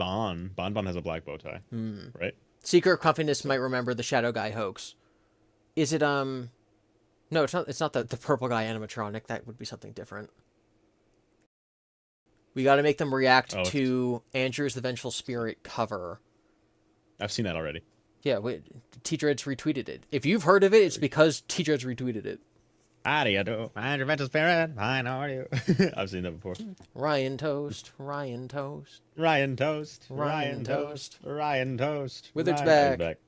has a black bow tie, right? Seeker of Confidence might remember the Shadow Guy hoax. Is it, No, it's not the purple guy animatronic. That would be something different. We gotta make them react to Andrew's The Vengeful Spirit cover. I've seen that already. Yeah, Tdreads retweeted it. If you've heard of it, it's because Tdreads retweeted it. How do you do? Andrew Vengeful Spirit, fine, how are you? I've seen that before. Ryan Toast, Ryan Toast. Ryan Toast, Ryan Toast. Ryan Toast. Withered's Ryan- back.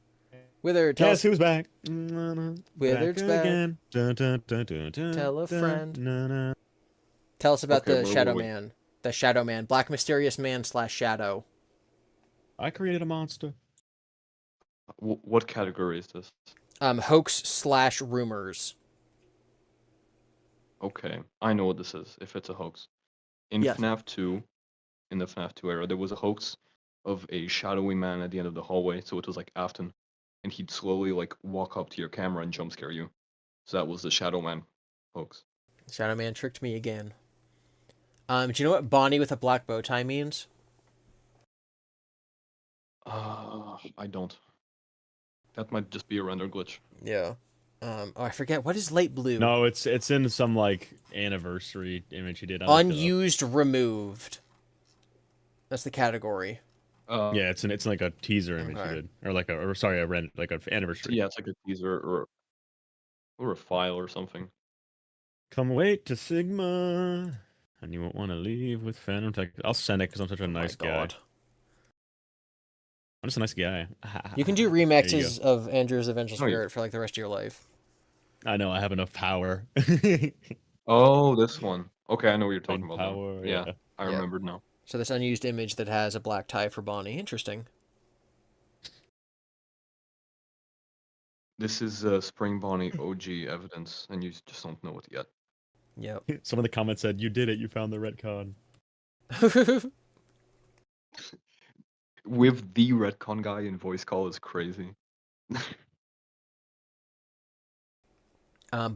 Withered, tell Guess us, who's back? Withered's back. again. Tell a friend. Tell us about Okay, the wait, Shadow wait. Man. The Shadow Man. Black Mysterious Man / Shadow. I created a monster. What category is this? Hoax/rumors. Okay, I know what this is. If it's a hoax, in Yes. FNAF 2, in the FNAF 2 era, there was a hoax of a shadowy man at the end of the hallway. So it was like Afton, and he'd slowly like walk up to your camera and jump scare you. So that was the Shadow Man hoax. Shadow Man tricked me again. Do you know what Bonnie with a black bow tie means? I don't. That might just be a render glitch. Yeah. Oh, I forget. What is late blue? No, it's in some like anniversary image he did. I looked it up. Unused removed. That's the category. Yeah, it's like a teaser image Okay. he did, or like a rent like an anniversary. Yeah, it's like a teaser or a file or something. Come wait to Sigma, and you won't want to leave with Phantom Tech. I'll send it because I'm such a nice guy. God. I'm just a nice guy. You can do There you remixes of Andrew's Avengeful Oh, yeah. Spirit for like the rest of your life. I know I have enough power. Oh, this one. Okay, I know what you're talking Find about. Now. power. Yeah, I Yeah. remembered now. So this unused image that has a black tie for Bonnie. Interesting. This is Spring Bonnie OG evidence, and you just don't know it yet. Yep. Some of the comments said, "You did it. You found the retcon." With the retcon guy in voice call is crazy.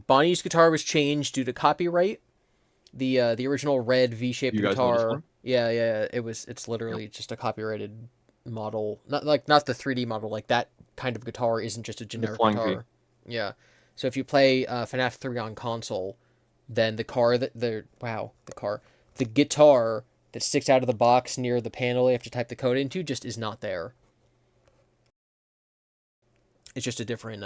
Bonnie's guitar was changed due to copyright. The original red V-shaped You guys know this guitar. one? Yeah. It's literally just a copyrighted model. Not the 3D model. Like that kind of guitar isn't just a generic flying V. guitar. Yeah. So if you play FNAF 3 on console, then the guitar that sticks out of the box near the panel you have to type the code into just is not there. It's just a different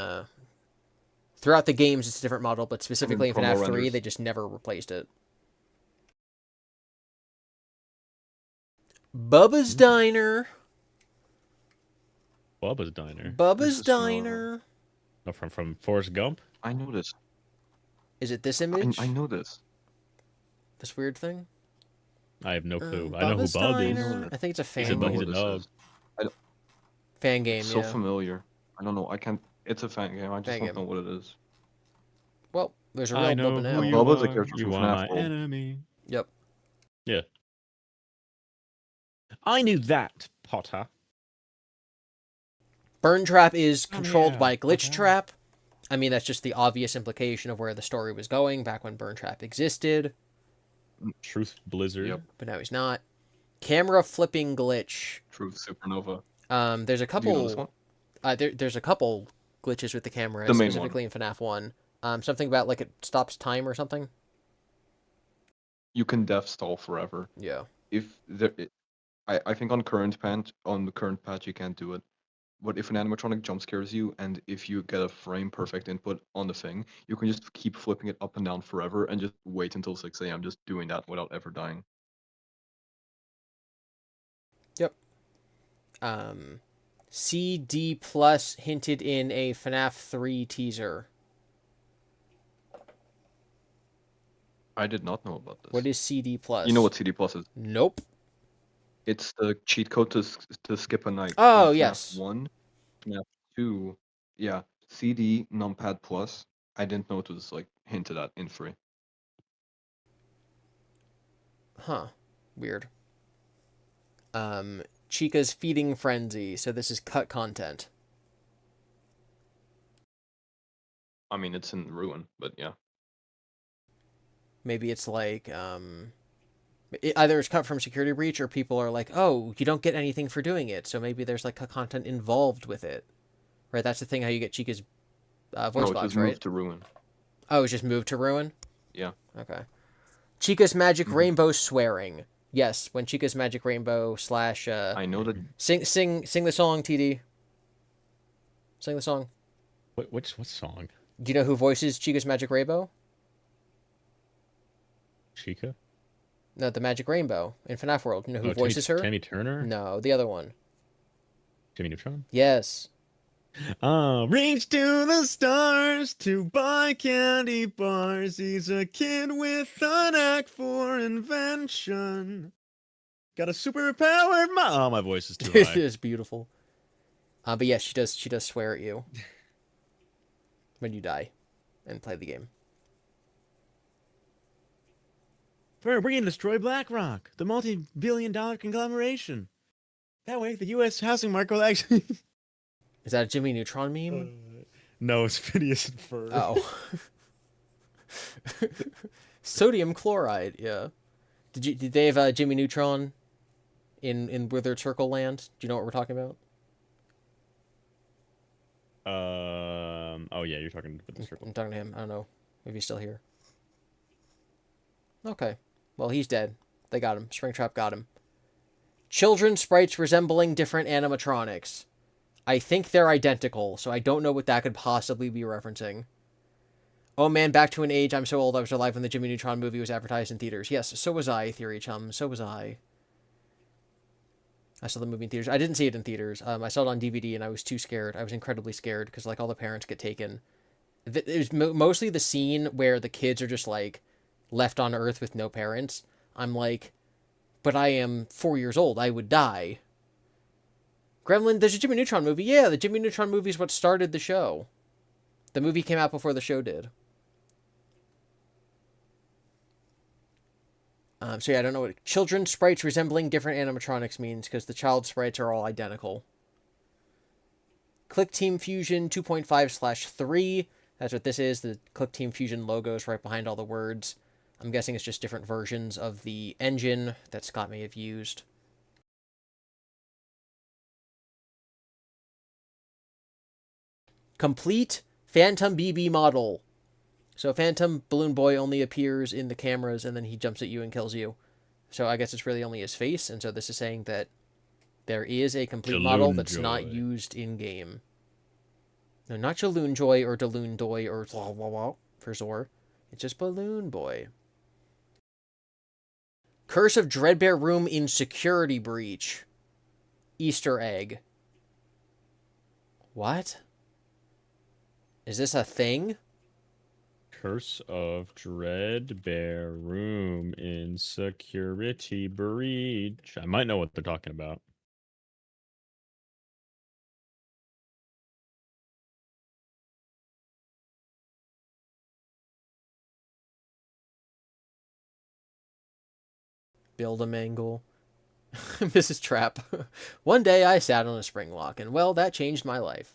throughout the games it's a different model, but specifically in promo FNAF 3 renders. they just never replaced it. Bubba's Diner. Bubba's Diner. Bubba's is Diner. Oh, from Forrest Gump. I know this. Is it this image? I know this. This weird thing? I have no clue. I know who Bubba's Bub is. Diner? I think it's a He's a fan bu- game. he's a dog. Fan game, So yeah. familiar. I don't know. I can't. It's a fan game. I just Fan don't game. know what it is. Well, there's a real I know Bubba now. who you Bubba's a are. character You from are FNAF my World. enemy. Yep. Yeah. I knew that, Potter. Burn Trap is controlled yeah. by Glitch Okay. Trap. I mean, that's just the obvious implication of where the story was going back when Burn Trap existed, Truth Blizzard. Yep. but now he's not. Camera flipping glitch. Truth Supernova. There's a Do you know this couple. one? There's a couple glitches with the camera, The main specifically in FNAF 1. Something about like it stops time or something. You can death stall forever. Yeah. If there, I think on the current patch you can't do it. But if an animatronic jump scares you, and if you get a frame perfect input on the thing, you can just keep flipping it up and down forever, and just wait until 6 a.m. just doing that without ever dying. Yep. CD Plus hinted in a FNAF 3 teaser. I did not know about this. What is CD Plus? You know what CD Plus is? Nope. It's the cheat code to skip a night. Oh, In FNAF yes. 1, FNAF 2, yeah, CD numpad plus. I didn't know it was like hinted at in free. Huh. Weird. Chica's feeding frenzy. So this is cut content. I mean, it's in Ruin, but yeah. Maybe it's like either it's cut from security breach or people are like, oh, you don't get anything for doing it. So maybe there's like cut content involved with it. Right? That's the thing. How you get Chica's voice No, it box, was right? moved to Ruin. Oh, it's just moved to Ruin? Yeah. Okay. Chica's Magic Mhm. Rainbow swearing. Yes, when Chica's Magic Rainbow / I know that. sing the song, TD. Sing the song. What song? Do you know who voices Chica's Magic Rainbow? Chica? No, the Magic Rainbow in FNAF World. You know who voices her? Tammy Turner? No, the other one. Jimmy Neutron? Yes. Reach to the stars to buy candy bars. He's a kid with an knack for invention. Got a superpowered Oh, my voice is too It high. is beautiful. But yes, she does swear at you. when you die and play the game. We're going to destroy BlackRock, the multi-billion-dollar conglomeration. That way, the U.S. housing market will actually... Is that a Jimmy Neutron meme? No, it's Phineas and Ferb. Oh. Sodium chloride, yeah. Did they have Jimmy Neutron in Withered Circle Land? Do you know what we're talking about? Oh yeah, you're talking with the circle. I'm talking to him. I don't know if he's still here. Okay. Well, he's dead. They got him. Springtrap got him. Children sprites resembling different animatronics. I think they're identical, so I don't know what that could possibly be referencing. Oh man, back to an age I'm so old I was alive when the Jimmy Neutron movie was advertised in theaters. Yes, so was I, Theory Chum. So was I. I saw the movie in theaters. I didn't see it in theaters. I saw it on DVD and I was too scared. I was incredibly scared because like all the parents get taken. It was mostly the scene where the kids are just like left on Earth with no parents. I'm like, but I am 4 years old. I would die. Gremlin, there's a Jimmy Neutron movie. Yeah, the Jimmy Neutron movie is what started the show. The movie came out before the show did. So yeah, I don't know what children sprites resembling different animatronics means because the child sprites are all identical. Click Team Fusion 2.5/3. That's what this is. The Click Team Fusion logo is right behind all the words. I'm guessing it's just different versions of the engine that Scott may have used. Complete Phantom BB model. So Phantom Balloon Boy only appears in the cameras and then he jumps at you and kills you. So I guess it's really only his face, and so this is saying that there is a complete model that's not used in-game. No, not Jaloon Joy or Daloon Doy or blah, blah, blah for Zor. It's just Balloon Boy. Curse of Dreadbear Room in Security Breach. Easter egg. What? Is this a thing? Curse of Dreadbear Room in Security Breach. I might know what they're talking about. Build a mangle. Mrs. Trap. One day I sat on a spring lock, and well, that changed my life.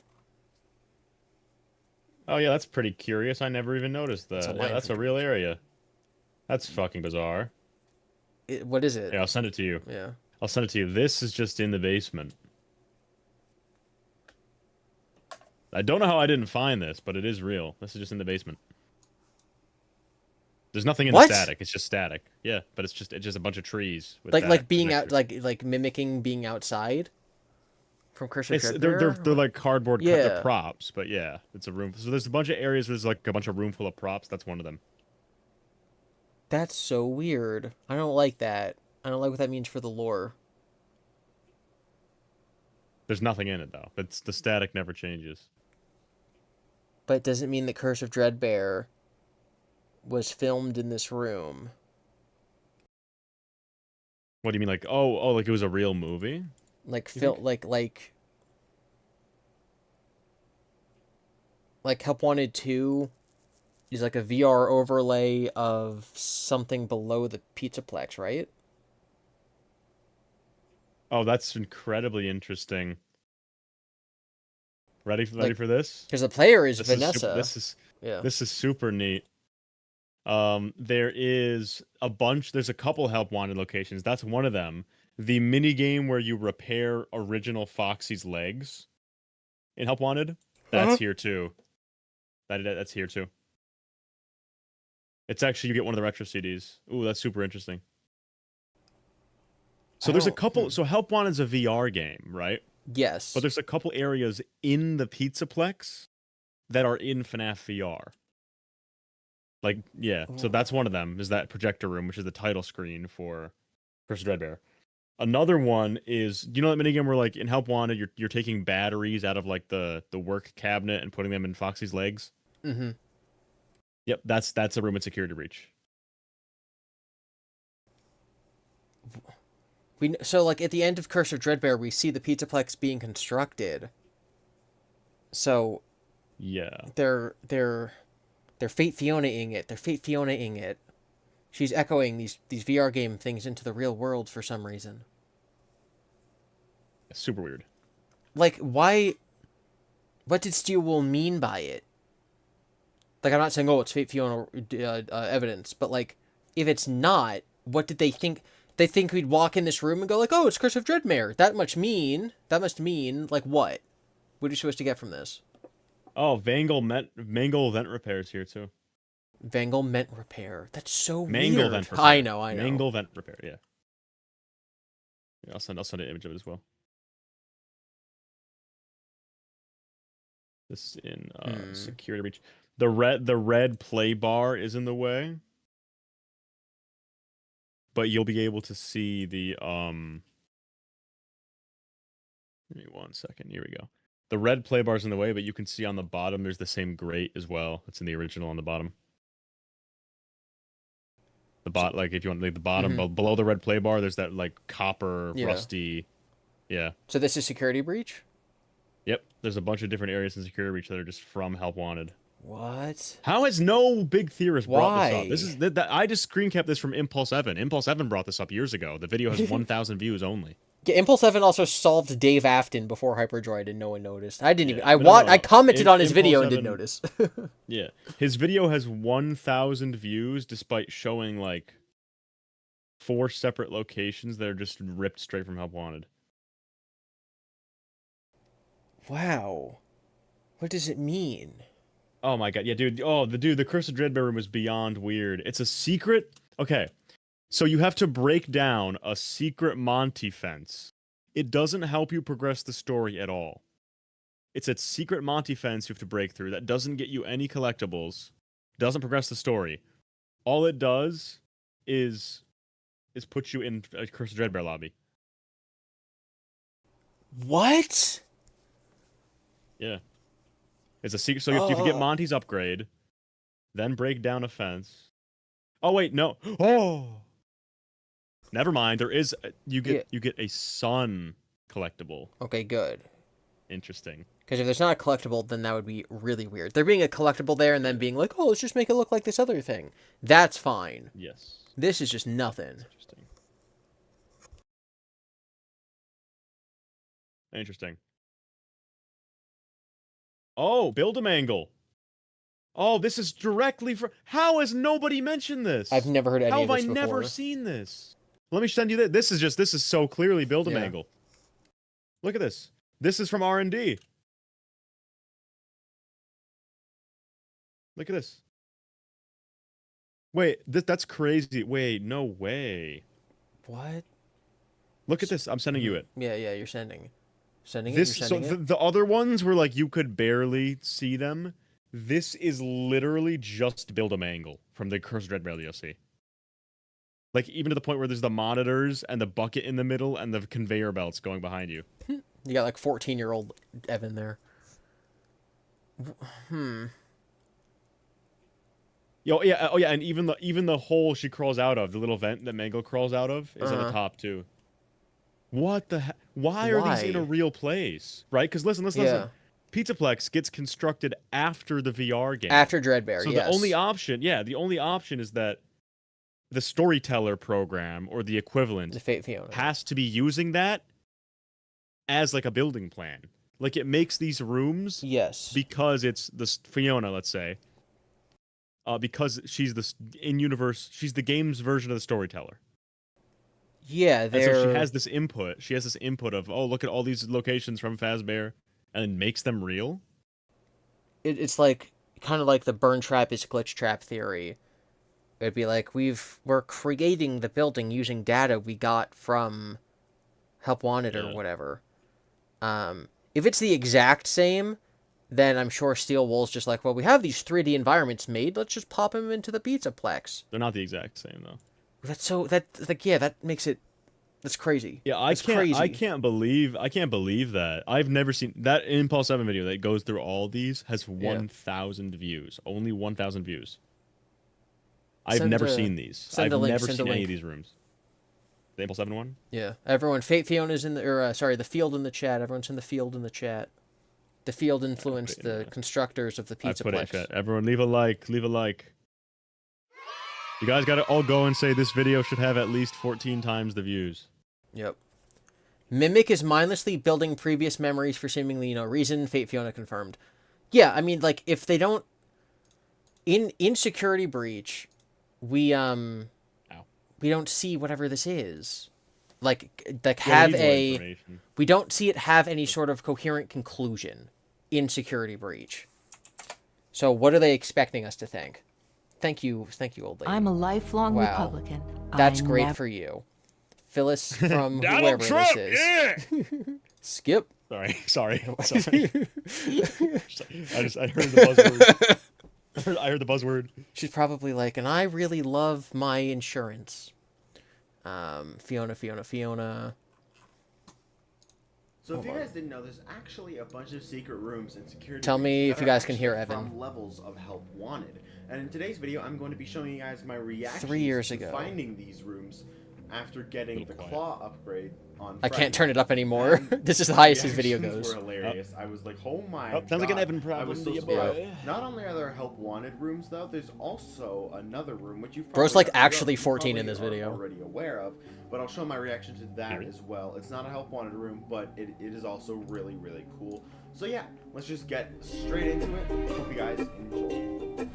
Oh yeah, that's pretty curious. I never even noticed that. Yeah, that's a real area. That's fucking bizarre. What is it? Yeah, I'll send it to you. Yeah. I'll send it to you. This is just in the basement. I don't know how I didn't find this, but it is real. This is just in the basement. There's nothing in the static. It's just static. Yeah, but it's just a bunch of trees. With like being out, like mimicking being outside. From Curse of Dreadbear? They're like cardboard they're props, but yeah, it's a room. So there's a bunch of areas where there's like a bunch of room full of props. That's one of them. That's so weird. I don't like that. I don't like what that means for the lore. There's nothing in it though. It's the static never changes. But it doesn't mean that Curse of Dreadbear was filmed in this room. What do you mean, like like it was a real movie? Like Help Wanted 2 is like a VR overlay of something below the Pizzaplex, right? Oh, that's incredibly interesting. Ready for this? Because the player is Vanessa. This is super neat. There is there's a couple Help Wanted locations. That's one of them. The mini game where you repair original Foxy's legs in Help Wanted, that's here too. That's here too. It's actually, you get one of the retro CDs. Ooh, that's super interesting. So there's a couple. So Help Wanted's a VR game, right? Yes. But there's a couple areas in the Pizzaplex that are in FNAF VR. Like, yeah. So that's one of them, is that projector room, which is the title screen for Curse of Dreadbear. Another one is, you know that minigame where, like, in Help Wanted, you're taking batteries out of, like, the work cabinet and putting them in Foxy's legs? Mm-hmm. Yep, that's a room in Security Breach. So, like, at the end of Curse of Dreadbear, we see the Pizzaplex being constructed. So... Yeah. They're Fate Fiona-ing it. They're Fate Fiona-ing it. She's echoing these VR game things into the real world for some reason. Super weird. Like, why? What did Steel Wool mean by it? Like, I'm not saying, oh, it's Fate Fiona evidence, but like, if it's not, what did they think? They think we'd walk in this room and go like, oh, it's Curse of Dreadmare. That must mean, like, what? What are you supposed to get from this? Oh, Mangle Vent Repair's here too. Vangle Ment Repair. That's so Mangle weird. Vent Repair. I know. Mangle Vent Repair, yeah. I'll send an image of it as well. This is in security breach. The red play bar is in the way. But you'll be able to see the give me 1 second. Here we go. The red play bar's in the way, but you can see on the bottom there's the same grate as well. It's in the original on the bottom. Like if you want like the bottom below the red play bar, there's that like copper rusty. Yeah. So this is security breach? Yep. There's a bunch of different areas in security breach that are just from Help Wanted. What? How has no big theorist brought this up? Why? This is I just screen capped this from Impulse-Evan. Impulse-Evan brought this up years ago. The video has 1,000 views only. Yeah, Impulse-Evan also solved Dave Afton before Hyperdroid and no one noticed. I didn't even... I commented on his video and didn't notice. Yeah. His video has 1,000 views despite showing like 4 separate locations that are just ripped straight from Help Wanted. Wow. What does it mean? Oh my god, yeah, dude. Oh, the Curse of Dreadmare room is beyond weird. It's a secret... Okay. So you have to break down a secret Monty fence. It doesn't help you progress the story at all. It's a secret Monty fence you have to break through that doesn't get you any collectibles, doesn't progress the story. All it does is put you in a Curse of Dreadmare lobby. What? Yeah. It's a secret. So you can get Monty's upgrade, then break down a fence. Oh wait, no. Oh. Never mind. There is you get a sun collectible. Okay, good. Interesting. Because if there's not a collectible, then that would be really weird. There being a collectible there and then being like, oh, let's just make it look like this other thing. That's fine. Yes. This is just nothing. Interesting. Interesting. Oh, Build-A-Mangle. Oh, this is directly for... How has nobody mentioned this? I've never heard any of this before. How have I never seen this? Let me send you this. This is so clearly Build-A-Mangle. Yeah. Look at this. This is from R&D. Look at this. Wait, that's crazy. Wait, no way. What? Look at this. I'm sending you it. Yeah, you're sending. The other ones were like you could barely see them. This is literally just Build-A-Mangle from the Curse of Dreadmare DLC. Like, even to the point where there's the monitors and the bucket in the middle and the conveyor belts going behind you. You got like 14-year-old Evan there. Oh yeah, and even the hole she crawls out of, the little vent that Mangle crawls out of, is at the top too. What the heck? Why are these in a real place? Right? Because listen. Pizzaplex gets constructed after the VR game. After Dreadmare, so yes. the only option is that the storyteller program or the equivalent the Fate Fiona has to be using that as like a building plan. Like it makes these rooms because it's the Fiona, let's say. Because she's she's the game's version of the storyteller. Yeah, and so she has this input. She has this input of, oh, look at all these locations from Fazbear, and makes them real. It's like kind of like the burn trap is glitch trap theory. It'd be like we're creating the building using data we got from Help Wanted or whatever. If it's the exact same, then I'm sure Steel Wool's just like, well, we have these 3D environments made. Let's just pop them into the Pizzaplex. They're not the exact same though. That makes it. That's crazy. Yeah, I can't believe that. I've never seen that Impulse-Evan video that goes through all these has 1,000 views. Only 1,000 views. I've never seen these. I've never seen any of these rooms. The Impulse-Evan one? Yeah. Everyone, Fate Fiona's in the the field in the chat. Everyone's in the field in the chat. The field influenced it in the there. constructors of the I pizza put it in plex. chat. Everyone, leave a like. Leave a like. You guys gotta all go and say this video should have at least 14 times the views. Yep. Mimic is mindlessly building previous memories for seemingly no reason. Fate Fiona confirmed. Yeah, I mean, like, if they don't... In Security Breach, we don't see whatever this is. Like have a... We don't see it have any sort of coherent conclusion in Security Breach. So what are they expecting us to think? Thank you, old lady. I'm a lifelong Wow. Republican. That's I great nev- for you. Phyllis from Donald whoever Trump, this is. yeah! Skip. Sorry. I heard the buzzword. I heard the buzzword. She's probably like, and I really love my insurance. Fiona. So if you guys didn't know, there's actually a bunch of secret rooms in security. Tell me breaches if you that are guys can hear actually Evan. From levels of help wanted. And in today's video, I'm going to be showing you guys my reaction 3 years to ago. finding these rooms after getting the Little quiet. claw upgrade on I Friday. can't turn it up anymore. And This is the highest his the video reactions goes. were hilarious. I was like, oh my Oh, sounds like an God. Evan I problem was to so you, surprised. boy. Not only are there help wanted rooms though, there's also another room which you've Bro's, probably like, already- actually you 14 in probably this are video. already aware of, but I'll show my reaction to that as well. It's not a help wanted room, but it is also really, really cool. So yeah, let's just get straight into it. Hope you guys enjoy.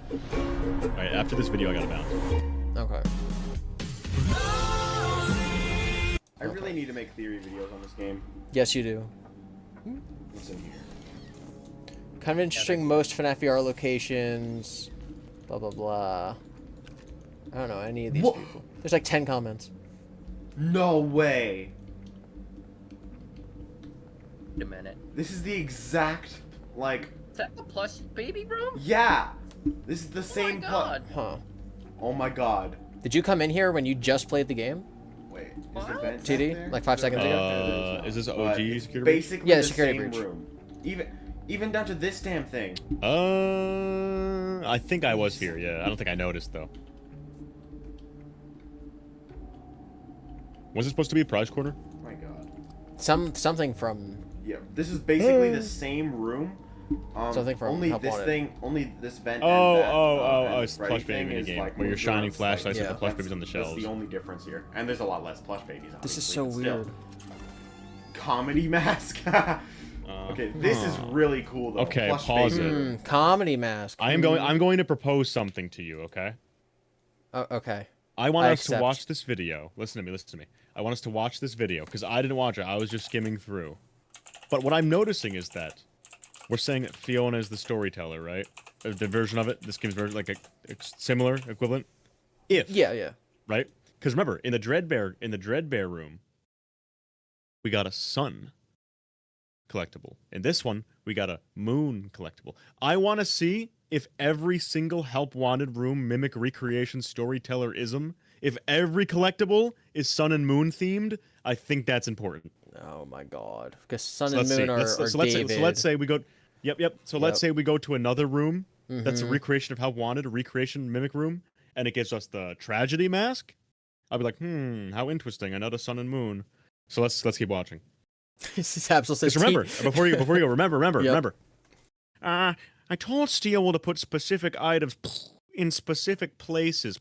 Alright, after this video, I gotta bounce. Okay. I really need to make theory videos on this game. Yes, you do. What's in here? Kind of interesting. Most FNAF VR locations. Blah blah blah. I don't know any of these What? people. There's like 10 comments. No way. Wait a minute. This is the exact, like, Is that the plush baby room? yeah. This is the Oh my same god. Huh. Oh my god. Did you come in here when you just played the game? Wait, is What? the vent TD? back there? Like 5 seconds ago? Is this But OG it's security breach? basically Yeah, the the security same breach. room. Even down to this damn thing. I think I was here, yeah. I don't think I noticed, though. Was it supposed to be a prize corner? Oh my god. Something from... Yeah, this is basically the same room. Something from only Help this Wanted. thing, only this vent. Oh, and that, and the it's Freddy plush baby thing mini is, game, like, where you're moved shining around flashlights slightly. with the plush That's- babies on the That's shelves. the only difference here, and there's a lot less plush babies. This is obviously, so but still. weird. Comedy mask. Okay, this is really cool though. Okay, Plush pause baby. it. Comedy mask. I'm going to propose something to you, okay? Oh, okay. I want I us to accept. watch this video. Listen to me. I want us to watch this video, because I didn't watch it. I was just skimming through. But what I'm noticing is that we're saying that Fiona is the storyteller, right? The version of it, this game's version, like a similar equivalent. If Yeah. right? Because remember, in the Dreadbear room, we got a sun collectible. In this one, we got a moon collectible. I want to see if every single help wanted room mimic recreation storyteller-ism. If every collectible is sun and moon themed, I think that's important. Oh my god. Because Sun So and let's see. Moon are David. So let's say we go. Yep. So let's say we go to another room that's a Mhm. recreation of Help Wanted, a recreation mimic room, and it gives us the tragedy mask. I'll be like, how interesting. Another sun and moon. So let's keep watching. This is absolutely. Just remember, before you go, remember. Yep. I told Steel to put specific items in specific places.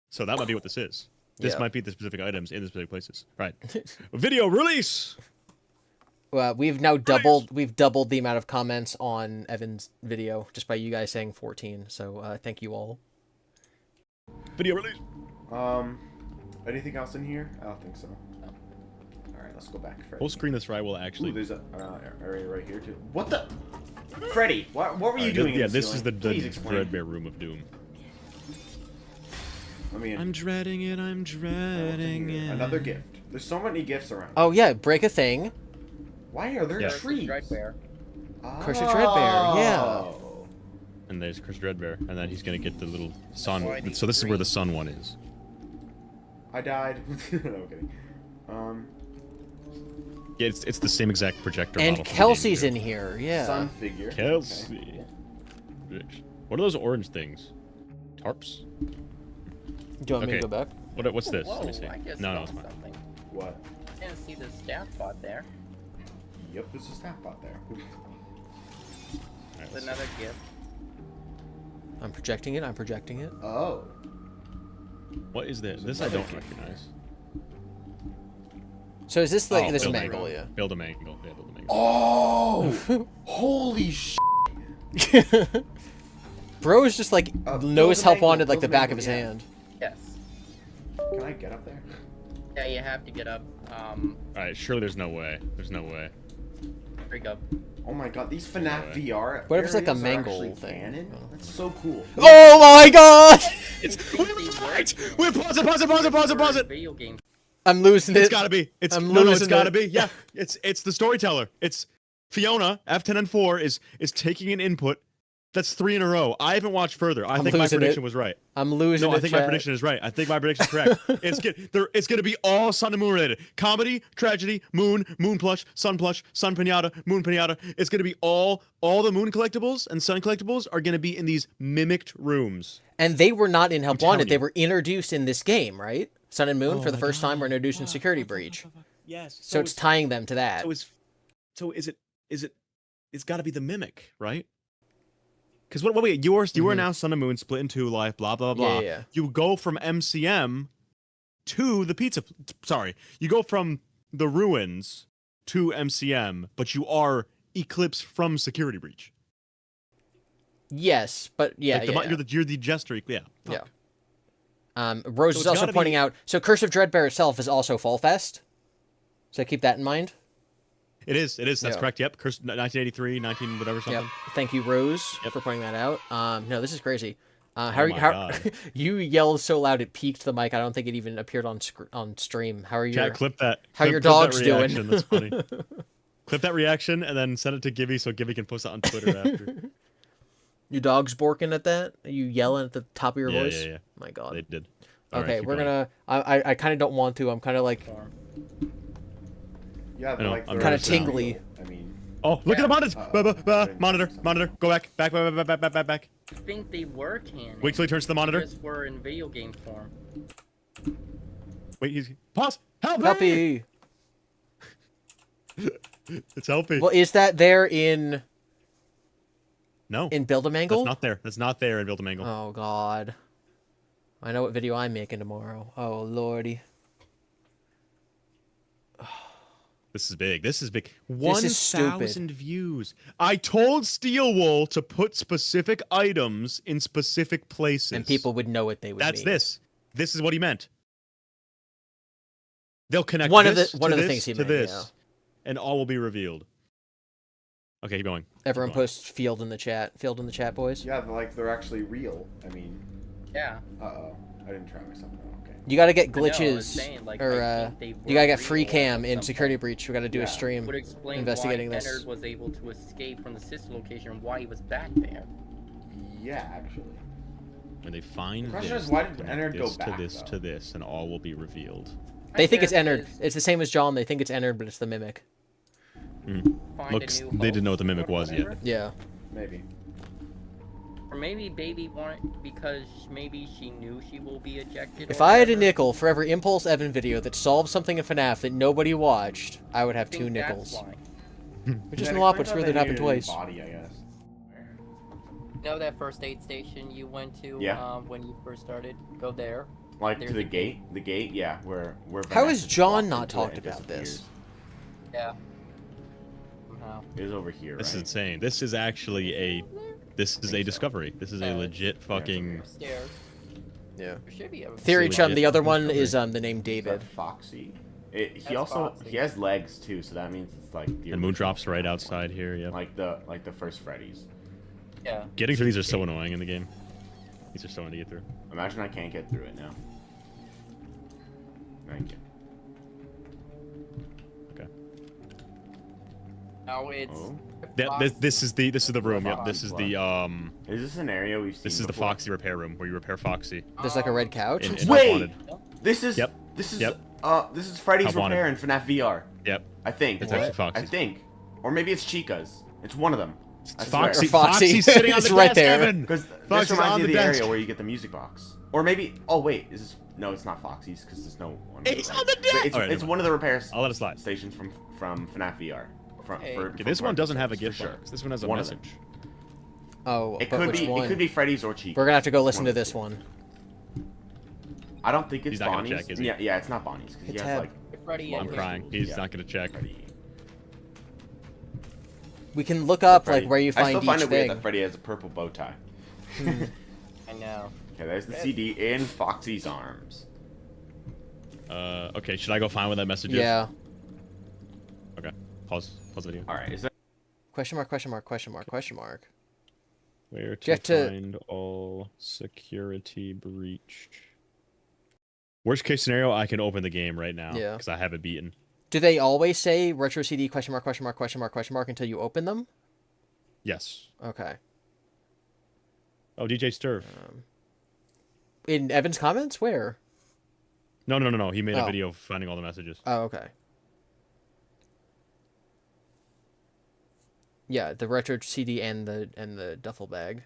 So that might be what this is. This Yep. might be the specific items in the specific places. Right. Video release. Well, we've now doubled the amount of comments on Evan's video just by you guys saying 14. So thank you all. Video release. Anything else in here? I don't think so. All right, let's go back. Freddy. Full screen this right will Ooh, actually. there's a area right here too. What the? Freddy, what were you Alright, doing? Yeah, in this is the ceiling? Please explain. Dreadbear room of doom. I mean, I'm dreading it. I'm dreading it. another gift. There's so many gifts around. Oh yeah, break a thing. Why are there Yeah. trees? Dreadbear. Curse of Dreadbear, yeah. Oh. And there's Chris Dreadbear, and then he's gonna get the little sun. why I need So this is where the green. sun one is. I died. No, I'm kidding. Yeah, it's the same exact projector. And model from the Kelsey's game, in here. Yeah. Sun figure. too. Kelsey. Rich. What are those orange things? Tarps? Do you want me to Okay. go back? What's this? Whoa, Let me see. I just No, saw it's fine. something. What? I didn't see the staff bot there. Yep, there's a snap bot there. It's another gift. I'm projecting it. I'm projecting it. Oh. What is this? This I don't recognize. So is this like Oh, this build a mangle? mangle. Yeah. Build a mangle. Yeah, build a mangle. Oh. Holy sh. Bro is just like knows build a help mangle, wanted like the build a back of his mangle, yeah. hand. Yes. Can I get up there? Yeah, you have to get up. All right, surely there's no way. There's no way. There you go. Oh my god, these FNAF VR. What if it's like a areas are mangle actually thing? canon? That's so cool. Oh my god! Wait, pause it. Video game. I'm losing It's it. gotta be. It's I'm no, it's losing gotta it. be. Yeah, it's the storyteller. It's Fiona. F10 and 4 is taking an input. That's 3 in a row. I haven't watched further. I think my losing prediction it. was right. I'm losing No, it, I think my chat. prediction is right. I think my prediction is correct. It's gonna be all Sun and Moon related. Comedy, tragedy, Moon plush, Sun Pinata, Moon Pinata. It's gonna be all the Moon collectibles and Sun collectibles are gonna be in these mimicked rooms. And they were not in Help telling Wanted. They you. were introduced in this game, right? Sun and Moon Oh for the my first time were God. introduced in Security Breach. Yes. So it's tying them to that. So is it? It's got to be the mimic, right? Because wait, you are now Sun and Moon split in 2 life, blah blah blah. Yeah. You go from MCM to the pizza. Sorry, you go from the ruins to MCM, but you are Eclipse from Security Breach. Yes, but yeah, Like you're the jester. Yeah. Yeah. Fuck. Rose So is it's also gotta pointing be- out. So Curse of Dreadbear itself is also Fall Fest. So keep that in mind. It is. That's Yeah. correct. Yep. Curse 1983, 19 whatever something. Yep. Thank you, Rose, Yep. for pointing that out. No, this is crazy. my How God. you yelled so loud it peaked the mic. I don't think it even appeared on stream. How are you? Chat, clip that. How clip- your clip that dog's doing? reaction, That's funny. Clip that reaction and then send it to GiBi so GiBi can post it on Twitter after. Your dog's barking at that? Are you yelling at the top of your Yeah, voice? yeah, yeah. My God. They did. All right, Okay, keep we're going. gonna. I kind of don't want to. I'm kind of like Yeah, I know, like I'm the kinda rest of the tingly. video, I mean, Oh, look at the monitors! Uh-oh. Monitor. Go back. Back. I think they were canon. Wait till he turns to the monitor. Just were in video game form. Wait, he's pause. Help me! Helpy. It's Helpy. Well, is that there in No, Build-A-Mangle? that's not there. That's not there in Build-A-Mangle. Oh God. I know what video I'm making tomorrow. Oh Lordy. This is big. This is stupid. 1,000 views. I told Steelwool to put specific items in specific places. And people would know what they would That's mean. this. This is what he meant. They'll connect One of this the- one to of the this things he to meant, this, yeah. and all will be revealed. Okay, keep going. Everyone Keep going. posts field in the chat. Field in the chat, boys. yeah, they're actually real. I mean, Yeah. uh-oh. I didn't try myself. Okay. You gotta get I know, I was glitches, saying, like, or I think they you were gotta get real free or cam in something. Security Breach. We gotta do a Yeah. stream Would explain investigating why this. Ennard was able to escape from the sister location and why he was back there. Yeah, actually. When they find The question this, is, why they'll did connect Ennard go this back, to this though? to this, and all will be revealed. They think it's guess Ennard. is It's the same as John. They think it's Ennard, but it's the mimic. find a Looks, new they didn't know what host the mimic or was yet. whatever. Yeah. Maybe. Or maybe Baby wanted because maybe she knew she will be ejected. If or I had a whatever. nickel for every Impulse Evan video that solved something in FNAF that nobody watched, I would have I 2 think that's nickels. why. Which isn't Yeah, a lot, it but it's turns weird out that it they happened needed a new twice. Body, I guess. You know that first aid station you went to Yeah. when you first started? Go there. Like There's to the a- gate. The gate, yeah. Where How Vanessa has just John walked not into it talked and about this? disappears. Yeah. Somehow. It is over here, This is right? insane. This is actually a discovery. This is a Yeah, legit fucking. Upstairs. Yeah. There should be a Theory Legit Chum, the other one discovery. is the name Is David. that Foxy? He That's also Foxy. he has legs too, so that means it's like the And original Moondrop's right one. outside here. Yep. Like the first Freddy's. Yeah. Getting through these are so annoying in the game. These are so annoying to get through. Imagine I can't get through it now. Thank you. Okay. Now it's. Oh. Yeah, this is the room. Yep. This is Foxy. the Is this an area we've seen? This is the before? Foxy repair room where you repair Foxy. There's like a red couch. In Wait! Wanted. This is Yep. this is Yep. this is Freddy's Help Wanted. repair in FNAF VR. Yep. I think. It's actually Foxy. I think, or maybe it's Chica's. It's one of them. I swear. Foxy. Or Foxy. Foxy's sitting on It's the right desk, there. Evan. Because Foxy's this reminds on me of the the desk. area where you get the music box. Or maybe, oh wait, is this? No, it's not Foxy's because there's no one. He's right. on the But desk! It's, Alright, it's never one of the repair I'll let it slide. stations from FNAF VR. Hey. Okay, this one doesn't have a gift for sure. box. This one has a One of them. message. Oh, It but could which be. one? It could be Freddy's or Chica. We're gonna have to go listen One to of the this two. one. I don't think it's He's not gonna Bonnie's. check, is he? Yeah, it's not Bonnie's because he It's has Heb. like. Freddy I'm and crying. He's Yeah. not gonna check. Freddy. We can look up Freddy. like where you I find still each find it weird thing. that Freddy has a purple bow tie. I know. Okay, there's the CD in Foxy's arms. Okay, should I go find what that message is? Yeah. Okay. Pause the video. All right, is that? Question mark, question mark, question mark, question mark. Where you to have to- find all security breached? Worst case scenario, I can open the game right now. Yeah. Because I have it beaten. Do they always say retro CD question mark, question mark, question mark, question mark until you open them? Yes. Okay. Oh, DJ Sturf. In Evan's comments? Where? No. He made a Oh. video finding all the messages. Oh, okay. Yeah, the retro CD and the duffel bag.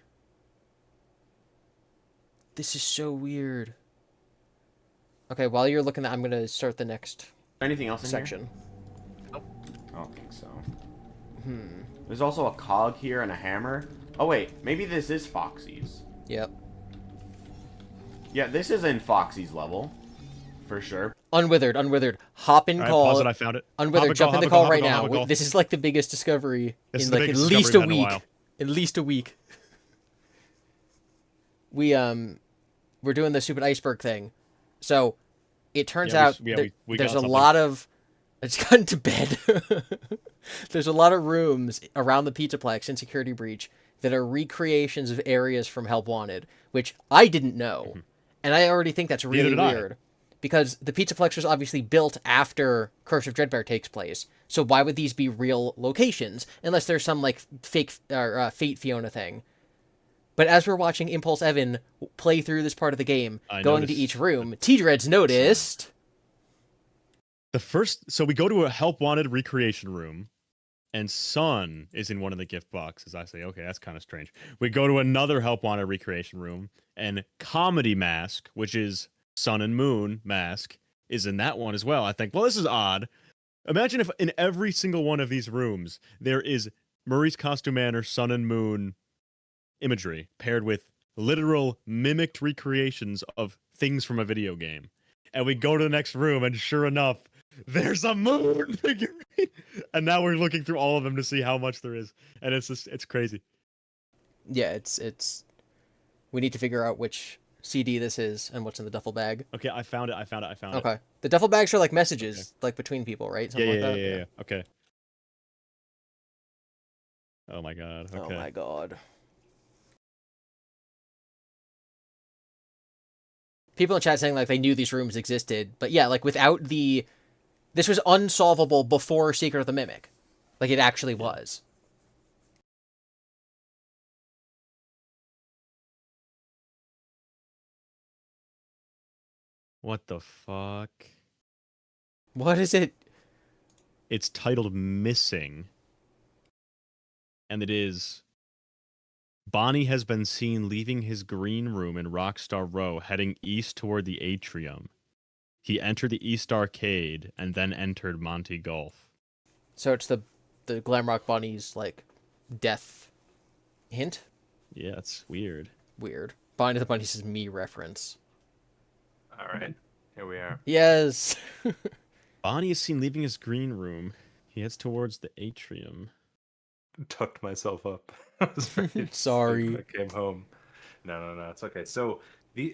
This is so weird. Okay, while you're looking at, I'm gonna start the next Anything else in section. here? I don't think so. There's also a cog here and a hammer. Oh wait, maybe this is Foxy's. Yep. Yeah, this is in Foxy's level, for sure. Unwithered. Hop in All right, call. pause it. I found it. Unwithered, Hop a jump in the call, call hop a right call, now. hop a call. This is like the biggest discovery This is in the like at biggest least a discovery we've had in a week. while. At least a week. We're doing the stupid iceberg thing. So it turns Yeah, out we there's got a a something. lot of it's gotten to bed. There's a lot of rooms around the Pizzaplex in Security Breach that are recreations of areas from Help Wanted, which I didn't know. And I already think that's really Neither did I. weird. Because the Pizzaplex was obviously built after Curse of Dreadbear takes place. So why would these be real locations? Unless there's some, like, fake Fate Fiona thing. But as we're watching Impulse Evan play through this part of the game, I going to noticed each room, tdreads noticed... So we go to a Help Wanted recreation room, and Sun is in one of the gift boxes. I say, okay, that's kind of strange. We go to another Help Wanted recreation room, and Comedy Mask, which is Sun and Moon Mask, is in that one as well. I think, well, this is odd. Imagine if in every single one of these rooms there is Murray's Costume Manor, Sun and Moon imagery paired with literal mimicked recreations of things from a video game. And we go to the next room, and sure enough, there's a moon figurine. And now we're looking through all of them to see how much there is. And it's crazy. Yeah, it's... We need to figure out which CD this is and what's in the duffel bag. Okay, I found it. Okay. The duffel bags are like messages, like between people, right? Something like that? Yeah. Okay. Oh my god. Okay. Oh my god. People in chat saying like they knew these rooms existed, but yeah, like without the... This was unsolvable before Secret of the Mimic. Like it actually was. What the fuck? What is it? It's titled Missing. And it is... Bonnie has been seen leaving his green room in Rockstar Row, heading east toward the atrium. He entered the East Arcade, and then entered Monty Golf. So it's the Glamrock Bunny's like death hint? Yeah, it's weird. Weird. Bonnie the Bunny's is me reference. All right, here we are. Yes. Bonnie is seen leaving his green room. He heads towards the atrium. Tucked myself up. I was very Sorry. sick when I came home. No, it's okay. So,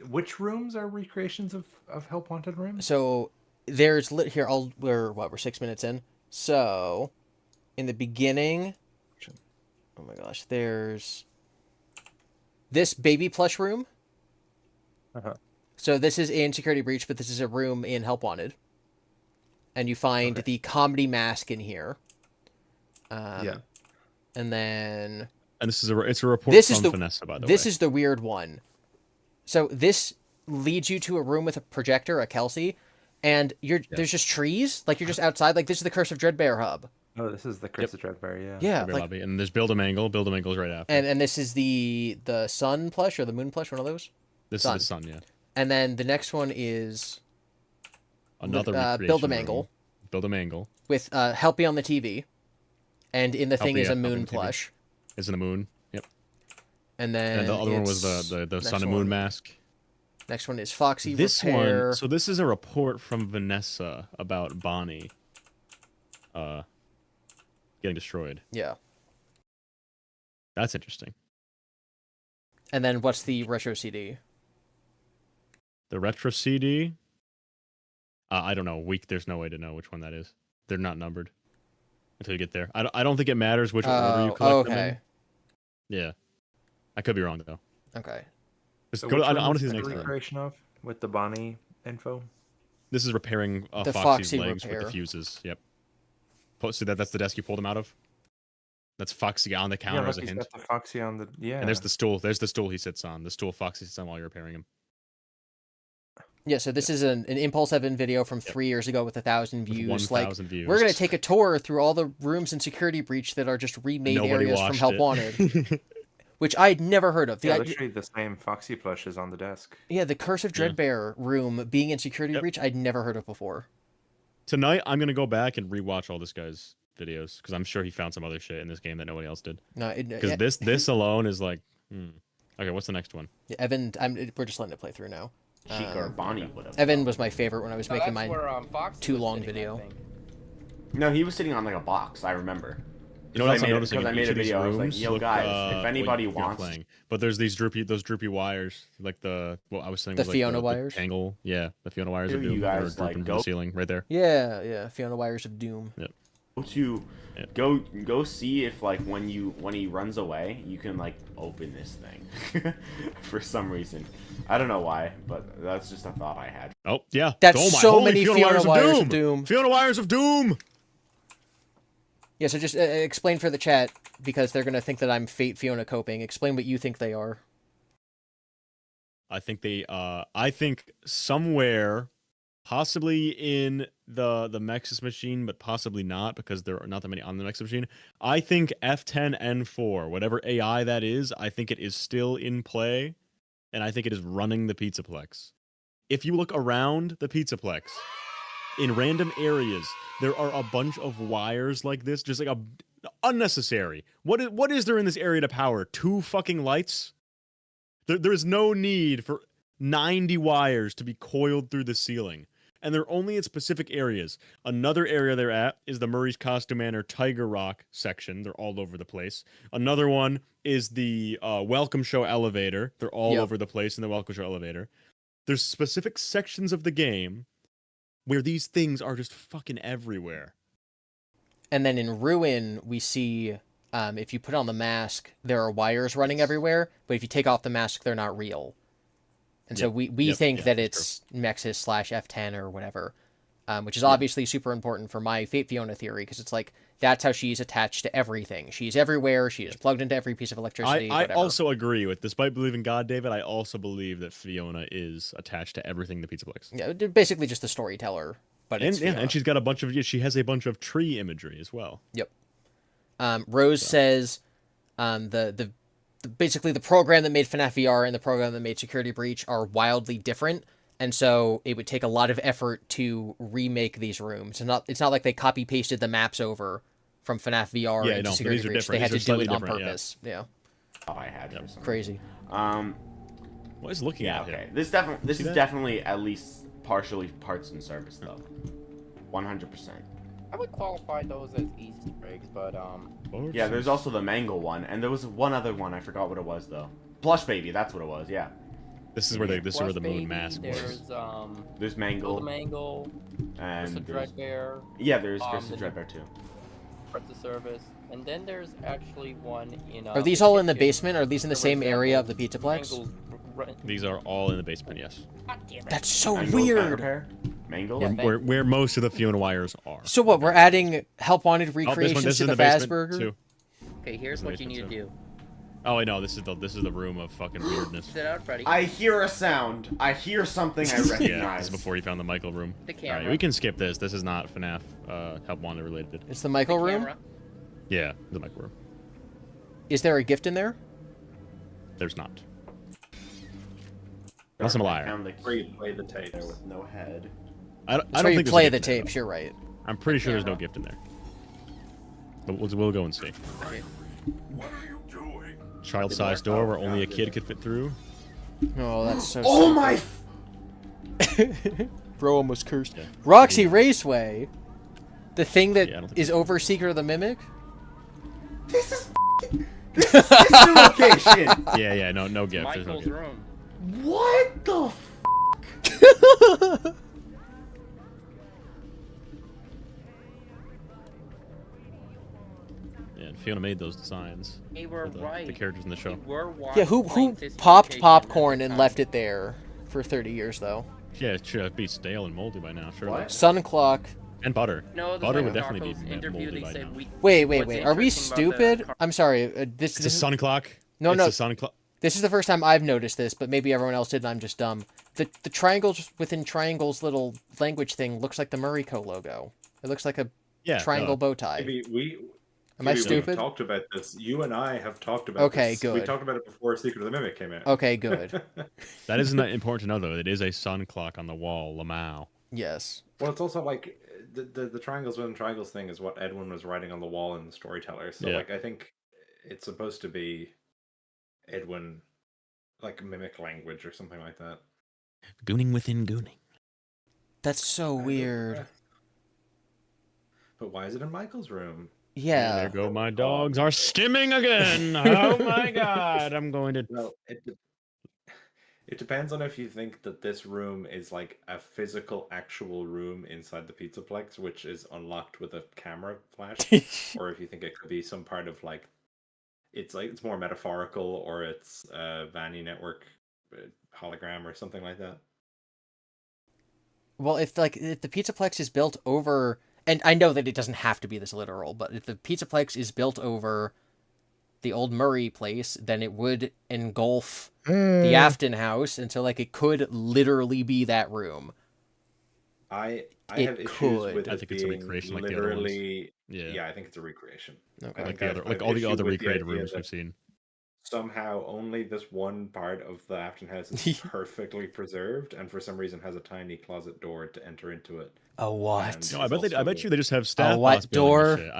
which rooms are recreations of Help Wanted rooms? So there's here. We're 6 minutes in. So in the beginning, oh my gosh, there's this baby plush room. So this is in Security Breach, but this is a room in Help Wanted, and you find the comedy mask in here. Yeah. And then And it's a report this from is the Vanessa, by the way. this is the weird one. So this leads you to a room with a projector, a Kelsey, and there's just trees. Like you're just outside. Like this is the Curse of Dreadbear hub. Oh, this is the Curse of Dreadbear, yeah. Yeah, Dreadbear like, lobby. And there's Build a Mangle. Build a Mangle's right after. and this is the sun plush or the moon plush, one of those. This Sun. is the sun, yeah. And then the next one is Another recreation Build a room. Mangle Build a Mangle. with Help Be on the TV, and in the thing Help is Me a Up on moon the TV. plush. Is in the moon. Yep. And then And the other one was it's- the next sun and moon one. mask. Next one is Foxy This Repair. one, so this is a report from Vanessa about Bonnie getting destroyed. Yeah. That's interesting. And then what's the retro CD? The retro CD. I don't know. There's no way to know which one that is. They're not numbered until you get there. I don't think it matters which order you collect them in. Yeah, I could be wrong though. Okay. Just So go to, which I one want was to see the the next one. recreation of with the Bonnie info. This is repairing The Foxy's Foxy legs with repair. the fuses. Yep. See that's the desk you pulled him out of. That's Foxy on the counter Yeah, as a look, he's hint. got the Foxy on the And there's the stool. There's the stool he sits on. The stool Foxy sits on while you're repairing him. Yeah, so this is an Impulse Evan video from 3 years ago with 1,000 With views. 1,000 views. We're gonna take a tour through all the rooms in Security Breach that are just remade Nobody areas from watched Help it. Wanted, which I'd never heard of. Yeah, literally the same Foxy plush is on the desk. Yeah, the Curse of Yeah. Dreadbear room being in Security Breach, I'd never heard of before. Tonight, I'm gonna go back and rewatch all this guy's videos because I'm sure he found some other shit in this game that nobody else did. No, Because this alone is like, okay. What's the next one? Evan, we're just letting it play through now. Chica or Bonnie would have. Evan was my favorite when I was No, making that's my where, Foxy too was long sitting, I video. think. No, he was sitting on like a box. I remember. You know what else I'm I made, noticing? because I In made each a of these video. I was like, rooms, "Yo, look, guys, if anybody you're wants." playing. But there's those droopy wires, like the I was saying, The was like Fiona wires? The tangle, yeah, the Fiona wires Do of you doom that are guys, drooping like, from go- the ceiling right there. Yeah, Fiona Wires of Doom. Yep. To go see if like when he runs away, you can like open this thing for some reason. I don't know why, but that's just a thought I had. Oh yeah, That's oh my, so holy many Fiona Wires of Doom. Fiona Wires of Doom. Yeah, so just explain for the chat, because they're gonna think that I'm Fate Fiona coping. Explain what you think they are. I think somewhere, possibly in the Mexus machine, but possibly not because there are not that many on the Mexus machine. I think F10N4, whatever AI that is, I think it is still in play, and I think it is running the Pizzaplex. If you look around the Pizzaplex, in random areas, there are a bunch of wires like this, just like unnecessary. What is there in this area to power? 2 fucking lights? There is no need for 90 wires to be coiled through the ceiling. And they're only in specific areas. Another area they're at is the Murray's Costume Manor Tiger Rock section. They're all over the place. Another one is the Welcome Show elevator. They're all over the place in the Welcome Show elevator. There's specific sections of the game where these things are just fucking everywhere. And then in Ruin, we see, if you put on the mask, there are wires running everywhere, but if you take off the mask, they're not real. And so we think that it's Mexus / F10 or whatever, which is obviously super important for my Fate Fiona theory, because it's like, that's how she's attached to everything. She's everywhere, she is plugged into every piece of electricity, I whatever. also agree with, despite believing God, David, I also believe that Fiona is attached to everything the Pizzaplex. Yeah, basically just the storyteller. But it's Fiona. And she's got a bunch of, she has a bunch of tree imagery as well. Yep. Rose says, basically the program that made FNAF VR and the program that made Security Breach are wildly different, and so it would take a lot of effort to remake these rooms. It's not like they copy pasted the maps over from FNAF VR into Security Breach. They had to do it on purpose. Yeah. Oh, I had for some crazy. What is looking at okay. him? This is definitely at least partially parts and service though. 100%. I would qualify those as Easter eggs, but Yeah, there's also the Mangle one, and there was one other one. I forgot what it was though. Plush Baby, that's what it was. Yeah. This is where the moon mask there's, was. There's Mangle. The Mangle. And there's the Dreadbear. Yeah, there's Chris the Dreadbear too. Parts of service, and then there's actually one in. Are these all in the basement? Are these in the same area of the Pizzaplex? These are all in the basement, yes. That's so Mangle's weird. Mangle? Where most of the Fiona wires are. So what, we're adding Help Wanted recreations this to is the in basement, Razzburger? too. Okay, here's what you need to do. Oh, I know. This is the room of fucking weirdness. Sit out, Freddy. I hear a sound. I hear something I recognize. Yeah, this is before you found the Michael room. The camera. Alright, we can skip this. This is not FNAF Help Wanted related. It's the Michael room? Camera. Yeah, the Michael room. Is there a gift in there? There's not. Unless I'm a liar. Where you play the tapes. There with no head. I don't where think you there's a play gift the in there, tapes, though. you're right. I'm pretty sure there's no gift in there. But we'll go and see. child-sized door where only a kid could fit through. Oh, that's so. Oh my! Bro almost cursed. Yeah. Roxy Raceway, the thing that Yeah, I don't think is over Secret of the Mimic. This is the location. Yeah, no gift. There's no Michael's gift. room. What the? Yeah, and Fiona made those designs We were for right. the characters in the show. We were Yeah, who watching this popped location popcorn at and the left time. it there for 30 years though? Yeah, it should be stale and moldy by now, surely. What? Sun Clock. And butter. No, the Butter would Michael definitely Narcos be interview, moldy they by said now. Wait. What's Are we interesting about the stupid? car- I'm sorry. This It's a sun clock. No, it's no. a sun clock. This is the first time I've noticed this, but maybe everyone else did and I'm just dumb. The triangles within Triangle's little language thing looks like the Murray Co. logo. It looks like a Yeah. triangle bow tie. Maybe we. Am I Maybe stupid? We've talked about this. You and I have talked about Okay, this. good. We talked about it before Secret of the Mimic came out. Okay, good. That isn't that important to know though. It is a sun clock on the wall, Lamau. Yes. Well, it's also like the triangles within triangles thing is what Edwin was writing on the wall in the Storyteller. So Yeah. like I think it's supposed to be Edwin, like mimic language or something like that. Gooning within gooning. That's so I don't weird. know. But why is it in Michael's room? Yeah. There go my dogs are stimming again. Oh my god. I'm going to Well, it depends on if you think that this room is like a physical, actual room inside the Pizzaplex, which is unlocked with a camera flash, or if you think it could be some part of like it's more metaphorical, or it's a Vanny network hologram or something like that. Well, if the Pizzaplex is built over, and I know that it doesn't have to be this literal, but if the Pizzaplex is built over the old Murray place, then it would engulf the Afton house, and so like it could literally be that room. I It have issues could. with I it think it's a being recreation like the other ones. literally. Yeah. Yeah, I think it's a recreation. Okay. like think the other I've like all the issue other with the recreated idea rooms that we've seen. Somehow only this one part of the Afton house is perfectly preserved, and for some reason has a tiny closet door to enter into it. A what? And No, I it's bet you they just have staff what bots building this door? shit.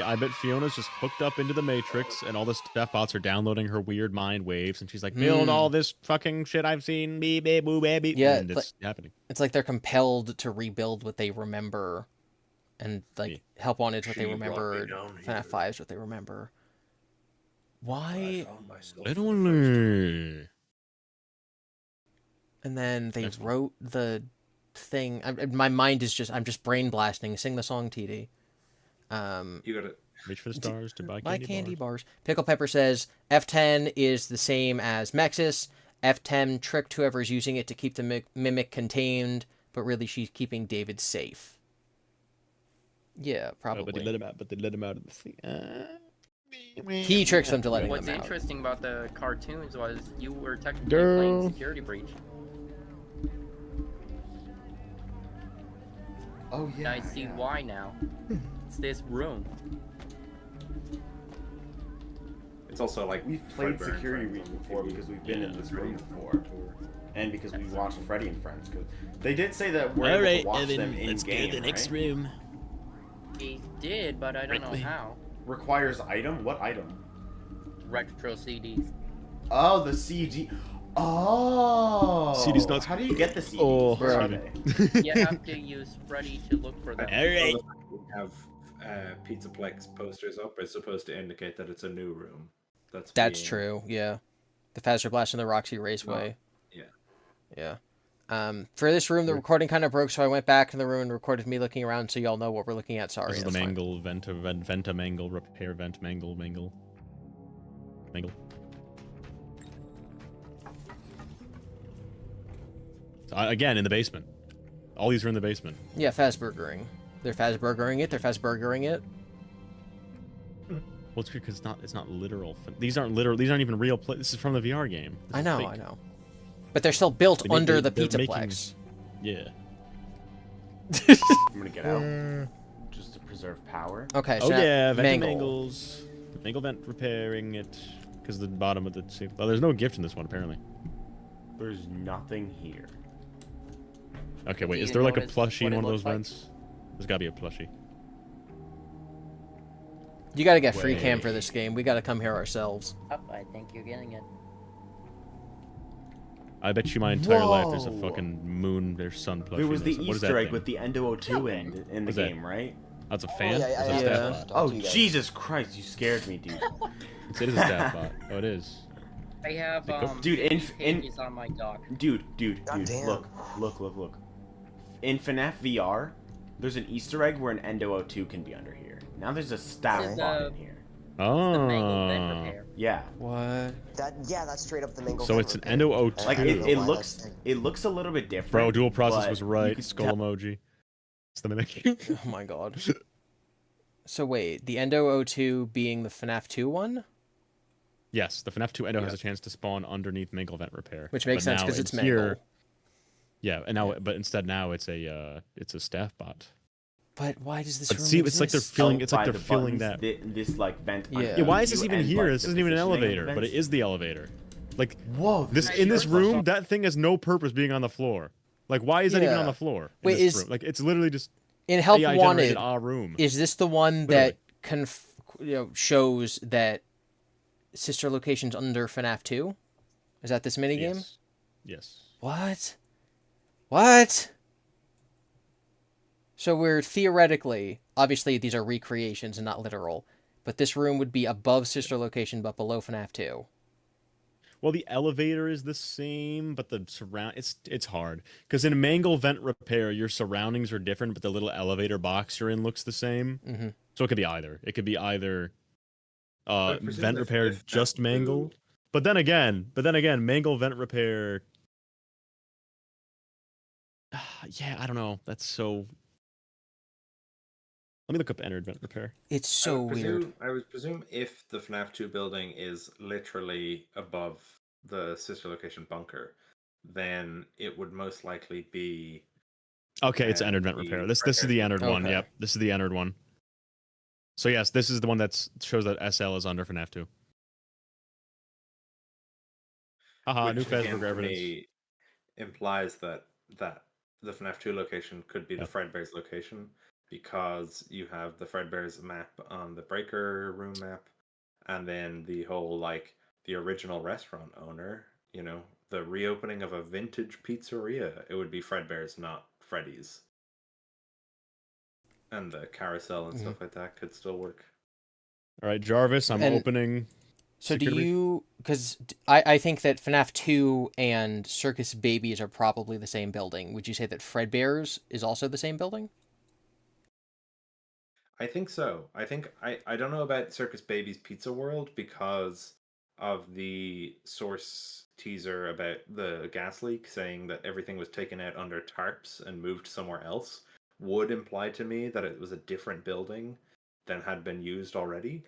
I bet Fiona's just hooked up into the Matrix, and all the staff bots are downloading her weird mind waves, and she's like, build all this fucking shit I've seen, beep, beep, boo, baby. Yeah, and it's happening. It's like they're compelled to rebuild what they remember, and like Help Wanted's what they She brought me remember, down FNAF 5's what they remember. Why? Literally. And then they Next one. wrote the thing. My mind is just, I'm just brain blasting. Sing the song, TD. You got to Reach for the stars to buy Buy candy, candy bars. bars. Pickle Pepper says F10 is the same as Mexis. F10 tricked whoever's using it to keep the mimic contained, but really she's keeping David safe. Yeah, probably. But they let him out. But they let him out of the thing. He tricks them to letting What's them out. interesting about the cartoons was you were technically Girl. playing Security Breach. Oh And yeah. I see yeah. why now. It's this room. It's also like We've played Security Week before because we've been in this room before, and because we watched Freddy and Friends. Cause they did say that we're able to watch them in game. Right? room. He did, but I don't know how. Requires item? What item? Retro CDs. Oh, the CD. Oh. CD's nuts. How do you get the CDs? Oh, Where are sorry. they? You have to use Freddy to look for them. Alright. We have Pizzaplex posters up is supposed to indicate that it's a new room. That's being- true, yeah. The Faster Blast and the Roxy Raceway. Yeah. Yeah. For this room, the recording kind of broke, so I went back in the room and recorded me looking around so y'all know what we're looking at. Sorry. This is the that's fine. mangle, venta mangle, repair, vent, mangle. So, again, in the basement. All these are in the basement. Yeah, Fazburgering. They're Fazburgering it. They're Fazburgering it. Well, it's because it's not literal. These aren't literal. These aren't even real. This is from the VR game. This I is know, fake. I know. But they're still built They make- under they- the they're Pizzaplex. Yeah. I'm gonna get out just to preserve power. Okay, so Oh now- yeah, vent Mangle. mangles. Mangle vent repairing it because the bottom of the. Oh, there's no gift in this one apparently. There's nothing here. Okay, wait. Do Is you there like a notice plushie what in it one of those looks like? vents? There's gotta be a plushie. You gotta get free cam for this game. We gotta come here ourselves. Oh, I think you're getting it. I bet you my entire life there's a Whoa. fucking moon, there's sun plushie. There was the What is Easter that egg thing? with the Endo 02 end in the What's that? game, right? That's a fan? Yeah, Or is that a I staff Yeah. bot? Oh, Jesus Christ, you scared me, dude. It is a staff bot. Oh, it is. I have Dude, pages on my dock. Dude, Goddamn. look. In FNAF VR, there's an Easter egg where an Endo 02 can be under here. Now there's a staff This is bot the- in here. The mangled vent Oh. repair. Yeah. What? That's straight up the mango. So it's an Endo 02. Like, I don't know it why looks that's- it looks a little bit different. Bro, dual process but was you right. could Skull tell- emoji. It's the mimic. Oh my god. So wait, the Endo 02 being the FNAF 2 one? Yes, the FNAF 2 Endo has a chance to spawn underneath Mangle Vent Repair. Which makes But sense now because it's in here- Mangle. Yeah, and now, but instead now it's a staff bot. But why does this But room see, it's like they're exist? feeling. It's like By they're the feeling buttons, that. This like vent. Yeah. Yeah, why is this you even and, here? like, This the isn't even an positioning of the elevator, but it vents. is the elevator. Like Whoa, this Can I in show this you room, something? that thing has no purpose being on the floor. Like, why is that even Yeah. on the floor? in Wait, this is- room? Like it's literally just In Help AI Wanted, generated a room. is this the one that shows that sister locations under FNAF 2? Is that this minigame? Yes. Yes. What? What? So we're theoretically, obviously these are recreations and not literal, but this room would be above sister location but below FNAF 2. Well, the elevator is the same, but the surround it's hard because in Mangle Vent Repair, your surroundings are different, but the little elevator box you're in looks the same. Mm-hmm. So it could be either. It could be either I presume Vent if- Repair if just that Mangle, blue- but then again, Mangle Vent Repair. Yeah, I don't know. That's so. Let me look up Entered Vent Repair. It's so weird. I would presume if the FNAF 2 building is literally above the sister location bunker, then it would most likely be. Okay, it's And Entered Vent the Repair. This is the entered one. Okay. Yep, this is the entered one. So yes, this is the one that shows that SL is under FNAF 2. Haha, new which again, Fazbear for evidence. me, implies that the FNAF 2 location could be Yeah. the Fredbear's location because you have the Fredbear's map on the breaker room map, and then the whole the original restaurant owner, the reopening of a vintage pizzeria. It would be Fredbear's, not Freddy's. And the carousel and stuff like that could still work. All right, Jarvis, I'm And- opening. So do security. you, because I think that FNAF 2 and Circus Babies are probably the same building. Would you say that Fredbear's is also the same building? I think so. I think I don't know about Circus Baby's Pizza World because of the source teaser about the gas leak saying that everything was taken out under tarps and moved somewhere else would imply to me that it was a different building than had been used already.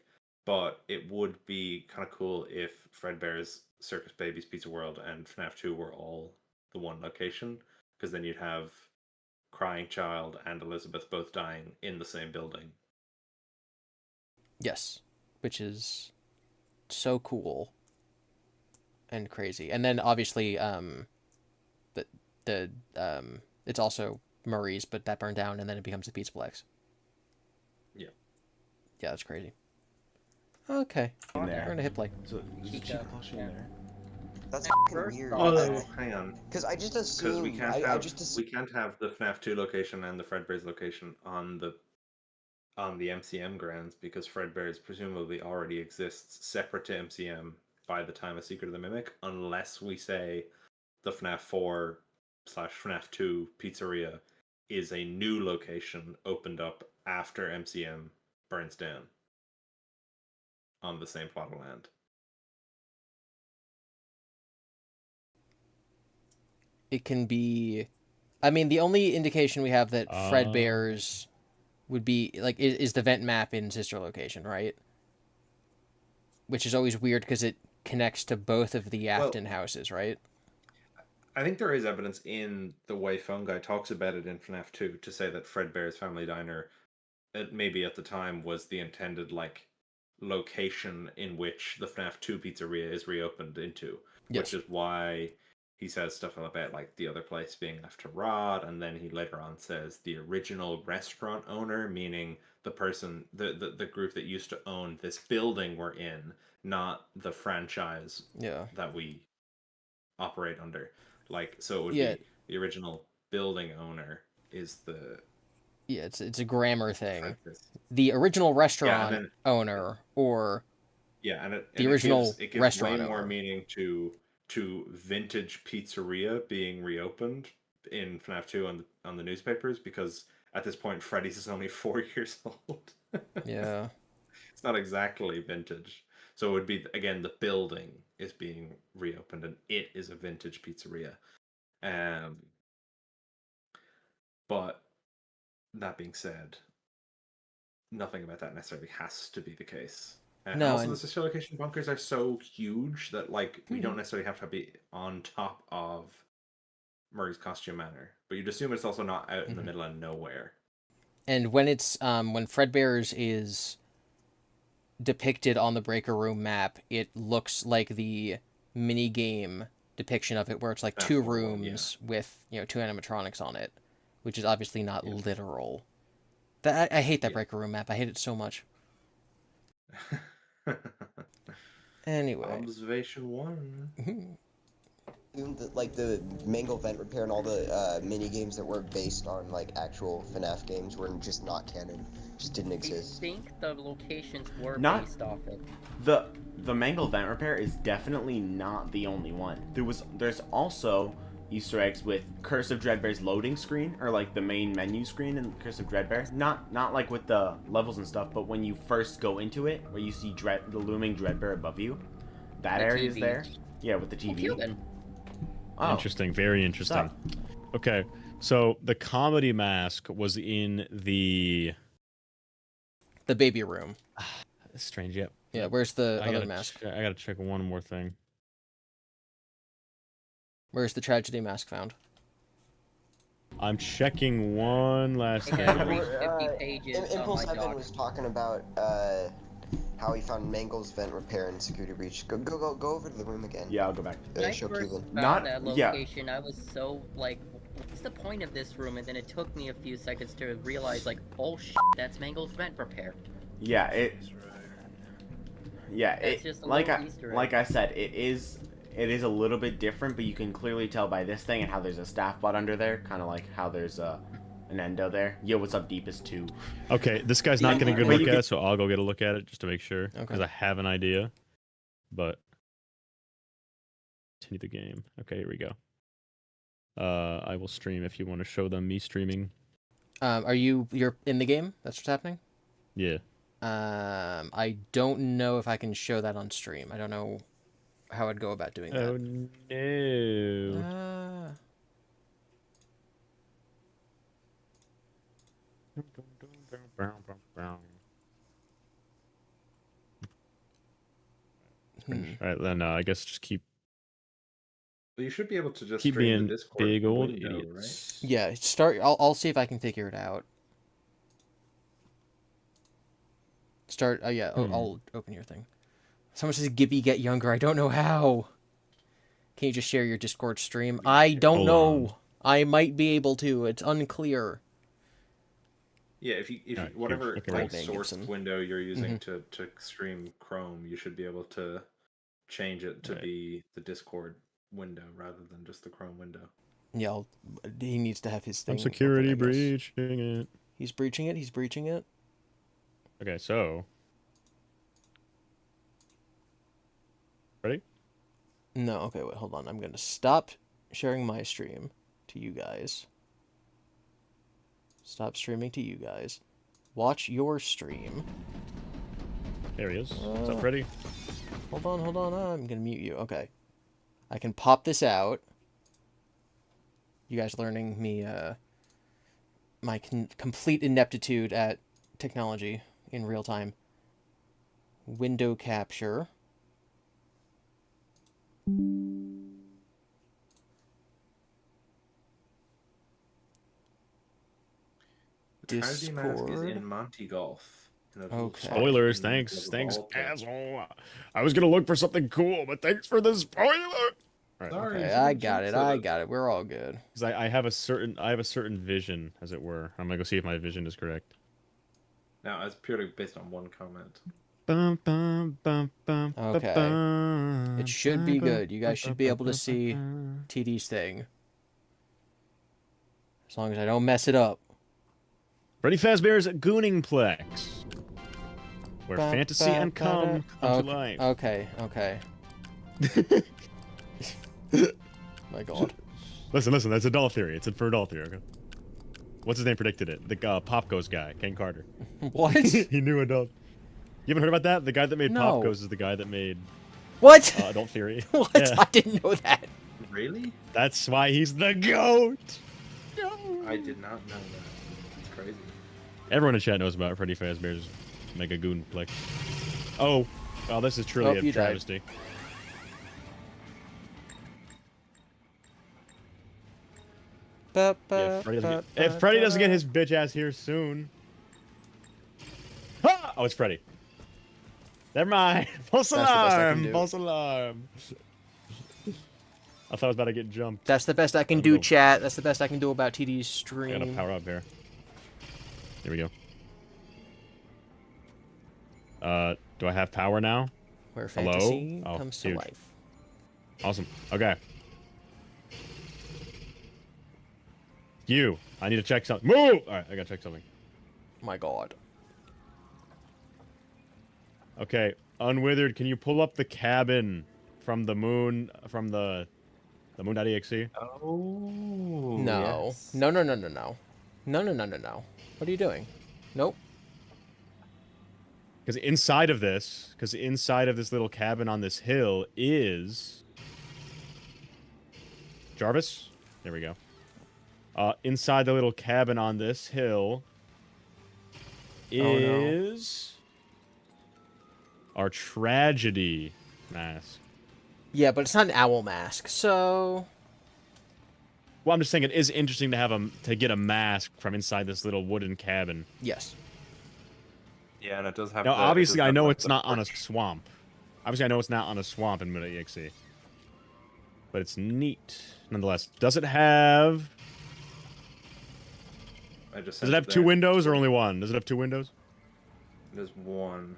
But it would be kind of cool if Fredbear's, Circus Baby's Pizza World, and FNAF 2 were all the one location, because then you'd have Crying Child and Elizabeth both dying in the same building. Yes, which is so cool and crazy. And then obviously, it's also Murray's, but that burned down, and then it becomes the Pizzaplex. Yeah. Yeah, that's crazy. Okay, In we're there. gonna hit play. So there's a Chica, cheetah plushie yeah. in there. That's First weird. off- Oh, hang on. Because I just Because assumed. we can't I have just we assumed. can't have the FNAF 2 location and the Fredbear's location on the MCM grounds because Fredbear's presumably already exists separate to MCM by the time of Secret of the Mimic, unless we say the FNAF 4/FNAF 2 pizzeria is a new location opened up after MCM burns down on the same plot of land. It can be. I mean, the only indication we have that Fredbear's would be is the vent map in sister location, right? Which is always weird because it connects to both of the Afton houses, right? I think there is evidence in the way Phone Guy talks about it in FNAF 2 to say that Fredbear's Family Diner, maybe at the time, was the intended location in which the FNAF 2 pizzeria is reopened into, Yes. which is why he says stuff about like the other place being left to rot, and then he later on says the original restaurant owner, meaning the person, the group that used to own this building we're in, not the franchise that we operate under. Like, so it would be the original building owner is the it's a grammar thing. The original restaurant owner or the original it gives restaurant way more owner. meaning to vintage pizzeria being reopened in FNAF 2 on the newspapers, because at this point Freddy's is only 4 years old. Yeah. It's not exactly vintage. So it would be, again, the building is being reopened and it is a vintage pizzeria. But that being said, nothing about that necessarily has to be the case. And also, the secure location bunkers are so huge that, like, we don't necessarily have to be on top of Murray's Costume Manor. But you'd assume it's also not out in the middle of nowhere. And when it's when Fredbear's is depicted on the breaker room map, it looks like the mini game depiction of it, where it's like two rooms with 2 animatronics on it, which is obviously not literal. I hate that breaker room map. I hate it so much. Anyway, observation 1. Even the mangle vent repair and all the mini games that were based on like actual FNAF games were just not canon, just didn't exist. I think the locations were based off it. The mangle vent repair is definitely not the only one. There's also Easter eggs with Curse of Dreadbear's loading screen, or like the main menu screen in Curse of Dreadbear. Not like with the levels and stuff, but when you first go into it, where you see the looming Dreadbear above you, that area is there. Yeah, with the TV. Oh. Interesting, very interesting. Okay, so the comedy mask was in the baby room. Strange, yep. Yeah, where's the other mask? I gotta check one more thing. Where's the tragedy mask found? I'm checking one last thing. Impulse7 was talking about how he found Mangle's vent repair and security breach. Go over to the room again. Yeah, I'll go back. When I first found that location, I was so like, what's the point of this room? And then it took me a few seconds to realize, like, oh shit, that's Mangle's vent repair. Yeah, like I said, it is a little bit different, but you can clearly tell by this thing and how there's a staff bot under there, kind of like how there's an endo there. Yo, what's up, Deepest 2? Okay, this guy's not getting a good look at it, so I'll go get a look at it just to make sure, because I have an idea. But continue the game. Okay, here we go. I will stream if you want to show them me streaming. You're in the game? That's what's happening? Yeah. I don't know if I can show that on stream. I don't know how I'd go about doing that. Oh no. Alright, then I guess just keep. Well, you should be able to just keep stream being the Discord big old window, idiots. right? Yeah, start. I'll see if I can figure it out. Start. Yeah. I'll open your thing. Someone says GiBi get younger. I don't know how. Can you just share your Discord stream? I don't know. I might be able to. It's unclear. Yeah, if you whatever like source window you're using to stream Chrome, you should be able to change it to be the Discord window rather than just the Chrome window. Yeah, he needs to have his thing. I'm security breaching it. He's breaching it. He's breaching it. Okay, so ready? No. Okay, wait. Hold on. I'm gonna stop sharing my stream to you guys. Stop streaming to you guys. Watch your stream. There he is. What's up, Freddy? Hold on. I'm gonna mute you. Okay. I can pop this out. You guys learning me, my complete ineptitude at technology in real time. Window capture. The tragedy mask is in Monty Golf. Okay. Spoilers, thanks, asshole. I was gonna look for something cool, but thanks for the spoiler. Right. Sorry, Okay, someone I got it. jinxed I got it. We're all good. Because I have a certain vision, as it were. I'm gonna go see if my vision is correct. Now, it's purely based on one comment. Okay. It should be good. You guys should be able to see TD's thing. As long as I don't mess it up. Freddy Fazbear's Gooningplex, where fantasy and come to life. Okay. My God. Listen. That's a doll theory. It's for a doll theory. Okay. What's his name predicted it? The Pop Goes guy, Ken Carter. What? He knew adult. You haven't heard about that? The guy that made No. Pop Goes is the guy that made What? Adult Theory. What? Yeah. I didn't know that. Really? That's why he's the GOAT. I did not know that. It's crazy. Everyone in chat knows about Freddy Fazbear's Mega Goonplex. Oh, this is truly a you died. travesty. Yeah, if Freddy doesn't get his bitch ass here soon. Ah! Oh, it's Freddy. Never mind. False alarm. False alarm. I thought I was about to get jumped. That's the best I can do, chat. That's the best I can do about TD's stream. I gotta power up here. Here we go. Do I have power now? Where fantasy Hello? comes to huge. life. Awesome. Okay. I need to check something. Move! Alright, I gotta check something. My God. Okay, Unwithered, can you pull up the cabin from the moon, from the moon.exe? Oh. No. Yes. No. No. What are you doing? Nope. Because inside of this little cabin on this hill is Jarvis. There we go. Inside the little cabin on this hill is our tragedy mask. Yeah, but it's not an owl mask, so. Well, I'm just saying it is interesting to have to get a mask from inside this little wooden cabin. Yes. Yeah, and it does have. Now, the, obviously, it does I have, know like, it's the not on a porch. swamp. Obviously, I know it's not on a swamp in Moon.exe. But it's neat, nonetheless. Does it have? Does it have two windows or only one? Does it have two windows? There's one.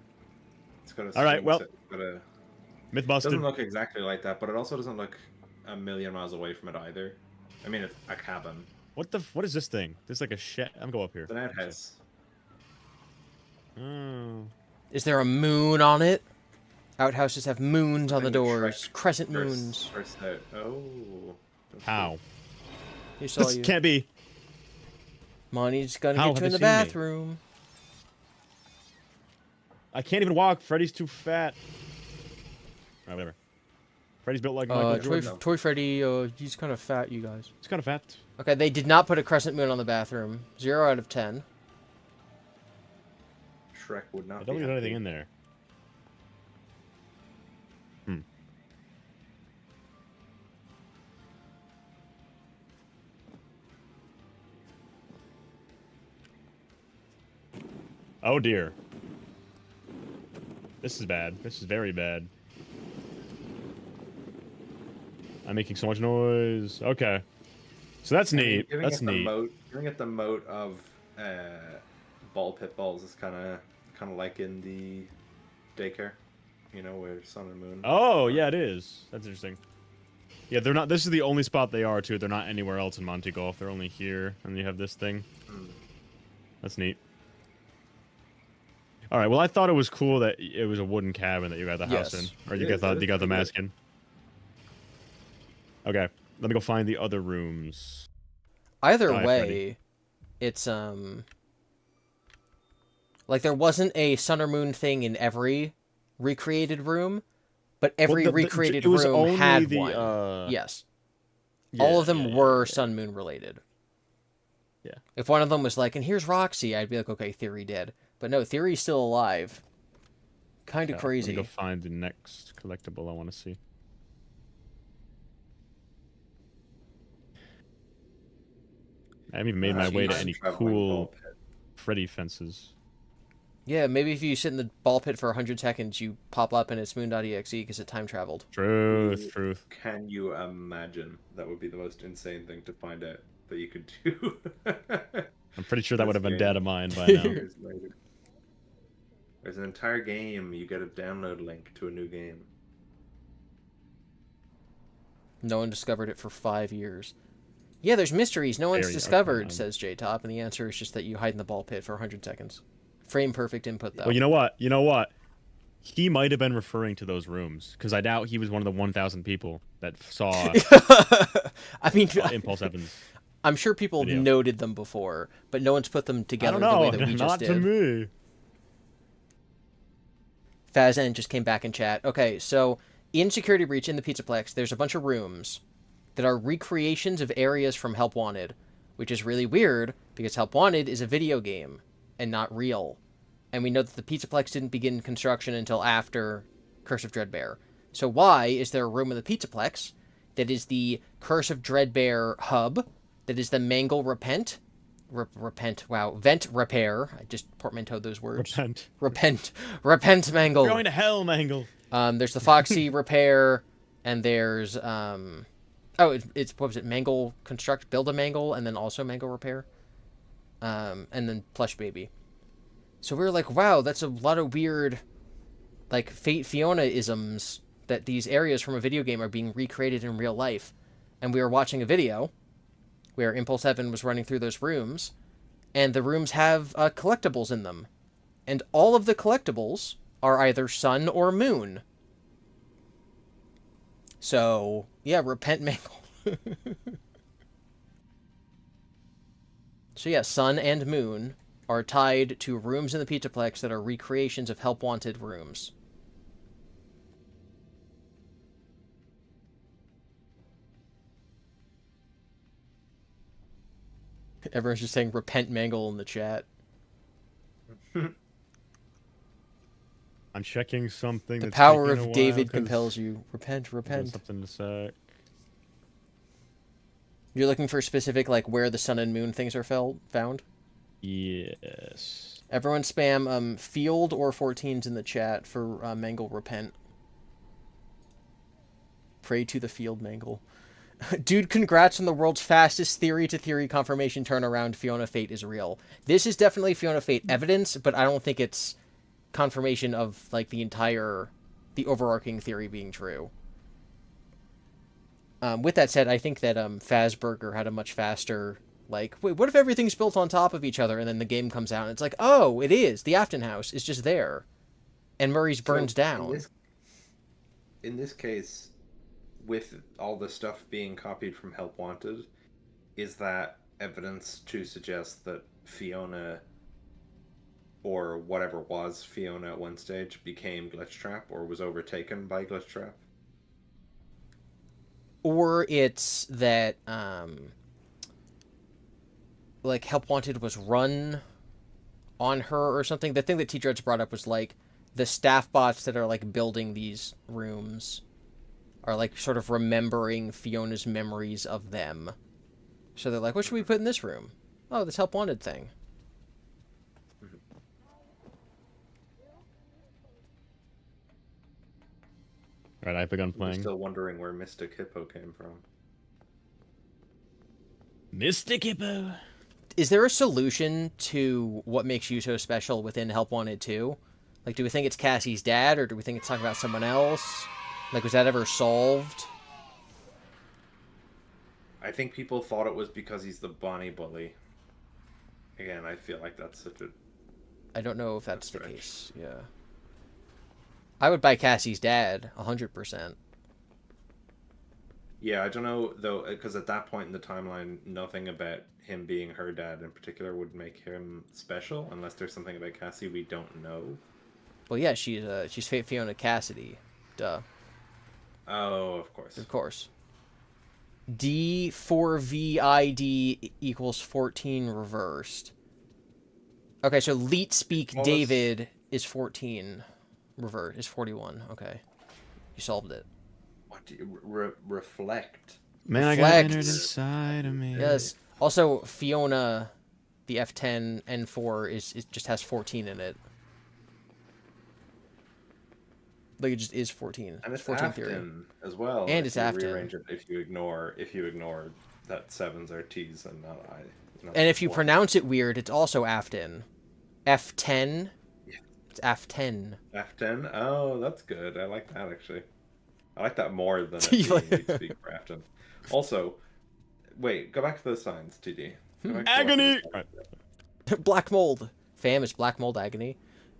It's got a. All right, swing well, set, it's got a. Myth It busted. doesn't look exactly like that, but it also doesn't look a million miles away from it either. I mean, it's a cabin. What is this thing? This is like a shed. I'm gonna go up here. It's an outhouse. Oh. Is there a moon on it? Outhouses have moons on the think the doors. Shrek Crescent first- moons. first out. Oh. That's How? He saw This you. can't be. Money's gonna How get you have in the they seen me? bathroom. I can't even walk. Freddy's too fat. Alright, whatever. Freddy's built like Michael Jordan. Toy Freddy, he's kind of fat, you guys. He's kind of fat. Okay, they did not put a crescent moon on the bathroom. 0 out of 10. Shrek would not. I don't be think there's anything happy. in there. Hmm. Oh dear. This is bad. This is very bad. I'm making so much noise. Okay. So that's neat. Giving That's it the neat. giving it the moat of ball pit balls is kind of like in the daycare, you know, where sun and moon. Oh, yeah, it is. That's interesting. Yeah, they're not. This is the only spot they are, too. They're not anywhere else in Monte Golf. They're only here, and you have this thing. That's neat. All right. Well, I thought it was cool that it was a wooden cabin that you got the house Yes. in, or you It is, got it the is the pretty mask in. Okay. Let me go find the other rooms. Either Die, way, Freddy. it's like there wasn't a sun or moon thing in every recreated room, but every Well, recreated it was room only had the, one. Yes. yeah, All of them yeah, were yeah. sun moon related. Yeah. If one of them was like, and here's Roxy, I'd be like, okay, Theory dead. But no, Theory's still alive. Kind of Okay, crazy. Let me go find the next collectible I want to see. I haven't even made my way to Time any traveling cool ball pit. Freddy fences. Yeah, maybe if you sit in the ball pit for 100 seconds, you pop up and it's moon.exe because it time traveled. Truth. Can you imagine? That would be the most insane thing to find out that you could do. I'm pretty sure that would have been game. data mined by now. Years later. There's an entire game. You get a download link to a new game. No one discovered it for 5 years. Yeah, there's mysteries no one's discovered, says J-Top, and the answer is just that you hide in the ball pit for 100 seconds. Frame perfect input, though. Well, you know what? You know what? He might have been referring to those rooms, because I doubt he was one of the 1,000 people that saw I mean, Impulse Evans. I'm sure people video. noted them before, but no one's put them together I don't know. the way that we just Not did. to me. Fazn just came back in chat. Okay, so in Security Breach in the Pizzaplex, there's a bunch of rooms that are recreations of areas from Help Wanted, which is really weird because Help Wanted is a video game and not real. And we know that the Pizzaplex didn't begin construction until after Curse of Dreadbear. So why is there a room in the Pizzaplex that is the Curse of Dreadbear hub, that is the Mangle Repent? Vent Repair. I just portmanteaued those words. Repent Mangle. We're going to hell, Mangle. There's the Foxy Repair, and there's, it's what was it? Mangle Construct, Build a Mangle, and then also Mangle Repair. And then Plush Baby. So we were like, wow, that's a lot of weird, like, Fate Fiona-isms that these areas from a video game are being recreated in real life. And we were watching a video where Impulse Evan was running through those rooms, and the rooms have collectibles in them. And all of the collectibles are either sun or moon. So, yeah, repent Mangle. So yeah, sun and moon are tied to rooms in the Pizzaplex that are recreations of Help Wanted rooms. Everyone's just saying repent Mangle in the chat. I'm checking something. The that's power taking a of while, David 'cause compels you. Repent. Something to say. You're looking for specific, like, where the sun and moon things are found? Yes. Everyone spam field or 14s in the chat for Mangle repent. Pray to the field, Mangle. Dude, congrats on the world's fastest theory-to-theory confirmation turnaround. Fiona Fate is real. This is definitely Fiona Fate evidence, but I don't think it's confirmation of, like, the overarching theory being true. With that said, I think that Fazburger had a much faster, like, wait, what if everything's built on top of each other, and then the game comes out, and it's like, oh, it is. The Afton House is just there. And Murray's burned down. In this case, with all the stuff being copied from Help Wanted, is that evidence to suggest that Fiona, or whatever was Fiona at one stage, became Glitchtrap, or was overtaken by Glitchtrap? Or it's that, like, Help Wanted was run on her or something. The thing that tdreads brought up was, like, the staff bots that are, like, building these rooms are, like, sort of remembering Fiona's memories of them. So they're like, what should we put in this room? Oh, this Help Wanted thing. Alright, I've begun playing. I'm still wondering where Mystic Hippo came from. Mystic Hippo! Is there a solution to what makes you so special within Help Wanted 2? Like, do we think it's Cassie's dad, or do we think it's talking about someone else? Like, was that ever solved? I think people thought it was because he's the Bonnie Bully. Again, I feel like that's such a... I don't know if that's the case, yeah. I would buy Cassie's dad, 100%. Yeah, I don't know, though, because at that point in the timeline, nothing about him being her dad in particular would make him special, unless there's something about Cassie we don't know. Well, yeah, she's Fiona Cassidy. Duh. Oh, of course. Of course. D4VID equals 14 reversed. Okay, so Leet Speak David is 14. Revert is 41. Okay. You solved it. What do you... reflect? Man, I got entered inside of me. Yes. Also, Fiona, the F10 N4 is just has 14 in it. Like it just is 14. And it's 14 theory. Afton as well. And if it's you Afton. Rearrange it if you ignore that 7s are T's and not I. And if you pronounce it weird, it's also Afton. F10. Yeah. It's Afton. Afton? Oh, that's good. I like that actually. I like that more than a T need to speak for Afton. Also, wait, go back to those signs, TD. Agony! Black mold. Fam is black mold agony.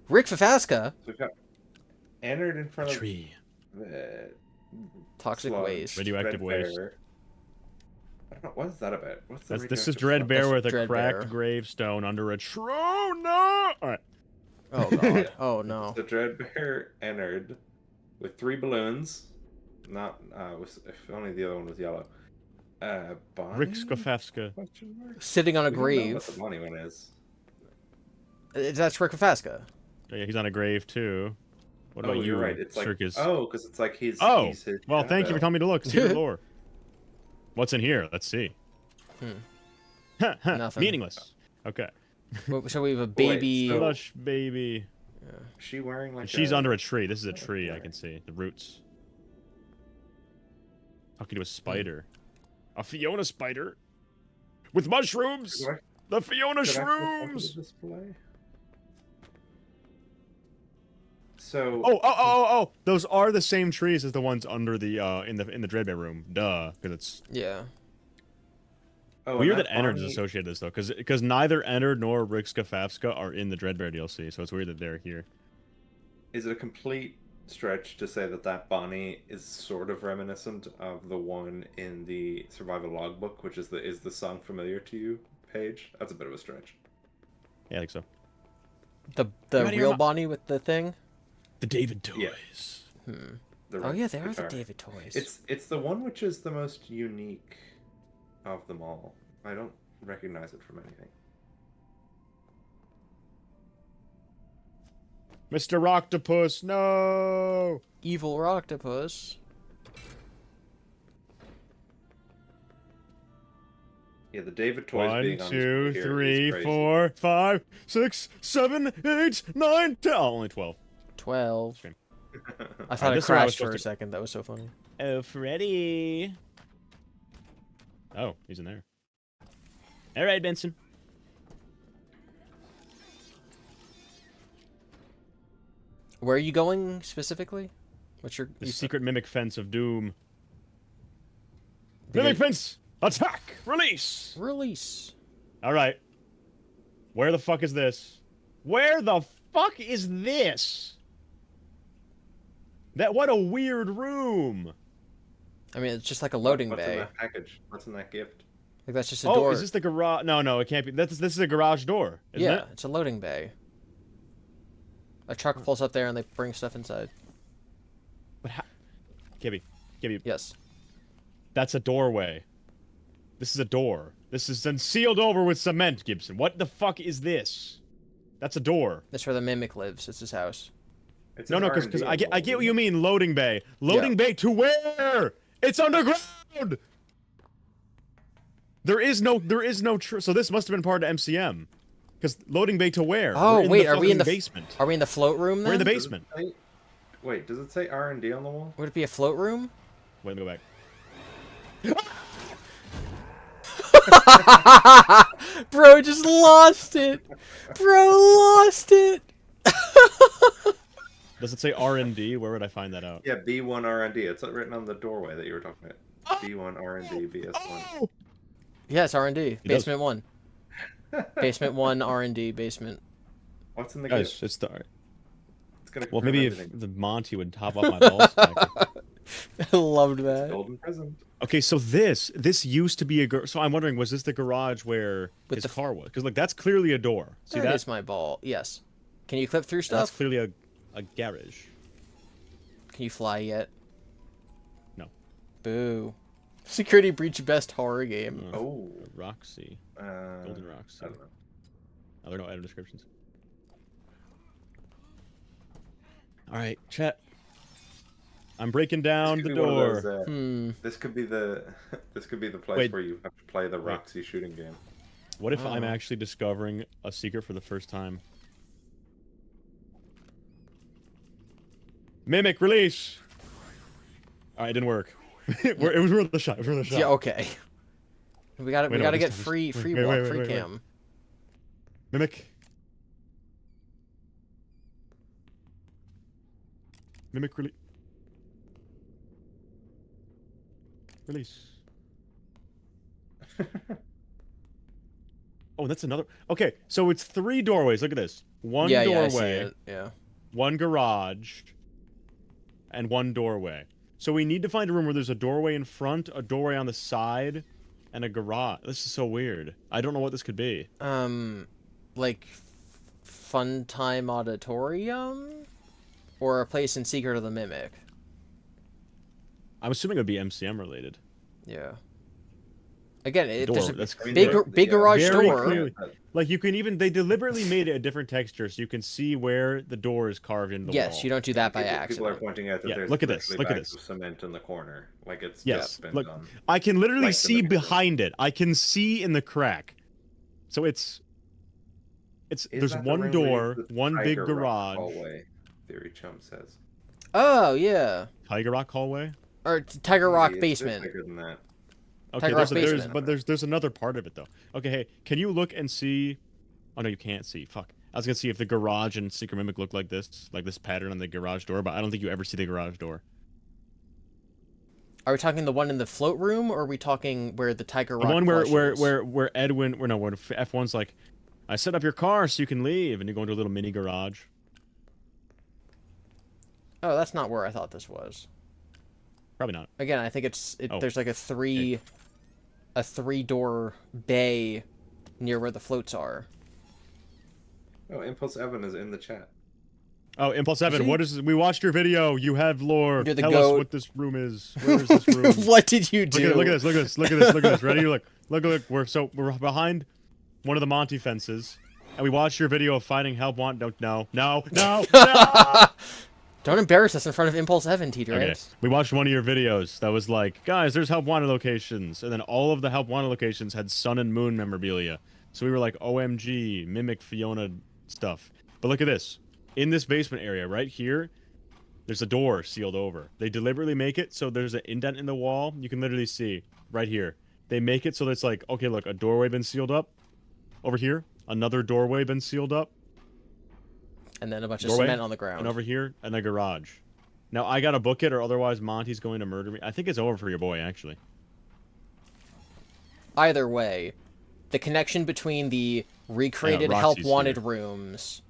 Rick Fafaska. So we've got entered in front of tree. Toxic waste. Radioactive waste. I don't know, what is that about? What's the This is radioactive Dreadbear stuff? with a Dreadbear. cracked gravestone under a tree. Oh, no! Alright. Oh, God. Oh, no. So Dreadbear entered with 3 balloons. Not, if only the other one was yellow. Bonnie? Rick Skofafska. Sitting on a We don't know grave. what the Bonnie one is. That's Rick Fafaska. Yeah, he's on a grave, too. What about you, You're right. It's like, Circus? oh, because it's like he's Oh! he's his Well, thank you shadow. for telling me to look. Secret lore. What's in here? Let's see. Nothing. Meaningless. Okay. So we have a baby. so- Lush baby. Is she wearing like She's under a tree. This is a tree, I can see. The roots. Talking to a spider. A Fiona spider. With mushrooms! The Fiona shrooms! Display? So Oh! Those are the same trees as the ones under the in the Dreadbear room. Duh, because it's Yeah. weird that Ennard is associated with this though, because neither Ennard nor Rick Skafafska are in the Dreadbear DLC, so it's weird that they're here. Is it a complete stretch to say that Bonnie is sort of reminiscent of the one in the survival logbook, which is the song familiar to you page? That's a bit of a stretch. Yeah, I think so. The real Bonnie with the thing? The David toys. Yeah. Oh yeah, they are the David toys. It's the one which is the most unique of them all. I don't recognize it from anything. Mr. Octopus, no! Evil octopus. Yeah, the David toys 1, being on 2, display here 3, is crazy. 4, 5, 6, 7, 8, 9, 10. Oh, only 12. 12. Shame. I thought it this is where I was crashed for a supposed to- second. That was so funny. Oh, Freddy. Oh, he's in there. All right, Benson. Where are you going specifically? What's your The secret mimic fence of doom. Did Mimic it- fence! Attack! Release! Release. All right. Where the fuck is this? Where the fuck is this? What a weird room. I mean, it's just like a loading What's in bay. that package? What's in that gift? Like that's just a Oh, door. is this the garage? No, it can't be. This is a garage door, isn't Yeah, it? it's a loading bay. A truck pulls up there and they bring stuff inside. But how? Gibby. Yes. That's a doorway. This is a door. This is then sealed over with cement, Gibson. What the fuck is this? That's a door. That's where the mimic lives. It's his house. It's No, an because R&D I get envelope, what you mean. Loading bay. Loading bay to where? It's underground. There is no. So this must have been part of MCM. Because loading bay to where? Oh We're wait, are we in the fucking basement? Are we in the float room then? We're in the Does it basement. say- Wait, does it say R&D on the wall? Would it be a float room? Wait, let me go back. Bro just lost it. Bro lost it. Does it say R&D? Where would I find that out? Yeah, B1 R&D. It's written on the doorway that you were talking about. B1 R&D, BS1. Yeah, it's R&D. He does. Basement 1. Basement 1 R&D basement. What's in the Guys, gift? it's the. It's gonna Well, confirm maybe if everything. the Monty would top off my balls. I loved that. Golden present. Okay, so this used to be a. So I'm wondering, was this the garage where With his the car was? Because like that's clearly a door. See That that? is my ball. Yes. Can you clip through That's stuff? clearly a garage. Can you fly yet? No. Boo. Security breach best horror game. Oh. Roxy. Golden Roxy. I don't know. Oh, there are no edit descriptions. All right, chat. I'm breaking down This the could be one door. of those, This could be the place Wait. where you have to play the Roxy shooting game. What if I'm Oh. actually discovering a secret for the first time? Mimic, release. All right, it didn't work. It was worth a shot. It was worth a shot. Yeah, okay. We gotta get free wait. cam. Mimic. Mimic, release. Release. Oh, that's another. Okay, so it's 3 doorways. Look at this. One Yeah, doorway. I see it. Yeah. One garage. And 1 doorway. So we need to find a room where there's a doorway in front, a doorway on the side, and a garage. This is so weird. I don't know what this could be. Like Fun Time Auditorium? Or a place in Secret of the Mimic? I'm assuming it would be MCM related. Yeah. Again, there's a that's big garage door. Clearly. Like you can even, they deliberately made it a different texture so you can see where the door is carved into the wall. Yes, you don't do that by accident. People are pointing out that there's look at this. Look at bags this. of cement in the corner, like it's Yes, just been look, done. I can literally Like see behind it. I can see in the crack. So there's one door, one big garage. Hallway, Theory Chum says. Oh yeah. Tiger Rock hallway. Or Tiger Rock It's basement. bigger than that. Okay, Tiger Rock basement. there's another part of it though. Okay, hey, can you look and see? Oh no, you can't see. Fuck. I was gonna see if the garage and Secret Mimic look like this pattern on the garage door, but I don't think you ever see the garage door. Are we talking the one in the float room, or are we talking where the Tiger Rock? The one plush is? where Edwin, where F1's like, I set up your car so you can leave, and you go into a little mini garage. Oh, that's not where I thought this was. Probably not. Again, I think there's like a three-door bay near where the floats are. Oh, Impulse Evan is in the chat. Oh, Impulse Evan, what is? We watched your video. You have lore. You're the Tell goat. us what this room is. Where is this room? What did you do? Look at this. Ready? Look. We're behind one of the Monty fences, and we watched your video of finding help. No. Don't embarrass us in front of Impulse Evan, tdreads. Okay. We watched one of your videos that was like, guys, there's help wanted locations, and then all of the help wanted locations had Sun and Moon memorabilia. So we were like, OMG, Mimic Fiona stuff. But look at this. In this basement area right here, there's a door sealed over. They deliberately make it so there's an indent in the wall. You can literally see right here. They make it so that it's like, okay, look, a doorway been sealed up. Over here, another doorway been sealed up. And then a bunch of cement on the ground. And over here, and a garage. Now, I gotta book it, or otherwise Monty's going to murder me. I think it's over for your boy, actually. Either way, the connection between the recreated help wanted rooms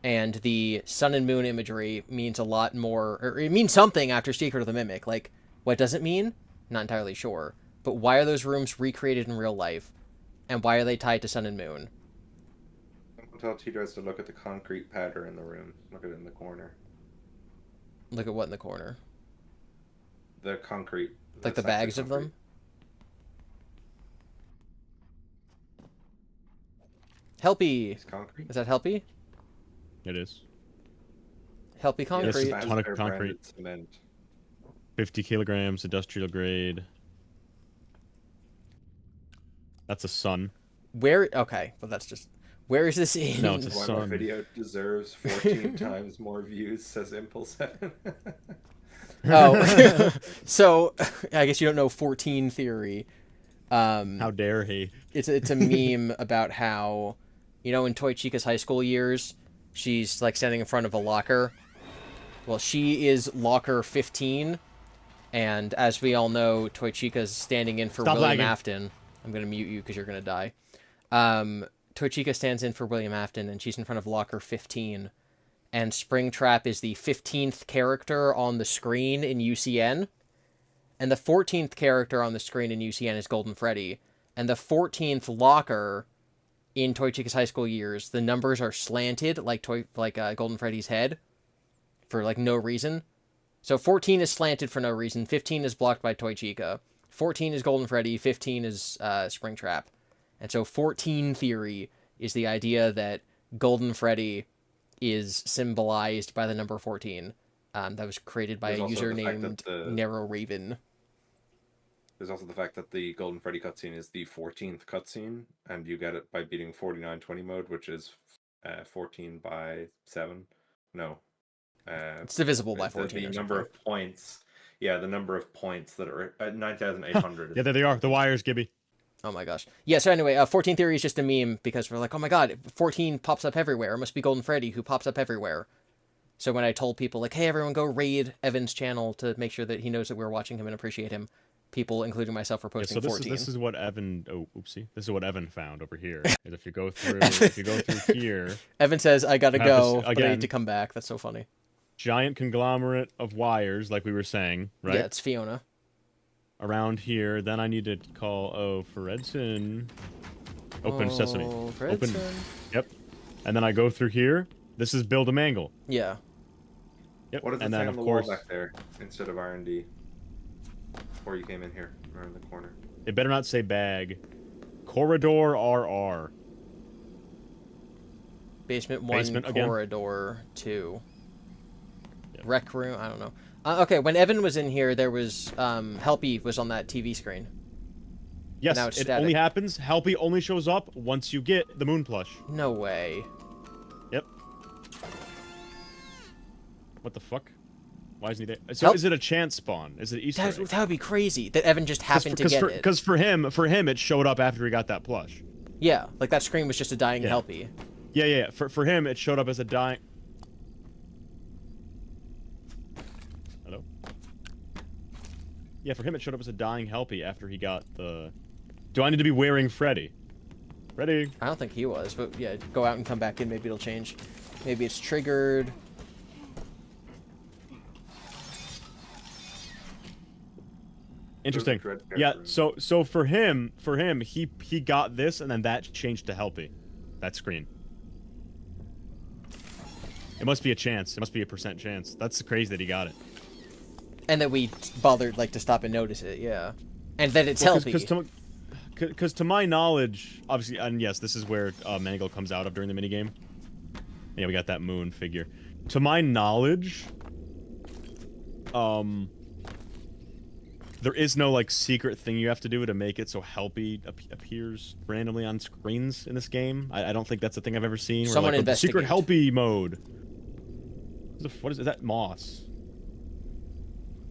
and the Sun and Moon imagery means a lot more, or it means something after Secret of the Mimic. Like, what does it mean? Not entirely sure. But why are those rooms recreated in real life? And why are they tied to Sun and Moon? Tell tdreads to look at the concrete pattern in the room. Look at it in the corner. Look at what in the corner? The concrete. Like the bags of them? Helpy! Is that Helpy? It is. Helpy concrete. Yes, a ton of concrete. Cement. 50 kilograms, industrial grade. That's a Sun. Where? Okay, well that's just... Where is this in? No, it's a Why Sun. my video deserves 14 times more views, says Impulse 7. Oh. So, I guess you don't know 14 theory. How dare he? It's a meme about how, you know, in Toy Chica's high school years, she's like standing in front of a locker. Well, she is locker 15, and as we all know, Toy Chica's standing in for William Afton. I'm gonna mute you because you're gonna die. Toy Chica stands in for William Afton, and she's in front of locker 15. And Springtrap is the 15th character on the screen in UCN. And the 14th character on the screen in UCN is Golden Freddy. And the 14th locker in Toy Chica's high school years, the numbers are slanted like Golden Freddy's head for like no reason. So 14 is slanted for no reason. 15 is blocked by Toy Chica. 14 is Golden Freddy. 15 is Springtrap. And so 14 theory is the idea that Golden Freddy is symbolized by the number 14. That was created by a user named Narrow Raven. There's also the fact that the Golden Freddy cutscene is the 14th cutscene, and you get it by beating 4920 mode, which is 14 by 7. No. It's divisible by the 14. or number something. of points. Yeah, the number of points that are at 9,800. Yeah, there they are. The wires, GiBi. Oh my gosh. Yeah, so anyway, 14 Theory is just a meme because we're like, oh my god, 14 pops up everywhere. It must be Golden Freddy who pops up everywhere. So when I told people, like, hey, everyone go raid Evan's channel to make sure that he knows that we're watching him and appreciate him, people, including myself, are posting 14. This is what Evan... Oh, oopsie. This is what Evan found over here. Is if you go through here... Evan says, I gotta go, but I again, need to come back. That's so funny. Giant conglomerate of wires, like we were saying, right? Yeah, it's Fiona. Around here, then I need to call, Fredson. Open sesame. Fredson. Open. Yep. And then I go through here. This is build a mangle. Yeah. Yep. What does it and say then, on of the course, wall back there instead of R&D? Before you came in here, around the corner. it better not say bag. Corridor RR. Basement 1, Basement again? corridor 2. Yeah. Rec room, I don't know. Okay, when Evan was in here, there was, Helpy was on that TV screen. Yes, now it's it static. only happens, Helpy only shows up once you get the moon plush. No way. Yep. What the fuck? Why isn't he there? So is it a chance spawn? Is it Easter egg? That would be crazy, that Evan just happened to get it. Because for him, it showed up after he got that plush. Yeah, like that screen was just a dying Helpy. Yeah. For him, it showed up as a dying... Hello? Yeah, for him, it showed up as a dying Helpy after he got the... Do I need to be wearing Freddy? Freddy? I don't think he was, but yeah, go out and come back in, maybe it'll change. Maybe it's triggered. Interesting. Yeah, so for him, he got this, and then that changed to Helpy. That screen. It must be a chance. It must be a % chance. That's crazy that he got it. And that we bothered, like, to stop and notice it, yeah. And that it's Helpy. Because to my knowledge, obviously, and yes, this is where Mangle comes out of during the minigame. Yeah, we got that moon figure. To my knowledge, there is no, like, secret thing you have to do to make it so Helpy appears randomly on screens in this game. I don't think that's a thing I've ever seen. Someone like, investigate. Secret Helpy mode. What is that? Moss.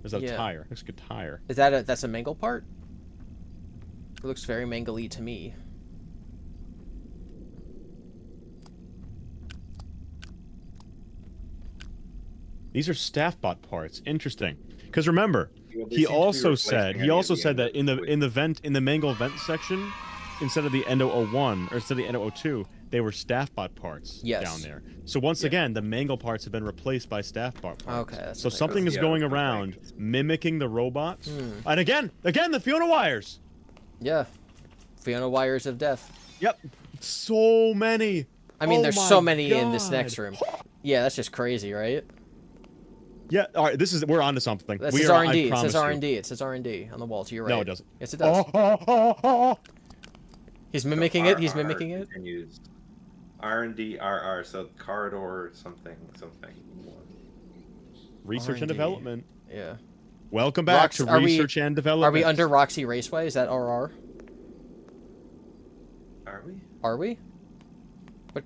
Is that a tire? Looks like a tire. Is that that's a Mangle part? It looks very Mangle-y to me. These are staff bot parts. Interesting. Because remember, he also said that in the Mangle vent section, instead of the Endo 01 or instead of the Endo 02, they were staff bot parts down there. So once again, the Mangle parts have been replaced by staff bot parts. Okay. So something is going around mimicking the robots. And again, the Fiona wires. Yeah. Fiona wires of death. Yep. So many. I mean, there's so many in this next room. Yeah, that's just crazy, right? Yeah, all right, we're onto something. This is R&D. It says R&D. It says R&D on the wall to your right. No, it doesn't. Yes, it does. He's mimicking it. He's mimicking it. R&D, RR, so corridor something. Research and development. Yeah. Welcome back to Research and Development. Are we under Roxy Raceway? Is that RR? Are we? Are we? What?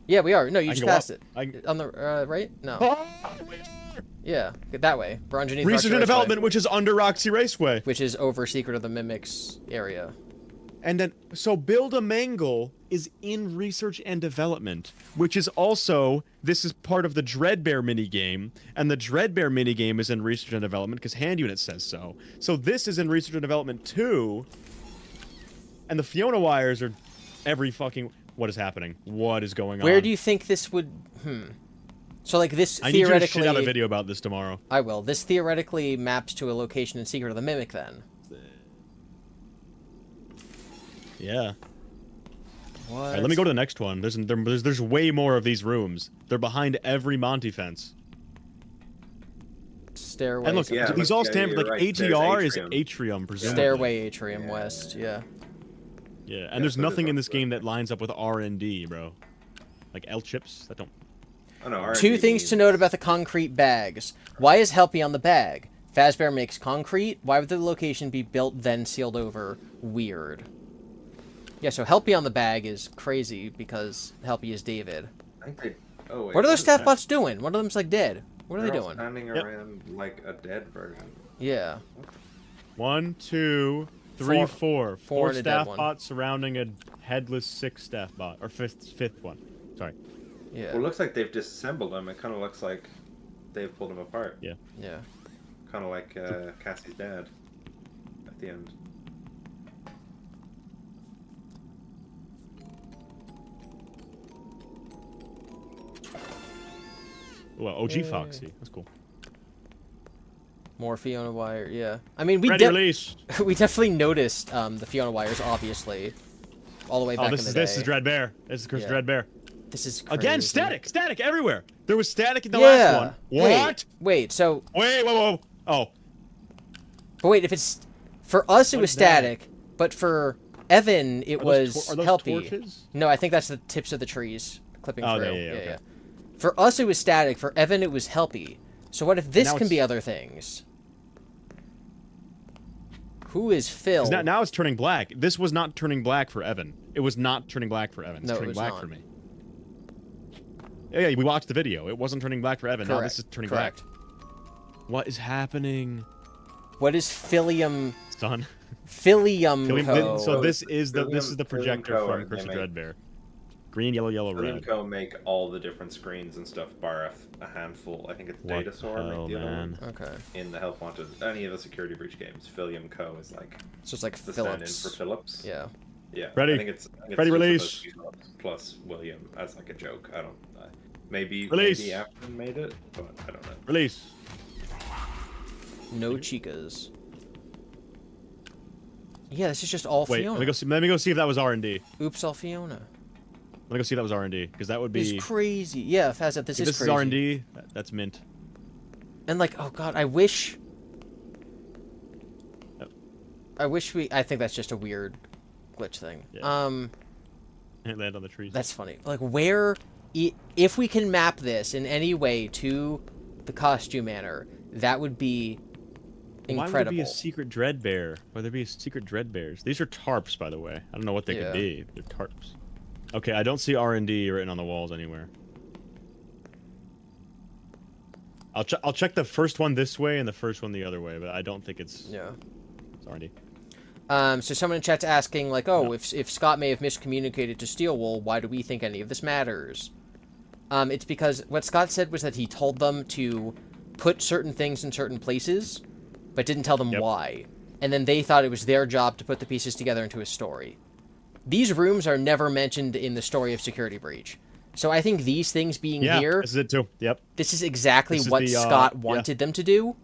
Yeah, we are. No, you just passed it. On the right? No. Yeah, that way. We're underneath Research and Development, which is under Roxy Raceway. Which is over Secret of the Mimics area. And then, so Build a Mangle is in Research and Development, which is also, this is part of the Dreadbear minigame, and the Dreadbear minigame is in Research and Development because Hand Unit says so. So this is in Research and Development too, and the Fiona wires are every fucking... What is happening? What is going on? Where do you think this would... So, like, this theoretically... I need you to shit out a video about this tomorrow. I will. This theoretically maps to a location in Secret of the Mimic, then. Yeah. What? All right, let me go to the next one. There's way more of these rooms. They're behind every Monty fence. Stairway. And look, these all stand for, like, ATR is atrium, presumably. Stairway, atrium, west, yeah. Yeah, and there's nothing in this game that lines up with R&D, bro. Like L-chips that don't... Oh, no, Two things to note about the concrete bags. Why is Helpy on the bag? Fazbear makes concrete. Why would the location be built then sealed over? Weird. Yeah, so Helpy on the bag is crazy because Helpy is David. I think Oh, wait, What are those is staff that? bots doing? One of them's like dead. What are They're they all doing? standing around like a dead version. Yeah. 1, 2, 3, 4. Four and a dead staff one. bots surrounding a headless 6 staff bot. Or fifth one. Sorry. Yeah. Well, it looks like they've disassembled them. It kind of looks like they've pulled them apart. Yeah. Yeah. Kind of like Cassie's dad at the end. Well, OG Foxy. That's cool. More Fiona wire. Yeah. I mean, we Ready release. we definitely noticed the Fiona wires, obviously, all the way back in the day. This is Dread Bear. This is Chris Dread Bear. This is crazy. Again, static everywhere. There was static in the last one. What? Wait. So. Wait. Whoa. Oh. But wait, if it's for us, it was static, but for Evan, it was are those healthy. torches? No, I think that's the tips of the trees clipping Oh, through. yeah, okay. For us, it was static. For Evan, it was healthy. So what if this Now can be it's- other things? Who is Phil? Now it's turning black. This was not turning black for Evan. It was not turning black for Evan. It's No, it turning was black not. for me. Yeah, we watched the video. It wasn't turning black for Evan. Now this is turning Correct. black. What is happening? What is Philium? Son. Philium. So this is the Philium projector Co. from they Chris make- Dreadbear. Green, yellow, red. Co. make all the different screens and stuff, bar a handful. I think it's What Data Store the make hell, the other man? one. Okay. In the Help Wanted, any of the Security Breach games, Philium Co. is like. So it's like the stand-in Phillips. for Phillips. Yeah. Yeah. Ready. I think it's Ready, just release. supposed to be Phillips plus William as like a joke. I don't. Maybe Release. Afton made it, but I don't know. Release. No chicas. Yeah, this is just all Wait, Fiona. let me go see if that was R&D. Oops, all Fiona. Let me go see if that was R&D, because that would be. It's crazy. Yeah, Fazet, this If is this crazy. is R&D. That's mint. And like, oh god, I wish. Yep. I think that's just a weird glitch thing. Yeah. And land on the trees. That's funny. Like, where, if we can map this in any way to the costume manor, that would be incredible. Why would there be a secret dread bear? Why would there be a secret dread bears? These are tarps, by the way. I don't know what they could be. They're tarps. Okay, I don't see R&D written on the walls anywhere. I'll check the first one this way and the first one the other way, but I don't think it's. Yeah. It's R&D. So someone in chat's asking, like, oh, if Scott may have miscommunicated to Steelwool, why do we think any of this matters? It's because what Scott said was that he told them to put certain things in certain places, but didn't tell them why. And then they thought it was their job to put the pieces together into a story. These rooms are never mentioned in the story of Security Breach. So I think these things being here... this is it too. Yep. This is exactly This is what the, Scott wanted them to do.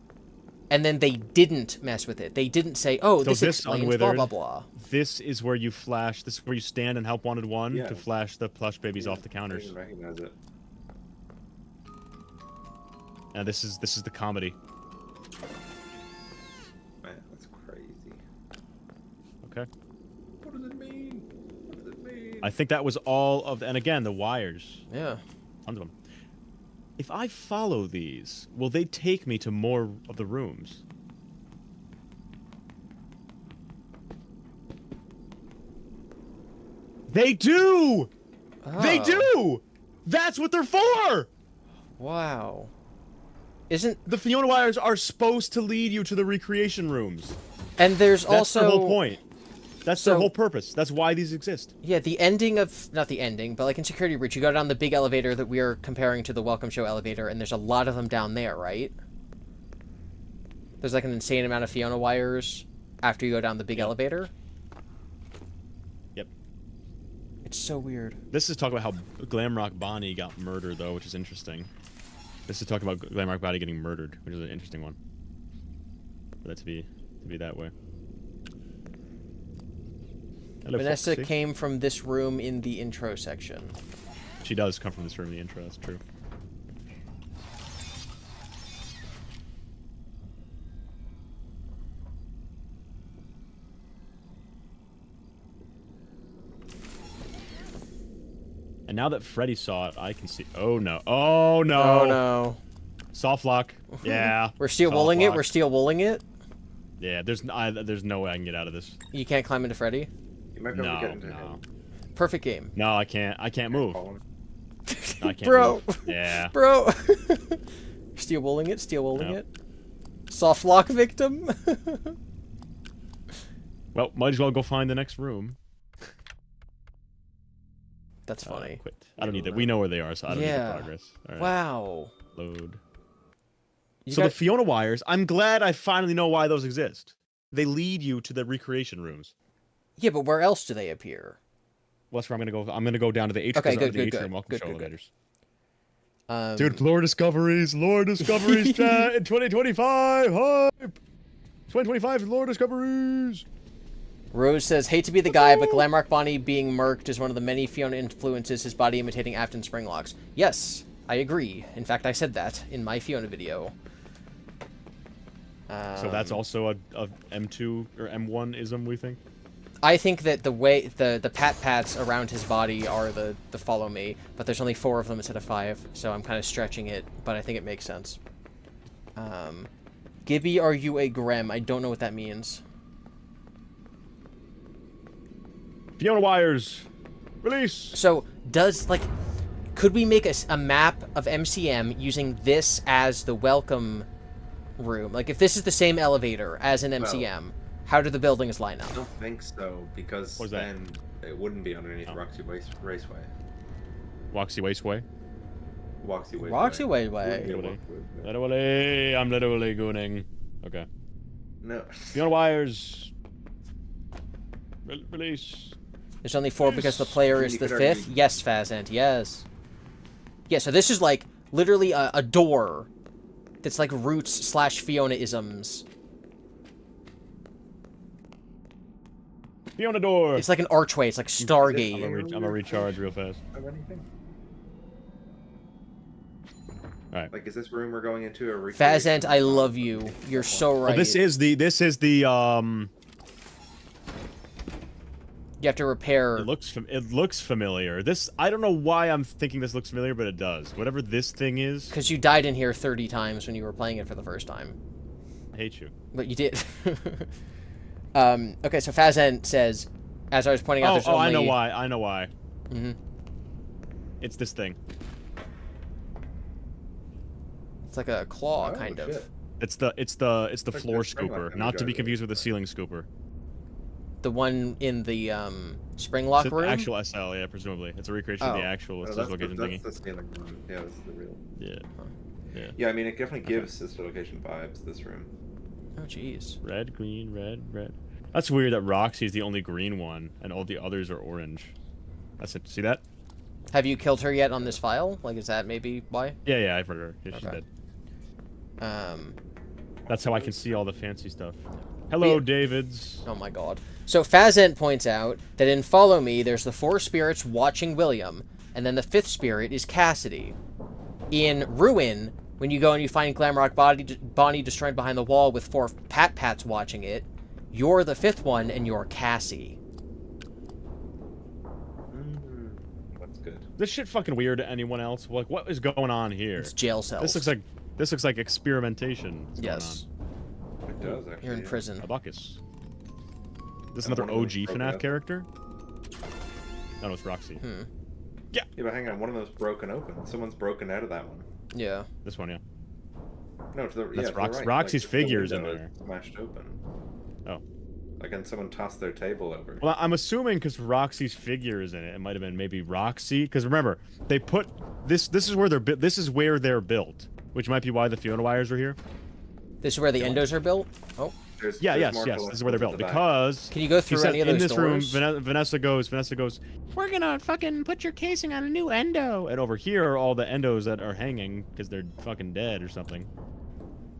And then they didn't mess with it. They didn't say, oh, So this explains blah, unwithered, blah, blah. This is where you flash. This is where you stand and help wanted one Yeah. to flash the plush babies off the I counters. didn't recognize it. And this is the comedy. Man, that's crazy. Okay. What does it mean? What does it mean? I think that was all of, and again, the wires. Yeah. Tons of them. If I follow these, will they take me to more of the rooms? They do! They Oh. do! That's what they're for! Wow. Isn't... The Fiona wires are supposed to lead you to the recreation rooms. And there's That's also... the whole point. That's So- their whole purpose. That's why these exist. Yeah, the ending of... Not the ending, but like in Security Breach, you go down the big elevator that we are comparing to the Welcome Show elevator, and there's a lot of them down there, right? There's like an insane amount of Fiona wires after you go down the big elevator. Yep. It's so weird. This is talking about how Glamrock Bonnie got murdered, though, which is interesting. This is talking about Glamrock Bonnie getting murdered, which is an interesting one. For that to be that way. Hello, Vanessa Foxy. came from this room in the intro section. She does come from this room in the intro, that's true. And now that Freddy saw it, I can see. Oh no! Oh no! Oh no! Soft lock. Yeah. We're steel soft wooling it. lock. We're steel wooling it. Yeah. There's no way I can get out of this. You can't climb into Freddy. You might be able to get No, into no. Perfect game. No, I can't. I can't move. I can't Bro. move. Yeah. Bro. Steel wooling it, steel wooling it. Soft lock victim. Well, might as well go find the next room. That's funny. Quit. I don't need that. We know where they are, so I don't need the progress. All right. Wow. Load. You So got- the Fiona wires, I'm glad I finally know why those exist. They lead you to the recreation rooms. Yeah, but where else do they appear? Well, that's where I'm gonna go. I'm gonna go down to the H. Okay, the good. atrium. Welcome show elevators. Dude, lore discoveries, chat in 2025. Hype. 2025 lore discoveries. Rose says, hate to be the guy, but Glamrock Bonnie being murked is one of the many Fiona influences, his body imitating Afton Springlocks. Yes, I agree. In fact, I said that in my Fiona video. So that's also a M2 or M1 ism, we think? I think that the way the pat-pats around his body are the follow me, but there's only 4 of them instead of 5, so I'm kind of stretching it, but I think it makes sense. GiBi, are you a Grem? I don't know what that means. Fiona wires, release. So could we make a map of MCM using this as the welcome room? Like if this is the same elevator as an MCM, how do the buildings line up? I don't think so, because then it wouldn't be underneath Roxy Raceway. Waxy Wasteway? Roxy Way. Literally, I'm literally gooning. Okay. No. Fiona wires. Release. There's only 4 because the player is the 5th? Yes, Fazant, yes. Yeah, so this is like literally a door that's like roots / Fiona-isms. Fiona door. It's like an archway, it's like Stargate. I'm gonna recharge real fast. Alright. Like, is this room we're going into a Fazant, I love you. You're so right. Oh, this is the You have to repair. It looks familiar. I don't know why I'm thinking this looks familiar, but it does. Whatever this thing is. Because you died in here 30 times when you were playing it for the first time. I hate you. But you did. Okay, so Fazant says, as I was pointing out, there's only... I know why. I know why. Mm-hmm. It's this thing. It's like a claw, kind of. It's the floor scooper, not to be confused with the ceiling scooper. The one in the Springlock room? Actual SL, yeah, presumably. It's a recreation of the actual dislocation thingy. That's the ceiling room. Yeah, this is the real. Yeah. Yeah, I mean, it definitely gives dislocation vibes, this room. Oh, jeez. Red, green, red, red. That's weird that Roxy is the only green one, and all the others are orange. That's it. See that? Have you killed her yet on this file? Like, is that maybe why? Yeah, I've heard her. Yeah, she's dead. That's how I can see all the fancy stuff. Hello, Davids. Oh my god. So Fazant points out that in Follow Me, there's the 4 spirits watching William, and then the 5th spirit is Cassidy. In Ruin, when you go and you find Glamrock Bonnie destroyed behind the wall with 4 pat-pats watching it, you're the 5th one, and you're Cassie. That's good. This shit fucking weird to anyone else? Like, what is going on here? It's jail cells. This looks like experimentation. Yes. It does, actually. You're in prison. Abacus. This is another OG FNAF character? No, it's Roxy. Yeah, but hang on, one of those broken open. Someone's broken out of that one. Yeah. This one, yeah. No, to the, That's to the right. Roxy's the figure's in window there. is smashed open. Oh. Like, and someone tossed their table over. Well, I'm assuming because Roxy's figure is in it, it might have been maybe Roxy. Because remember, they put this. This is where they're built, which might be why the Fiona wires are here. This is where the endos are built? Oh. Yes. This is where they're built because. Can you go through any of those doors? In this room, Vanessa goes. We're gonna fucking put your casing on a new endo, and over here are all the endos that are hanging because they're fucking dead or something.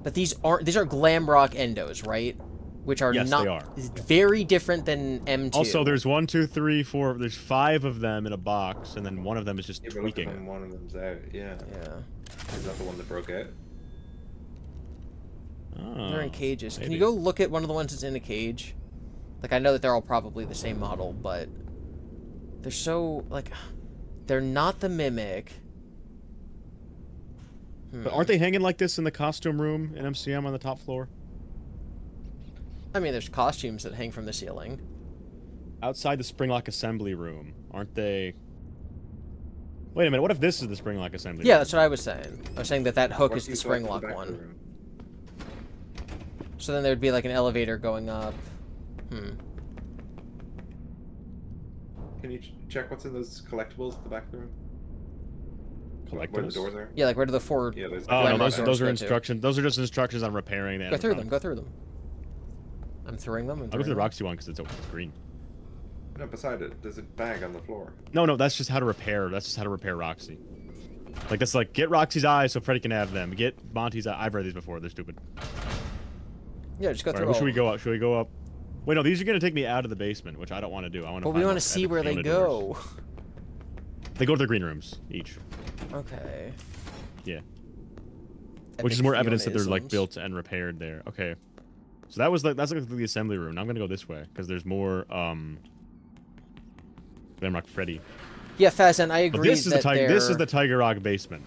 But these are Glamrock endos, right? Which are yes, not they are. Very different than M2. Also, there's 1, 2, 3, 4. There's 5 of them in a box, and then one of them is just but tweaking. One of them's out. Yeah. Is that the one that broke out? Oh, they're in cages. maybe. Can you go look at one of the ones that's in a cage? Like, I know that they're all probably the same model, but they're so, like, they're not the Mimic. But aren't they hanging like this in the costume room in MCM on the top floor? I mean, there's costumes that hang from the ceiling. Outside the Springlock assembly room, aren't they? Wait a minute. What if this is the spring lock assembly? Yeah, that's what I was saying. I was saying that hook What is if you the spring select lock back one. room? So then there'd be like an elevator going up. Can you check what's in those collectibles at the back of the room? Where the Collectibles? doors are? Yeah, like where do the four? Yeah, there's Oh, no, Glamrock those doors are go to? instructions. Those are just instructions on repairing the Go through animatronic. them. Go through them. I'm throwing them. I'll go through the Roxy one because it's green. No, beside it, there's a bag on the floor. No, that's just how to repair. That's just how to repair Roxy. Like that's like get Roxy's eyes so Freddy can have them. Get Monty's eye. I've read these before. They're stupid. Yeah, just go All through. right, where all should we of go up? Should we go up? Wait, no, these are gonna take me out of the basement, which I don't want to do. I want to. But we want to see where they go. They go to their green rooms each. Okay. Yeah. Epic Which is more evidence that they're like Fionaisms. built and repaired there. Okay. So that was like that's like the assembly room. Now I'm gonna go this way because there's more Glamrock Freddy. Yeah, Fazen, I But agree this is that the tiger. This is they're- the Tiger Rock basement.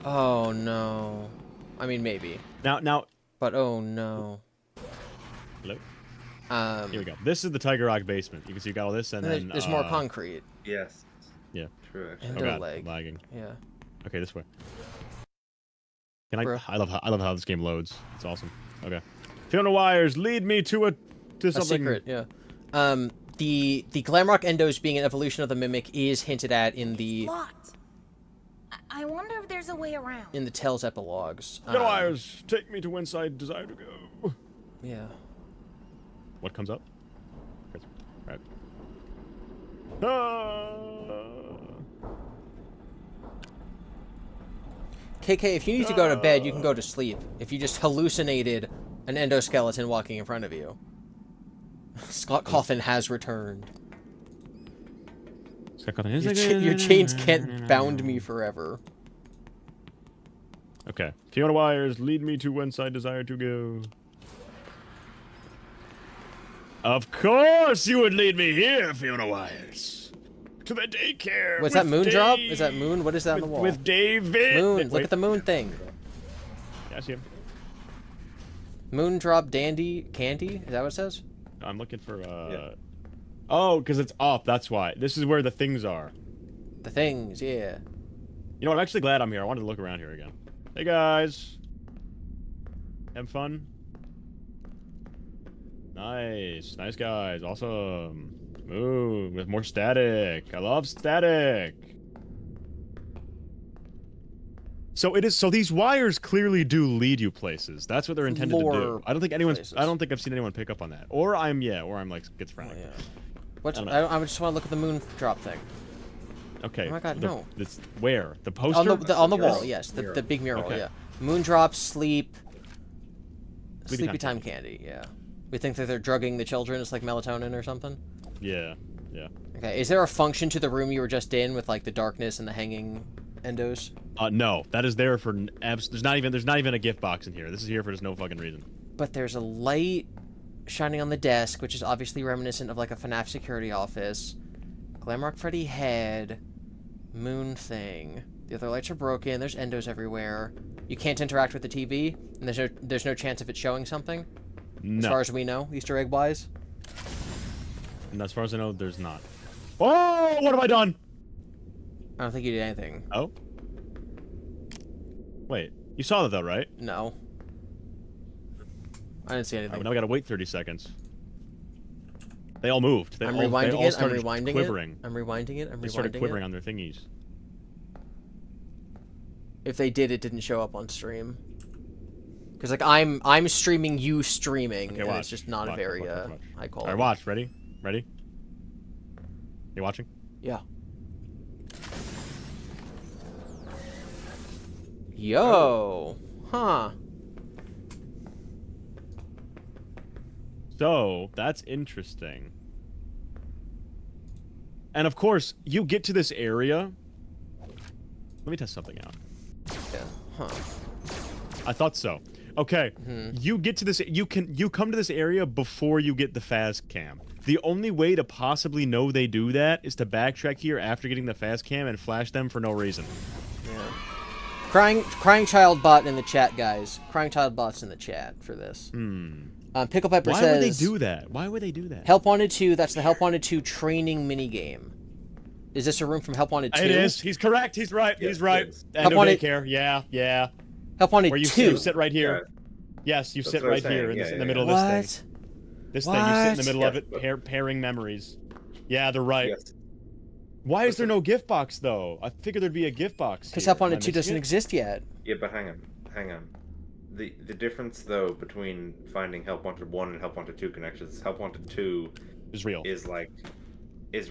Oh no. I mean maybe. Now. But oh no. Hello. Here we go. This is the Tiger Rock basement. You can see you got all this, and then there's more concrete. Yes. Yeah. True. Actually. And Oh a god, leg. I'm lagging. Yeah. Okay, this way. Can I? Bruh. I love how this game loads. It's awesome. Okay. Fiona Wires, lead me to A something. secret, yeah. The Glamrock Endos being an evolution of the Mimic is hinted at in the Locked. I wonder if there's a way around. in the Tales epilogues. Fiona Wires, take me to whence I desire to go. Yeah. What comes up? Okay. Right. Ah! KK, if you need to go to bed, you can go to sleep. If you just hallucinated an endoskeleton walking in front of you. Scott Coffin has returned. Your chains can't bound me forever. Okay. Fiona Wires, lead me to whence I desire to go. Of course you would lead me here, Fiona Wires. To the daycare. What's that, with moon Dave. drop? Is that moon? What is that on the wall? With David. Moon. Look Wait. at the moon thing. Yeah, I see him. Moon drop dandy candy? Is that what it says? I'm looking for, Oh, because it's up. That's why. This is where the things are. The things, yeah. You know what? I'm actually glad I'm here. I wanted to look around here again. Hey, guys. Have fun? Nice. Nice, guys. Awesome. Ooh, with more static. I love static. So it is. So these wires clearly do lead you places. That's what they're intended to do. I don't think anyone's. places. I don't think I've seen anyone pick up on that. Or I'm like schizophrenic. Oh, yeah. What's, I don't know. I just want to look at the moon drop thing. Okay. Oh my god, no. This where the poster On the wall, yes. The big mural, Okay. yeah. Moon drop, sleep. Sleepy Sleepy time time candy, yeah. We think that they're drugging the children. It's like melatonin or something. Yeah. Yeah. Okay, is there a function to the room you were just in with like the darkness and the hanging endos? No, that is there for there's not even a gift box in here. This is here for just no fucking reason. But there's a light shining on the desk, which is obviously reminiscent of like a FNAF security office. Glamrock Freddy head, moon thing. The other lights are broken. There's endos everywhere. You can't interact with the TV, and there's no chance of it showing something. No. As far as we know, Easter egg wise. And as far as I know, there's not. Oh, what have I done? I don't think you did anything. Oh. Wait, you saw that though, right? No. I didn't see anything. Alright, now we gotta wait 30 seconds. They all moved. They I'm all rewinding it. I'm started rewinding quivering. it. I'm rewinding it. I'm They started rewinding quivering it. on their thingies. If they did, it didn't show up on stream. Because like I'm streaming you streaming, Okay, and watch. it's just not Watch, a very watch. high quality. Alright, watch. Ready? Ready? You watching? Yeah. Yo. Huh. So, that's interesting. And of course, you get to this area. Let me test something out. Yeah. Huh. I thought so. Okay, you get to this. You come to this area before you get the fast cam. The only way to possibly know they do that is to backtrack here after getting the fast cam and flash them for no reason. Yeah. Crying child bot in the chat, guys. Crying child bot's in the chat for this. Pickle Pepper says. Why would they do that? Why would they do that? Help Wanted 2. That's the Help Wanted 2 training minigame. Is this a room from Help Wanted 2? It is. He's correct. He's right. Yes, He's right. it is. And Help no Wanted- daycare. Yeah. Help Wanted Where you 2? you sit right here. Yeah. Yes, you That's sit what I right was here saying. in the Yeah, middle What? of this thing. This thing, you sit in the middle of Yeah, it, pairing memories. Yeah, they're right. Yes. Why is there no gift box though? I figured there'd be a gift box. Because here. Help Wanted Am I 2 doesn't missing it? exist yet. Yeah, but hang on. The difference though between finding Help Wanted 1 and Help Wanted 2 connections, Help Wanted 2 Is real. is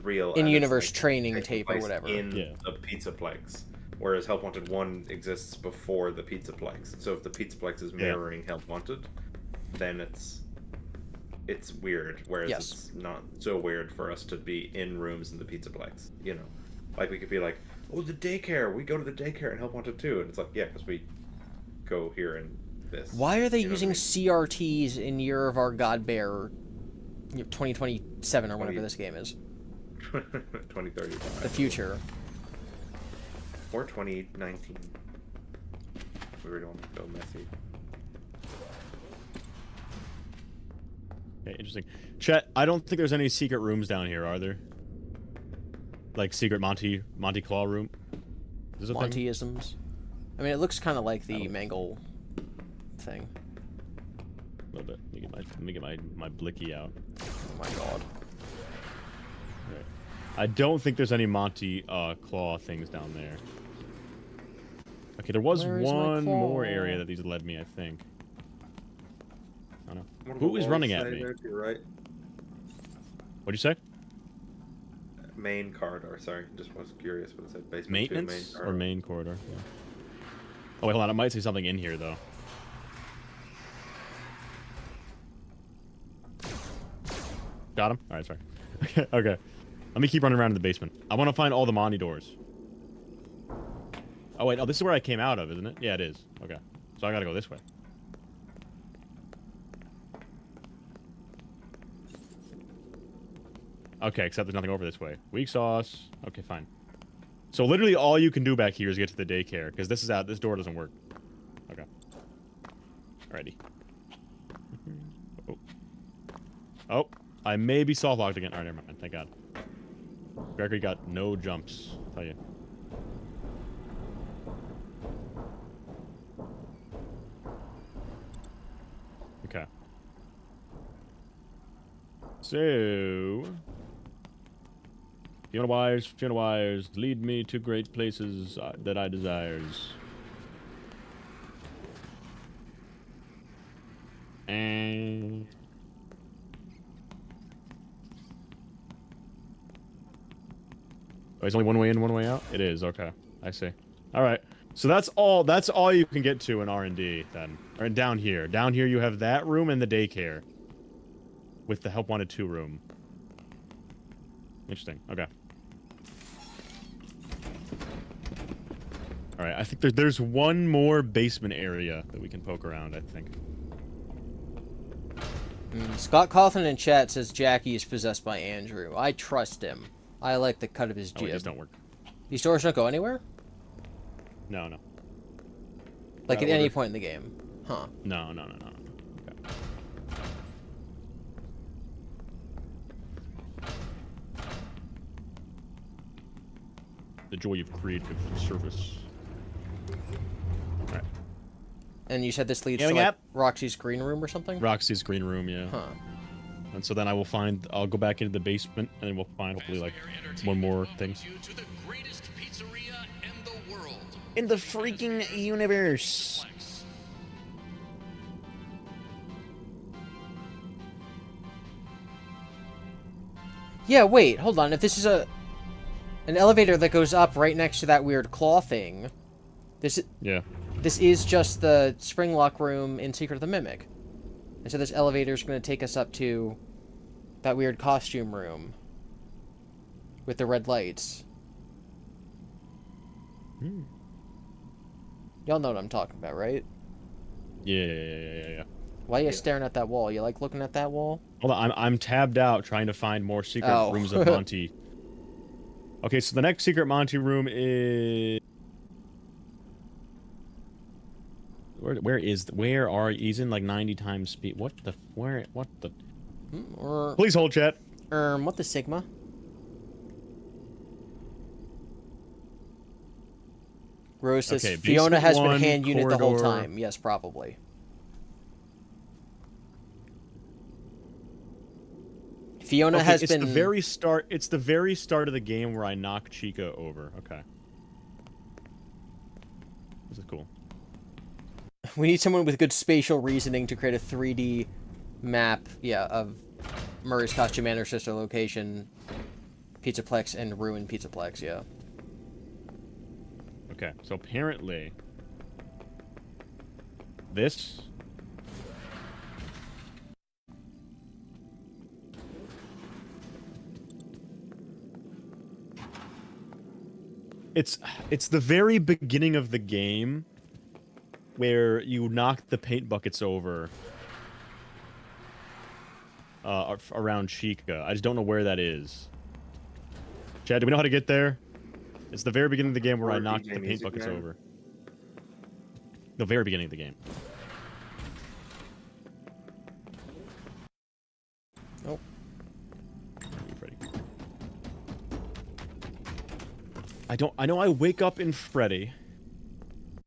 real. In and it's, universe like, training taking tape or place whatever. In Yeah. the Pizzaplex. Whereas Help Wanted 1 exists before the Pizzaplex. So if the Pizzaplex is mirroring Help Wanted, then it's weird. Whereas Yes. it's not so weird for us to be in rooms in the Pizzaplex. You know, like we could be like, oh, the daycare. We go to the daycare in Help Wanted 2, and it's like, yeah, because we go here in this. Why are they You know what I using mean? CRTs in Year of Our God Bear 2027 or whatever this game is? 2035. The future. Or 2019. We really want to go messy. Okay, interesting. Chet, I don't think there's any secret rooms down here, are there? Like secret Monty Claw room? Is this a thing? Montyisms. I mean, it looks kind of like the Mangle thing. A little bit. Let me get my blicky out. Oh my god. Right. I don't think there's any Monty Claw things down there. Okay, there was Where is my one more claw? area that these led me, I think. I don't know. What do Who the is running walls at say me? there to your right? What'd you say? Main corridor, sorry. Just was curious what it said. Basement Maintenance 2, or main corridor? Yeah. Oh wait, hold on. I might see something in here though. Got him. All right, sorry. Okay. Let me keep running around in the basement. I want to find all the Monty doors. Oh wait, oh this is where I came out of, isn't it? Yeah, it is. Okay, so I gotta go this way. Okay, except there's nothing over this way. Weak sauce. Okay, fine. So literally all you can do back here is get to the daycare, because this is out. This door doesn't work. Okay. Alrighty. Oh. Oh, I may be soft locked again. Alright, never mind. Thank God. Gregory got no jumps. I'll tell you. Okay. So, Fiona wires, lead me to great places that I desires. And oh, it's only one way in, one way out. It is okay. I see. All right. So that's all you can get to in R&D then. Or down here. Down here you have that room and the daycare. With the Help Wanted 2 room. Interesting. Okay. Alright, I think there's one more basement area that we can poke around, I think. Scott Cawthon in chat says Jackie is possessed by Andrew. I trust him. I like the cut of his Oh, jib. these don't work. These doors don't go anywhere? No, no. Like at That any order. point in the game? Huh. No. Okay. The joy of creative service. Alright. And you said this leads Yelling to like at? Roxy's green room or something? Roxy's green room, yeah. Huh. And so then I'll go back into the basement and then we'll find hopefully like one more thing. In the freaking universe. Yeah, wait, hold on. If this is an elevator that goes up right next to that weird claw thing, this is just the spring lock room in Secret of the Mimic. And so this elevator is going to take us up to that weird costume room with the red lights. Y'all know what I'm talking about, right? Yeah. Why are you staring at that wall? You like looking at that wall? Hold on, I'm tabbed out trying to find more secret Oh. rooms of Monty. Okay, so the next secret Monty room is... Where are he's in like 90 times speed? What the Please hold chat. What the Sigma? Rose says Okay, Fiona basement has been one, hand unit the whole corridor. time. Yes, probably. Fiona has it's been... the very start. It's the very start of the game where I knock Chica over. Okay. This is cool. We need someone with good spatial reasoning to create a 3D map, yeah, of Murray's Costume Manor sister location, Pizzaplex, and Ruined Pizzaplex, yeah. Okay, so apparently... This... It's the very beginning of the game where you knock the paint buckets over around Chica. I just don't know where that is. Chad, do we know how to get there? It's the very beginning of the game where I knocked the paint buckets over. The very beginning of the game. Nope. I know I wake up in Freddy.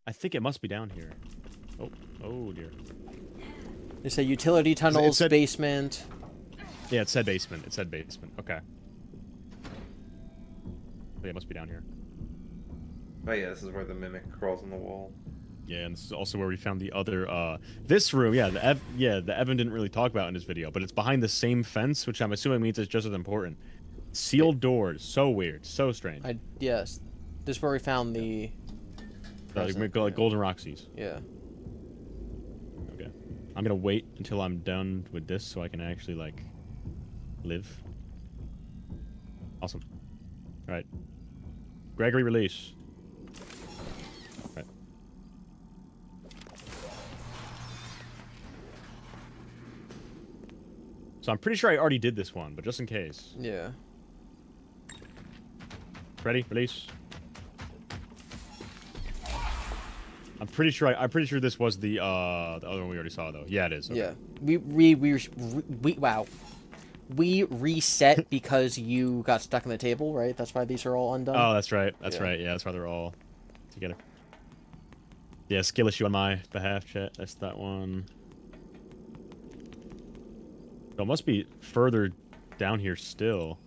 I think it must be down here. Oh dear. They say utility tunnels, said, basement. Yeah, it said basement. It said basement. Okay. Yeah, it must be down here. Oh yeah, this is where the mimic crawls on the wall. Yeah, and this is also where we found the other, this room, yeah, the Evan didn't really talk about in his video, but it's behind the same fence, which I'm assuming means it's just as important. Sealed doors, so weird, so strange. Yes, this is where we found the... like Golden Roxy's. Yeah. Okay. I'm gonna wait until I'm done with this so I can actually, like, live. Awesome. Alright. Gregory, release. Alright. So I'm pretty sure I already did this one, but just in case. Yeah. Ready? Release. I'm pretty sure this was the other one we already saw though. Yeah, it is. Okay. Yeah. Wow. We reset because you got stuck in the table, right? That's why these are all undone. Oh, that's right. That's right. Yeah, that's why they're all together. Yeah, skill issue on my behalf, chat. That's that one. So it must be further down here still.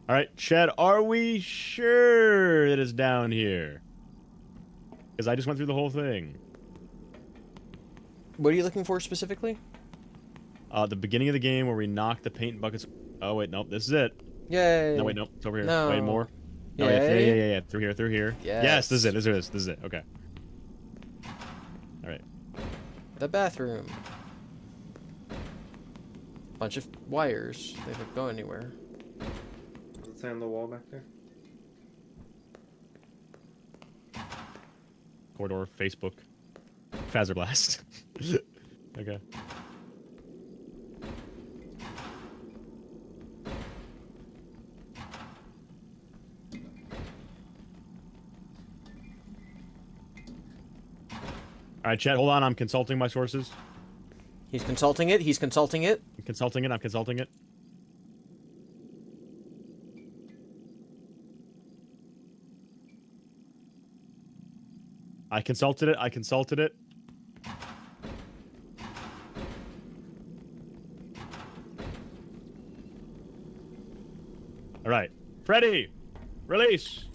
Alright, Chad, are we sure that it's down here? Because I just went through the whole thing. What are you looking for specifically? The beginning of the game where we knock the paint buckets... Oh, wait, nope, this is it. Yay. No, wait, nope, it's over here. No. Wait, more. No, Yay. yeah. Through here. Yes. This is it. Okay. Alright. The bathroom. Bunch of wires. They don't go anywhere. Does it say on the wall back there? Corridor, Facebook. Phaser Blast. Okay. Alright, chat, hold on. I'm consulting my sources. He's consulting it. He's consulting it. I'm consulting it. I consulted it. Alright. Freddy! Release!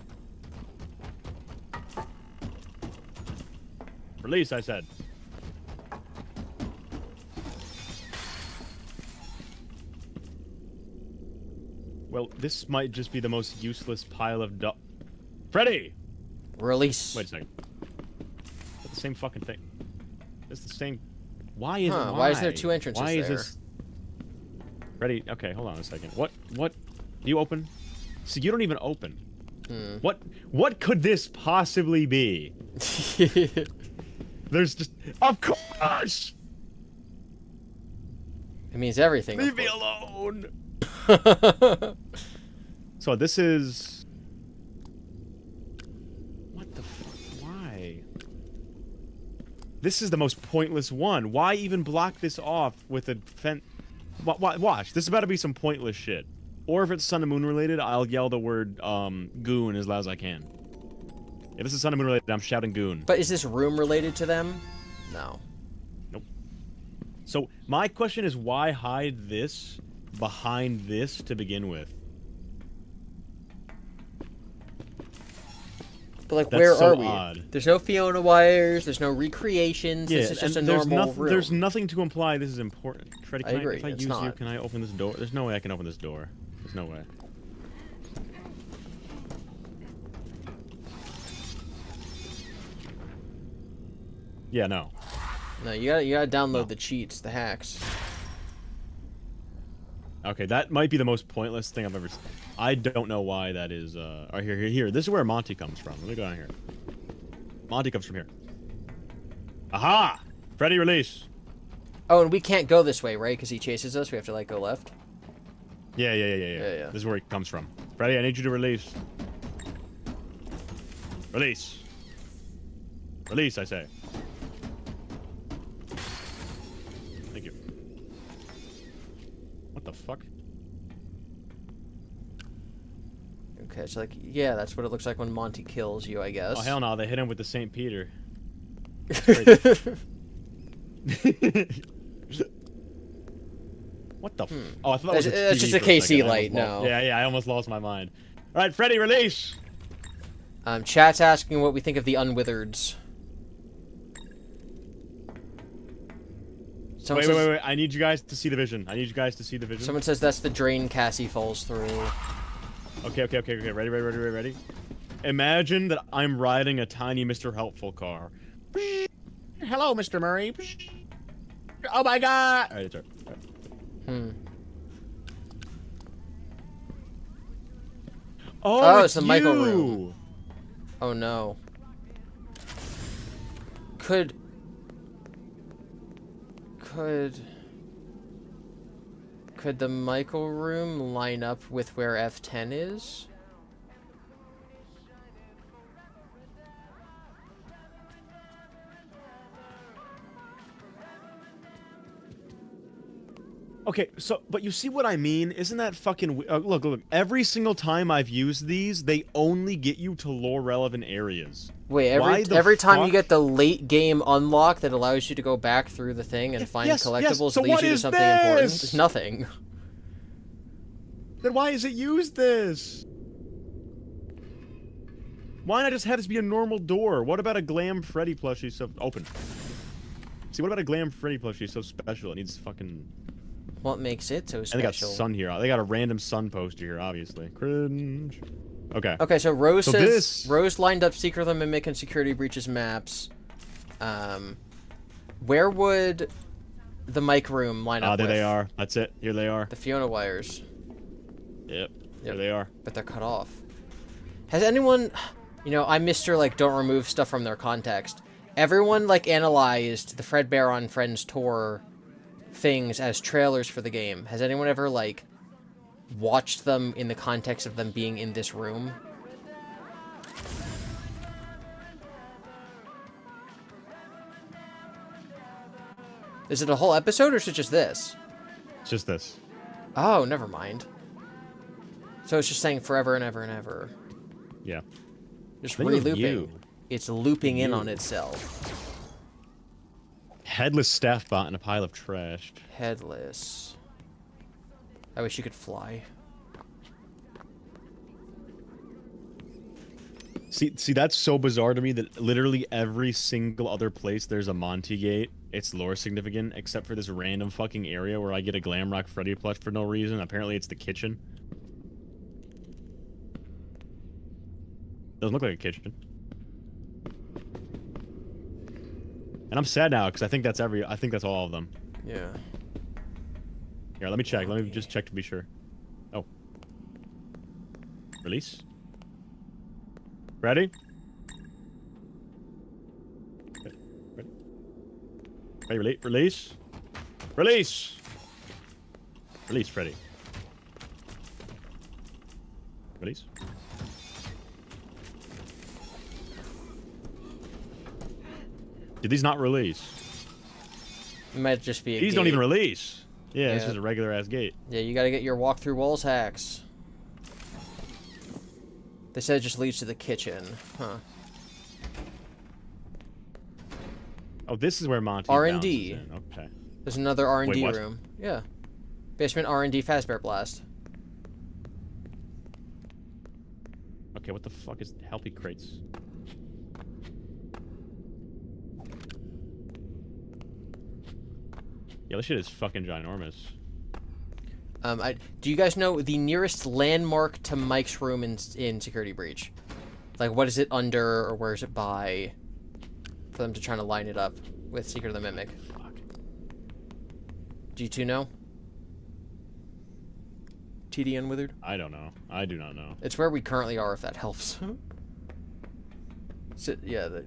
Release, I said. Well, this might just be the most useless pile of Freddy! Release. Wait a second. It's the same fucking thing. It's the same... Why is it... Why is there two entrances Why is there? this... Freddy, okay, hold on a second. What? Do you open? So you don't even open. What could this possibly be? There's just... Of course! It means everything. Leave me alone! So this is... What the fuck? Why? This is the most pointless one. Why even block this off with a fence? Watch, this is about to be some pointless shit. or if it's Sun and Moon related, I'll yell the word goon as loud as I can. If this is Sun and Moon related, I'm shouting goon. But is this room related to them? No. Nope. So my question is, why hide this behind this to begin with? But like, That's where so are we? odd. There's no Fiona wires. There's no recreations. Yeah, this is just a and there's normal room. There's nothing to imply this is important. Freddy, I agree. if I It's use you, not. can I open this door? There's no way I can open this door. There's no way. Yeah, no. No, you gotta download the cheats, the hacks. Okay, that might be the most pointless thing I've ever seen. I don't know why that is. Oh, here. This is where Monty comes from. Let me go down here. Monty comes from here. Aha! Freddy, release. Oh, and we can't go this way, right? Because he chases us. We have to like go left. Yeah. Yeah. This is where he comes from. Freddy, I need you to release. Release. Release, I say. Thank you. What the fuck? Okay, so like, yeah, that's what it looks like when Monty kills you, I guess. Oh, hell no, they hit him with the St. Peter. What the Oh, I thought that was it's just a TV for KC second. light, no. Yeah, I almost lost my mind. Alright, Freddy, release! Chat's asking what we think of the unwithereds. Wait. I need you guys to see the vision. Someone says that's the drain Cassie falls through. Okay. Ready? Imagine that I'm riding a tiny Mr. Helpful car. Hello, Mr. Murray. Oh my god! Alright, it's Oh, it's the Michael room. Oh no. Could the Michael room line up with where F10 is? Okay, so, but you see what I mean? Isn't that fucking... look, every single time I've used these, they only get you to lore-relevant areas. Wait, every time you get the late game unlock that allows you to go back through the thing and find collectibles So that leads you to something important, this? it's nothing. Then why is it used this? Why not just have this be a normal door? What about a Glam Freddy plushie so... Open. See, what about a Glam Freddy plushie so special? It needs fucking... What makes it so special? And they got sun here. They got a random sun poster here, obviously. Cringe. Okay. Okay, so Rose says... Rose lined up secret mimic and security breaches maps. Where would the mic room line up there with? they are. That's it. Here they are. The Fiona wires. Yep. There they are. But they're cut off. Has anyone... You know, I'm Mr. like, don't remove stuff from their context. Everyone, like, analyzed the Fredbear on Friends tour things as trailers for the game. Has anyone ever, like, watched them in the context of them being in this room? Is it a whole episode, or is it just this? It's just this. Oh, never mind. So it's just saying forever and ever and ever. Yeah. Just Then you have re-looping. you. It's looping in on itself. Headless staff bot in a pile of trash. Headless. I wish you could fly. See, that's so bizarre to me that literally every single other place there's a Monty gate, it's lore significant, except for this random fucking area where I get a Glamrock Freddy plush for no reason. Apparently it's the kitchen. Doesn't look like a kitchen. And I'm sad now because I think that's all of them. Yeah. Here, let me check. Let me just check to be sure. Oh. Release. Ready? Ready, release. Release! Release, Freddy. Release. Did these not release? It might just be a These gate. don't even release. Yeah, this is a regular ass gate. Yeah, you gotta get your walk through walls hacks. They said it just leads to the kitchen. Huh. Oh, this is where Monty R&D. bounces in. Okay. There's another R&D Wait, what? room. Yeah. Basement R&D Fazbear Blast. Okay, what the fuck is healthy crates? Yeah, this shit is fucking ginormous. Do you guys know the nearest landmark to Mike's room in Security Breach? Like, what is it under, or where is it by? For them to try to line it up with Secret of the Mimic. Fuck. Do you two know? TD Unwithered? I don't know. I do not know. It's where we currently are, if that helps. Yeah, the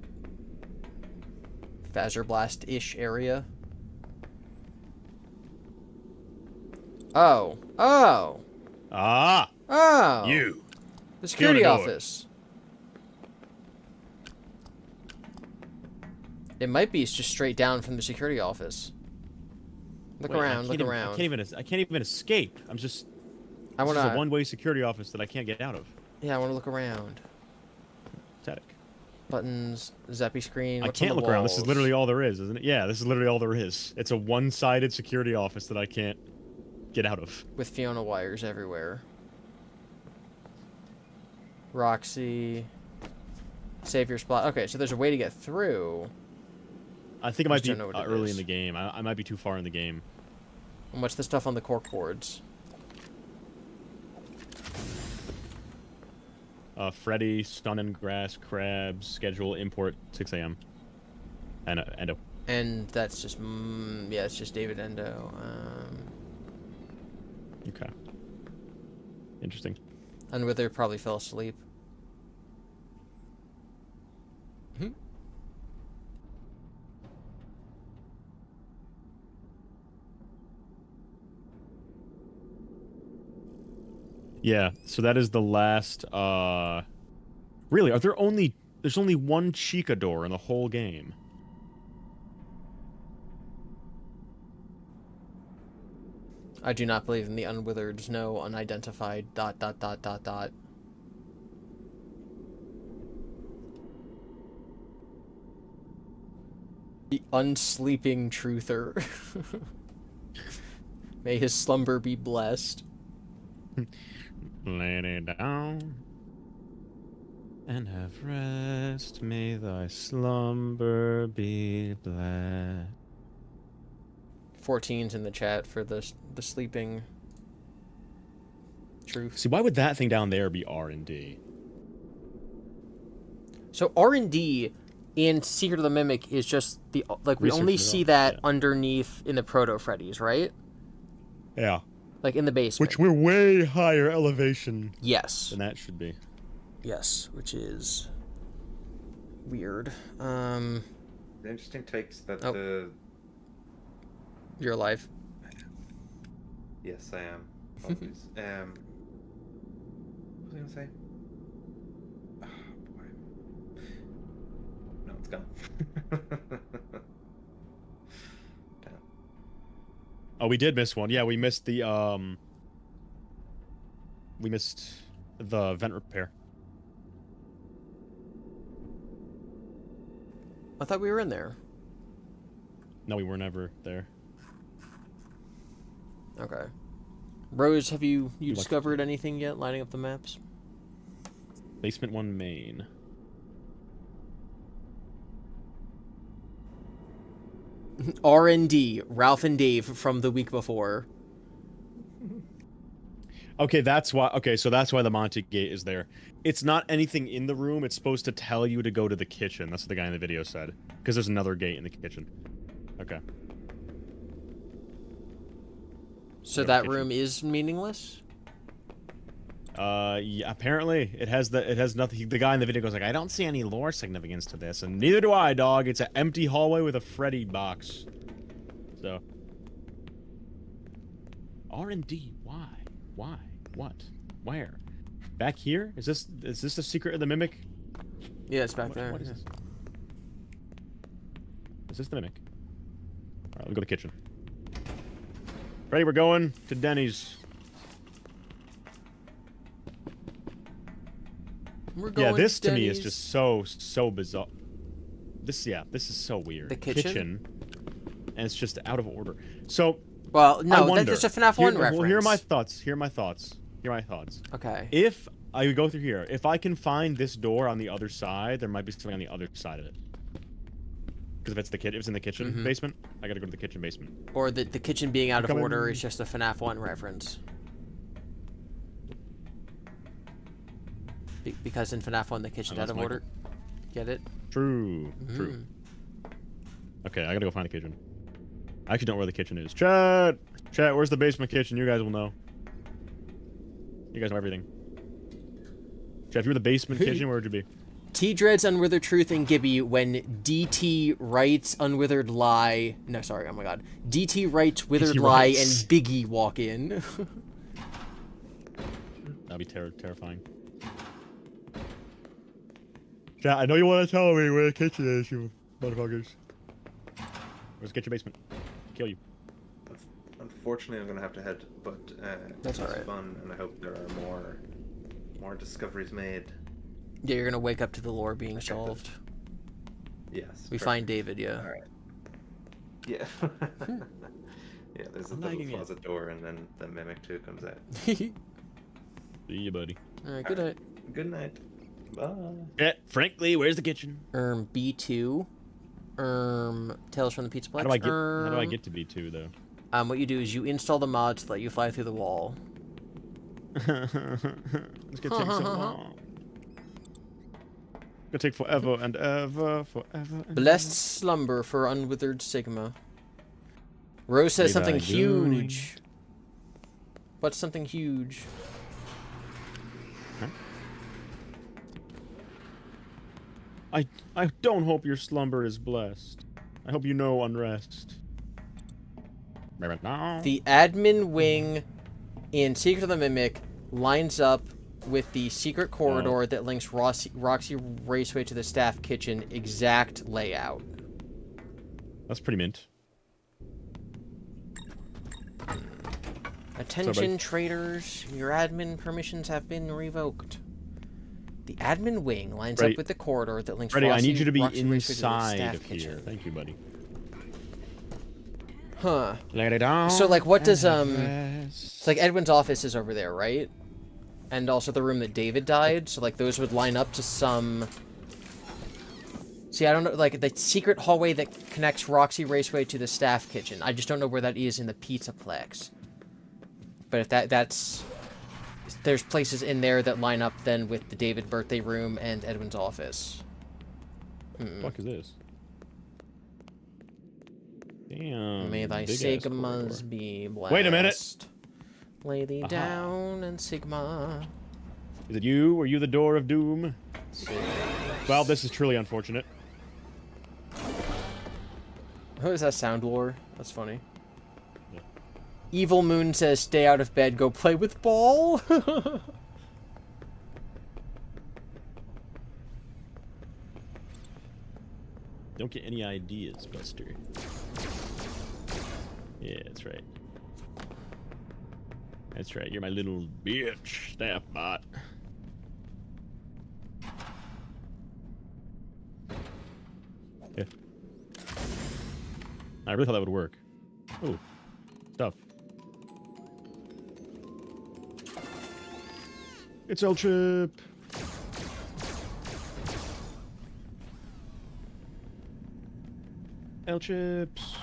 Phaser Blast-ish area. Oh. Oh! Ah! Oh! You! The security office. It might be just straight down from the security office. Look around, look around. I can't even escape. I'm just... I wanna... This is a one-way security office that I can't get out of. Yeah, I want to look around. Static. Buttons, zappy screen. I can't look around. This is literally all there is, isn't it? Yeah, this is literally all there is. It's a one-sided security office that I can't get out of. With Fiona wires everywhere. Roxy. Save your spot. Okay, so there's a way to get through. I think it might be early in the game. I might be too far in the game. And what's the stuff on the cork boards? Freddy, Stun and Grass, Crabs, Schedule, Import, 6 a.m. And Endo. And that's just, yeah, it's just David Endo. Okay. Interesting. Unwithered probably fell asleep. Yeah, so that is the last, Really, there's only one Chica door in the whole game. I do not believe in the Unwithered's no unidentified ... The unsleeping truther. May his slumber be blessed. Lay it down and have rest. May thy slumber be blessed. 14's in the chat for the sleeping truth. See, why would that thing down there be R&D? So R&D in Secret of the Mimic is just the like we Research only and see that underneath in the Proto Freddy's, right? Yeah. Like in the basement. Which we're way higher elevation. Yes. Than that should be. Yes, which is weird. The interesting takes that the... You're alive. Yes, I am. Apologies. What was I gonna say? Oh, boy. No, it's gone. Damn. Oh, we did miss one. Yeah, we missed the vent repair. I thought we were in there. No, we were never there. Okay. Rose, have you discovered anything yet lining up the maps? Basement 1 main. R&D, Ralph and Dave from the week before. Okay, that's why. Okay, so that's why the Monty gate is there. It's not anything in the room. It's supposed to tell you to go to the kitchen. That's what the guy in the video said. Because there's another gate in the kitchen. Okay. So that room is meaningless? Yeah, apparently it has nothing. The guy in the video goes like, I don't see any lore significance to this, and neither do I, dog. It's an empty hallway with a Freddy box. So R&D, why? What? Where? Back here? Is this the secret of the Mimic? Yeah, it's back there. What is this? Is this the Mimic? Alright, let's go to the kitchen. Ready, we're going to Denny's. We're going this to me Denny's. is just so bizarre. This is so weird. The kitchen? And it's just out of order. So, well, no, I wonder, that's just a FNAF 1 reference. Well, here are my thoughts. Okay. If I go through here, if I can find this door on the other side, there might be something on the other side of it. Because if it's in the kitchen basement, I gotta go to the kitchen basement. Or the kitchen being out of order is just a FNAF 1 reference. Because in FNAF 1, the kitchen's out of order. Get it? True. Okay, I gotta go find the kitchen. I actually don't know where the kitchen is. Chat, where's the basement kitchen? You guys will know. You guys know everything. Chat, if you were the basement kitchen, where would you be? tdreads, unwithered truth, and GiBi when DT writes unwithered lie. No, sorry. Oh my god. DT writes withered lie and Biggie walk in. That'd be terrifying. Chat, I know you want to tell me where the kitchen is, you motherfuckers. Where's the kitchen basement? Kill you. Unfortunately, I'm gonna have to head, but that's it was alright. fun, and I hope there are more discoveries made. Yeah, you're gonna wake up to the lore being solved. Yes. We find David, yeah. Alright. Yeah. Yeah, there's a little closet door, and then the Mimic 2 comes out. See you, buddy. Alright, good night. Good night. Bye. Yeah, frankly, where's the kitchen? B2. Tales from the Pizza Plex. How do I get to B2 though? What you do is you install the mods to let you fly through the wall. It's gonna take so long. It's gonna take forever and ever. Blessed slumber for unwithered Sigma. Rose says something huge. What's something huge? I don't hope your slumber is blessed. I hope you know unrest. The admin wing in Secret of the Mimic lines up with the secret corridor that links Roxy Raceway to the staff kitchen. Exact layout. That's pretty mint. Attention, traders. Your admin permissions have been revoked. The admin wing lines up with the corridor that links I need you to be Roxy Raceway to the inside staff of kitchen. here. Thank you, buddy. Huh. Let it down. So, like, what does, it's like Edwin's office is over there, right? And also the room that David died, so, like, those would line up to some... See, I don't know, like, the secret hallway that connects Roxy Raceway to the staff kitchen. I just don't know where that is in the Pizzaplex. But if that's... There's places in there that line up, then, with the David birthday room and Edwin's office. What the fuck is this? Damn. May thy Sigmas be blessed. Wait a minute. Lay thee down and Sigma. Is it you? Are you the door of doom? Well, this is truly unfortunate. Who is that sound lore? That's funny. Yeah. Evil Moon says, stay out of bed, go play with ball. Don't get any ideas, Buster. Yeah, that's right. That's right, you're my little bitch, staff bot. Yeah. I really thought that would work. Ooh. Stuff. It's L-Chip! L-Chips!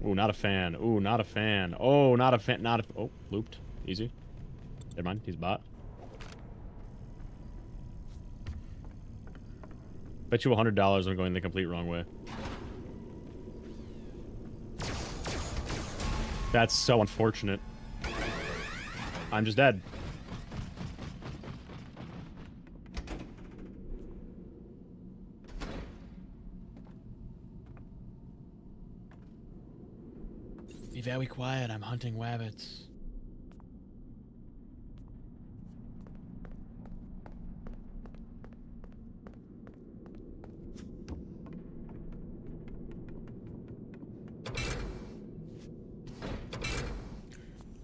Ooh, not a fan. Ooh, not a fan. Oh, not a fan. Not a... Oh, looped. Easy. Never mind. He's a bot. Bet you $100 I'm going the complete wrong way. That's so unfortunate. I'm just dead. Be very quiet, I'm hunting rabbits.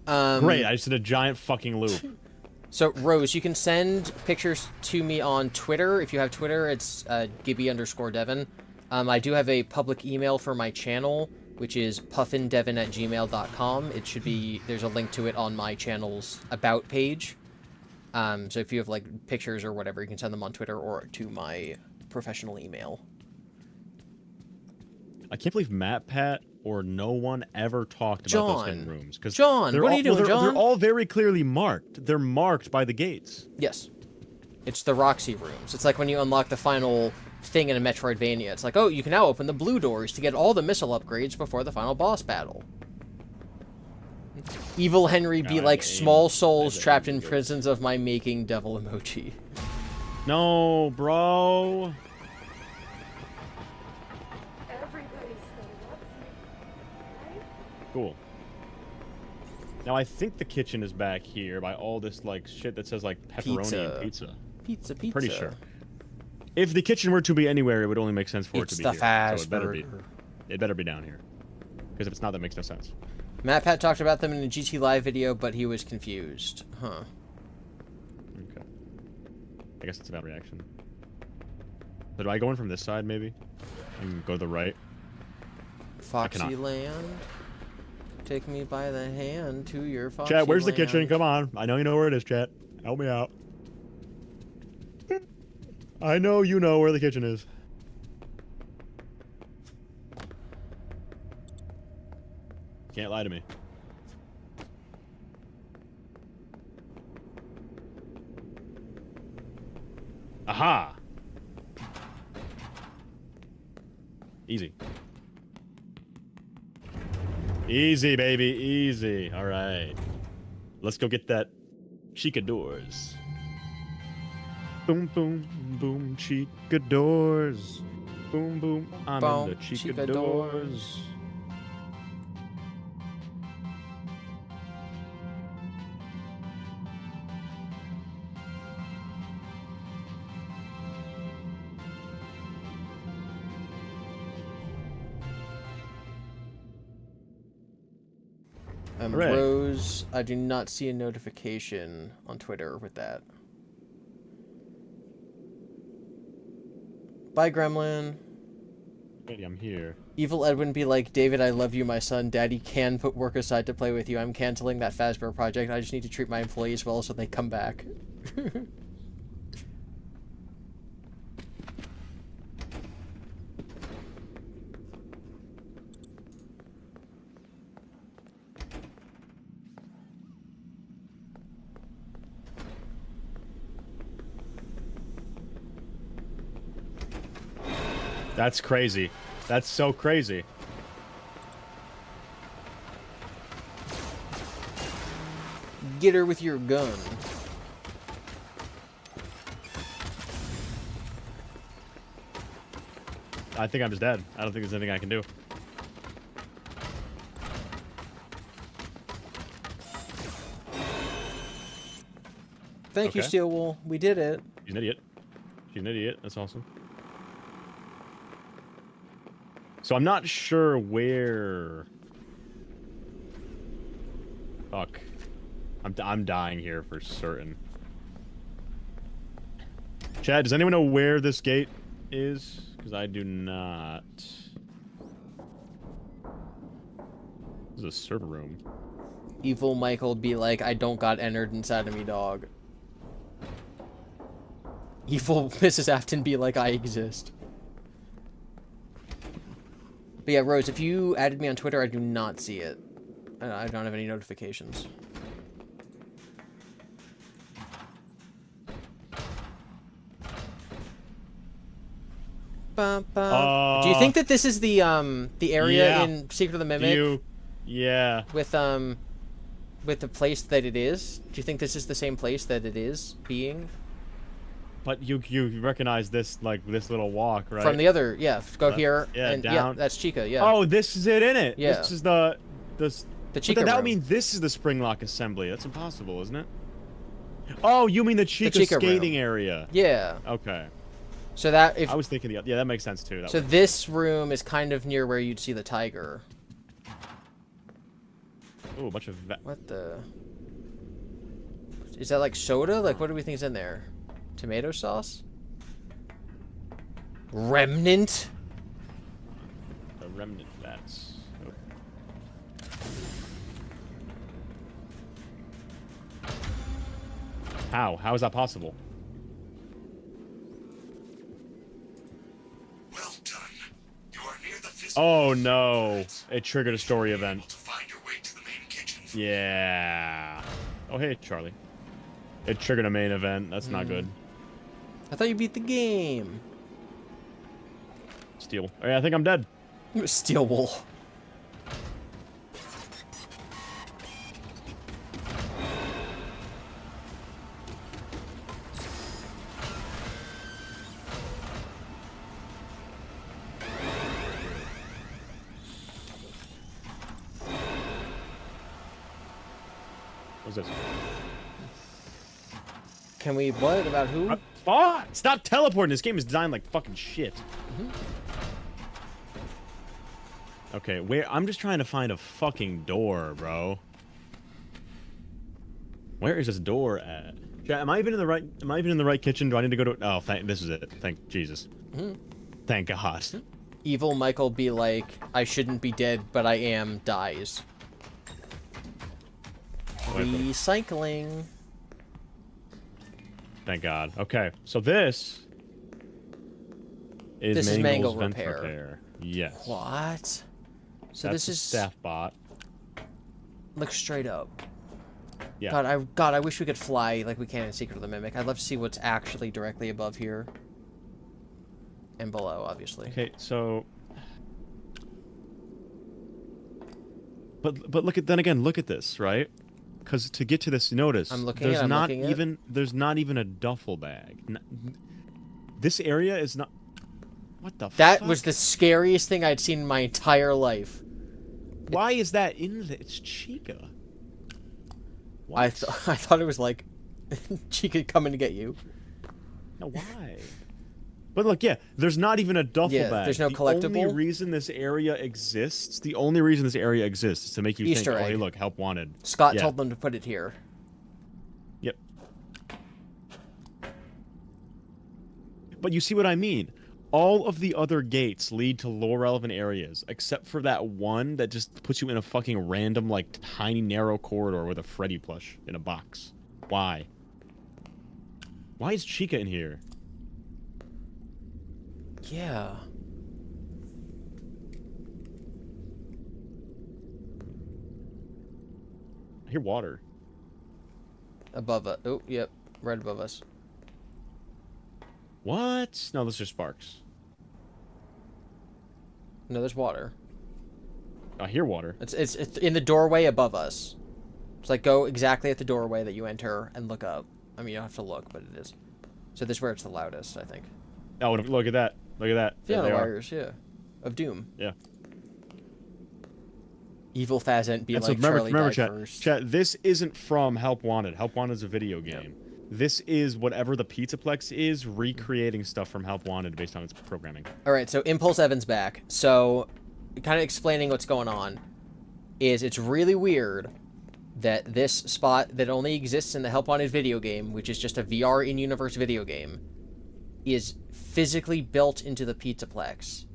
Great, I just did a giant fucking loop. So, Rose, you can send pictures to me on Twitter. If you have Twitter, it's GiBi_Devin. I do have a public email for my channel, which is puffindevin@gmail.com. It should be, there's a link to it on my channel's About page. So if you have, like, pictures or whatever, you can send them on Twitter or to my professional email. I can't believe MatPat or no one ever talked about those hidden rooms. John, what are you doing, John? They're all very clearly marked. They're marked by the gates. Yes. It's the Roxy rooms. It's like when you unlock the final thing in a Metroidvania. It's like, oh, you can now open the blue doors to get all the missile upgrades before the final boss battle. Evil Henry be like small souls trapped in prisons of my making devil emoji. No, bro. Cool. Now I think the kitchen is back here by all this like shit that says like pepperoni and pizza. Pizza. Pretty sure. If the kitchen were to be anywhere, it would only make sense for it to be here. So it better be down here. Because if it's not, that makes no sense. MatPat talked about them in a GT Live video, but he was confused. Huh. Okay. I guess it's about reaction. So do I go in from this side, maybe? And go to the right? Foxy Land. Take me by the hand to your Foxy Chat, where's Land. the kitchen? Come on. I know you know where it is, chat. Help me out. I know you know where the kitchen is. Can't lie to me. Aha! Easy. Easy, baby. Easy. All right. Let's go get that Chicadors. Boom, boom, boom, Chicadors. Boom, boom, I'm in the Chicadors. Rose, I do not see a notification on Twitter with that. Bye, Gremlin. Hey, I'm here. Evil Edwin be like, David, I love you, my son. Daddy can put work aside to play with you. I'm canceling that Fazbear project. I just need to treat my employees well so they come back. That's crazy. That's so crazy. Get her with your gun. I think I'm just dead. I don't think there's anything I can do. Thank you, Steelwool. We did it. She's an idiot. She's an idiot. That's awesome. So I'm not sure where... Fuck. I'm dying here for certain. Chad, does anyone know where this gate is? Because I do not. This is a server room. Evil Michael be like, I don't got entered inside of me, dog. Evil Mrs. Afton be like, I exist. But yeah, Rose, if you added me on Twitter, I do not see it. I don't have any notifications. Do you think that this is the area in Secret of the Mimic? Yeah. With the place that it is? Do you think this is the same place that it is being? But you recognize this, like, this little walk, right? From the other, yeah. Go here. Yeah, and, down. Yeah, that's Chica, yeah. Oh, this is it, innit? Yeah. This is the Chica that would room. mean this is the Springlock Assembly. That's impossible, isn't it? Oh, you mean the Chica skating room. area? Yeah. Okay. So that if I was thinking yeah, that makes sense too. So this room is kind of near where you'd see the tiger. Oh, a bunch of... What the... Is that like soda? Like, what do we think is in there? Tomato sauce? Remnant? The remnant vats. Oh. How? How is that possible? Well done. You are near the physical. Oh no! It triggered a story event. To find your way to the main kitchen. Yeah. Oh hey, Charlie. It triggered a main event. That's not good. I thought you beat the game. Steel. Oh, yeah, I think I'm dead. Steel wool. What's this? Can we... What? About who? Fuck! Stop teleporting! This game is designed like fucking shit. Okay, where... I'm just trying to find a fucking door, bro. Where is this door at? Am I even in the right... Am I even in the right kitchen? Do I need to go to... Oh, this is it. Thank Jesus. Thank God. Evil Michael be like, I shouldn't be dead, but I am, dies. Recycling. Thank God. Okay, so this is Mangle's vent repair. Yes. What? So That's this is staff bot. Look straight up. Yeah. God, I wish we could fly like we can in Secret of the Mimic. I'd love to see what's actually directly above here. And below, obviously. Okay, so... But look at... Then again, look at this, right? Because to get to this, notice... I'm looking there's at it, not even There's not even a duffel bag. This area is not... What the fuck? That was the scariest thing I'd seen in my entire life. Why is that in the... It's Chica. I thought it was like... Chica coming to get you. No, why? But look, yeah, there's not even a duffel bag. There's no collectible. The only reason this area exists, is to make you Easter think, egg. oh, hey, look, help wanted. Scott told them to put it here. Yep. But you see what I mean? All of the other gates lead to lore relevant areas, except for that one that just puts you in a fucking random, like, tiny, narrow corridor with a Freddy plush in a box. Why? Why is Chica in here? Yeah. I hear water. Above us. Oh, yep. Right above us. What? No, those are sparks. No, there's water. I hear water. It's in the doorway above us. It's like go exactly at the doorway that you enter and look up. I mean, you don't have to look, but it is. So this is where it's the loudest, I think. Oh, look at that. Look at that. Yeah, There the they are. wires, yeah. Of Doom. Yeah. Evil Phasant be And like so Charlie remember, died chat, first. chat, this isn't from Help Wanted. Help Wanted is a video game. This is whatever the Pizzaplex is recreating stuff from Help Wanted based on its programming. All right, so Impulse Evan's back. So, kind of explaining what's going on is it's really weird that this spot that only exists in the Help Wanted video game, which is just a VR in-universe video game, is physically built into the Pizzaplex.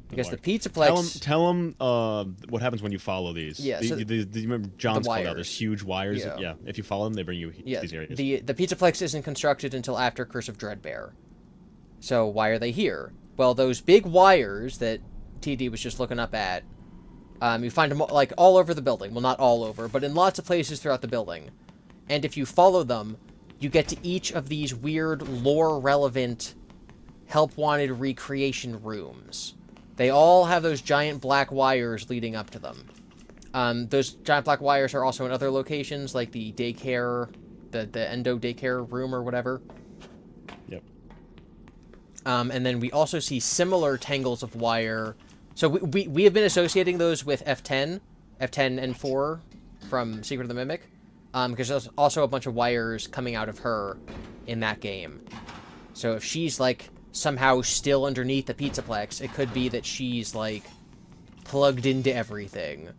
Because the Pizzaplex... Tell them what happens when you follow these. Yeah, so you remember John's called out. wires. There's huge wires. Yeah. Yeah. If you follow them, they bring you to these areas. The Pizzaplex isn't constructed until after Curse of Dreadbear. So why are they here? Well, those big wires that TD was just looking up at, you find them like all over the building. Well, not all over, but in lots of places throughout the building. And if you follow them, you get to each of these weird lore-relevant Help Wanted recreation rooms. They all have those giant black wires leading up to them. Those giant black wires are also in other locations, like the daycare, the endo daycare room or whatever. Yep. And then we also see similar tangles of wire. So we have been associating those with F10 and 4 from Secret of the Mimic. Because there's also a bunch of wires coming out of her in that game. So if she's, like, somehow still underneath the Pizzaplex, it could be that she's, like, plugged into everything.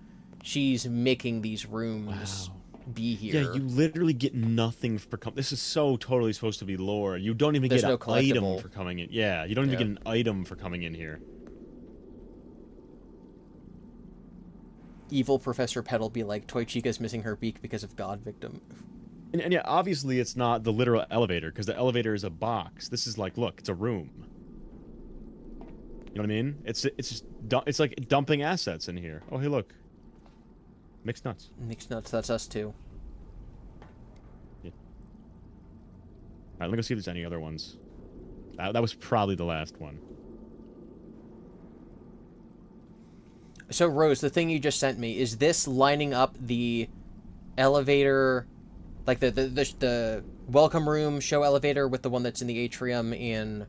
she's making these rooms be here. Yeah, you literally get nothing for this is so totally supposed to be lore. You don't even There's get no an item collectible. for coming in. Yeah, you don't even get an item for coming in here. Evil Professor Petal be like, Toy Chica's missing her beak because of God victim. And yeah, obviously it's not the literal elevator, because the elevator is a box. This is like, look, it's a room. You know what I mean? It's like dumping assets in here. Oh, hey, look. Mixed nuts. Mixed nuts, that's us too. Yeah. All right, let me go see if there's any other ones. That was probably the last one. So, Rose, the thing you just sent me, is this lining up the elevator, like the welcome room show elevator with the one that's in the atrium in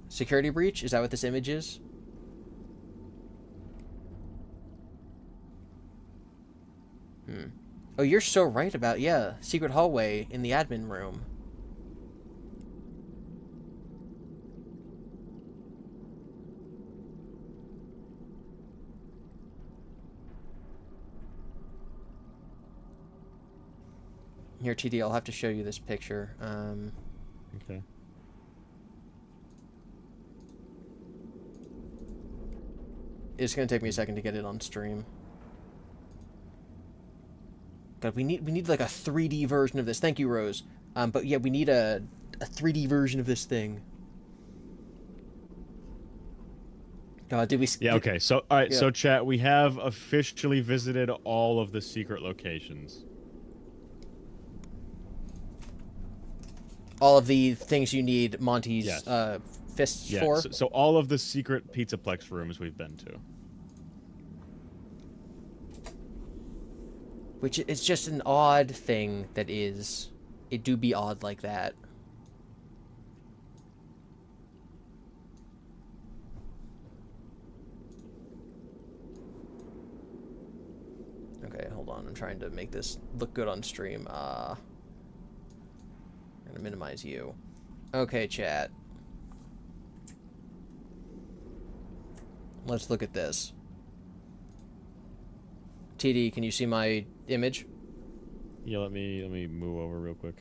Security Breach? Is that what this image is? Oh, you're so right about, yeah, secret hallway in the admin room. Here, TD, I'll have to show you this picture. Okay. It's gonna take me a second to get it on stream. God, we need like a 3D version of this. Thank you, Rose. But yeah, we need a 3D version of this thing. God, did we? Yeah. Okay. So, all right. Yeah. So, chat, we have officially visited all of the secret locations. All of the things you need Monty's fists for? So all of the secret Pizzaplex rooms we've been to. Which is just an odd thing that is... It do be odd like that. Okay, hold on. I'm trying to make this look good on stream. I'm gonna minimize you. Okay, chat. Let's look at this. TD, can you see my image? Yeah, let me move over real quick.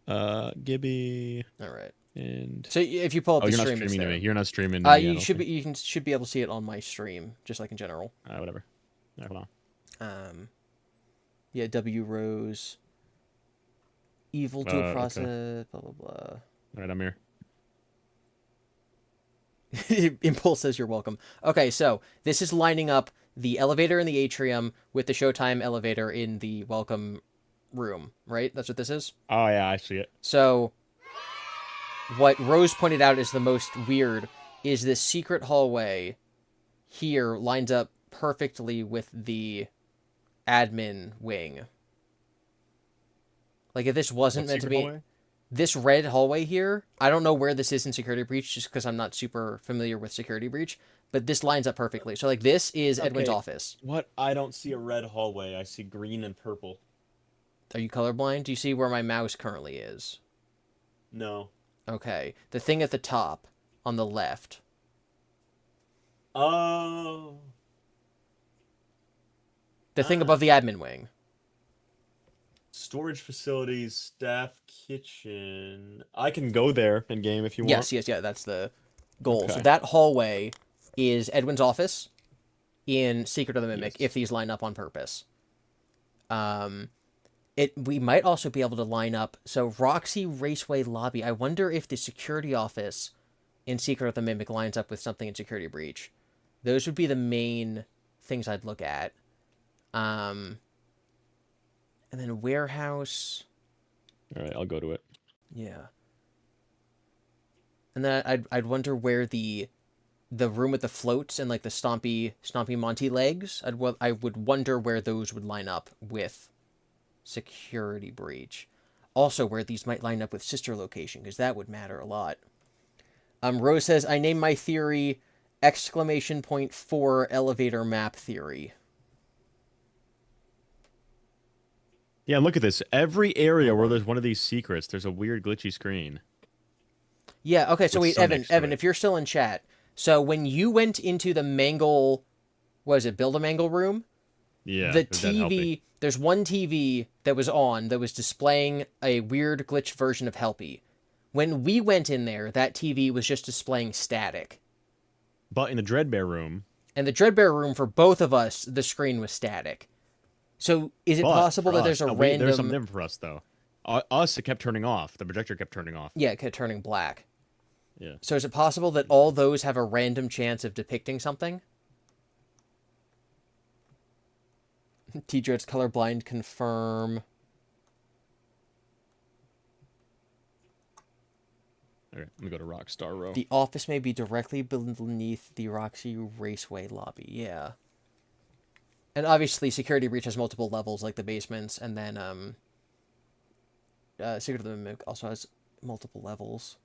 GiBi. All right. And so if you pull up the you're stream, not streaming to me. You're not streaming. You should be able to see it on my stream, just like in general. Whatever. Right, hold on. Yeah, W Rose. Evil dual process. Okay. Blah blah blah. All right, I'm here. Impulse says you're welcome. Okay, so this is lining up the elevator in the atrium with the Showtime elevator in the welcome room, right? That's what this is? Oh, yeah, I see it. So, what Rose pointed out is the most weird is this secret hallway here lines up perfectly with the admin wing. Like, if this wasn't meant to be... Hallway? This red hallway here, I don't know where this is in Security Breach just because I'm not super familiar with Security Breach, but this lines up perfectly. So, like, this is Edwin's office. What? I don't see a red hallway. I see green and purple. Are you colorblind? Do you see where my mouse currently is? No. Okay. The thing at the top, on the left. Oh. The thing above the admin wing. Storage facilities, staff kitchen. I can go there in game if you want. Yes, that's the goal. Okay. So that hallway is Edwin's office in Secret of the Mimic, if these line up on purpose. We might also be able to line up. So Roxy Raceway Lobby. I wonder if the security office in Secret of the Mimic lines up with something in Security Breach. Those would be the main things I'd look at. And then warehouse. All right, I'll go to it. Yeah. And then I'd wonder where the room with the floats and like the stompy Monty legs. I would wonder where those would line up with Security Breach. Also, where these might line up with sister location, because that would matter a lot. Rose says, I named my theory ! 4 elevator map theory. Yeah, look at this. Every area where there's one of these secrets, there's a weird glitchy screen. Yeah, okay, so with wait, sun Evan, next to Evan, it. if you're still in chat, so when you went into the Mangle, what is it, Build-A-Mangle room? Yeah, The it was that Helpy. TV, there's one TV that was on that was displaying a weird glitched version of Helpy. When we went in there, that TV was just displaying static. But in the Dreadbear room... And the Dreadbear room, for both of us, the screen was static. So is it possible that there's a random... There's something different for us, though. Us, it kept turning off. The projector kept turning off. Yeah, it kept turning black. Yeah. So is it possible that all those have a random chance of depicting something? tdreads colorblind confirm. All right, let me go to Rockstar Row. The office may be directly beneath the Roxy Raceway lobby. Yeah. And obviously, Security Breach has multiple levels, like the basements, and then Secret of the Mimic also has multiple levels.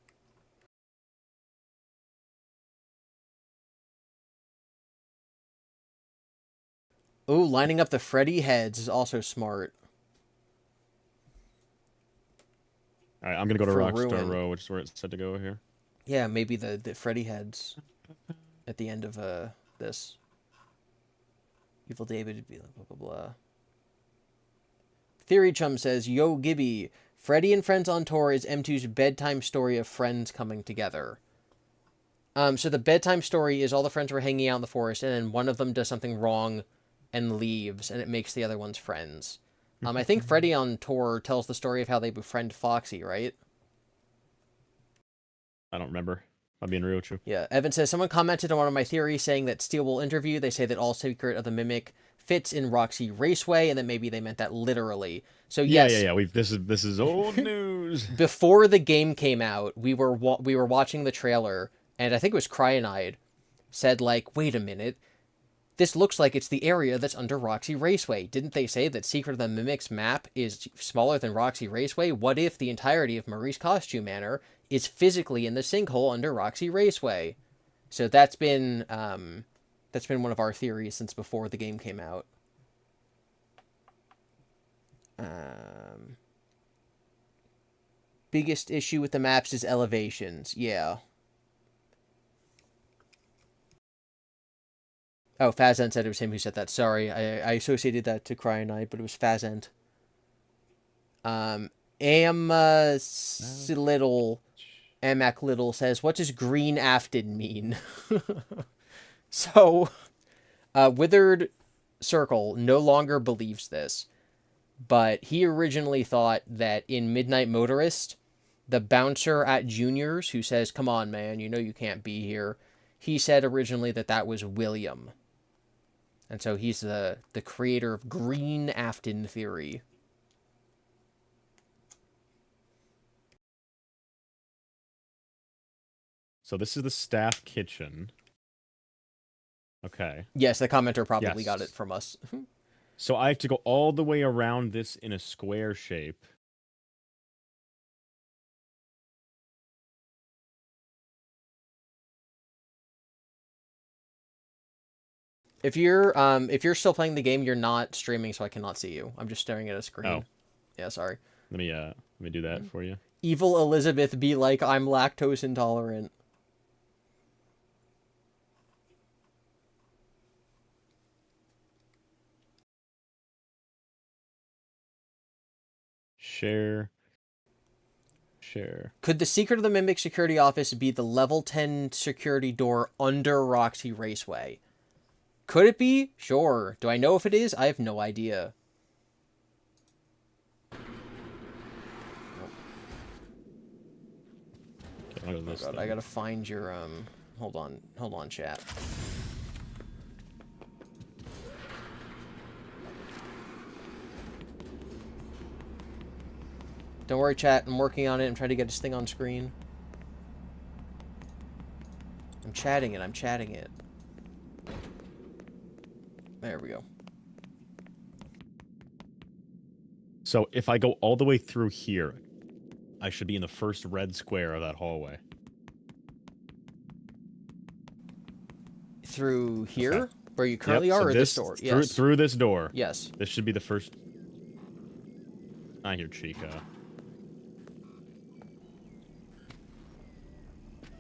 Ooh, lining up the Freddy heads is also smart. All right, I'm going to go to For Rockstar Ruin. Row, which is where it's said to go here. Yeah, maybe the Freddy heads at the end of this. Evil David would be like blah, blah, blah. Theory Chum says, Yo, GiBi, Freddy and Friends on Tour is M2's bedtime story of friends coming together. So the bedtime story is all the friends were hanging out in the forest, and then one of them does something wrong and leaves, and it makes the other ones friends. I think Freddy on Tour tells the story of how they befriend Foxy, right? I don't remember. I'm being real with you. Yeah, Evan says, someone commented on one of my theories saying that Steel will interview. They say that all Secret of the Mimic fits in Roxy Raceway, and that maybe they meant that literally. So yes, Yeah. This is old news. Before the game came out, we were watching the trailer, and I think it was Cryonide said, like, wait a minute, this looks like it's the area that's under Roxy Raceway. Didn't they say that Secret of the Mimic's map is smaller than Roxy Raceway? What if the entirety of Marie's Costume Manor is physically in the sinkhole under Roxy Raceway? So that's been one of our theories since before the game came out. Biggest issue with the maps is elevations. Yeah. Oh, Fazent said it was him who said that. Sorry, I associated that to Cryonite, but it was Fazent. Amac Little says, what does green afton mean? So, Withered Circle no longer believes this, but he originally thought that in Midnight Motorist, the bouncer at Juniors who says, come on, man, you know you can't be here, he said originally that that was William. And so he's the creator of Green Afton theory. So this is the staff kitchen. Okay. Yes, the commenter probably got it from us. So I have to go all the way around this in a square shape. If you're still playing the game, you're not streaming, so I cannot see you. I'm just staring at a screen. Oh. Yeah, sorry. Let me do that for you. Evil Elizabeth be like, I'm lactose intolerant. Share. Could the Secret of the Mimic security office be the level 10 security door under Roxy Raceway? Could it be? Sure. Do I know if it is? I have no idea. Okay, Oh God, I gotta find your hold on, chat. Don't worry, chat. I'm working on it. I'm trying to get this thing on screen. I'm chatting it. There we go. So if I go all the way through here, I should be in the first red square of that hallway. Through here? Okay. Where you currently Yep, are, so or this door? Yes. Through this door. Yes. This should be the first. I hear Chica.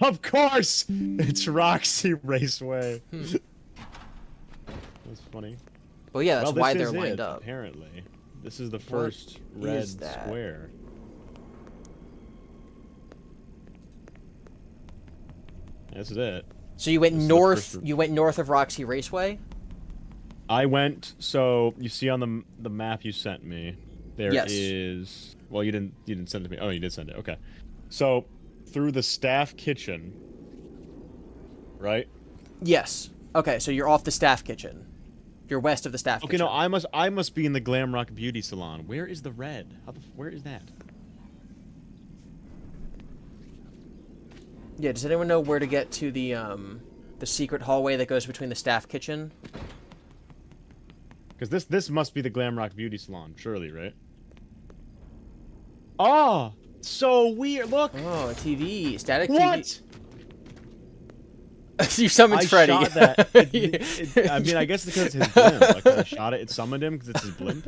Of course! It's Roxy Raceway. That's funny. Well, yeah, that's well, why this they're is lined it, up. Apparently. This is the first red is that? square. This is it. So you went This is the north. first- You went north of Roxy Raceway. I went. So you see on the map you sent me, there Yes. is. Well, you didn't send it to me. Oh, you did send it. Okay. So through the staff kitchen, right? Yes. Okay, so you're off the staff kitchen. You're west of the staff Okay, kitchen. no, I must be in the Glamrock Beauty Salon. Where is the red? Where is that? Yeah. Does anyone know where to get to the secret hallway that goes between the staff kitchen? Because this must be the Glamrock Beauty Salon, surely, right? Oh, so weird. Look. Oh, a TV, static What? TV. You summoned I Freddy. shot that. I mean, I guess because it's his blimp. Like, when I shot it, it summoned him because it's his blimp.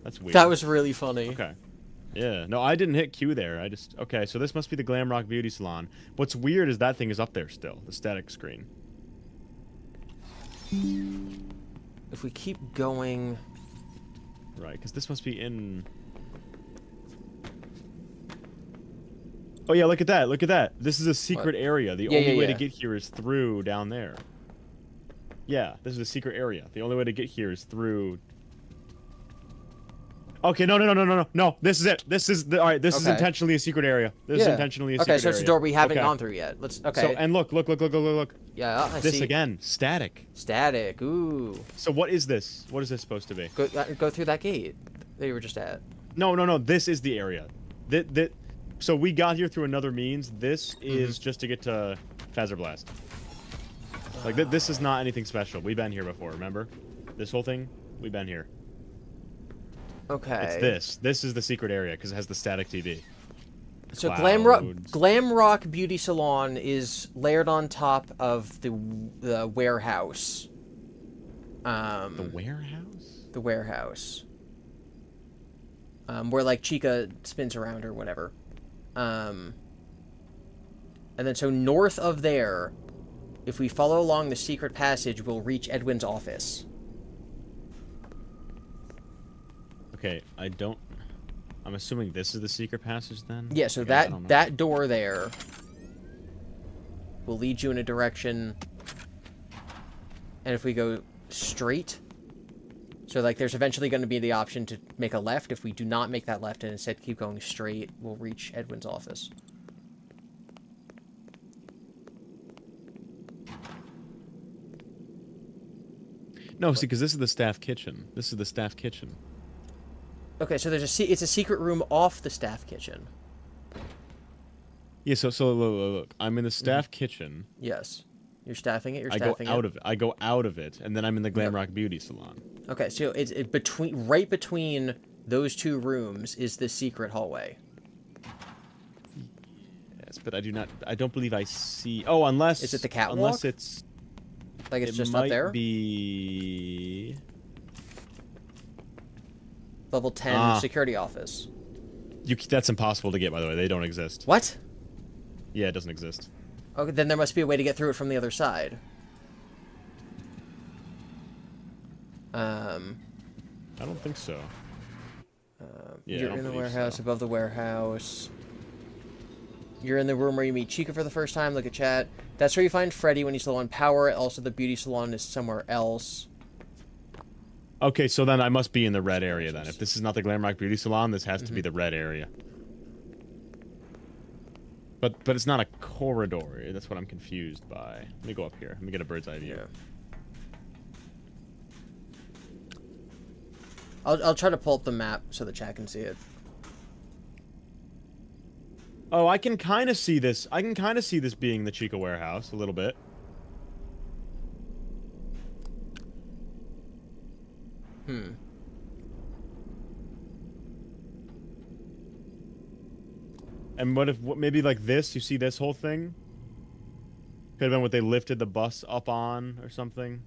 That's weird. That was really funny. Okay. Yeah. No, I didn't hit Q there. I just... Okay, so this must be the Glamrock Beauty Salon. What's weird is that thing is up there still. The static screen. If we keep going... Right, because this must be in... Oh yeah, look at that, look at that. This is a secret area. The only way to get here is through down there. Yeah, this is a secret area. The only way to get here is through... Okay, no. This is it. This is the... Alright, this is intentionally a secret area. This is intentionally a secret area. Okay, so it's a door we haven't gone through yet. Let's... Okay. So, and look. Yeah, I see. This again, static. Static, ooh. So what is this? What is this supposed to be? Go through that gate that you were just at. No. This is the area. So we got here through another means. This is just to get to Phaser Blast. Like, this is not anything special. We've been here before, remember? This whole thing, we've been here. Okay. It's this. This is the secret area, because it has the static TV. So Glamrock Beauty Salon is layered on top of the warehouse. The warehouse? The warehouse. Where, like, Chica spins around or whatever. And then so north of there, if we follow along the secret passage, we'll reach Edwin's office. Okay, I'm assuming this is the secret passage then? Yeah, so that door there will lead you in a direction, and if we go straight, so like there's eventually going to be the option to make a left. If we do not make that left and instead keep going straight, we'll reach Edwin's office. No, see, because this is the staff kitchen. This is the staff kitchen. Okay, so it's a secret room off the staff kitchen. Yeah, so look, I'm in the staff kitchen. Yes. You're staffing it, I go out of it, and then I'm in the Glamrock Beauty Salon. Okay, so it's right between those two rooms is the secret hallway. Yes, but I don't believe I see... Oh, unless... Is it the catwalk? Unless it's... Like it's just not there? It might be... Level 10 security office. That's impossible to get, by the way. They don't exist. What? Yeah, it doesn't exist. Okay, then there must be a way to get through it from the other side. I don't think so. Yeah, You're in the warehouse, above the warehouse. You're in the room where you meet Chica for the first time. Look at chat. That's where you find Freddy when he's low on power. Also, the beauty salon is somewhere else. Okay, so then I must be in the red area then. If this is not the Glamrock Beauty Salon, this has to be the red area. But it's not a corridor. That's what I'm confused by. Let me go up here. Let me get a bird's eye view. I'll try to pull up the map so the chat can see it. Oh, I can kind of see this. I can kind of see this being the Chica warehouse a little bit. And what if maybe like this? You see this whole thing? Could have been what they lifted the bus up on or something.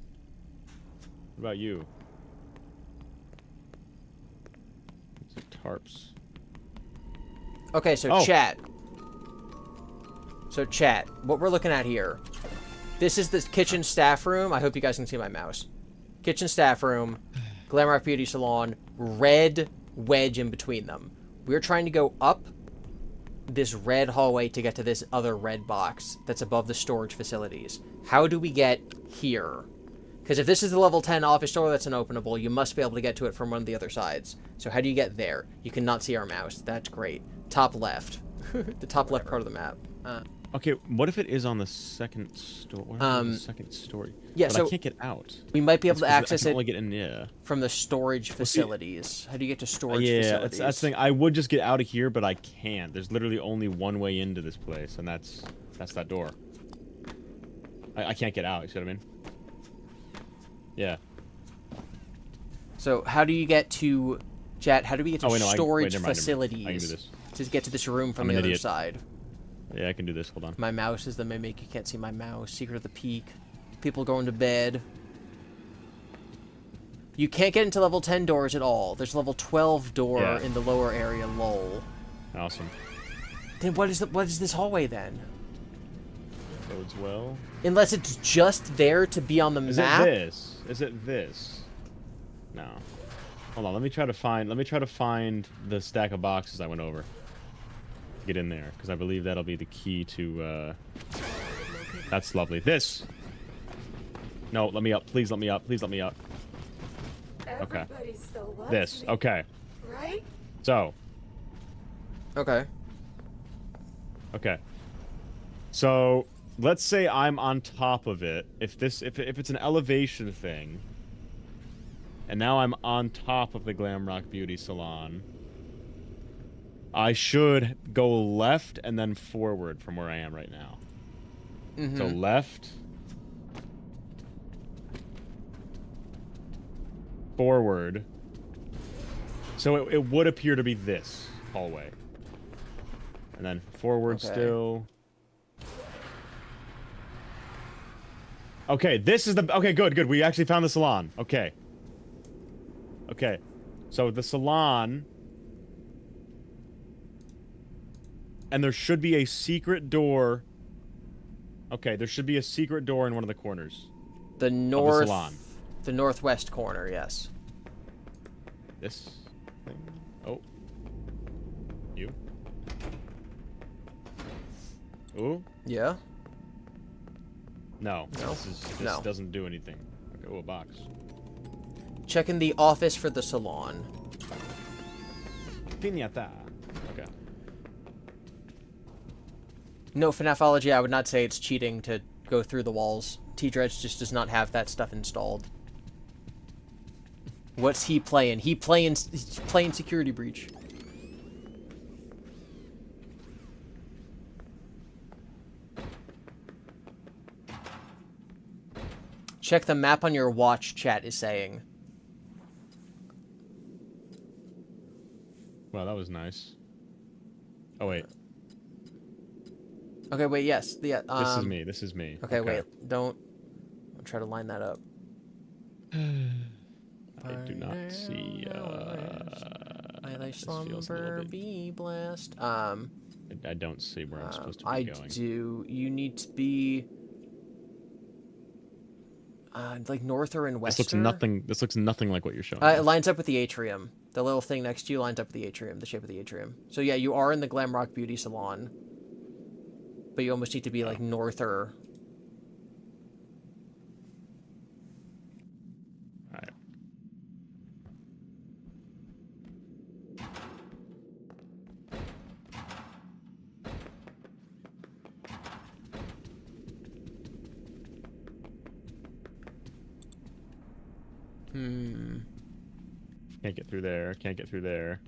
What about you? It's tarps. Okay, so chat. So chat, what we're looking at here. This is the kitchen staff room. I hope you guys can see my mouse. Kitchen staff room, Glamrock Beauty Salon, red wedge in between them. We're trying to go up this red hallway to get to this other red box that's above the storage facilities. How do we get here? Because if this is the level 10 office door that's unopenable, you must be able to get to it from one of the other sides. So how do you get there? You cannot see our mouse. That's great. Top left. The top left part of the map. Okay, what if it is on the second story? The second story. Yeah, but so I can't get out. We might be able to access it only get in, yeah. from the storage facilities. How do you get to storage facilities? Yeah, that's the thing. I would just get out of here, but I can't. There's literally only one way into this place, and that's that door. I can't get out. You see what I mean? Yeah. So how do you get to, chat? How do we get to storage never mind. facilities I can do this. to get to this room from the other side? Yeah, I can do this. Hold on. My mouse is the mimic. You can't see my mouse. Secret of the Peak. People going to bed. You can't get into level 10 doors at all. There's a level 12 door in the lower area. Lol. Awesome. Then what is this hallway then? Bodes well. Unless it's just there to be on the map. Is it this? Is it this? No. Hold on. Let me try to find the stack of boxes I went over. Get in there, because I believe that'll be the key to. That's lovely. This. No, let me up. Please let me up. Please let me up. Okay. This. Okay. Right? So. Okay. Okay. So let's say I'm on top of it. If it's an elevation thing, and now I'm on top of the Glamrock Beauty Salon, I should go left and then forward from where I am right now. Mm-hmm. So left, forward. So it would appear to be this hallway. And then forward still. Okay, this is the... Okay, good. We actually found the salon. Okay. Okay. So the salon... And there should be a secret door. Okay, there should be a secret door in one of the corners. The north... Of the salon. The northwest corner, yes. This thing? Oh. You? Ooh? Yeah? No. This doesn't do anything. Okay, oh, a box. Checking the office for the salon. Piñata. Okay. No, FNAFology, I would not say it's cheating to go through the walls. tdreads just does not have that stuff installed. What's he playing? He's playing Security Breach. Check the map on your watch, chat is saying. Wow, that was nice. Oh, wait. Okay, wait, yes. This is me. Okay, wait. Don't... I'll try to line that up. I do not see, By thy slumber be blessed. I don't see where I'm supposed to be going. I do. You need to be... like norther and wester. This looks nothing like what you're showing. It lines up with the atrium. The little thing next to you lines up with the atrium, the shape of the atrium. So yeah, you are in the Glamrock Beauty Salon. But you almost need to be like norther. Alright. Can't get through there. Can't get through there.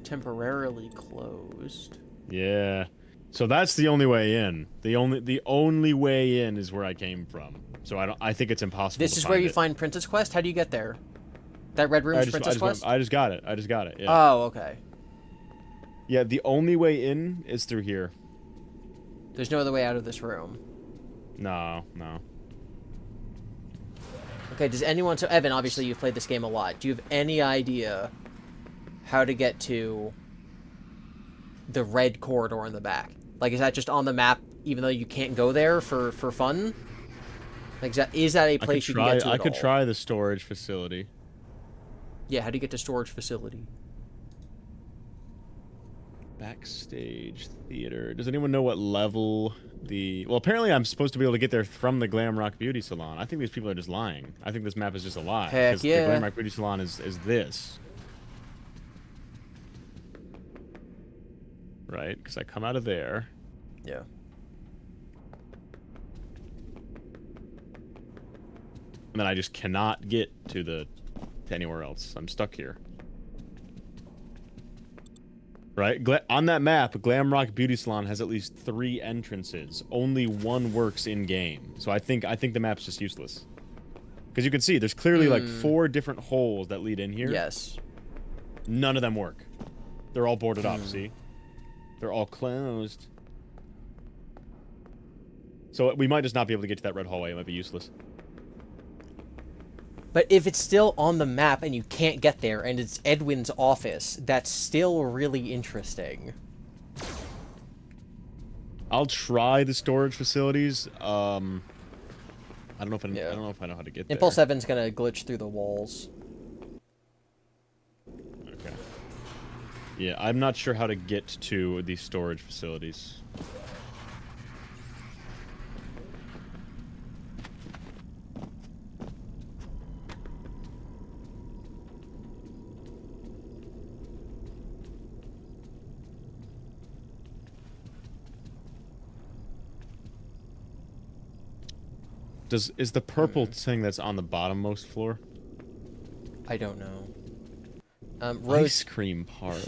Temporarily closed. Yeah. So that's the only way in. The only way in is where I came from. So I think it's impossible. This is where you find Princess Quest. How do you get there? That red room's Princess Quest? I just got it. Yeah. Oh, okay. Yeah, the only way in is through here. There's no other way out of this room. No. Okay, does anyone... So, Evan, obviously you've played this game a lot. Do you have any idea how to get to the red corridor in the back? Like, is that just on the map, even though you can't go there for fun? Like, is that a place you can get to I could try the storage facility. Yeah, how do you get to storage facility? Backstage theater. Does anyone know what level the... Well, apparently I'm supposed to be able to get there from the Glamrock Beauty Salon. I think these people are just lying. I think this map is just a lie. Heck yeah. The Glamrock Beauty Salon is this. Right? Because I come out of there. Yeah. And then I just cannot get to anywhere else. I'm stuck here. Right? On that map, Glamrock Beauty Salon has at least 3 entrances. Only 1 works in-game. So I think the map's just useless. Because you can see, there's clearly like 4 different holes that lead in here. Yes. None of them work. They're all boarded up, see? They're all closed. So we might just not be able to get to that red hallway. It might be useless. But if it's still on the map and you can't get there and it's Edwin's office, that's still really interesting. I'll try the storage facilities. I don't know if I know how to get there. Impulse Evan's gonna glitch through the walls. Okay. Yeah, I'm not sure how to get to these storage facilities. Is the purple thing that's on the bottommost floor? I don't know. Rose, ice cream parlor.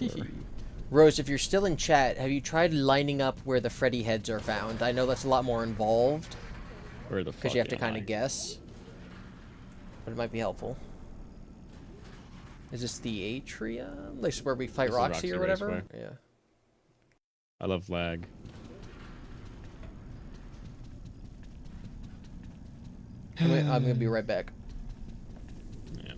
Rose, if you're still in chat, have you tried lining up where the Freddy heads are found? I know that's a lot more involved. Where the fuck? Because you have to kind of guess. But it might be helpful. Is this the atrium? Like where we fight Roxy or whatever? Raceway. Yeah. I love lag. I'm gonna be right back. Yeah.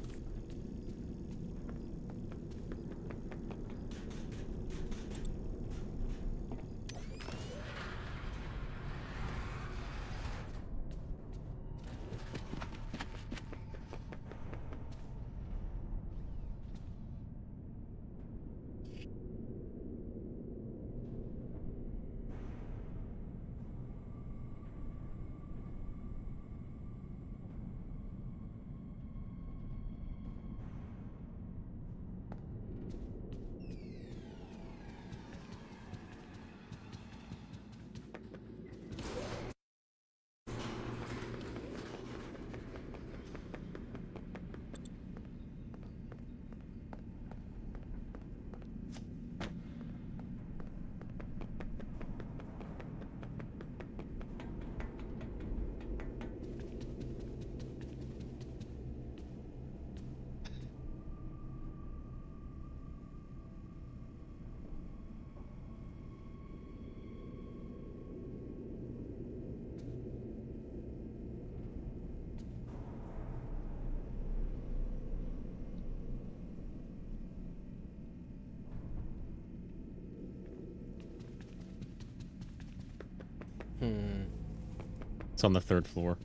It's on the 3rd floor.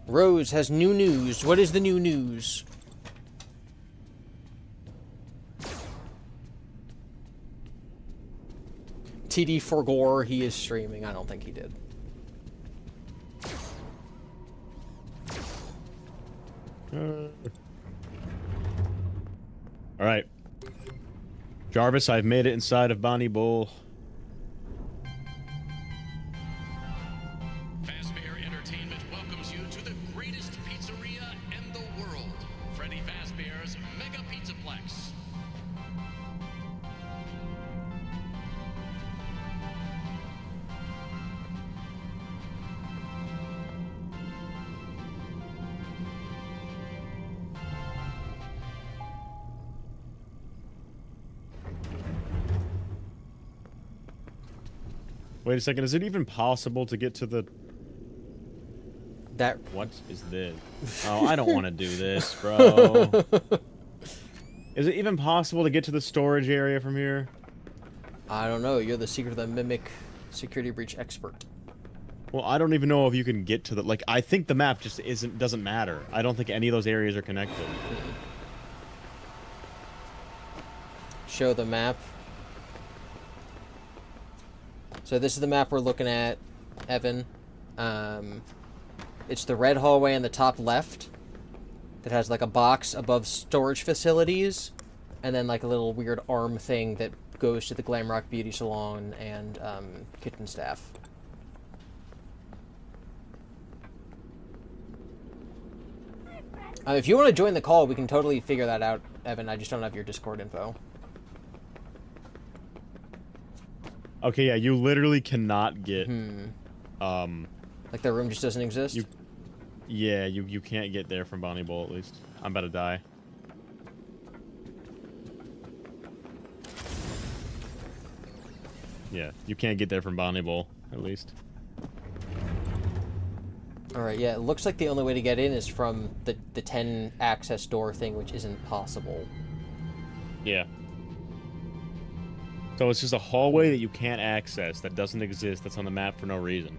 Rose has new news. What is the new news? TD forgore, he is streaming. I don't think he did. All right. Jarvis, I've made it inside of Bonnie Bowl. Wait a second. Is it even possible to get to the... That... What is this? Oh, I don't want to do this, bro. Is it even possible to get to the storage area from here? I don't know. You're the Secret of the Mimic security breach expert. Well, I don't even know if you can get to the... Like, I think the map just doesn't matter. I don't think any of those areas are connected. Show the map. So this is the map we're looking at, Evan. It's the red hallway in the top left that has like a box above storage facilities, and then like a little weird arm thing that goes to the Glamrock Beauty Salon and kitchen staff. If you want to join the call, we can totally figure that out, Evan. I just don't have your Discord info. Okay, yeah, you literally cannot get... Like the room just doesn't exist? You can't get there from Bonnie Bowl, at least. I'm about to die. Yeah, you can't get there from Bonnie Bowl, at least. Alright, yeah, it looks like the only way to get in is from the 10 access door thing, which isn't possible. Yeah. So it's just a hallway that you can't access, that doesn't exist, that's on the map for no reason.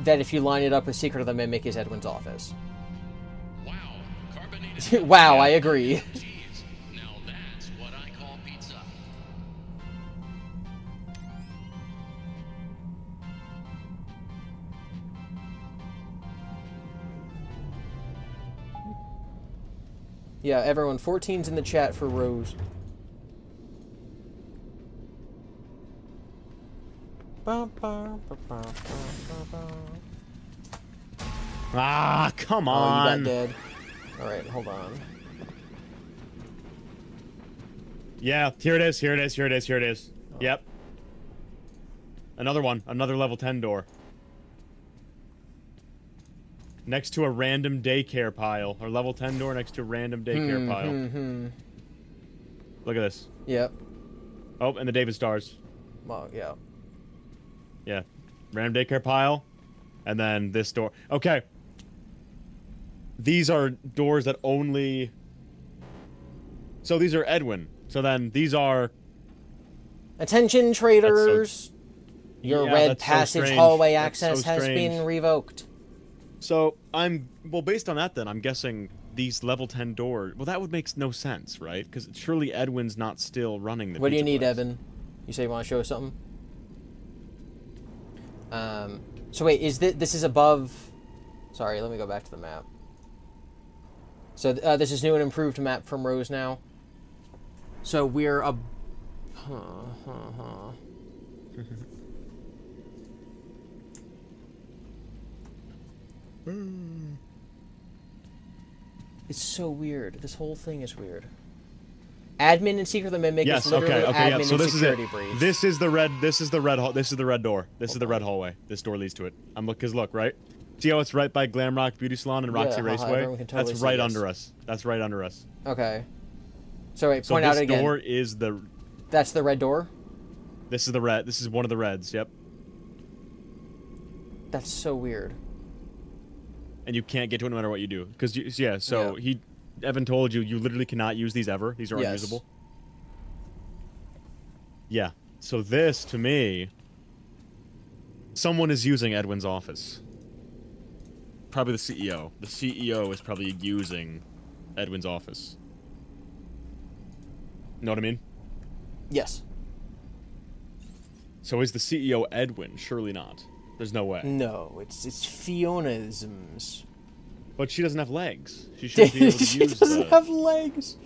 That if you line it up with Secret of the Mimic is Edwin's office. Wow, carbonated Wow, I agree. cheese. Now that's what I call pizza. Yeah, everyone, 14's in the chat for Rose. Ah, come Oh, on! you got dead. Alright, hold on. Yeah, here it is, here it is, here it is, here it is. Yep. Another one, another level 10 door. Next to a random daycare pile. Or level 10 door next to a random daycare pile. Look at this. Yep. Oh, and the David Stars. Well, yeah. Yeah. Random daycare pile. And then this door. Okay. These are doors that only... So these are Edwin. So then these are... Attention, traders! Your Yeah, red that's so passage strange. hallway That's access so has strange. been revoked. So I'm... Well, based on that then, I'm guessing these level 10 doors... Well, that would make no sense, right? Because surely Edwin's not still running the What do you pizza need, place. Evan? You say you want to show us something? So wait, is this is above... Sorry, let me go back to the map. So this is new and improved map from Rose now. So we're up... It's so weird. This whole thing is weird. Admin and Secret of the Mimic Yes, is literally okay, admin yeah, so and this is it. security breach. This is the red door. This is the red hallway. This door leads to it. Cause look, right? See how it's right by Glamrock Beauty Salon and Roxy Raceway? everyone can totally That's see right this. under us. That's right under us. Okay. So wait, So point out this again. door is the... That's the red door? This is the red. This is one of the reds, yep. That's so weird. And you can't get to it no matter what you do. Cause, Evan told you, you literally cannot use these ever. These are Yes. unusable. Yeah. So this, to me... Someone is using Edwin's office. Probably the CEO. The CEO is probably using Edwin's office. Know what I mean? Yes. So is the CEO Edwin? Surely not. There's no way. No, it's Fionaisms. But she doesn't have legs. She shouldn't be able to She use doesn't have legs.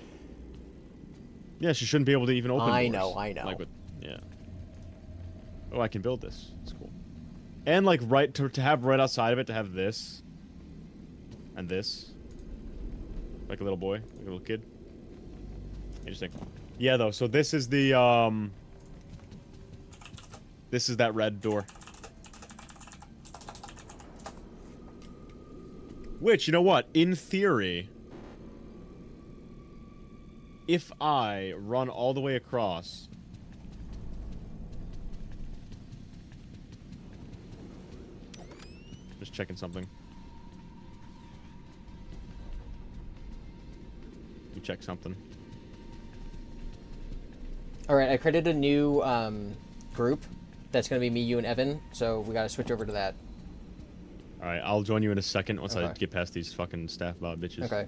Yeah, she shouldn't be able to even open I doors. know, I know. Like with, yeah. Oh, I can build this. It's cool. And like to have right outside of it to have this. And this. Like a little boy, like a little kid. Interesting. Yeah, though, so this is the, this is that red door. Which, you know what? In theory, if I run all the way across... checking something. You check something. All right, I created a new group. That's gonna be me, you, and Evan. So we gotta switch over to that. All right, I'll join you in a second once I Okay. get past these fucking staff bot bitches. Okay.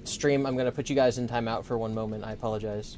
Stream, I'm gonna put you guys in timeout for 1 moment. I apologize.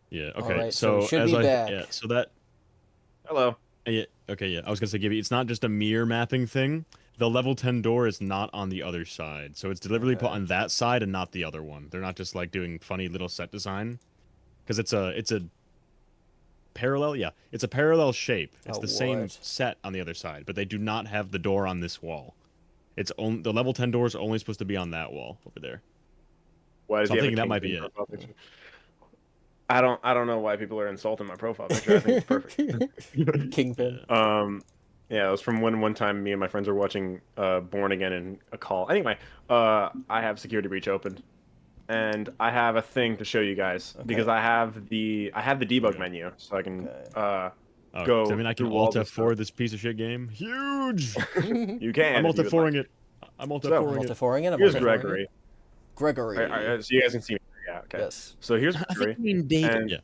Yeah. Okay. Alright, so we so should as be I back. yeah, so that Hello. yeah, okay, yeah. I was gonna say, Gibby, it's not just a mirror mapping thing. The level 10 door is not on the other side, so it's deliberately put on that side and not the other one. They're not just like doing funny little set design, because it's a parallel. Yeah, it's a parallel shape. It's the same what? set on the other side, but they do not have the door on this wall. It's on the level 10 door is only supposed to be on that wall over there. Why does So he I'm have a thinking that might be Kingpin it. profile picture? I don't know why people are insulting my profile picture. I think it's perfect. Kingpin. Yeah, it was from when one time me and my friends were watching Born Again in a call. Anyway, I have security breach opened, and I have a thing to show you guys because I have the debug menu, so I can Oh, go. does that mean I can through all Alt this F4 this piece of shit game? Huge. You can. I'm if Alt you would like. F4ing it. I'm Alt So, F4ing it. Multiforing it. I'm Here's multiforing Gregory. it. Gregory. So you guys can see me. Yeah. Okay. Yes. So here's I Gregory. think you mean David.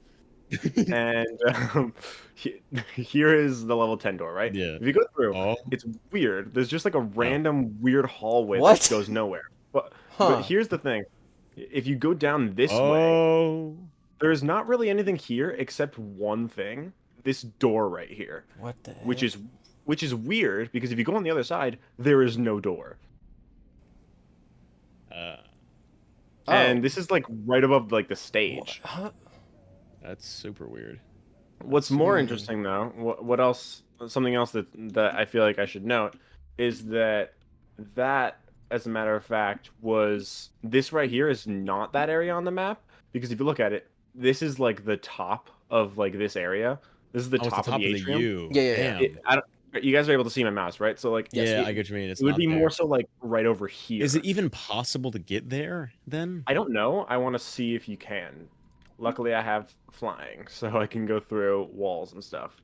And, and here is the level 10 door, right? Yeah. If you go through, Oh. it's weird. There's just like a random weird hallway What? that goes nowhere. But Huh. here's the thing. If you go down this way, Oh. there's not really anything here except one thing. This door right here. What the heck? Which is weird because if you go on the other side, there is no door. And this is like right above like the stage. Huh? That's super weird. What's more interesting though, what else? Something else that I feel like I should note is that as a matter of fact, was this right here is not that area on the map because if you look at it, this is like the top of like this area. This is the Oh, it's top of the atrium. U. Yeah. Damn. You guys are able to see my mouse, right? So like, Yeah, I get what you mean. It's it would not be there. more so like right over here. Is it even possible to get there then? I don't know. I want to see if you can. Luckily, I have flying, so I can go through walls and stuff.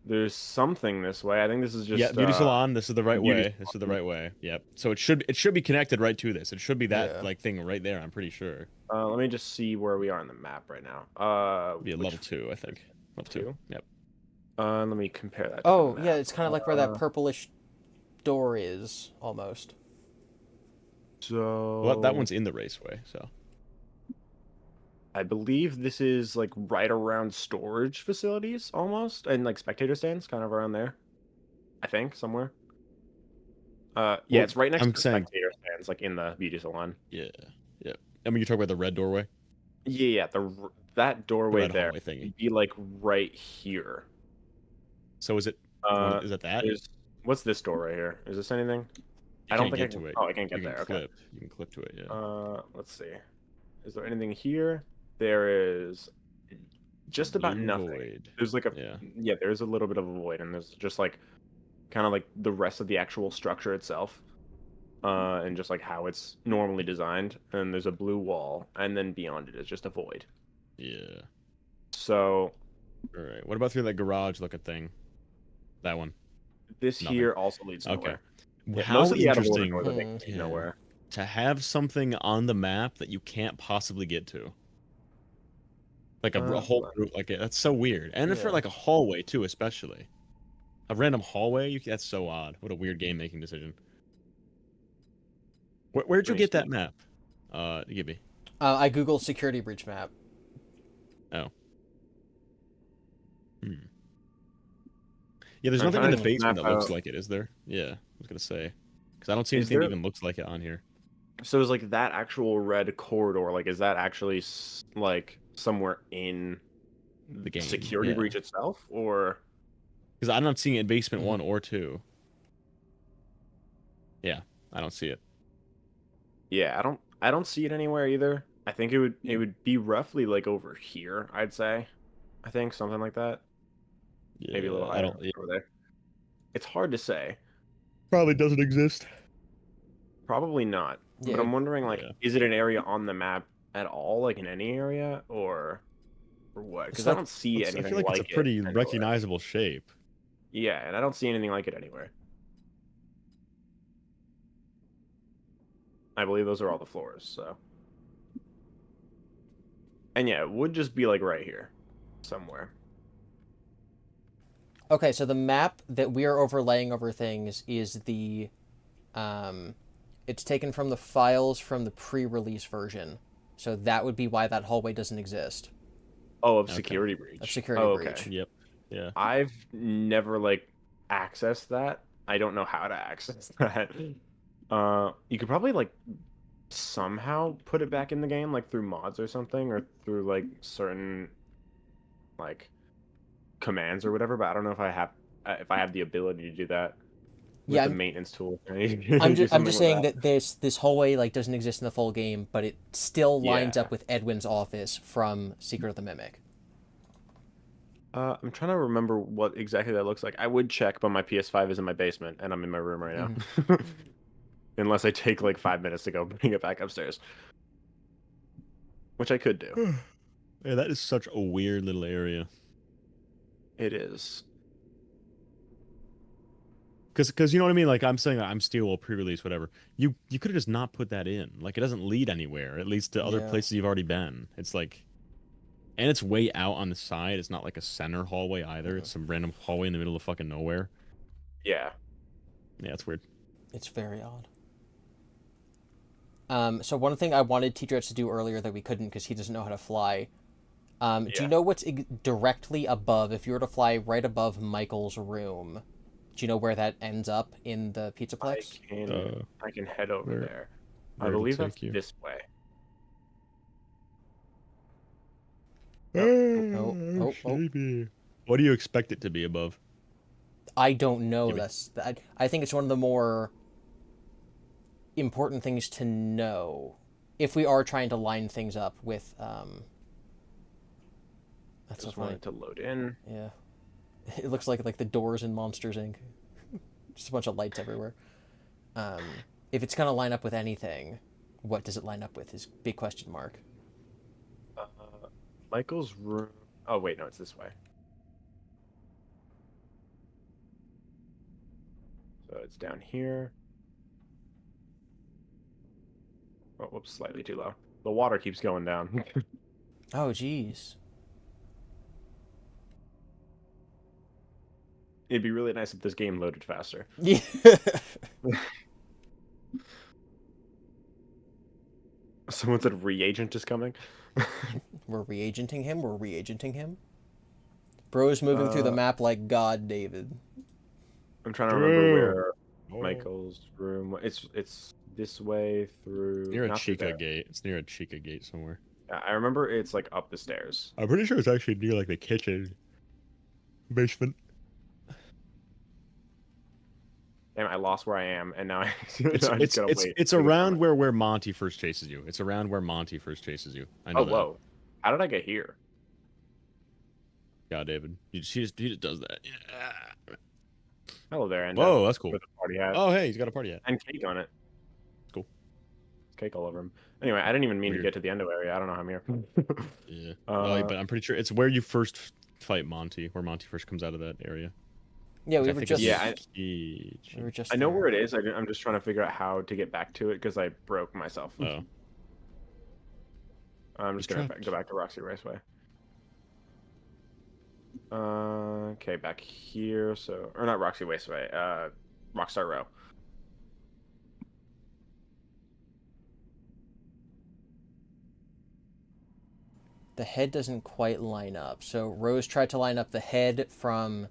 There's something this way. I think this is just Yeah, beauty salon. This is the right beauty way. This is the right way. Yep. So it should be connected right to this. It should be that Yeah. like thing right there. I'm pretty sure. Let me just see where we are on the map right now. Be a level 2, I think. Level 2. Yep. Let me compare that. Oh, yeah, it's kind of like where that purplish door is, almost. So Well, that one's in the raceway. So. I believe this is like right around storage facilities almost, and like spectator stands, kind of around there. I think somewhere. Yeah, Well, it's right next I'm to saying- spectator stands, like in the beauty salon. Yeah. Yep. I mean, you're talking about the red doorway. Yeah, that doorway red there hallway thingy. would be like right here. So is it? Is it that? What's this door right here? Is this anything? I can't don't think get I can. to it. Oh, I can't get You can there. Okay. clip. You can clip to it. Yeah. Let's see. Is there anything here? There is just about Blue nothing. void. There's like yeah, there's a little bit of a void, and there's just like kind of like the rest of the actual structure itself. and just like how it's normally designed. And there's a blue wall, and then beyond it is just a void. Yeah. So. All right. What about through that garage looking thing? That one. This Nothing. here also leads Okay. nowhere. Yeah, How most of the out of order interesting doors, I think, lead nowhere. to have something on the map that you can't possibly get to. Like a whole route, like that's so weird. And for Yeah. like a hallway too, especially. A random hallway, that's so odd. What a weird game making decision. Where'd you get that map? GiBi. I googled security breach map. Oh. Yeah, there's nothing in the basement that looks like it, is there? Yeah, I was gonna say, because I don't see anything that even looks like it on here. So is like that actual red corridor, like is that actually like somewhere in the game security breach itself, or? Because I'm not seeing it in basement 1 or 2. Yeah, I don't see it. Yeah, I don't see it anywhere either. I think it would be roughly like over here, I'd say. I think something like that. Yeah, maybe a little higher over there. It's hard to say. Probably doesn't exist. Probably not. Yeah. But I'm wondering, like, is it an area on the map at all, like in any area, or what? Because I don't see anything I feel like it's a pretty recognizable shape. Yeah, and I don't see anything like it anywhere. I believe those are all the floors, so. And yeah, it would just be like right here, somewhere. Okay, so the map that we are overlaying over things is the, it's taken from the files from the pre-release version. So that would be why that hallway doesn't exist. Oh, of security breach. Of security breach. Yep. Yeah. I've never like accessed that. I don't know how to access that. You could probably like somehow put it back in the game, like through mods or something, or through like certain like commands or whatever. But I don't know if I have the ability to do that with the maintenance tool. I'm just saying that this hallway like doesn't exist in the full game, but it still lines up with Edwin's office from Secret of the Mimic. I'm trying to remember what exactly that looks like. I would check, but my PS5 is in my basement, and I'm in my room right now. Unless I take like 5 minutes to go bring it back upstairs. Which I could do. Yeah, that is such a weird little area. It is. Because you know what I mean? Like, I'm saying I'm Steel pre-release, whatever. You could have just not put that in. Like, it doesn't lead anywhere. It leads to other places you've already been. It's like... And it's way out on the side. It's not like a center hallway either. It's some random hallway in the middle of fucking nowhere. Yeah. Yeah, it's weird. It's very odd. So one thing I wanted tdreads to do earlier that we couldn't because he doesn't know how to fly. Do you know what's directly above, if you were to fly right above Michael's room, do you know where that ends up in the Pizzaplex? I can head over there. I believe that's this way. Oh. What do you expect it to be above? I don't know. I think it's one of the more important things to know if we are trying to line things up with. That's just so funny. wanted to load in. Yeah, it looks like the doors in Monsters Inc. Just a bunch of lights everywhere. If it's gonna line up with anything, what does it line up with? Is big question mark. Michael's room. Oh wait, no, it's this way. So it's down here. Oh, whoops, slightly too low. The water keeps going down. Oh, jeez. It'd be really nice if this game loaded faster. Yeah. Someone said reagent is coming. We're reagenting him. We're reagenting him. Bro's moving through the map like God, David. I'm trying to remember where Michael's room. It's this way through. Near a Chica gate. It's near a Chica gate somewhere. I remember it's like up the stairs. I'm pretty sure it's actually near like the kitchen basement. Damn, I lost where I am, and now it's around where Monty first chases you. It's around where Monty first chases you. I know that. Whoa! How did I get here? Yeah, David. He just does that. Yeah. Hello there, and whoa, that's cool. With a party hat. Oh, hey, he's got a party hat and cake on it. cake all over him. Anyway, I didn't even mean Weird. to get to the endo area. I don't know how I'm here. Yeah. But I'm pretty sure it's where you first fight Monty, where Monty first comes out of that area. Yeah, we were just. Yeah, we were just. I know there. where it is. I'm just trying to figure out how to get back to it because I broke myself. Oh. I'm just gonna go back to Roxy Raceway. Okay, back here. So, or not Roxy Raceway. Rockstar Row. The head doesn't quite line up. So Rose tried to line up the head from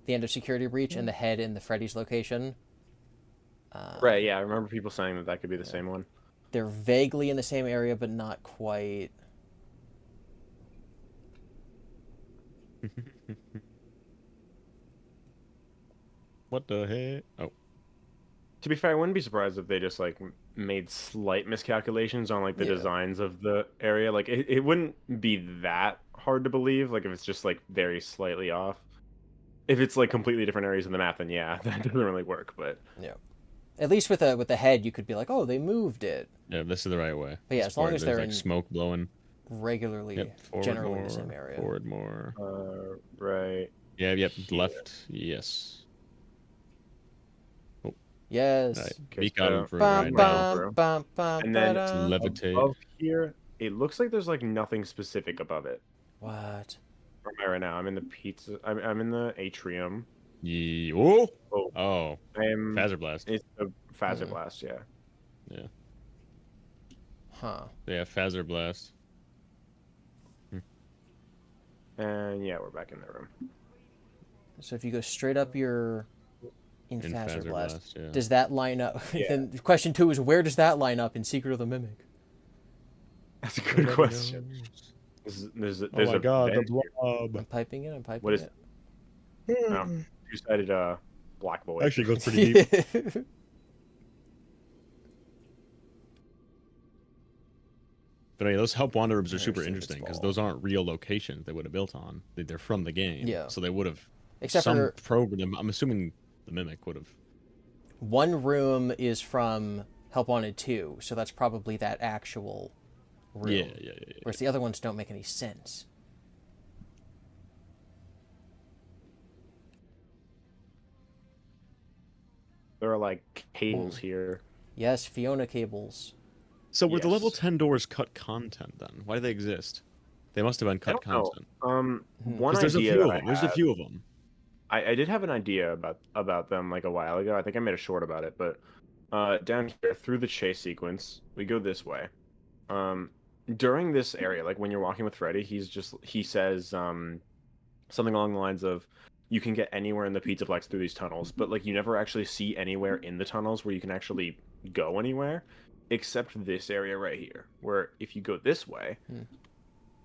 the end of Security Breach and the head in the Freddy's location. Right, yeah, I remember people saying that that could be the same one. They're vaguely in the same area, but not quite. What the heck? Oh. To be fair, I wouldn't be surprised if they just like made slight miscalculations on like the designs of the area. Like it wouldn't be that hard to believe. Like if it's just like very slightly off. If it's like completely different areas of the map, then yeah, that doesn't really work. But yeah, at least with the head, you could be like, oh, they moved it. Yeah, this is the right way. But yeah, as long as they're like in smoke blowing regularly, generally in the same area. Forward more. Right. Yeah, yep. Left. Yes. Oh. Yes. Right. Peek out of room right now. And then levitate. Above here, it looks like there's like nothing specific above it. What? Where am I right now? I'm in the pizza. I'm in the atrium. Yeah. Oh. I'm Phaser blast. It's a phaser blast. Yeah. Yeah. Huh. Yeah, phaser blast. And yeah, we're back in the room. So if you go straight up your in Phaser Phaser Blast, Blast, yeah. does that line up? Yeah. Then question 2 is, where does that line up in Secret of the Mimic? That's a good question. There's Oh my god, the blob. I'm piping it. I'm piping What is it. No, two-sided black boy. Actually goes pretty deep. But anyway, those help wander rooms are super interesting because those aren't real locations they would have built on. They're from the game. Yeah. So they would have. Except some for program. I'm assuming the Mimic would have. one room is from Help Wanted 2, so that's probably that actual room. Yeah. Whereas the other ones don't make any sense. There are like cables here. Yes, Fiona cables. So were the level 10 doors cut content then? Why do they exist? They must have been cut content. One there's idea a few of that them. I There's a had- few of them. I did have an idea about them like a while ago. I think I made a short about it, but down here through the chase sequence, we go this way. During this area, like when you're walking with Freddy, he says something along the lines of, you can get anywhere in the Pizzaplex through these tunnels, but like you never actually see anywhere in the tunnels where you can actually go anywhere, except this area right here, where if you go this way,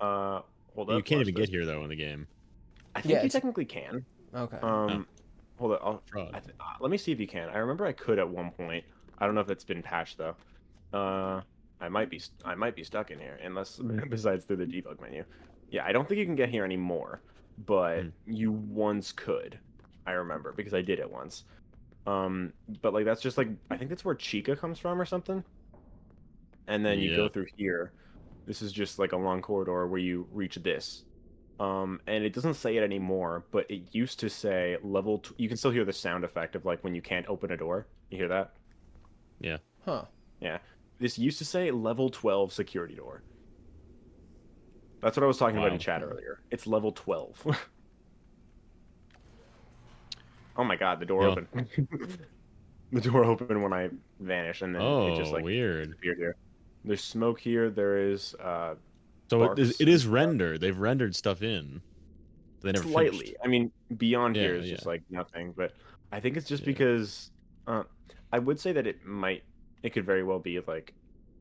hold up, You can't watch even this. get here though in the game. I think you technically can. Okay. Hold on. Let me see if you can. I remember I could at one point. I don't know if it's been patched though. I might be stuck in here unless besides through the debug menu. Yeah, I don't think you can get here anymore, but you once could. I remember because I did it once. But like that's just like I think that's where Chica comes from or something. And then you go through here. This is just like a long corridor where you reach this. And it doesn't say it anymore, but it used to say level. You can still hear the sound effect of like when you can't open a door. You hear that? Yeah. Huh. Yeah. This used to say level 12 security door. That's what I was talking about in chat earlier. It's level 12. Oh my god, the door opened. The door opened when I vanished, and then it just like weird. disappeared here. There's smoke here. There is. So it is rendered. They've rendered stuff in. They never Slightly. finished. I mean, beyond here Yeah, is just yeah. like nothing. But I think it's just because I would say that it could very well be like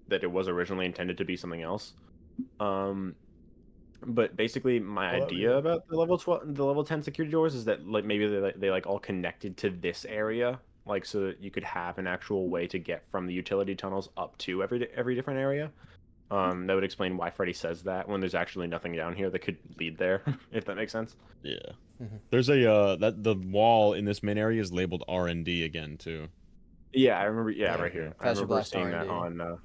that it was originally intended to be something else. But basically, my idea about the level 12, the level 10 security doors is that like maybe they like all connected to this area, like so that you could have an actual way to get from the utility tunnels up to every different area. That would explain why Freddy says that when there's actually nothing down here that could lead there, if that makes sense. Yeah. There's a that the wall in this main area is labeled R&D again too. Yeah, I remember. Yeah, right here. I Phaser remember Blast seeing that R&D. on.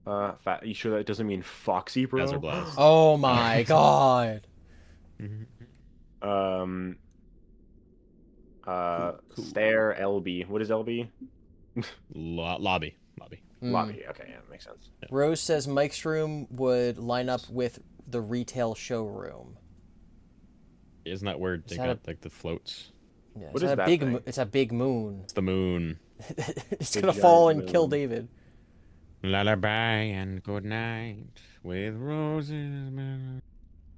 You sure that doesn't mean Foxy, bro? Hazard Blast. Oh my god. Um. Stair LB. What is LB? Lobby. Lobby. Okay, yeah, that makes sense. Rose says Mike's room would line up with the retail showroom. Isn't that where they got like the floats? Yeah, What is that thing? It's a big moon. It's the moon. It's The gonna fall giant and kill moon. David. Lullaby and good night with roses.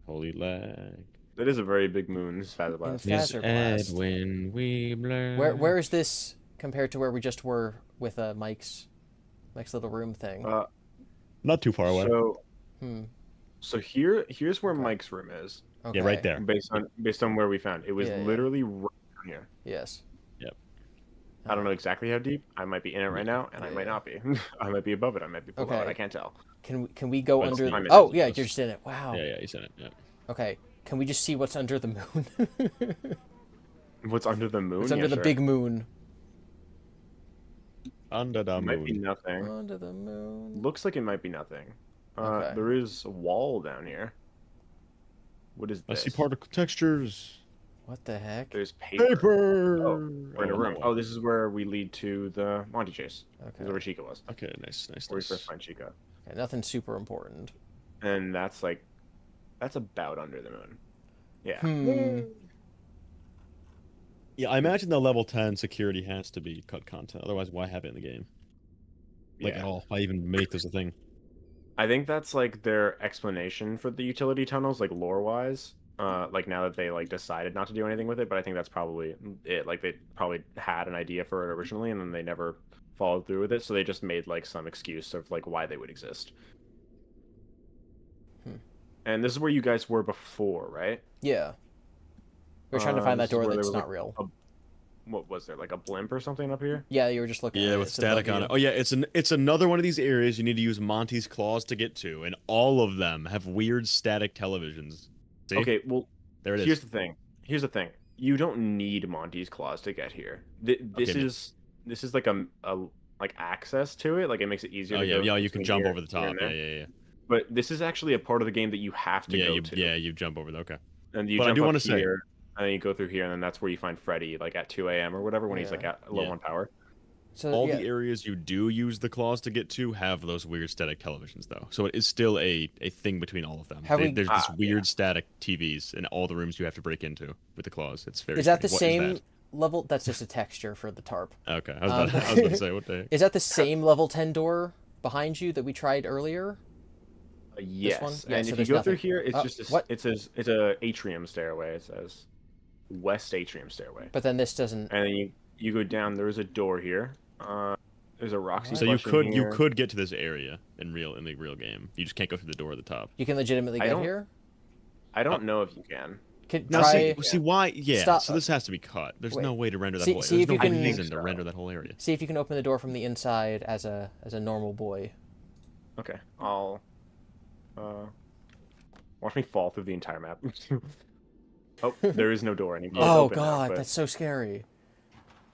Holy leg. That is a very big moon. This is Fazer Blast. Miss Blast. Edwin Weebler. Where is this compared to where we just were with Mike's little room thing? Not too far away. So, Hmm. so here's where Mike's room is. Okay. Yeah, right there. Based on where we found it, was Yeah, yeah. literally right down here. Yes. Yep. I don't know exactly how deep. I might be in it right now, and I might not be. I might be above it. I might be below it. Okay. I can't tell. Can we go But under? I'm in Oh it. yeah, you're just in it. Wow. Yeah, he's in it. Yeah. Okay. Can we just see what's under the moon? What's under the moon? What's under Yeah, the sure. big moon? Under the It might be moon. nothing. Under the moon. Looks like it might be nothing. Okay. There is a wall down here. What is I this? see particle textures. What the heck? There's paper. Paper. Oh, we're in a room. no. Oh, this is where we lead to the Monty Chase. Okay. This is where Chica was. Okay, nice. Where we first find Chica. Okay, nothing super important. And that's about under the moon. Yeah. Hmm. Yeah, I imagine the level 10 security has to be cut content. Otherwise, why have it in the game? Like Yeah. at all? Why even make this a thing? I think that's like their explanation for the utility tunnels, like lore-wise. Like now that they like decided not to do anything with it, but I think that's probably it. Like they probably had an idea for it originally, and then they never followed through with it, so they just made like some excuse of like why they would exist. And this is where you guys were before, right? Yeah. We're trying to find that this is door where there that's was, not like, real. What was there, like a blimp or something up here? Yeah, you were just looking at Yeah, it. with It's static above on you. it. Oh yeah, it's another one of these areas you need to use Monty's claws to get to, and all of them have weird static televisions. See? Okay, well, there it is. Here's the thing. Here's the thing. You don't need Monty's claws to get here. This Okay, is like a like access to it. Like it makes it easier. Oh to yeah, go yeah, you can between jump here- over the here top. and Yeah, there. yeah. But this is actually a part of the game that you have to go to. Yeah, you jump over there. Okay. And you But I jump do up wanna say- here, and then you go through here, and then that's where you find Freddy, like at 2 a.m. or whatever, when he's like at low Yeah. on power. So All yeah, the areas you do use the claws to get to have those weird static televisions, though. So it is still a thing between all of them. Have we- There's this weird static TVs in all the rooms you have to break into with the claws. It's very. is that the strange. What same level? That's just a texture for the tarp. Okay, I was about to say what the. Is that the same level 10 door behind you that we tried earlier? Yes, one? Yeah, and so if you there's go through nothing. here, it's just what? it's a atrium stairway. It says west atrium stairway. But then this doesn't. And then you go down. There is a door here. There's a Roxy. So you plush in here. could get to this area in the real game. You just can't go through the door at the top. You can legitimately get here. I don't know if you can. Now try. see why? Yeah. Stop- So this has to be cut. There's Wait. no way to render that See- whole. see There's if no you can- reason to render that whole area. See if you can open the door from the inside as a normal boy. Okay, I'll watch me fall through the entire map. Oh, there is no door anymore. It's Oh open now, god, but that's so scary.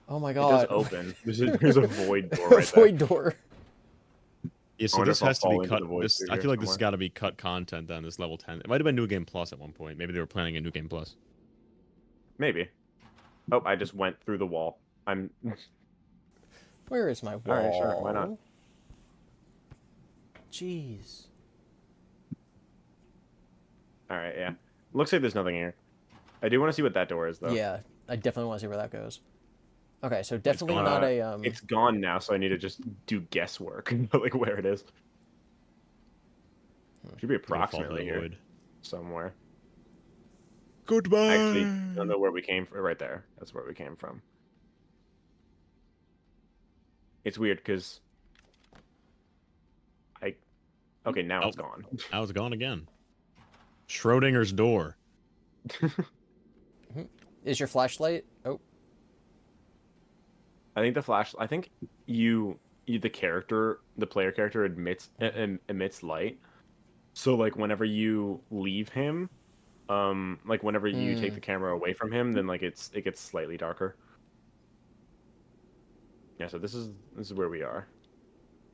Oh my it god. does open. There's a void door right Void there. door. Yeah, I so wonder this if I'll has to fall be into cut. the void This, through I here feel like this has somewhere. got to be cut content then. This level 10. It might have been New Game Plus at one point. Maybe they were planning a New Game Plus. Maybe. Oh, I just went through the wall. I'm. Where is my wall? All right, sure. Why not? Jeez. All right, yeah. Looks like there's nothing here. I do want to see what that door is, though. Yeah, I definitely want to see where that goes. Okay, so definitely not a It's gone now, so I need to just do guesswork, like where it is. Should be approximately here void. somewhere. Goodbye. Actually, I don't know where we came from. Right there. That's where we came from. It's weird because okay, now it's gone. Now it's gone again. Schrodinger's door. Is your flashlight? Oh. I think I think the player character emits light. So like whenever you leave him, like whenever you take the camera away from him, then like it gets slightly darker. Yeah, so this is where we are,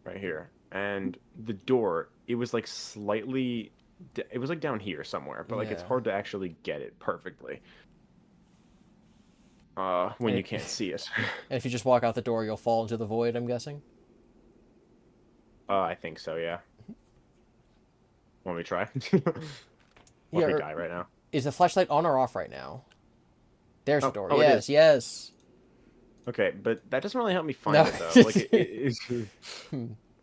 right here. and the door, it was like slightly, it was like down here somewhere, but like it's Yeah. hard to actually get it perfectly. When you can't see it. And if you just walk out the door, you'll fall into the void, I'm guessing? I think so, yeah. Want me to try? Yeah, me or- die right now. Is the flashlight on or off right now? There's the door. Oh, it Yes, is. yes. Okay, but that doesn't really help me find No. it though. Like it's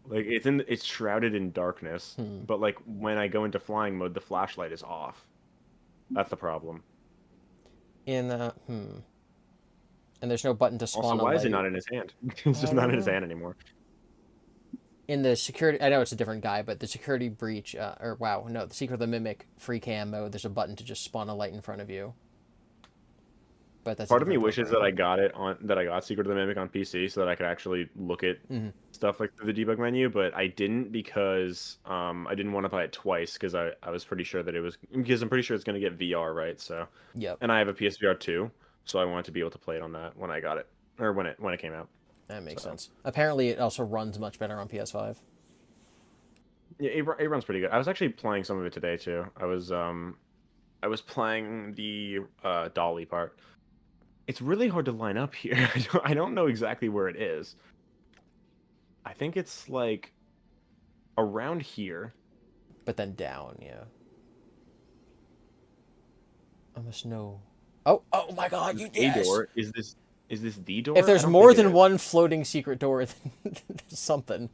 like it's shrouded in darkness. But like when I go into flying mode, the flashlight is off. That's the problem. In And there's no button to spawn Also, a why is it light. not in his hand? It's just not in his hand anymore. In the security, I know it's a different guy, but the security breach, the Secret of the Mimic free cam mode, there's a button to just spawn a light in front of you. But that's Part of me wishes that I got Secret of the Mimic on PC so that I could actually look at stuff like through the debug menu, but I didn't because I didn't want to play it twice because I was pretty sure that I'm pretty sure it's going to get VR, right? So yep. And I have a PSVR 2, so I wanted to be able to play it on that when I got it or when it came out. That makes sense. Apparently, it also runs much better on PS5. Yeah, it runs pretty good. I was actually playing some of it today too. I was playing the dolly part. It's really hard to line up here. I don't know exactly where it is. I think it's like around here. But then down, yeah. I must know. Oh my God! You A door. Is this the door? If there's more than one floating secret door, then there's something.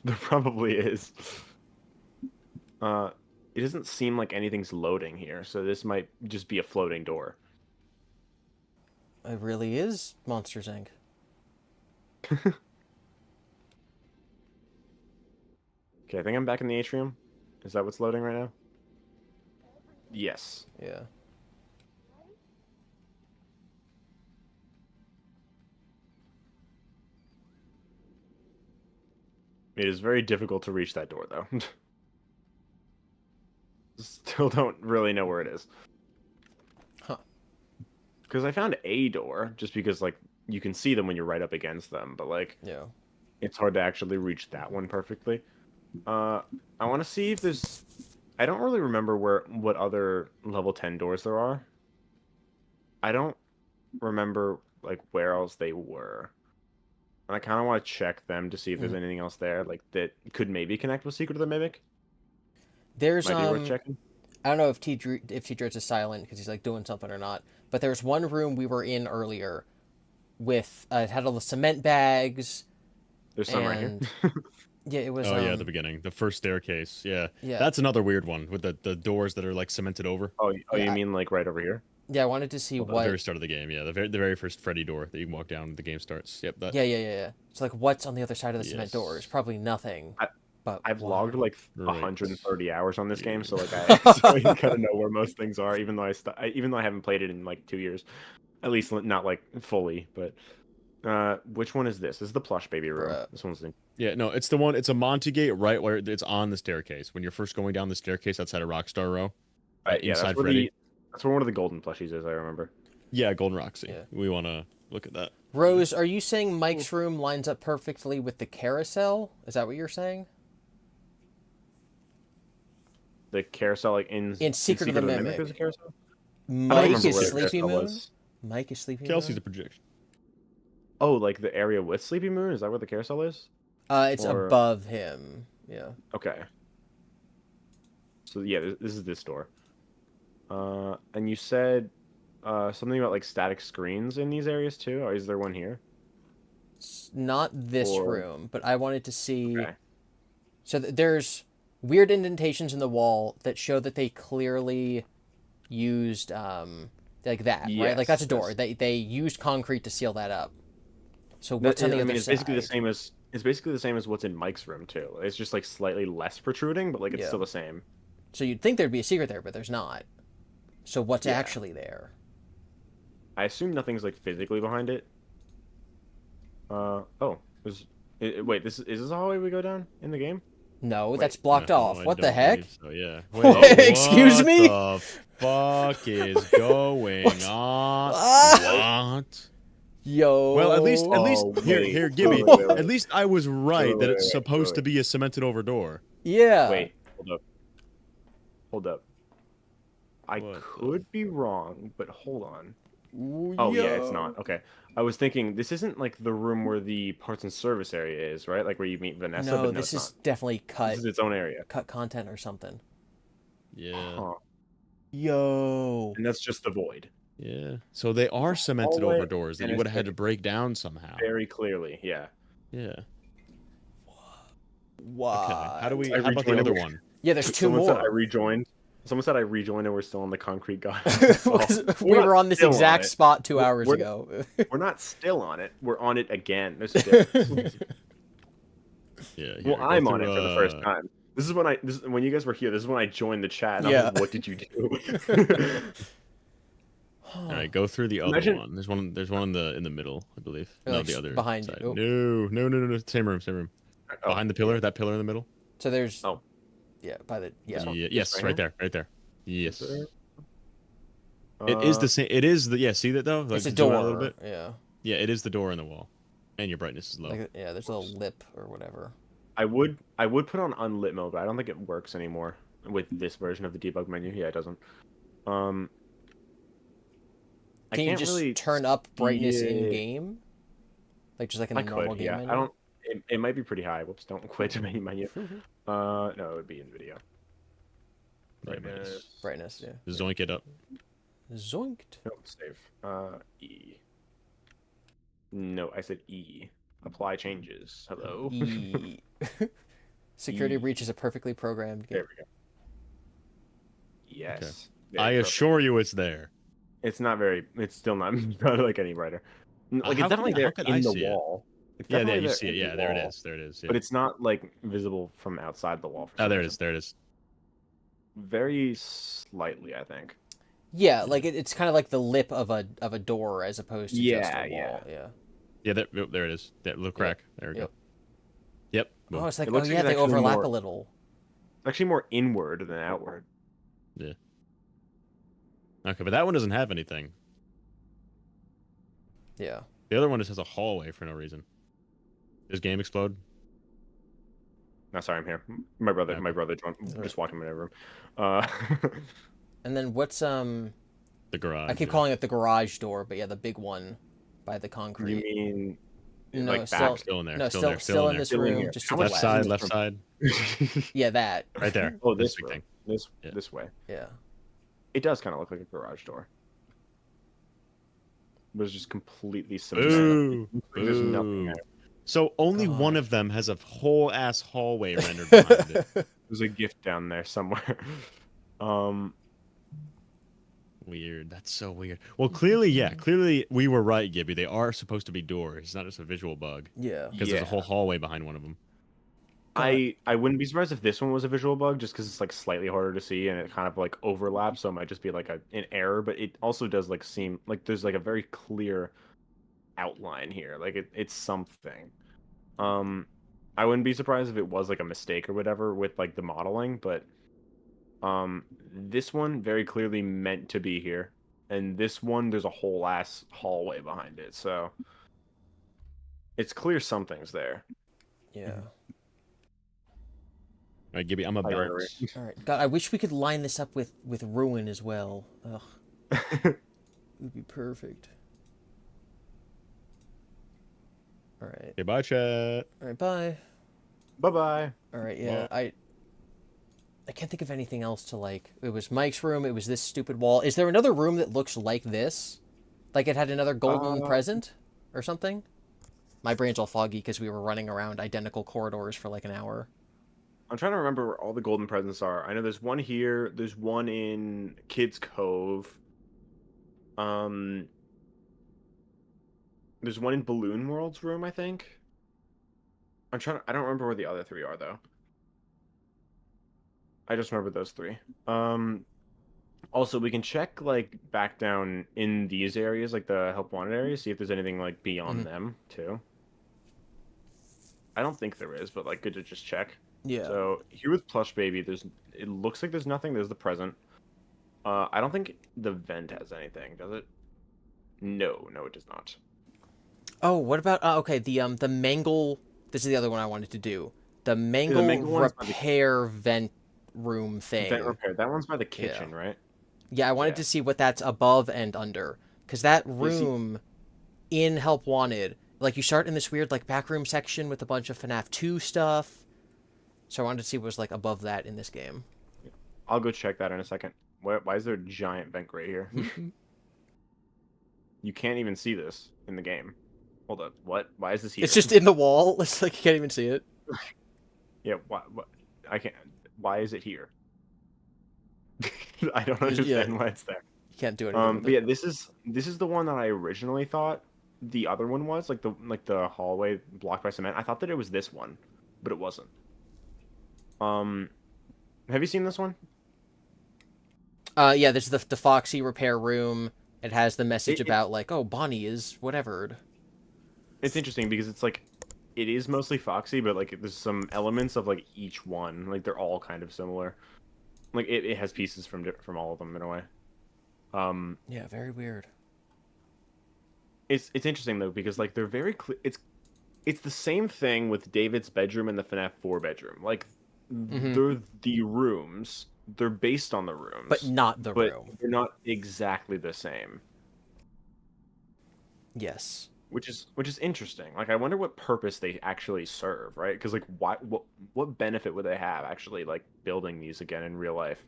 There probably is. It doesn't seem like anything's loading here, so this might just be a floating door. It really is Monsters, Inc. Okay, I think I'm back in the atrium. Is that what's loading right now? Yes. Yeah. It is very difficult to reach that door, though. Still don't really know where it is. Huh. Because I found a door, just because, like, you can see them when you're right up against them, but, like, yeah, it's hard to actually reach that one perfectly. I want to see if there's... I don't really remember what other level 10 doors there are. I don't remember, like, where else they were. And I kind of want to check them to see if there's anything else there, like, that could maybe connect with Secret of the Mimic. There's Might be worth checking. I don't know if tdreads is silent because he's like doing something or not. But there's one room we were in earlier, with it had all the cement bags. There's some right here. Yeah, it was. Oh yeah, at the beginning, the first staircase. Yeah, Yeah. That's another weird one with the doors that are like cemented over. You mean like right over here? Yeah, I wanted to see Well, what. the very start of the game. Yeah, the very first Freddy door that you can walk down when the game starts. Yep. That... Yeah. It's like what's on the other side of the cement doors? Probably nothing. But I've what? logged like Right. 130 hours on this game, so like I kind of know where most things are, even though I haven't played it in like 2 years, at least not like fully. But which one is this? This is the plush baby room. This one's the... Yeah, no, it's the one. It's a Monty gate right where it's on the staircase. When you're first going down the staircase outside of Rockstar Row, yeah, inside that's where Freddy. that's where one of the golden plushies is. I remember. Yeah, Golden Roxy. Yeah. We want to look at that. Rose, are you saying Mike's room lines up perfectly with the carousel? Is that what you're saying? The carousel, like in Secret of the Mimic. There's a carousel? Mike is Sleepy Moon. Mike is Sleepy Moon. Kelsey's a projection. Oh, like the area with Sleepy Moon? Is that where the carousel is? It's above him. Yeah. Okay. So yeah, this is this door. And you said something about like static screens in these areas too. Or is there one here? Not this room, but I wanted to see. Okay. So there's weird indentations in the wall that show that they clearly used like that, Yes, right? Like that's a door. They used concrete to seal that up. So what's on the other it's side? basically the same as what's in Mike's room too. It's just like slightly less protruding, but like it's still the same. So you'd think thered be a secret there, but there's not. So what's actually there? I assume nothing's like physically behind it. Wait, is this a hallway we go down in the game? No, that's blocked off. What the heck? So yeah. Excuse me? What the fuck is going on? What? Yo. Well, at least Oh, here, wait. GiBi. Wait, wait. At least I was right that it's wait, supposed to wait. be a cemented over door. Yeah. Wait, hold up. Hold up. I could be wrong, but hold on. Oh yeah, it's not. Okay. I was thinking this isn't like the room where the parts and service area is, right? Like where you meet Vanessa. No, but no, this it's is not. definitely cut. This is its own area. Cut content or something. Yeah. Huh. Yo. And that's just the void. Yeah. So they are cemented hallway, over doors that and you it's would have had to like break down somehow. Very clearly, yeah. Yeah. Wow. Okay. How do we? I How about the rejoined other it. one? Yeah, there's two Someone more. said I rejoined. Someone said I rejoined and we're still on the concrete guy. We were on this exact spot 2 hours ago. We're not still on it. We're on it again. There's a difference. Yeah. Well, I'm on it for the first time. This is when when you guys were here. This is when I joined the chat. And I'm like, what did you do? All right, go through the other Imagine- one. There's one in the middle, I believe. Or No, like the other behind side. you. No. Same room. Oh, Behind the pillar, that pillar in the middle. So there's. Oh. Yeah, by the. Yeah. Yes, right there. Yes. There? It is the same. It is the See that though? Like, It's a zoom out door. a little bit. Yeah. Yeah, it is the door in the wall, and your brightness is low. Like, yeah, there's a little lip or whatever. I would put on unlit mode, but I don't think it works anymore with this version of the debug menu. Yeah, it doesn't. Can I you can't just really turn up brightness see in it. game? Like just like in the I normal could, game yeah. menu? I don't. It might be pretty high. Whoops! Don't quit the main menu. No, it would be in video. Brightness, yeah. Zoink it up. Zoinked. No, save. E. No, I said E. Apply changes. Hello. E. Security breach is a perfectly programmed game. There we go. Yes. Okay. I assure you, it's there. It's not very. It's still not, not like any brighter. Like it's definitely there in the wall. It's Yeah, definitely you there see it. in Yeah, the there it wall, is. There it is. Yeah. But it's not like visible from outside the wall. For Oh, some there it reason. is. There it is. Very slightly, I think. Yeah, like it's kind of like the lip of a door as opposed to just a Yeah, wall. Yeah. Yeah, there it is. That little crack. There we go. Yep. Boom. Oh, it's like, It oh looks like yeah, it's they actually overlap more- a little. It's actually more inward than outward. Yeah. Okay, but that one doesn't have anything. Yeah. The other one just has a hallway for no reason. Does game explode? No, sorry, I'm here. My brother just walked in my room. And then what's The garage. I keep calling it the garage door, but yeah, the big one by the concrete. You mean no, like still, back? Still in there. No, still, still, in there. still in there. this Still in room, here. just to How the much Left left. side, left side. Yeah, that. Right there. Oh, this this big room. thing. This way. Yeah. It does kind of look like a garage door. But it's just completely Boo. There's nothing Boo. there. So only one of them has a whole ass hallway rendered behind it. There's a gift down there somewhere. Weird. That's so weird. Well, clearly we were right, GiBi. They are supposed to be doors. It's not just a visual bug. Yeah. Because there's a whole hallway behind one of them. I wouldn't be surprised if this one was a visual bug, just because it's like slightly harder to see and it kind of like overlaps, so it might just be like an error. But it also does like seem like there's like a very clear outline here. Like it's something. I wouldn't be surprised if it was like a mistake or whatever with like the modeling, but this one very clearly meant to be here, and this one there's a whole ass hallway behind it, so it's clear something's there. Yeah. All right, GiBi, I'm a Right, right, bounce. All right. God, I wish we could line this up with Ruin as well. Ugh. It would be perfect. All right. Okay, bye, chat. All right. Bye. Bye-bye. All right. Yeah. I can't think of anything else to like. It was Mike's room. It was this stupid wall. Is there another room that looks like this? Like it had another golden present or something? My brain's all foggy because we were running around identical corridors for like an hour. I'm trying to remember where all the golden presents are. I know there's one here. There's one in Kids Cove. There's one in Balloon World's room, I think. I don't remember where the other three are though. I just remember those three. Also, we can check like back down in these areas, like the help wanted area, see if there's anything like beyond them too. I don't think there is, but like good to just check. Yeah. So here with Plush Baby, it looks like there's nothing. There's the present. I don't think the vent has anything, does it? No, it does not. Oh, what about okay, the mangle, this is the other one I wanted to do. The mangle mangle one's by the repair vent room thing. Vent repair. That one's by the kitchen, right? Yeah, I wanted to see what that's above and under, because that You see- room in Help Wanted, like you start in this weird like back room section with a bunch of FNAF 2 stuff. So I wanted to see what was like above that in this game. I'll go check that in a second. Why is there a giant vent right here? You can't even see this in the game. Hold up. What? Why is this here? It's just in the wall. It's like you can't even see it. Yeah. What? I can't. Why is it here? I don't understand why it's there. You can't do anything. But yeah, this is the one that I originally thought the other one was, like the hallway blocked by cement. I thought that it was this one, but it wasn't. Have you seen this one? Yeah, this is the Foxy repair room. It has the message about like, oh, Bonnie is whatever. It's interesting because it's like, it is mostly Foxy, but like there's some elements of like each one. Like they're all kind of similar. Like it has pieces from all of them in a way. Yeah, very weird. It's interesting though because like they're very clear. It's the same thing with David's bedroom and the FNAF 4 bedroom. Like they're the rooms. They're based on the rooms, but not the room. They're not exactly the same. Yes. Which is interesting. Like I wonder what purpose they actually serve, right? Because like what benefit would they have actually like building these again in real life?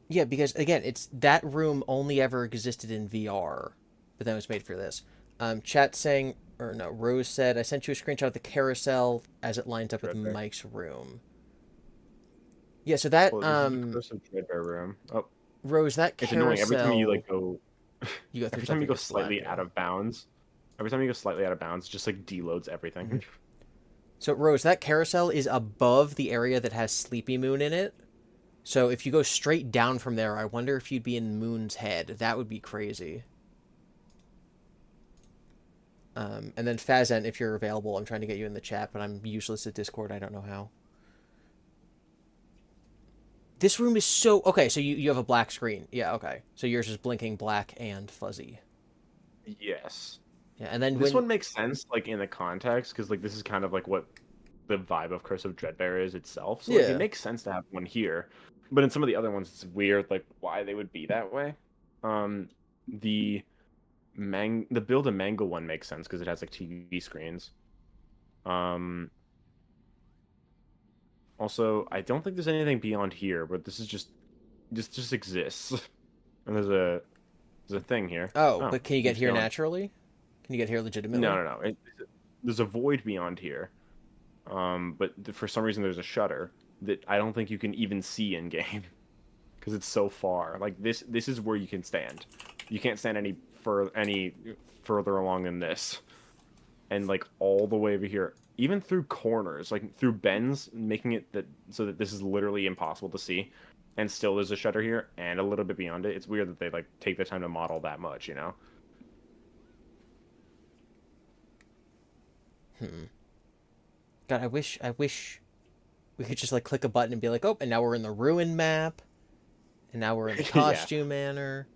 Yeah, because again, it's that room only ever existed in VR, but then it was made for this. Chat saying, or no, Rose said, I sent you a screenshot of the carousel as it lines up with Mike's room. Yeah, so that room. Oh, Rose, that it's carousel. annoying every time you like go. You go through every time you go something slightly out of bounds. Every time you go slightly out of bounds, it just like deloads everything. So Rose, that carousel is above the area that has Sleepy Moon in it. So if you go straight down from there, I wonder if you'd be in Moon's head. That would be crazy. And then Fazent, if you're available, I'm trying to get you in the chat, but I'm useless at Discord. I don't know how. This room is so... Okay, so you have a black screen. Yeah, okay. So yours is blinking black and fuzzy. Yes. Yeah, and then this one makes sense, like, in the context, because, like, this is kind of, like, what the vibe of Curse of Dreadbear is itself. So, like, it makes sense to have one here. But in some of the other ones, it's weird, like, why they would be that way. The Build a Mangle one makes sense, because it has, like, TV screens. Also, I don't think there's anything beyond here, but this is just exists. And there's a thing here. Oh, but can you get here naturally? Can you get here legitimately? No. There's a void beyond here. But for some reason there's a shutter that I don't think you can even see in game because it's so far. Like this is where you can stand. You can't stand any further along than this. And like all the way over here, even through corners, like through bends, making it so that this is literally impossible to see. And still there's a shutter here and a little bit beyond it. It's weird that they like take the time to model that much, you know? God, I wish we could just like click a button and be like, oh, and now we're in the ruin map. And now we're in the costume manor.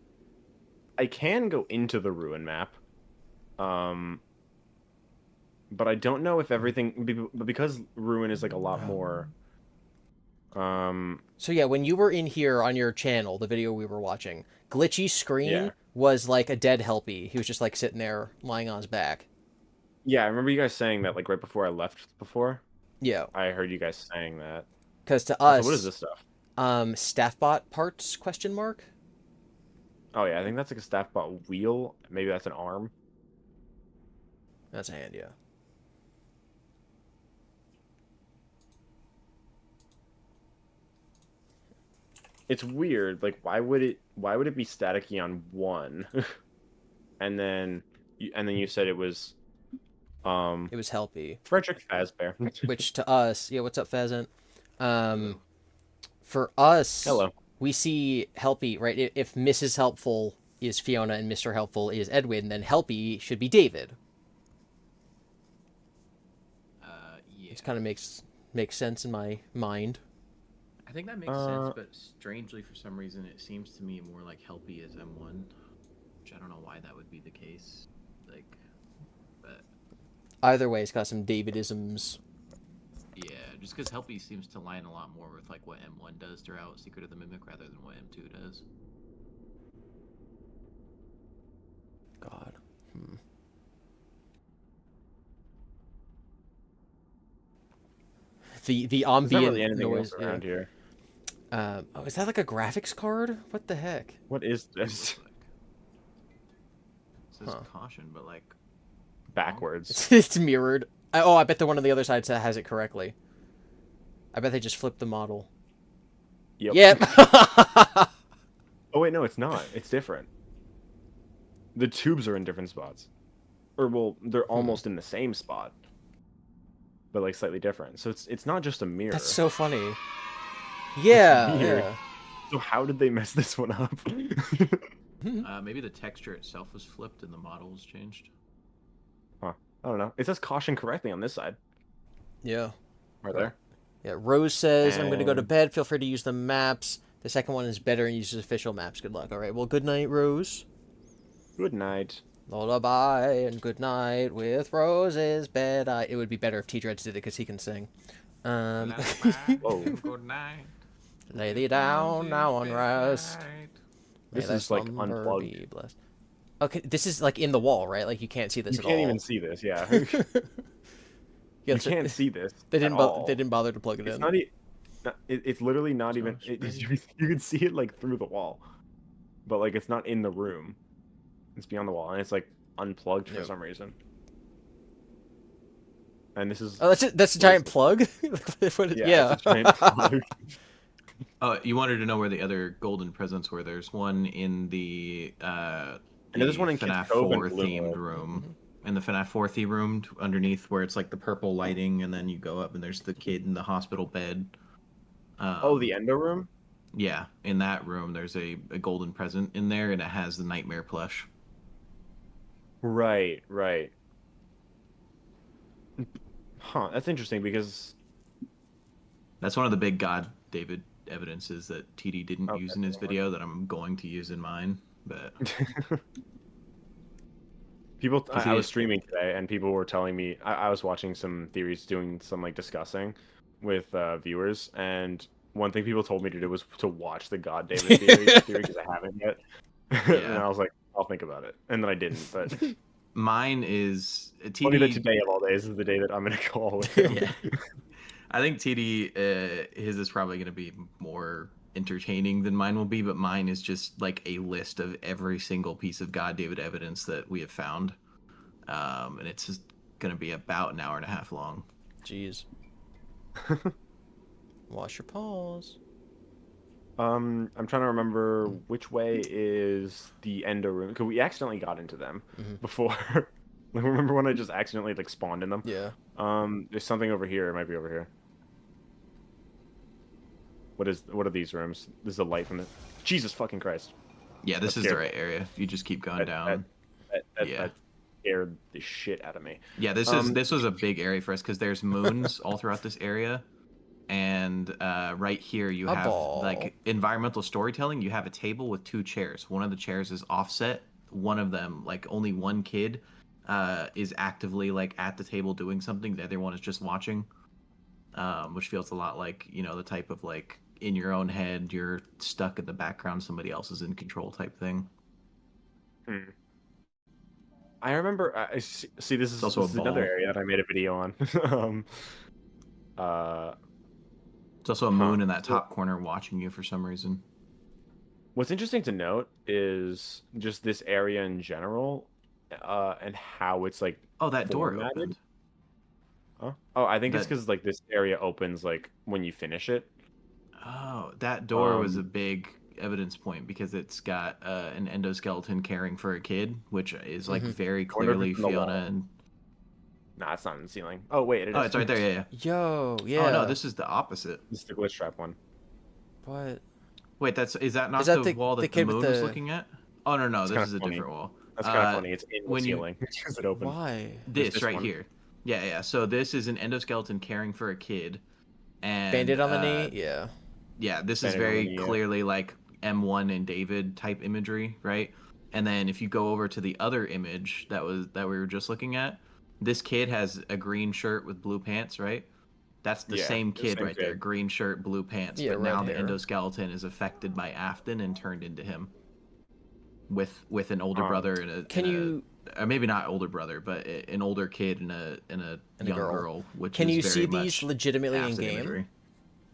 I can go into the ruin map. But I don't know if everything, because ruin is like a lot more. So yeah, when you were in here on your channel, the video we were watching, glitchy screen was like a dead Helpy. He was just like sitting there lying on his back. Yeah, I remember you guys saying that like right before I left before. Yeah. I heard you guys saying that. Because to us, so what is this stuff? Staffbot parts ? Oh yeah, I think that's like a Staffbot wheel. Maybe that's an arm. That's a hand, yeah. It's weird. Like, why would it be staticky on one, and then you said it was, it was Helpy. Frederick Fazbear. Which to us, yeah, what's up, Pheasant? For us, hello. We see Helpy, right? If Mrs. Helpful is Fiona and Mr. Helpful is Edwin, then Helpy should be David. Yeah. It kind of makes sense in my mind. I think that makes sense, but strangely, for some reason, it seems to me more like Helpy is M1, which I don't know why that would be the case. like, but Either way, it's got some Davidisms. yeah, just because Helpy seems to line a lot more with like what M1 does throughout Secret of the Mimic rather than what M2 does. God. The There's not ambient really anything noise else around here. Oh, is that like a graphics card? What the heck? What is this? It says caution, but like Backwards. It's mirrored. I bet the one on the other side has it correctly. I bet they just flipped the model. Yep. Oh wait, no, it's not. It's different. The tubes are in different spots. Or well, they're almost in the same spot. But like slightly different. So it's not just a mirror. That's so funny. It's Yeah, weird. yeah. So how did they mess this one up? maybe the texture itself was flipped and the model was changed. Huh. I don't know. It says caution correctly on this side. Yeah. Right there. Yeah, Rose says, I'm going to go to And- bed. Feel free to use the maps. The second one is better and uses official maps. Good luck. All right, well, good night, Rose. Good night. Lullaby and good night with Rose's bed. It would be better if tdreads did it because he can sing. Whoa. Good night. Lay thee down now on rest. This May is thy like slumber unplugged. be blessed. Okay, this is like in the wall, right? Like you can't see this You at can't all. even see this, yeah. Yeah, You so- can't see this. They at didn't. all. They didn't bother to plug it It's in. not. It's literally not even. You can see it like through the wall, but like it's not in the room. It's beyond the wall, and it's like unplugged for some reason. And this is. Oh, that's a giant plug. Yeah. It's a giant plug. Oh, you wanted to know where the other golden presents were? There's one in the there's one in FNAF Kids Cove and 4 Blue themed World. room. In the FNAF 4 theme room underneath where it's like the purple lighting, and then you go up and there's the kid in the hospital bed. Oh, the endo room. Yeah, in that room there's a golden present in there, and it has the nightmare plush. Right. Right. Huh. That's interesting because That's one of the big God David evidences that TD didn't use in his video that I'm going to use in mine. But people, Because I he was is- streaming today, and people were telling me I was watching some theories, doing some like discussing with viewers, and one thing people told me to do was to watch the God David theory because I haven't yet. And I was like, I'll think about it, and then I didn't. But mine is only that TD. today of all days is the day that I'm gonna call with him. Yeah. I think TD, his is probably going to be more entertaining than mine will be, but mine is just like a list of every single piece of God David evidence that we have found. And it's just going to be about an hour and a half long. Jeez. Wash your paws. I'm trying to remember which way is the endo room, because we accidentally got into them before. Like, remember when I just accidentally like spawned in them? Yeah. There's something over here. It might be over here. What are these rooms? This is a light from the. Jesus fucking Christ. Yeah, this That's is the scary. right area. You just keep going down. That scared the shit out of me. Yeah, this was a big area for us because there's moons all throughout this area, and right here you A have ball. like environmental storytelling. You have a table with 2 chairs. One of the chairs is offset. One of them, like only one kid, is actively like at the table doing something. The other one is just watching, which feels a lot like, you know, the type of like in your own head, you're stuck in the background, somebody else is in control type thing. I remember. See, this is, also this a is another ball. area that I made a video on. It's also a moon in that top corner watching you for some reason. What's interesting to note is just this area in general, and how it's like. Oh, that door formatted. opened. Huh? Oh, I think it's That- because like this area opens like when you finish it. Oh, that door was a big evidence point because it's got an endoskeleton caring for a kid, which is like very I wonder if clearly it's in the wall. Fiona. And Nah, it's not in the ceiling. Oh wait, it is. oh, it's right there. Yeah, yeah. Yo, yeah. Oh no, this is the opposite. This is the glitch trap one. What? Wait, is that not Is that the the- wall the that the kid with moon was the- looking at? Oh no, That's this kinda is a funny. different wall. That's kind of funny. It's in the when you- ceiling because it opened. Why? This right one. here. Yeah, yeah. So this is an endoskeleton caring for a kid, and Bandit on the knee? Yeah. Yeah, this is Bandit on the very knee, yeah. clearly like M1 and David type imagery, right? And then if you go over to the other image that we were just looking at, this kid has a green shirt with blue pants, right? That's the same kid right there, green shirt, blue pants. Yeah, but now red the hair. endoskeleton is affected by Afton and turned into him. With an older brother or maybe not older brother, but an older kid and a young girl. Which can is you very see much these legitimately in Afton game? imagery.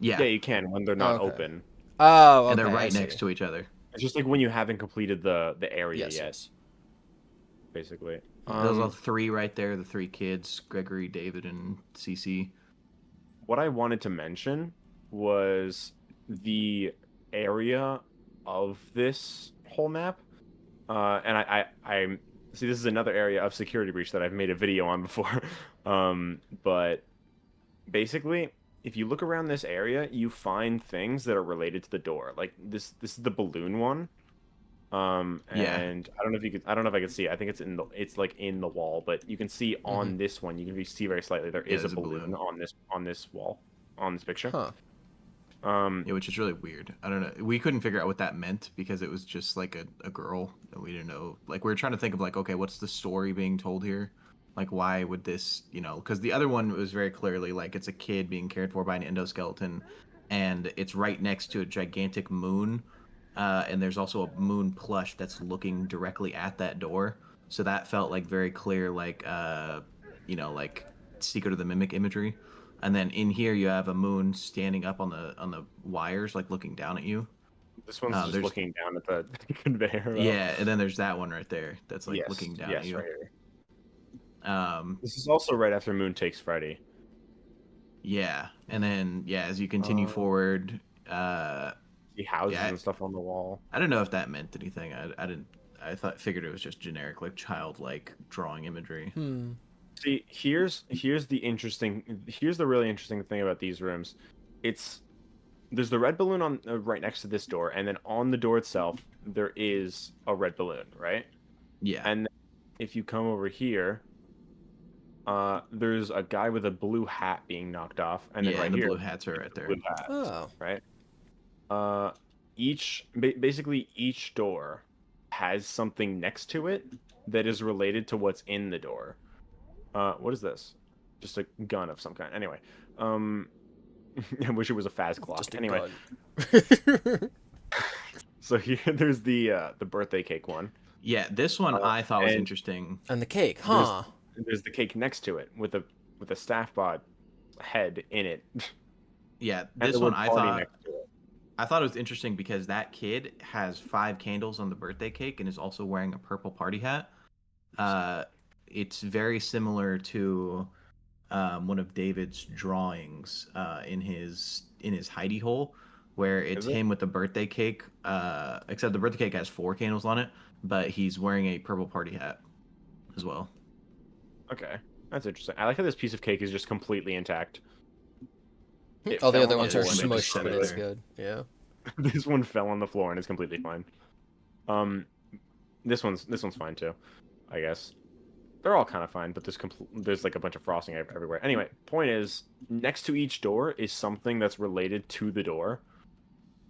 Yeah, you can when they're not open. Oh, okay. And they're I right see. next to each other. It's just like when you haven't completed the area Yes, yet. yes. Basically. Those are 3 right there, the 3 kids, Gregory, David, and CC. What I wanted to mention was the area of this whole map. And I see this is another area of security breach that I've made a video on before. But basically, if you look around this area, you find things that are related to the door. Like this is the balloon one. And I don't know if I can see it. I think it's like in the wall, but you can see on this one, you can see very slightly there is a balloon on this wall, on this picture. Huh. Yeah, which is really weird. I don't know. We couldn't figure out what that meant because it was just like a girl, and we didn't know. Like we were trying to think of like, okay, what's the story being told here? Like, why would this, because the other one was very clearly like it's a kid being cared for by an endoskeleton, and it's right next to a gigantic moon, and there's also a moon plush that's looking directly at that door. So that felt like very clear, like like Secret of the Mimic imagery. And then in here you have a moon standing up on the wires, like looking down at you. This one's just looking down at the conveyor. Yeah, and then there's that one right there that's like looking down at you. Right here. This is also right after Moon Takes Freddy. Yeah, and then as you continue forward, see houses and stuff on the wall. I don't know if that meant anything. I figured it was just generic, like childlike drawing imagery. See, here's the really interesting thing about these rooms. There's the red balloon on right next to this door, and then on the door itself there is a red balloon, right? Yeah. And if you come over here, there's a guy with a blue hat being knocked off, and then right the here, blue hats are right there. Blue hats, Oh. Right. Basically each door has something next to it that is related to what's in the door. What is this? Just a gun of some kind. Anyway, I wish it was a fast clock. Anyway, so here there's the birthday cake one. Yeah, this one I thought was interesting. And the cake, huh? There's the cake next to it with a staff bot head in it. Yeah, this one I thought it was interesting because that kid has 5 candles on the birthday cake and is also wearing a purple party hat. It's very similar to one of David's drawings in his hidey hole, where it's him with the birthday cake. Except the birthday cake has 4 candles on it, but he's wearing a purple party hat as well. Okay, that's interesting. I like how this piece of cake is just completely intact. All the other ones are smushed, but it's good. Yeah. This one fell on the floor and is completely fine. This one's fine too, I guess. They're all kind of fine, but there's like a bunch of frosting everywhere. Anyway, point is, next to each door is something that's related to the door.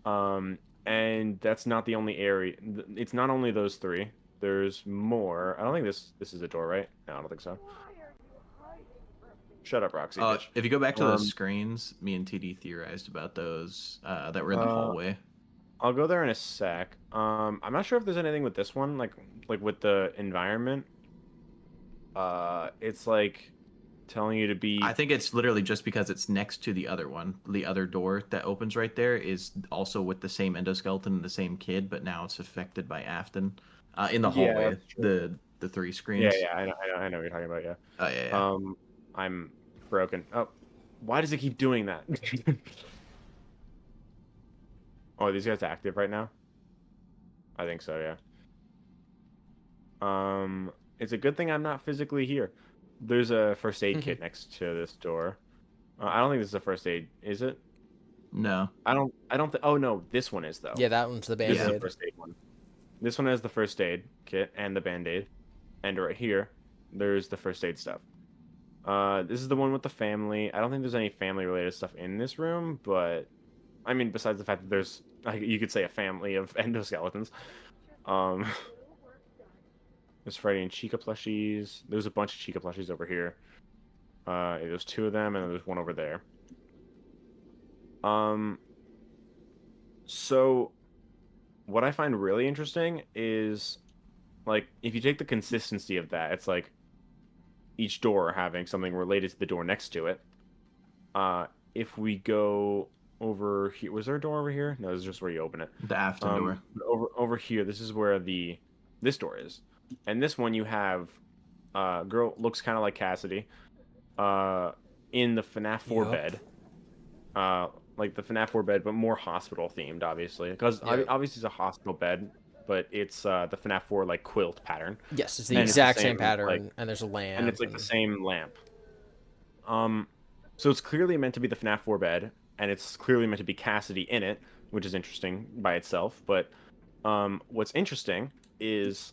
And that's not the only area. It's not only those 3. There's more. I don't think this is a door, right? No, I don't think so. Shut up, Roxy. If you go back to those screens, me and TD theorized about those that were in the hallway. I'll go there in a sec. I'm not sure if there's anything with this one, like with the environment. It's like telling you to be. I think it's literally just because it's next to the other one. The other door that opens right there is also with the same endoskeleton and the same kid, but now it's affected by Afton. In the hallway, the 3 screens. Yeah, I know what you're talking about. Yeah. Oh yeah. I'm broken. Oh, why does it keep doing that? Oh, are these guys active right now? I think so. Yeah. It's a good thing I'm not physically here. There's a first aid kit next to this door. I don't think this is a first aid, is it? No. I don't think. Oh no, this one is though. Yeah, that one's the band-aid. This is the first aid one. This one has the first aid kit and the band-aid, and right here, there's the first aid stuff. This is the one with the family. I don't think there's any family-related stuff in this room, but I mean, besides the fact that there's, you could say, a family of endoskeletons. There's Freddy and Chica plushies. There's a bunch of Chica plushies over here. There's 2 of them, and then there's one over there. So what I find really interesting is, like, if you take the consistency of that, it's like each door having something related to the door next to it. If we go over here, was there a door over here? No, this is just where you open it. The Afton door. Over here, this is where this door is, and this one you have, girl looks kind of like Cassidy, in the FNAF 4 bed, like the FNAF 4 bed, but more hospital themed, obviously, because obviously it's a hospital bed, but it's the FNAF 4 like quilt pattern. Yes, it's the exact same pattern, like, and there's a lamp, and it's like the same lamp. So it's clearly meant to be the FNAF 4 bed, and it's clearly meant to be Cassidy in it, which is interesting by itself. But what's interesting is,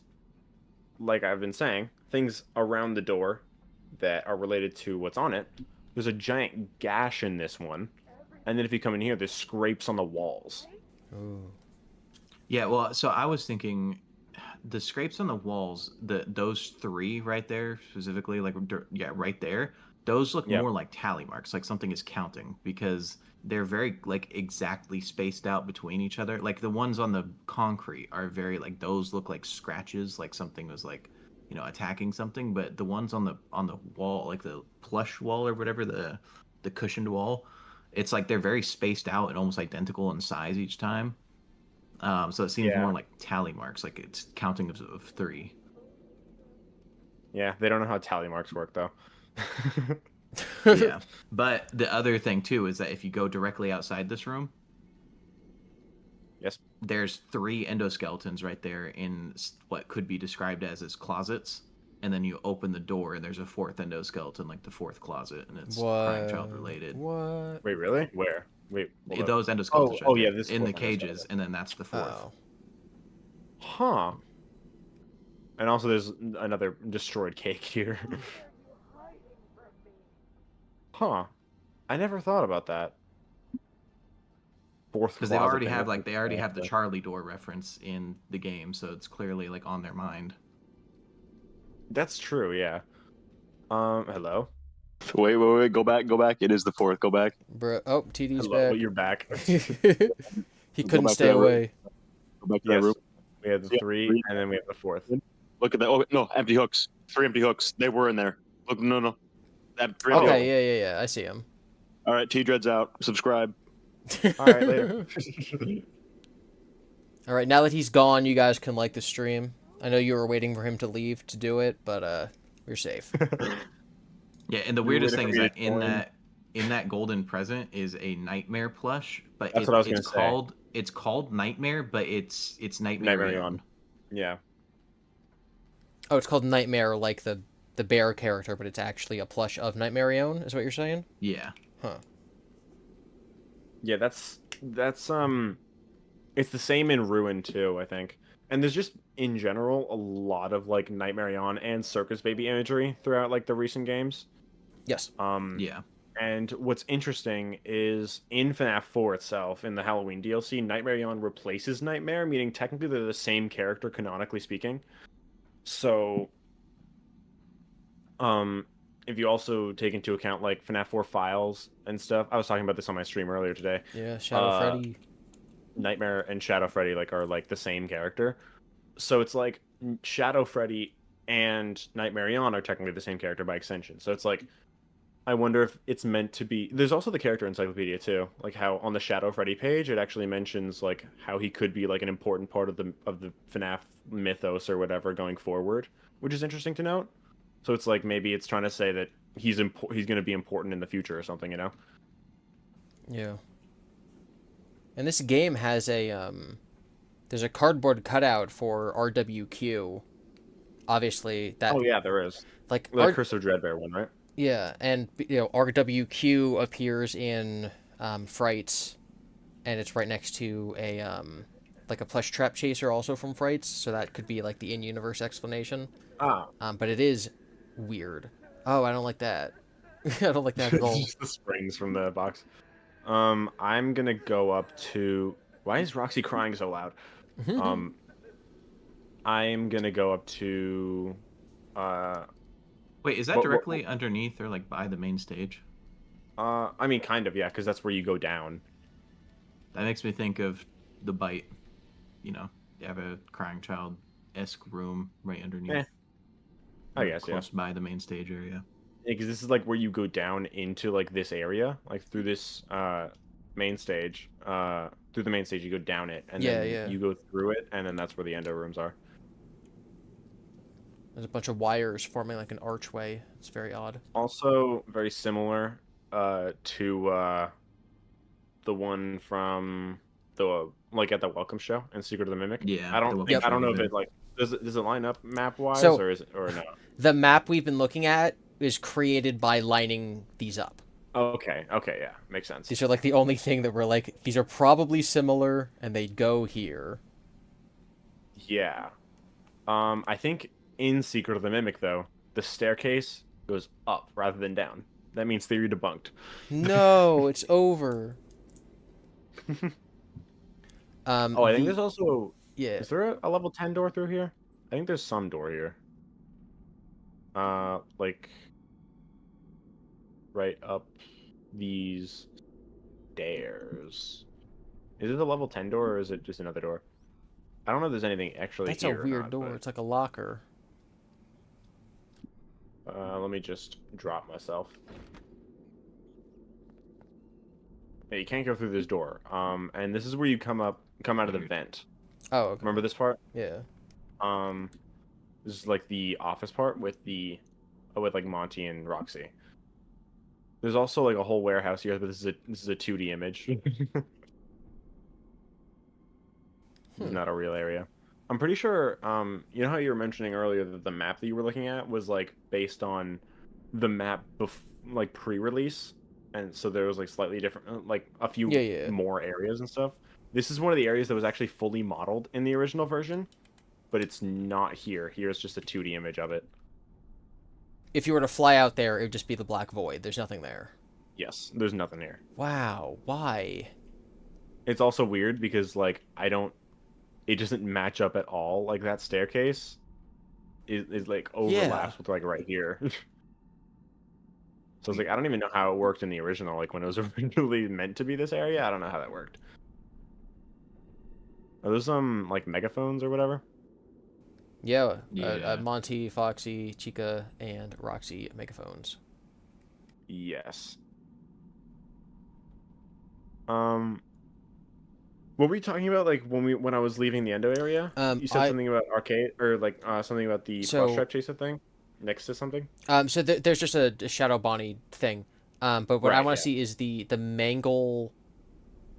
like I've been saying, things around the door that are related to what's on it. There's a giant gash in this one, and then if you come in here, there's scrapes on the walls. Ooh. Yeah, well, so I was thinking the scrapes on the walls, those 3 right there specifically, like, yeah, right there, those look more like tally marks, like something is counting, because they're very, like, exactly spaced out between each other. Like, the ones on the concrete are very, like, those look like scratches, like something was, like, you know, attacking something. But the ones on the wall, like the plush wall or whatever, the cushioned wall, it's like they're very spaced out and almost identical in size each time. So it seems more like tally marks, like it's counting of 3. Yeah, they don't know how tally marks work, though. Yeah, but the other thing too is that if you go directly outside this room, yes, there's 3 endoskeletons right there in what could be described as closets, and then you open the door and there's a 4th endoskeleton, like the 4th closet, and it's crying child related. What? Wait, really? Where? Wait, those endoskeletons right there, this in the cages, and then that's the 4th. Oh. Huh. And also there's another destroyed cake here. Huh. I never thought about that. 4th because they already have the Charlie door reference in the game, so it's clearly like on their mind. That's true, yeah. Hello. Wait, go back. It is the 4th. Go back. Bro, oh, TD's Hello, back. you're back. He couldn't stay away. Go back to that room. We have the 3, and then we have the 4th. Look at that. Oh no, empty hooks. 3 empty hooks. They were in there. Look, no. Okay, yeah, I see him. All right, tdreads out. Subscribe. All right, later. All right, now that he's gone, you guys can like the stream. I know you were waiting for him to leave to do it, but we're safe. Yeah, and the weirdest thing is that in that golden present is a Nightmare plush, but it's called Nightmare, but it's Nightmare on. Yeah. Oh, it's called Nightmare, like the bear character, but it's actually a plush of Nightmare-ion, is what you're saying? Yeah. Huh. Yeah, that's it's the same in Ruin too, I think. And there's just in general a lot of like Nightmare-ion and Circus Baby imagery throughout like the recent games. Yes. Yeah. And what's interesting is in FNAF 4 itself, in the Halloween DLC, Nightmare-ion replaces Nightmare, meaning technically they're the same character canonically speaking. So if you also take into account like FNAF 4 files and stuff, I was talking about this on my stream earlier today. Yeah, Shadow Freddy. Nightmare and Shadow Freddy are like the same character. So it's like Shadow Freddy and Nightmare-ion are technically the same character by extension. So it's like, I wonder if it's meant to be. There's also the character encyclopedia too, like how on the Shadow Freddy page it actually mentions like how he could be like an important part of the FNAF mythos or whatever going forward, which is interesting to note. So it's like maybe it's trying to say that he's going to be important in the future or something, you know? Yeah. And this game has a there's a cardboard cutout for RWQ. Obviously that. Oh yeah, there is. Like the Curse of Dreadbear one, right? Yeah, and you know RWQ appears in Frights, and it's right next to a like a plush trap chaser also from Frights, so that could be like the in-universe explanation. Ah. But it is weird. Oh, I don't like that. I don't like that at all. Just the springs from the box. I'm gonna go up to. Why is Roxy crying so loud? I'm gonna go up to. Wait, is that directly underneath or like by the main stage? I mean, kind of, yeah, because that's where you go down. That makes me think of The Bite. You know, you have a crying child-esque room right underneath. I guess, close by the main stage area. Because this is like where you go down into like this area, like through this main stage. Through the main stage, you go down it, and then you go through it, and then that's where the endo rooms are. There's a bunch of wires forming like an archway. It's very odd. Also, very similar to the one from the like at the Welcome Show and Secret of the Mimic. Yeah, I don't know if it like does it line up map wise or is it or no. The map we've been looking at is created by lining these up. Okay, yeah, makes sense. These are like the only thing that we're like, these are probably similar, and they go here. Yeah. I think in Secret of the Mimic, though, the staircase goes up rather than down. That means theory debunked. No, it's over. I think there's also... Yeah. Is there a level 10 door through here? I think there's some door here. Like... right up these stairs. Is it a level 10 door or is it just another door? I don't know if there's anything actually That's here. a weird door. But... It's like a locker. Let me just drop myself. Yeah, you can't go through this door. And this is where you come out of the vent. Oh, okay. Remember this part? Yeah. This is like the office part with like Monty and Roxy. There's also like a whole warehouse here, but this is a 2D image. It's not a real area. I'm pretty sure, you know how you were mentioning earlier that the map that you were looking at was like based on the map like pre-release, and so there was like slightly different, like a few more areas and stuff. This is one of the areas that was actually fully modeled in the original version, but it's not here. Here is just a 2D image of it. If you were to fly out there, it would just be the black void. There's nothing there. Yes, there's nothing here. Wow, why? It's also weird because like it doesn't match up at all. Like that staircase is like overlaps with like right here. So it's like I don't even know how it worked in the original. Like when it was originally meant to be this area, I don't know how that worked. Are those like megaphones or whatever? Yeah, Monty, Foxy, Chica, and Roxy megaphones. Yes. What were you talking about? Like when I was leaving the endo area, you said something about arcade or like something about the cross stripe chaser thing next to something. So there's just a Shadow Bonnie thing, but what I want to see is the Mangle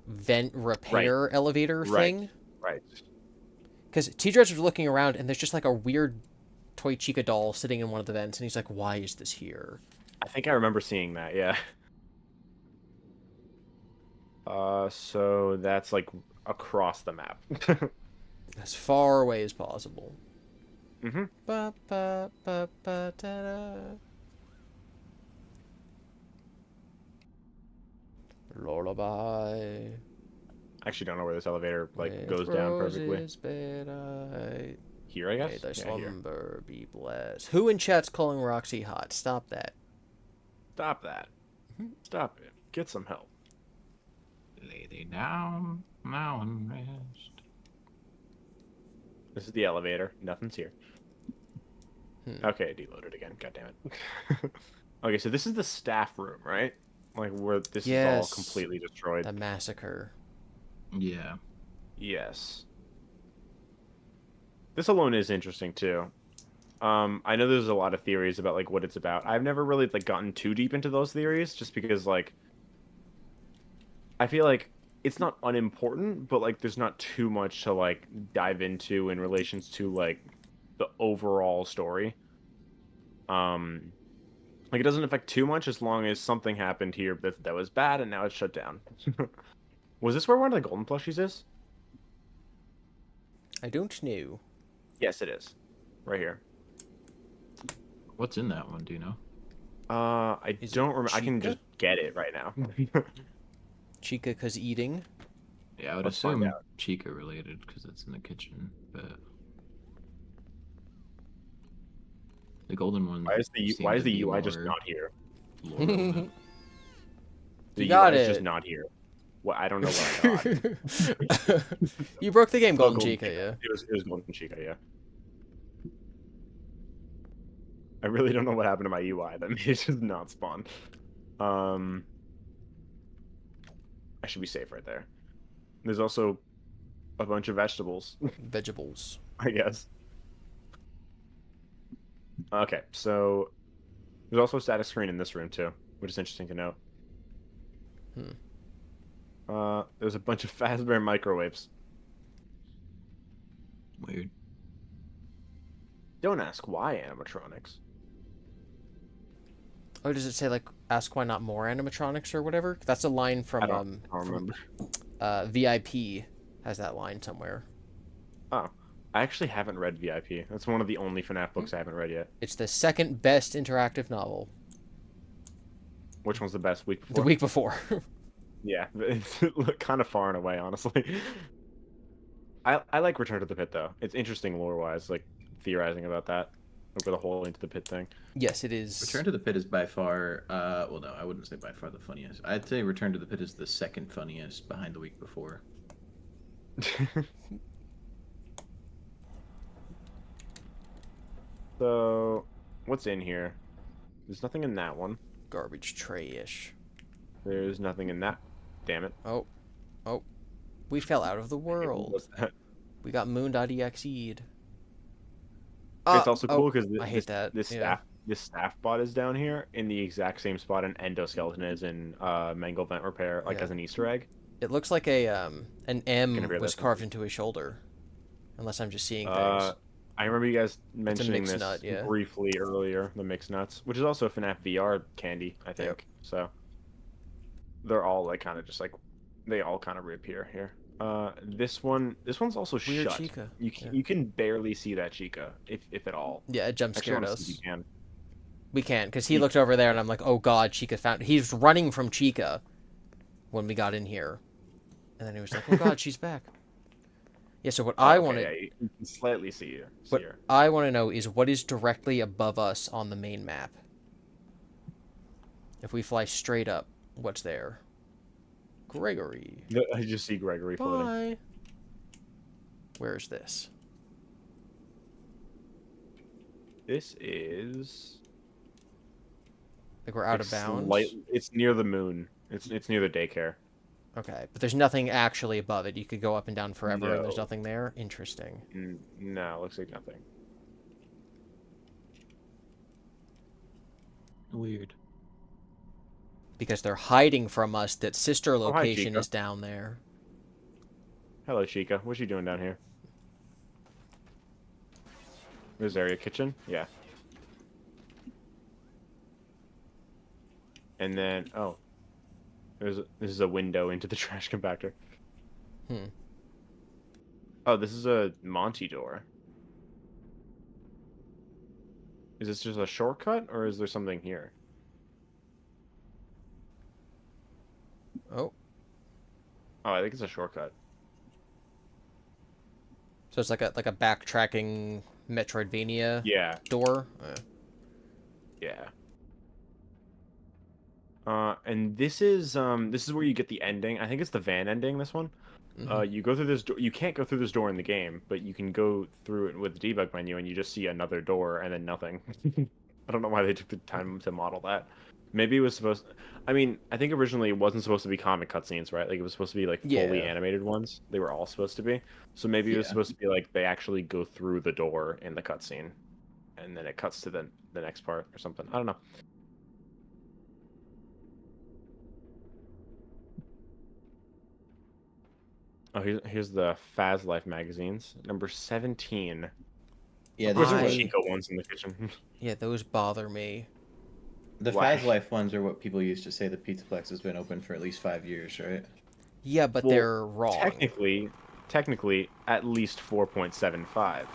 vent repair elevator thing. Right. Because tdreads was looking around and there's just like a weird toy Chica doll sitting in one of the vents, and he's like, "Why is this here?" I think I remember seeing that. Yeah. So that's like across the map. As far away as possible. Mm-hmm. Ba, ba, ba, ba, da, da. Lullaby. I actually don't know where this elevator like goes down perfectly. Here, I guess. May thy slumber be blessed. Who in chat's calling Roxy hot? Stop that. Stop that. Stop it. Get some help. Lay thee down now and rest. This is the elevator. Nothing's here. Okay, deloaded again. God damn it. Okay, so this is the staff room, right? Like where this is all completely destroyed. The massacre. Yeah. Yes. This alone is interesting too. I know there's a lot of theories about like what it's about. I've never really like gotten too deep into those theories, just because like I feel like it's not unimportant, but like there's not too much to like dive into in relations to like the overall story. Like it doesn't affect too much as long as something happened here that was bad and now it's shut down. Was this where one of the golden plushies is? I don't know. Yes, it is. Right here. What's in that one? Do you know? I don't remember. I can just get it right now. Chica, cause eating. Yeah, I would assume Chica related because it's in the kitchen. But The golden one. Why is seemed to the be UI just more- not here? more relevant. The You got UI is just it. not here. Well, I don't know what I got. You broke the game, Oh, Golden Chica, yeah. It was Golden Chica, yeah. I really don't know what happened to my UI. That made it just not spawn. I should be safe right there. There's also a bunch of vegetables. Vegetables. I guess. Okay, so there's also a status screen in this room too, which is interesting to note. There's a bunch of Fazbear microwaves. Weird. Don't ask why animatronics. Oh, does it say like ask why not more animatronics or whatever? That's a line from I don't remember. VIP has that line somewhere. Oh, I actually haven't read VIP. That's one of the only FNAF books I haven't read yet. It's the second best interactive novel. Which one's the best? Week before? The week before. Yeah, it's kind of far and away, honestly. I like Return to the Pit though. It's interesting lore-wise, like theorizing about that, over the whole Into the Pit thing. Yes, it is. Return to the Pit is by far, well, no, I wouldn't say by far the funniest. I'd say Return to the Pit is the second funniest behind the week before. So, what's in here? There's nothing in that one. Garbage tray-ish. There's nothing in that. Damn it. Oh. Oh. We fell out of the world. What's that? We got moon.exe'd. It's also cool because I hate that. This yeah. staff bot is down here in the exact same spot an endoskeleton is in Mangle Vent Repair, like as an Easter egg. It looks like an M was carved into his shoulder. Unless I'm just seeing things. I remember you guys mentioning mixed this nut, yeah. briefly earlier, the mixed nuts, which is also a FNAF VR candy, I think. Yep. So they're all like kind of just like they all kind of reappear here. This one's also Weird shut. Chica. You can barely see that Chica, if at all. Yeah, it jump Actually, I scared wanna see us. if you can. We can't, because he looked over there and I'm like, oh god, Chica found. He's running from Chica when we got in here. And then he was like, oh god, she's back. Yeah, so what I want to... Yeah, you can slightly see her. What I want to know is what is directly above us on the main map. If we fly straight up, what's there? Gregory. I just see Gregory floating. Bye. Where is this? This is... Like we're out of bounds? It's near the moon. It's near the daycare. Okay, but there's nothing actually above it. You could go up and down forever and there's No. nothing there? Interesting. No, looks like nothing. Weird. Because they're hiding from us that sister hi, location Chica. is down there. Hello, Chica. What's she doing down here? This area kitchen? Yeah. And then, oh. This is a window into the trash compactor. Oh, this is a Monty door. Is this just a shortcut, or is there something here? Oh. Oh, I think it's a shortcut. So it's like a backtracking Metroidvania Yeah. door? Yeah. And this is where you get the ending. I think it's the van ending, this one. You go through this door. You can't go through this door in the game, but you can go through it with the debug menu, and you just see another door and then nothing. I don't know why they took the time to model that. Maybe it was supposed... I mean, I think originally it wasn't supposed to be comic cutscenes, right? Like, it was supposed to be, like, fully animated ones. They were all supposed to be. So maybe it was supposed to be, like, they actually go through the door in the cutscene. And then it cuts to the next part or something. I don't know. Oh, here's the Faz Life magazines. Number 17. Yeah, There's those the are- Chico ones in the kitchen. Yeah, those bother me. The Why? Faz Life ones are what people used to say the Pizzaplex has been open for at least 5 years, right? Yeah, but Well, they're wrong. Technically, at least 4.75.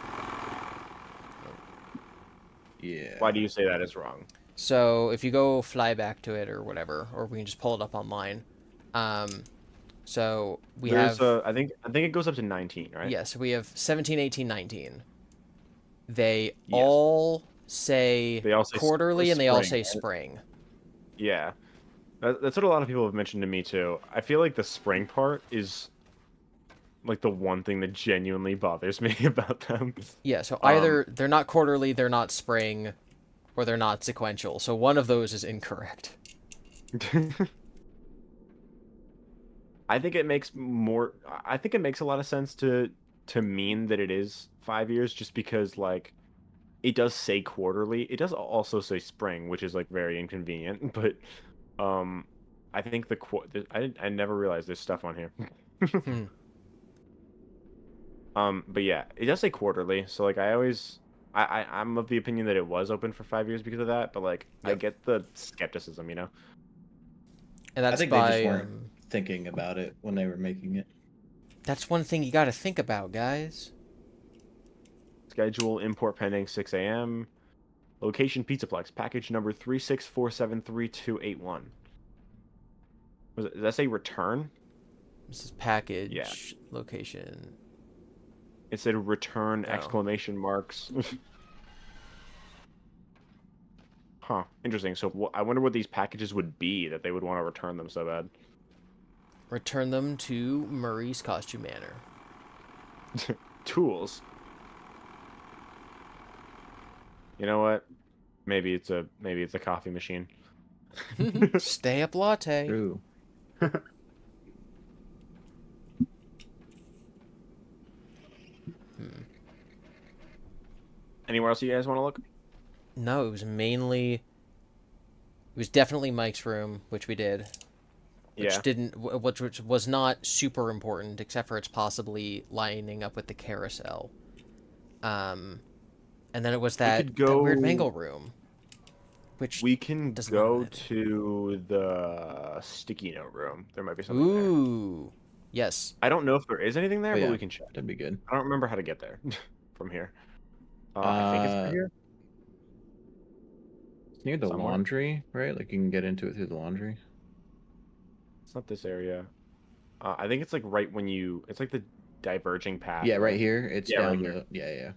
Yeah. Why do you say that is wrong? So if you go fly back to it or whatever, or we can just pull it up online. So we have... I think it goes up to 19, right? Yes, we have 17, 18, 19. They all say They all say quarterly and they all say right? spring. Yeah. That's what a lot of people have mentioned to me too. I feel like the spring part is like the one thing that genuinely bothers me about them. Yeah, so either they're not quarterly, they're not spring, or they're not sequential. So one of those is incorrect. I think it makes a lot of sense to mean that it is 5 years, just because like it does say quarterly. It does also say spring, which is like very inconvenient, but I think I never realized there's stuff on here. But yeah, it does say quarterly, so like I'm of the opinion that it was open for 5 years because of that, but like I get the skepticism, you know. And that's I think they just weren't thinking about it when they were making it. That's one thing you got to think about, guys. Schedule import pending 6 a.m. Location Pizzaplex, package number 36473281. Does that say return? This is package location. It said return exclamation marks. Huh, interesting. So I wonder what these packages would be that they would want to return them so bad. Return them to Murray's Costume Manor. Tools. You know what? Maybe it's a coffee machine. Stay up latte. True. Anywhere else you guys want to look? No, it was definitely Mike's room, which we did. Which was not super important, except for it's possibly lining up with the carousel. And then it was that weird mangle room. Which we can go to the sticky note room. There might be something there. Ooh. Yes. I don't know if there is anything there, but we can check. That'd be good. I don't remember how to get there from here. I think it's right here. It's near the laundry, right? Like you can get into it through the laundry. It's not this area. I think it's like right when it's like the diverging path. Yeah, right here. It's down right here.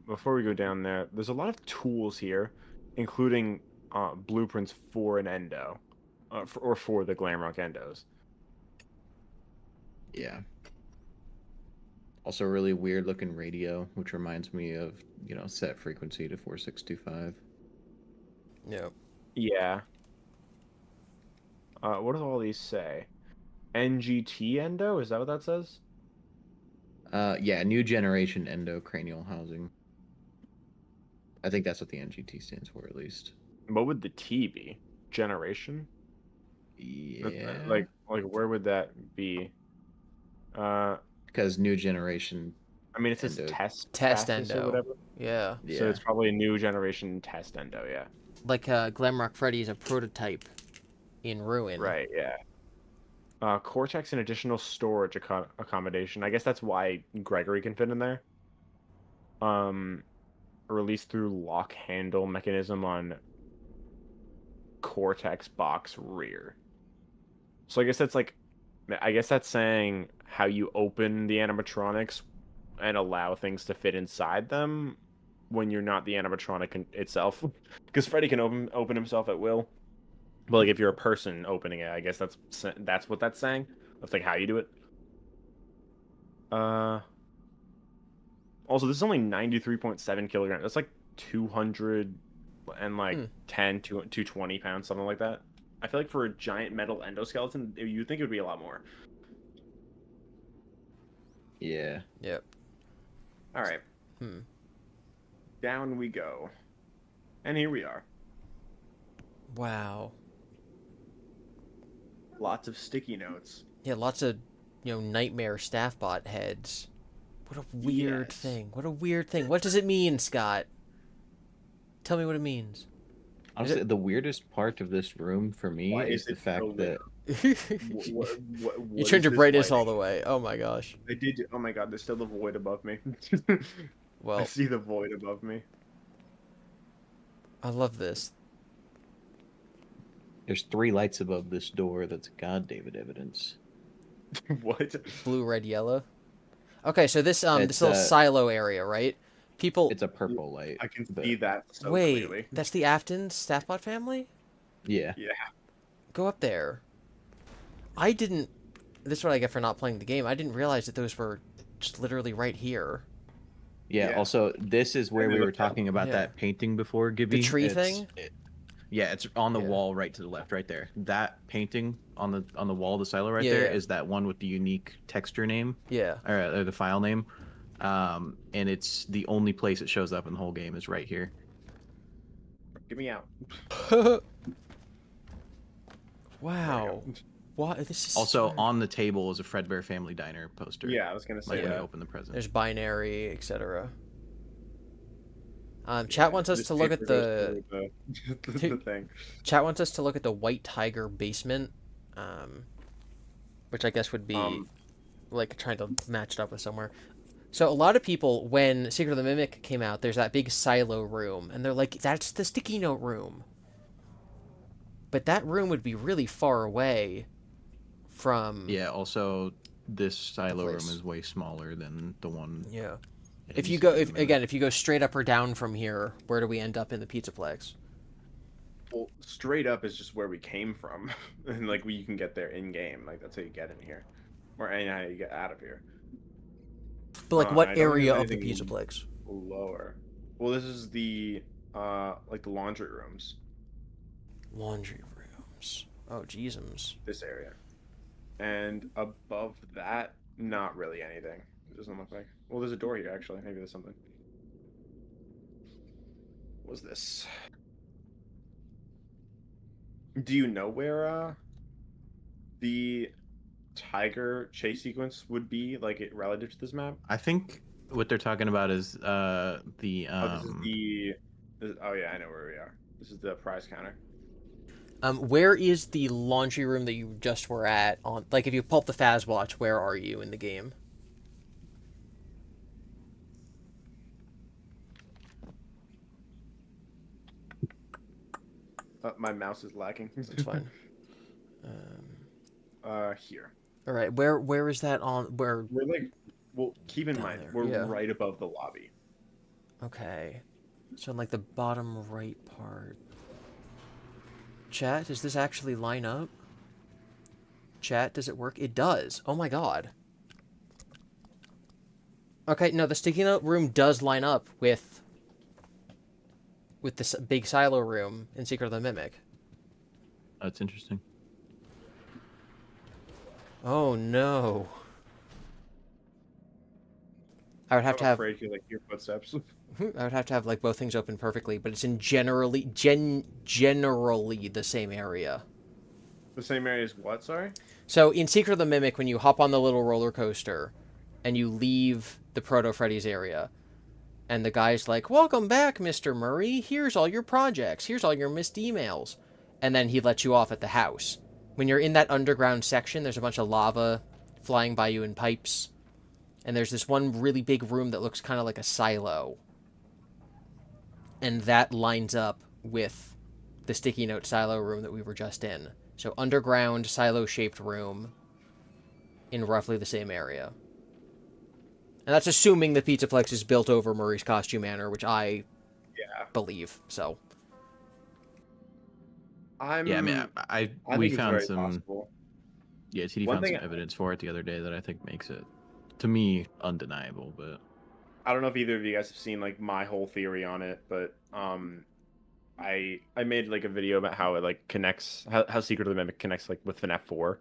Before we go down there, there's a lot of tools here, including blueprints for an endo, for the Glamrock endos. Yeah. Also, a really weird looking radio, which reminds me of, set frequency to 4625. Yep. Yeah. What do all these say? NGT endo? Is that what that says? Yeah, new generation endocranial housing. I think that's what the NGT stands for, at least. What would the T be? Generation? Yeah. Like where would that be? Because new generation. I mean, it says endo. Test endo endo. or whatever. Yeah. So it's probably a new generation test endo. Yeah. Like Glamrock Freddy is a prototype in ruin. Right. Yeah. Cortex and additional storage accommodation. I guess that's why Gregory can fit in there. Released through lock handle mechanism on Cortex box rear. So I guess that's saying how you open the animatronics and allow things to fit inside them when you're not the animatronic itself. Because Freddy can open himself at will. But like if you're a person opening it, I guess that's what that's saying. That's like how you do it. Also, this is only 93.7 kilograms. That's like 200 and like 10 to 220 pounds, something like that. I feel like for a giant metal endoskeleton, you'd think it would be a lot more. Yeah. Yep. All right. Down we go. And here we are. Wow. Lots of sticky notes. Yeah, lots of, nightmare staffbot heads. What a weird thing. What a weird thing. What does it mean, Scott? Tell me what it means. Honestly, the weirdest part of this room for me is the fact that... You turned your brightness all the way. Oh my gosh. I did. Oh my god, there's still the void above me. Well, I see the void above me. I love this. There's 3 lights above this door. That's God David evidence. What? Blue, red, yellow. Okay, so this little silo area, right? People. It's a purple light. I can but- see that so Wait, clearly. that's the Aftons Staffbot family? Yeah. Yeah. Go up there. I didn't... This is what I get for not playing the game. I didn't realize that those were just literally right here. Yeah, also, this is where we were talking about Yeah. that painting before, Gibby. The tree thing? Yeah, it's on the wall right to the left, right there. That painting on the wall of the silo right there is that one with the unique texture name. Yeah. Or the file name. And it's the only place it shows up in the whole game is right here. Get me out. Wow. What? This is Also, on the table is a Fredbear Family Diner poster. Yeah, I was gonna say like when you that. open the present. There's binary, etc. Chat wants us to look at the thing. Chat wants us to look at the White Tiger basement, which I guess would be like trying to match it up with somewhere. So a lot of people, when Secret of the Mimic came out, there's that big silo room, and they're like, "That's the sticky note room." But that room would be really far away from. Yeah. Also, this silo room place. is way smaller than the one. Yeah. in If you Secret go, of the Mimic. if you go straight up or down from here, where do we end up in the Pizzaplex? Well, straight up is just where we came from, and like you can get there in game. Like that's how you get in here, or and how you get out of here. But like, I what don't area think of the anything Pizzaplex? Lower. Well, this is the like the laundry rooms. Laundry rooms. Oh, jeezums. This area, and above that, not really anything. It doesn't look like. Well, there's a door here actually. Maybe there's something. What's this? Do you know where the tiger chase sequence would be, like it relative to this map? I think what they're talking about is the Oh, this is the. Oh yeah, I know where we are. This is the prize counter. Where is the laundry room that you just were at? On like, if you pull up the Faz watch, where are you in the game? My mouse is lacking. That's fine. Here. All right, where is that on? Where? We're like, well, keep in Down mind, there, we're yeah. right above the lobby. Okay, so in like the bottom right part. Chat, does this actually line up? Chat, does it work? It does. Oh my god. Okay, no, the sticky note room does line up with this big silo room in Secret of the Mimic. That's interesting. Oh no. I would have to I'm have. afraid you like your footsteps. I would have to have like both things open perfectly, but it's in generally the same area. The same area as what? Sorry. So in Secret of the Mimic, when you hop on the little roller coaster, and you leave the Proto Freddy's area, and the guy's like, "Welcome back, Mr. Murray. Here's all your projects. Here's all your missed emails," and then he lets you off at the house. When you're in that underground section, there's a bunch of lava flying by you in pipes, and there's this one really big room that looks kind of like a silo. And that lines up with the sticky note silo room that we were just in. So underground silo-shaped room in roughly the same area. And that's assuming the Pizzaplex is built over Murray's Costume Manor, which I believe. So Yeah, I mean, we think it's found very some. possible. Yeah, TD One found some thing- evidence for it the other day that I think makes it, to me, undeniable. But I don't know if either of you guys have seen like my whole theory on it, but I made like a video about how it like connects how Secret of the Mimic connects like with FNAF 4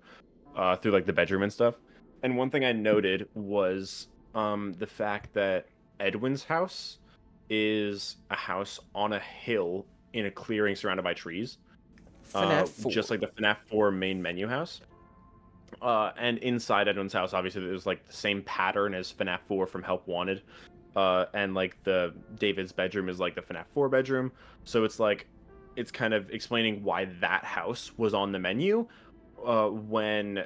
through like the bedroom and stuff. And one thing I noted was the fact that Edwin's house is a house on a hill in a clearing surrounded by trees. FNAF 4. Just like the FNAF 4 main menu house. And inside Edwin's house, obviously, there's like the same pattern as FNAF 4 from Help Wanted. And like the David's bedroom is like the FNAF 4 bedroom. So it's like, it's kind of explaining why that house was on the menu when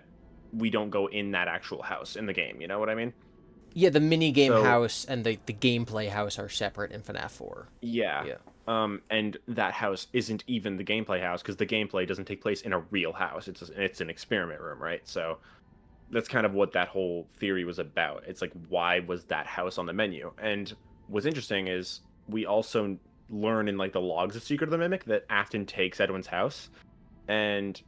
we don't go in that actual house in the game. You know what I mean? yeah, the mini-game So- house and the gameplay house are separate in FNAF 4. Yeah. Yeah. And that house isn't even the gameplay house because the gameplay doesn't take place in a real house. It's an experiment room, right? So that's kind of what that whole theory was about. It's like, why was that house on the menu? And what's interesting is we also learn in like the logs of Secret of the Mimic that Afton takes Edwin's house, and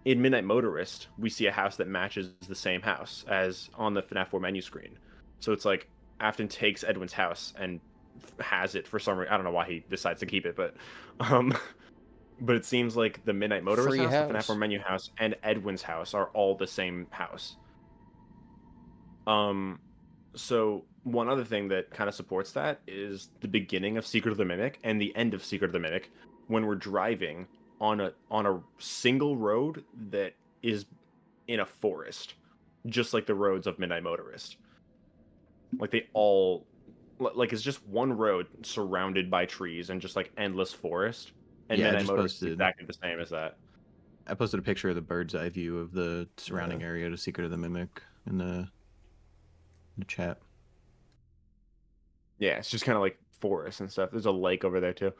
in Midnight Motorist we see a house that matches the same house as on the FNAF 4 menu screen. So it's like Afton takes Edwin's house and has it for some reason. I don't know why he decides to keep it, but but it seems like the Midnight Motorist Free house, the FNAF house. 4 menu house, and Edwin's house are all the same house. So one other thing that kind of supports that is the beginning of Secret of the Mimic and the end of Secret of the Mimic, when we're driving on a single road that is in a forest, just like the roads of Midnight Motorist. Like they all, like it's just one road surrounded by trees and just like endless forest. And Yeah, I Midnight just Motorist is posted- exactly the same as that. I posted a picture of the bird's eye view of the surrounding area to Secret of the Mimic in the chat. Yeah, it's just kind of like forest and stuff. There's a lake over there too.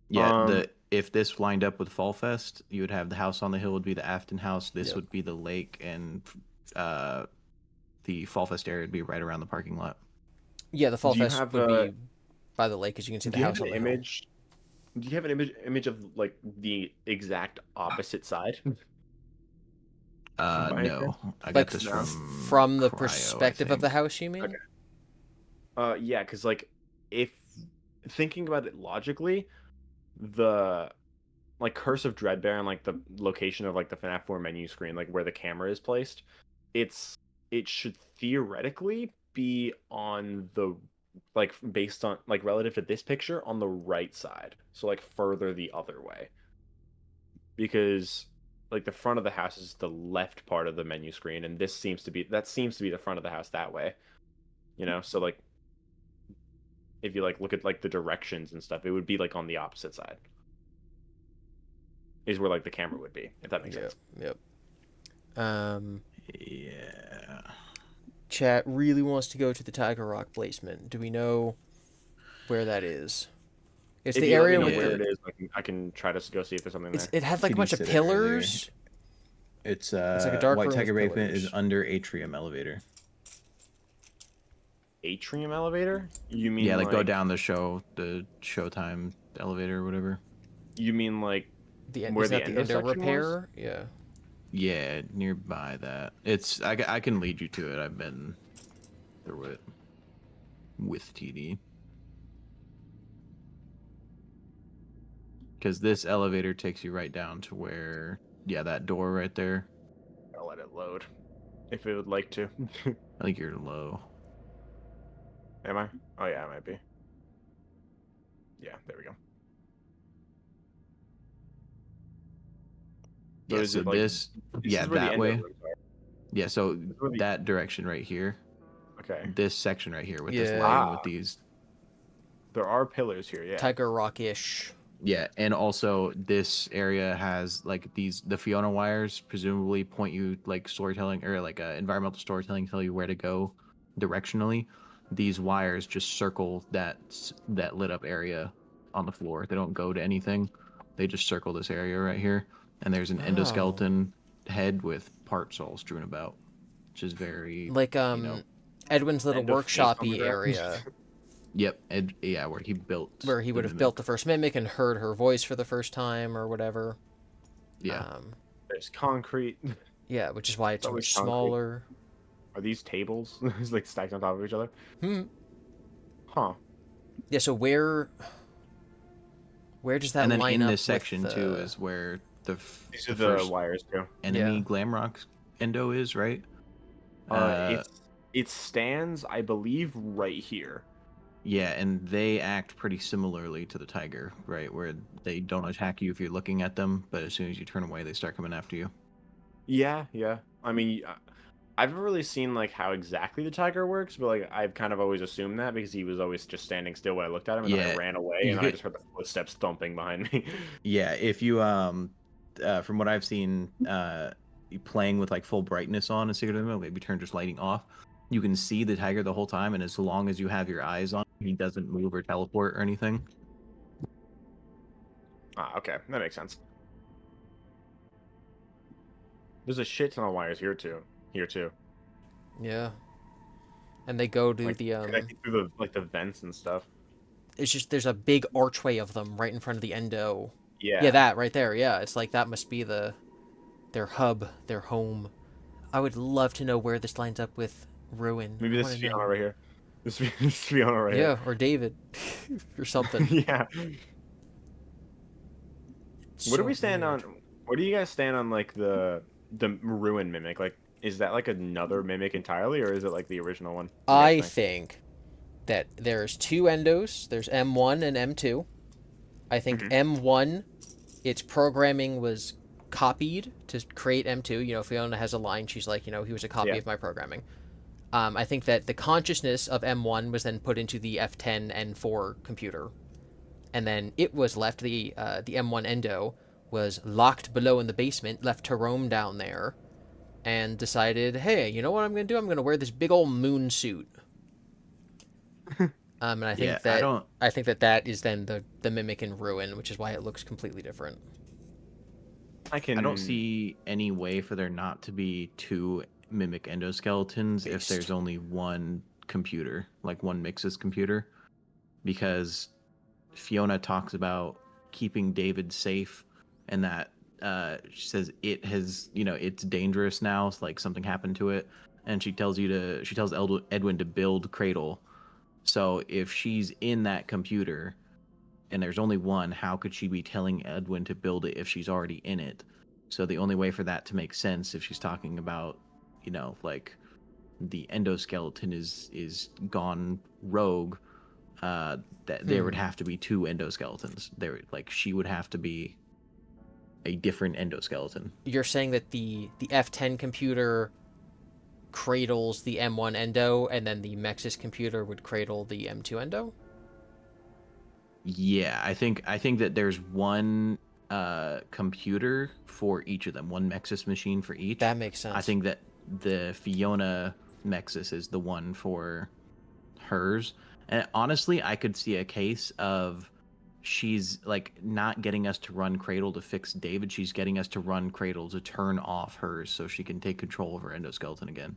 Yeah, if this lined up with Fall Fest, you would have the house on the hill would be the Afton house. This Yep. would be the lake, and the Fall Fest area would be right around the parking lot. Yeah, the Fall Do you Fest have would a- be by the lake, as you can see Do the you house have on an the hill. image? Do you have an image of like the exact opposite side? By any No, chance? I got Like this from the Cryo, I perspective of the think. house, you mean? Okay. Yeah, because like if thinking about it logically, the like Curse of Dreadbear and like the location of like the FNAF 4 menu screen, like where the camera is placed, it should theoretically be on the like based on like relative to this picture on the right side, so like further the other way, because like the front of the house is the left part of the menu screen, and this seems to be the front of the house that way, you know. So like if you like look at like the directions and stuff, it would be like on the opposite side is where like the camera would be, if that makes sense. Yep. Yeah. Chat really wants to go to the Tiger Rock placement. Do we know where that is? It's If the you let me area know with where the, it is, I can try to go see if there's something there. it had like a bunch of Sit area there. pillars. It's like a dark White room Tiger with Basement is pillars. under Atrium Elevator. Atrium elevator? You mean Yeah, like go down the Showtime elevator or whatever. You mean like The where is the that the endo endo section repair? Yeah. Yeah, nearby that. I can lead you to it. I've been through it with TD. Because this elevator takes you right down to where, yeah, that door right there. I'll let it load if it would like to. I think you're low. Am I? Oh yeah, I might be. Yeah, there we go. So Yeah, is so it like this, yeah, is where the that endo way. rooms are. Yeah, so where the- that direction right here. Okay. This section right here with this Yeah. lane with these. There are pillars here, yeah. Tiger Rock-ish. Yeah, and also this area has like the Fiona wires presumably point you like storytelling or like environmental storytelling, tell you where to go directionally. These wires just circle that lit up area on the floor. They don't go to anything. They just circle this area right here. And there's an endoskeleton head with parts all strewn about, which is very Like Edwin's little Endo face on the workshopy ground. area. Yep, yeah, where he built. Where he would have built the first mimic and heard her voice for the first time or whatever. Yeah. There's concrete. Yeah, which is why it's so always much concrete. smaller. Are these tables? It's like stacked on top of each other? Huh. Yeah, so where does that And then line in up this with section too the- is where the These are the wires too. enemy Yeah. Glamrock endo is, right? It stands, I believe, right here. Yeah, and they act pretty similarly to the tiger, right? Where they don't attack you if you're looking at them, but as soon as you turn away, they start coming after you. Yeah. I mean, I've never really seen like how exactly the tiger works, but like I've kind of always assumed that because he was always just standing still when I looked at him, and then I Yeah, ran away, you and I get- just heard the footsteps thumping behind me. Yeah, if you from what I've seen, playing with like full brightness on in Secret of the Mimic, maybe turn just lighting off, you can see the tiger the whole time, and as long as you have your eyes on, he doesn't move or teleport or anything. Okay, that makes sense. There's a shit ton of wires here too. Yeah. And they go to Like, the connecting through the vents and stuff. it's just there's a big archway of them right in front of the endo. Yeah. Yeah, that right there. Yeah, it's like that must be their hub, their home. I would love to know where this lines up with Ruin. Maybe I this wanna is know. Fiona right here. This is Fiona right here. Yeah, or David, or something. Yeah. Where do So we stand weird. on? Where do you guys stand on like the Ruin mimic? Like, is that like another mimic entirely, or is it like the original one? What do you I guys think that there's two endos. There's M1 and M2. I think M1, its programming was copied to create M2. You know, Fiona has a line. She's like, you know, he was a copy Yeah. of my programming. I think that the consciousness of M1 was then put into the F10 N4 computer, and then it was left. The M1 endo was locked below in the basement, left to roam down there, and decided, hey, you know what I'm gonna do? I'm gonna wear this big old moon suit. And I think Yeah, that I think that is then the mimic in Ruin, which is why it looks completely different. I don't see any way for there not to be two mimic endoskeletons if there's only one computer, like one Mix's computer, because Fiona talks about keeping David safe, and that she says it has, you know, it's dangerous now. It's like something happened to it, and she tells Edwin to build Cradle. So if she's in that computer and there's only one, how could she be telling Edwin to build it if she's already in it? So the only way for that to make sense, if she's talking about, you know, like the endoskeleton is gone rogue, that there would have to be two endoskeletons. There, like, she would have to be a different endoskeleton. You're saying that the F10 computer cradles the M1 endo, and then the Mexis computer would cradle the M2 endo? Yeah, I think that there's one computer for each of them, one Mexis machine for each. That makes sense. I think that the Fiona Mexis is the one for hers. And honestly, I could see a case of she's like not getting us to run Cradle to fix David. She's getting us to run Cradle to turn off hers so she can take control of her endoskeleton again.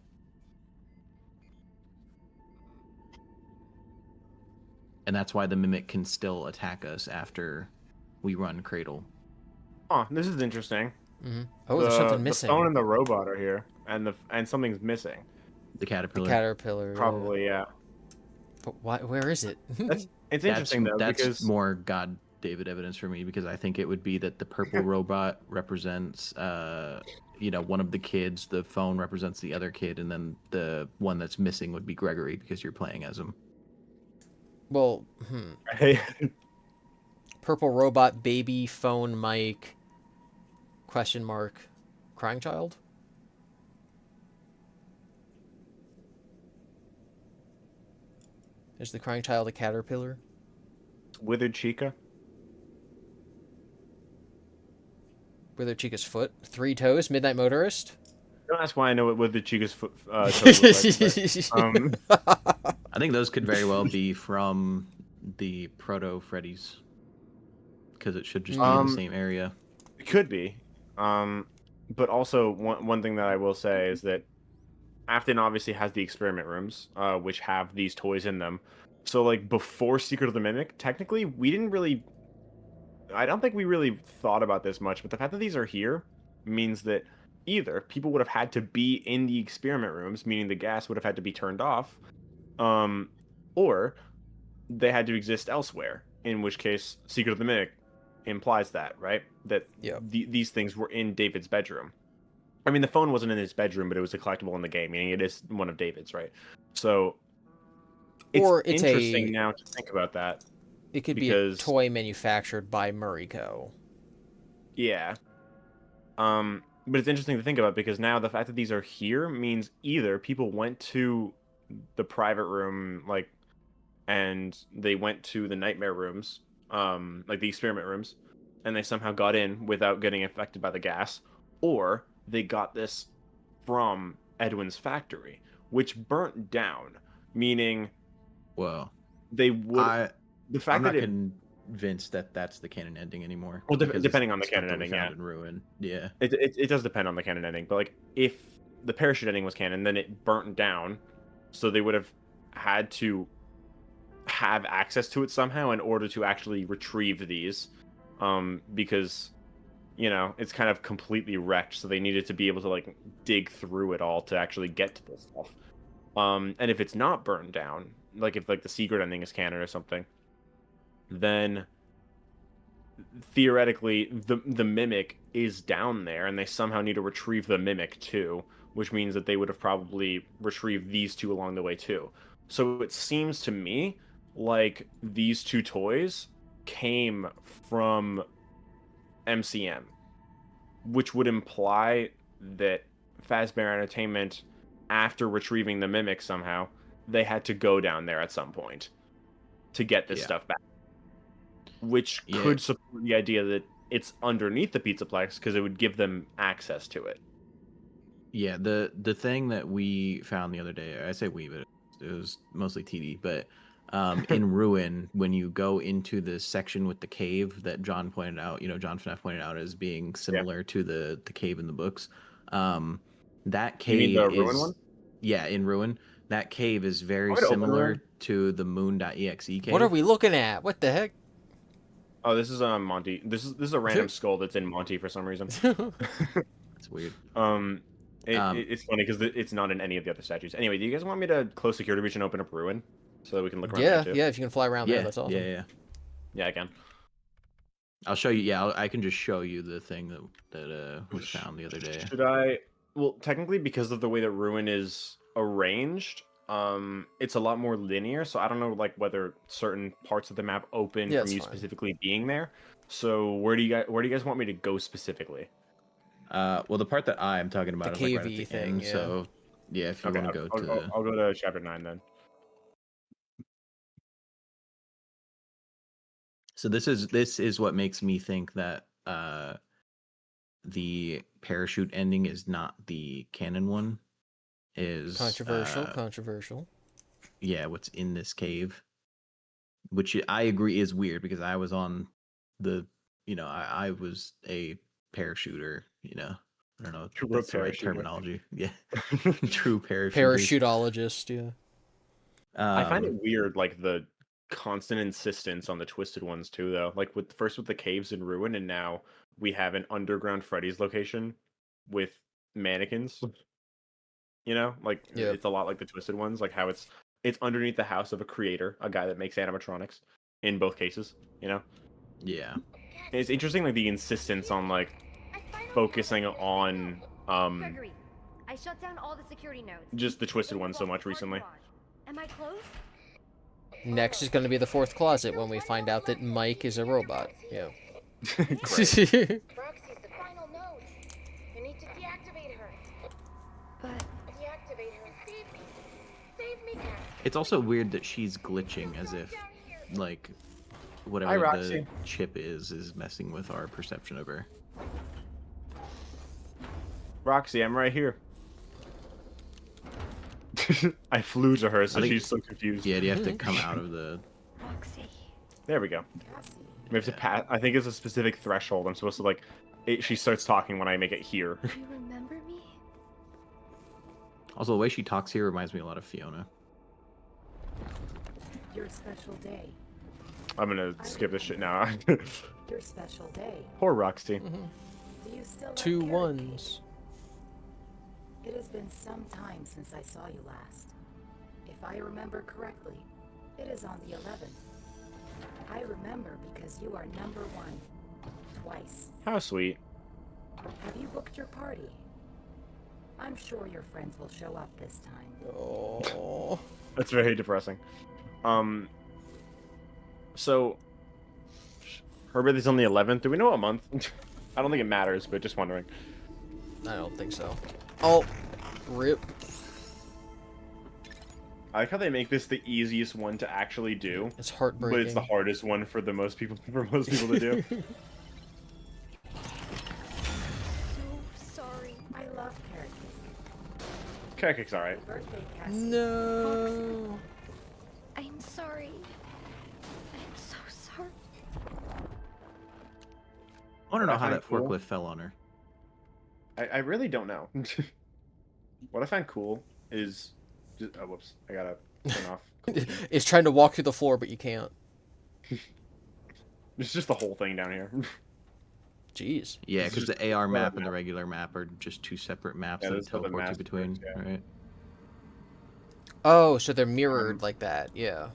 And that's why the mimic can still attack us after we run Cradle. Oh, this is interesting. Mm-hmm. Oh, there's something missing. The phone and the robot are here, and something's missing. The caterpillar. The caterpillar. Probably, yeah. But why? Where is it? It's interesting though, that's because more God David evidence for me, because I think it would be that the purple robot represents, you know, one of the kids. The phone represents the other kid, and then the one that's missing would be Gregory because you're playing as him. Well, purple robot, baby, phone, mic, question mark, crying child? Is the crying child a caterpillar? Withered Chica. Withered Chica's foot? 3 toes? Midnight Motorist? Don't ask why I know what Withered Chica's toes look like, but, I think those could very well be from the Proto Freddy's, because it should just be in the same area. It could be. But also, one thing that I will say is that Afton obviously has the experiment rooms, which have these toys in them. So, like, before Secret of the Mimic, technically, we didn't really... I don't think we really thought about this much, but the fact that these are here means that either people would have had to be in the experiment rooms, meaning the gas would have had to be turned off, or they had to exist elsewhere, in which case Secret of the Mimic implies that, right? That these things were in David's bedroom. I mean, the phone wasn't in his bedroom, but it was a collectible in the game, meaning it is one of David's, right? So it's interesting now to think about that. It could be a toy manufactured by Murray Co. Yeah. But it's interesting to think about, because now the fact that these are here means either people went to the private room, like, and they went to the nightmare rooms, like the experiment rooms, and they somehow got in without getting affected by the gas, or they got this from Edwin's factory, which burnt down, meaning, well, they would. The fact I'm that not convinced that that's the canon ending anymore. Well, because depending on the it's stuff canon that we ending, found in Ruin. Yeah. It does depend on the canon ending, but like if the parachute ending was canon, then it burnt down, so they would have had to have access to it somehow in order to actually retrieve these, because you know it's kind of completely wrecked. So they needed to be able to like dig through it all to actually get to this stuff. And if it's not burned down, like if like the secret ending is canon or something, then theoretically the mimic is down there, and they somehow need to retrieve the mimic too, which means that they would have probably retrieved these two along the way too. So it seems to me like these two toys came from MCM, which would imply that Fazbear Entertainment, after retrieving the mimic somehow, they had to go down there at some point to get this stuff back. Which could support the idea that it's underneath the Pizzaplex because it would give them access to it. Yeah, the thing that we found the other day, I say we, but it was mostly TD, but in Ruin, when you go into the section with the cave that John pointed out, John FNAF pointed out as being similar to the cave in the books, that cave you mean the Ruin one? Yeah, in Ruin, that cave is very similar to the moon.exe cave. What are we looking at? What the heck? Oh, this is Monty. This is a random skull that's in Monty for some reason. That's weird. It's funny because it's not in any of the other statues. Anyway, do you guys want me to close security breach and open up Ruin so that we can look around there too? Yeah, if you can fly around there, that's awesome. Yeah, I can. I'll show you. Yeah, I can just show you the thing that was found the other day. Should I? Well, technically, because of the way that Ruin is arranged, it's a lot more linear. So I don't know, like whether certain parts of the map open from you specifically being there. So where do you guys want me to go specifically? Well, the part that I'm talking about is like right at the thing, end. So yeah, if you want to go to, I'll go to chapter 9 then. So this is what makes me think that the parachute ending is not the canon one. Is controversial. Yeah, what's in this cave, which I agree is weird because I was on the, I was a parachuter, I don't know if that's the right terminology. Yeah, true parachutologist. Yeah, I find it weird, like the constant insistence on the twisted ones too, though. Like with the caves in Ruin, and now we have an underground Freddy's location with mannequins. It's a lot like the twisted ones, like how it's underneath the house of a creator, a guy that makes animatronics in both cases, Yeah. And it's interesting, like the insistence on like focusing on I shut down all the security nodes. Just the twisted ones so much recently. Am I close? Next is going to be the fourth closet when we find out that Mike is a robot. Yeah. Roxy's the final node. You need to deactivate her. But deactivate her. Save me. Save me. It's also weird that she's glitching as if, like, whatever the chip is messing with our perception of her. Roxy, I'm right here. I flew to her, so she's so confused. Yeah, do you have to come out of the... Roxy. There we go. We have to pass. I think it's a specific threshold. I'm supposed to, like... she starts talking when I make it here. Do you remember me? Also, the way she talks here reminds me a lot of Fiona. Your special day. I'm gonna skip this shit now. Your special day. Poor Roxy. Do you still have 2 carrot ones. cake? It has been some time since I saw you last. If I remember correctly, it is on the 11th. I remember because you are number 1. Twice. How sweet. Have you booked your party? I'm sure your friends will show up this time. Oh. That's very depressing. So her birthday's on the 11th. Do we know what month? I don't think it matters, but just wondering. I don't think so. Oh, rip. I like how they make this the easiest one to actually do. It's heartbreaking. But it's the hardest one for most people to do. So sorry. I love carrot cake. Carrot cake's alright. Birthday cast. No. I'm sorry. I'm so sorry. I want to know how that forklift fell on her. I really don't know. What I find cool is... oh, whoops. I gotta turn off It's trying to walk through the floor, but you can't. It's just the whole thing down here. Jeez. Yeah, It's because just the AR for map the and the regular map are just two separate maps Yeah, that those it are the teleports you master between, maps, yeah. right? Oh, so they're mirrored like that. Yeah.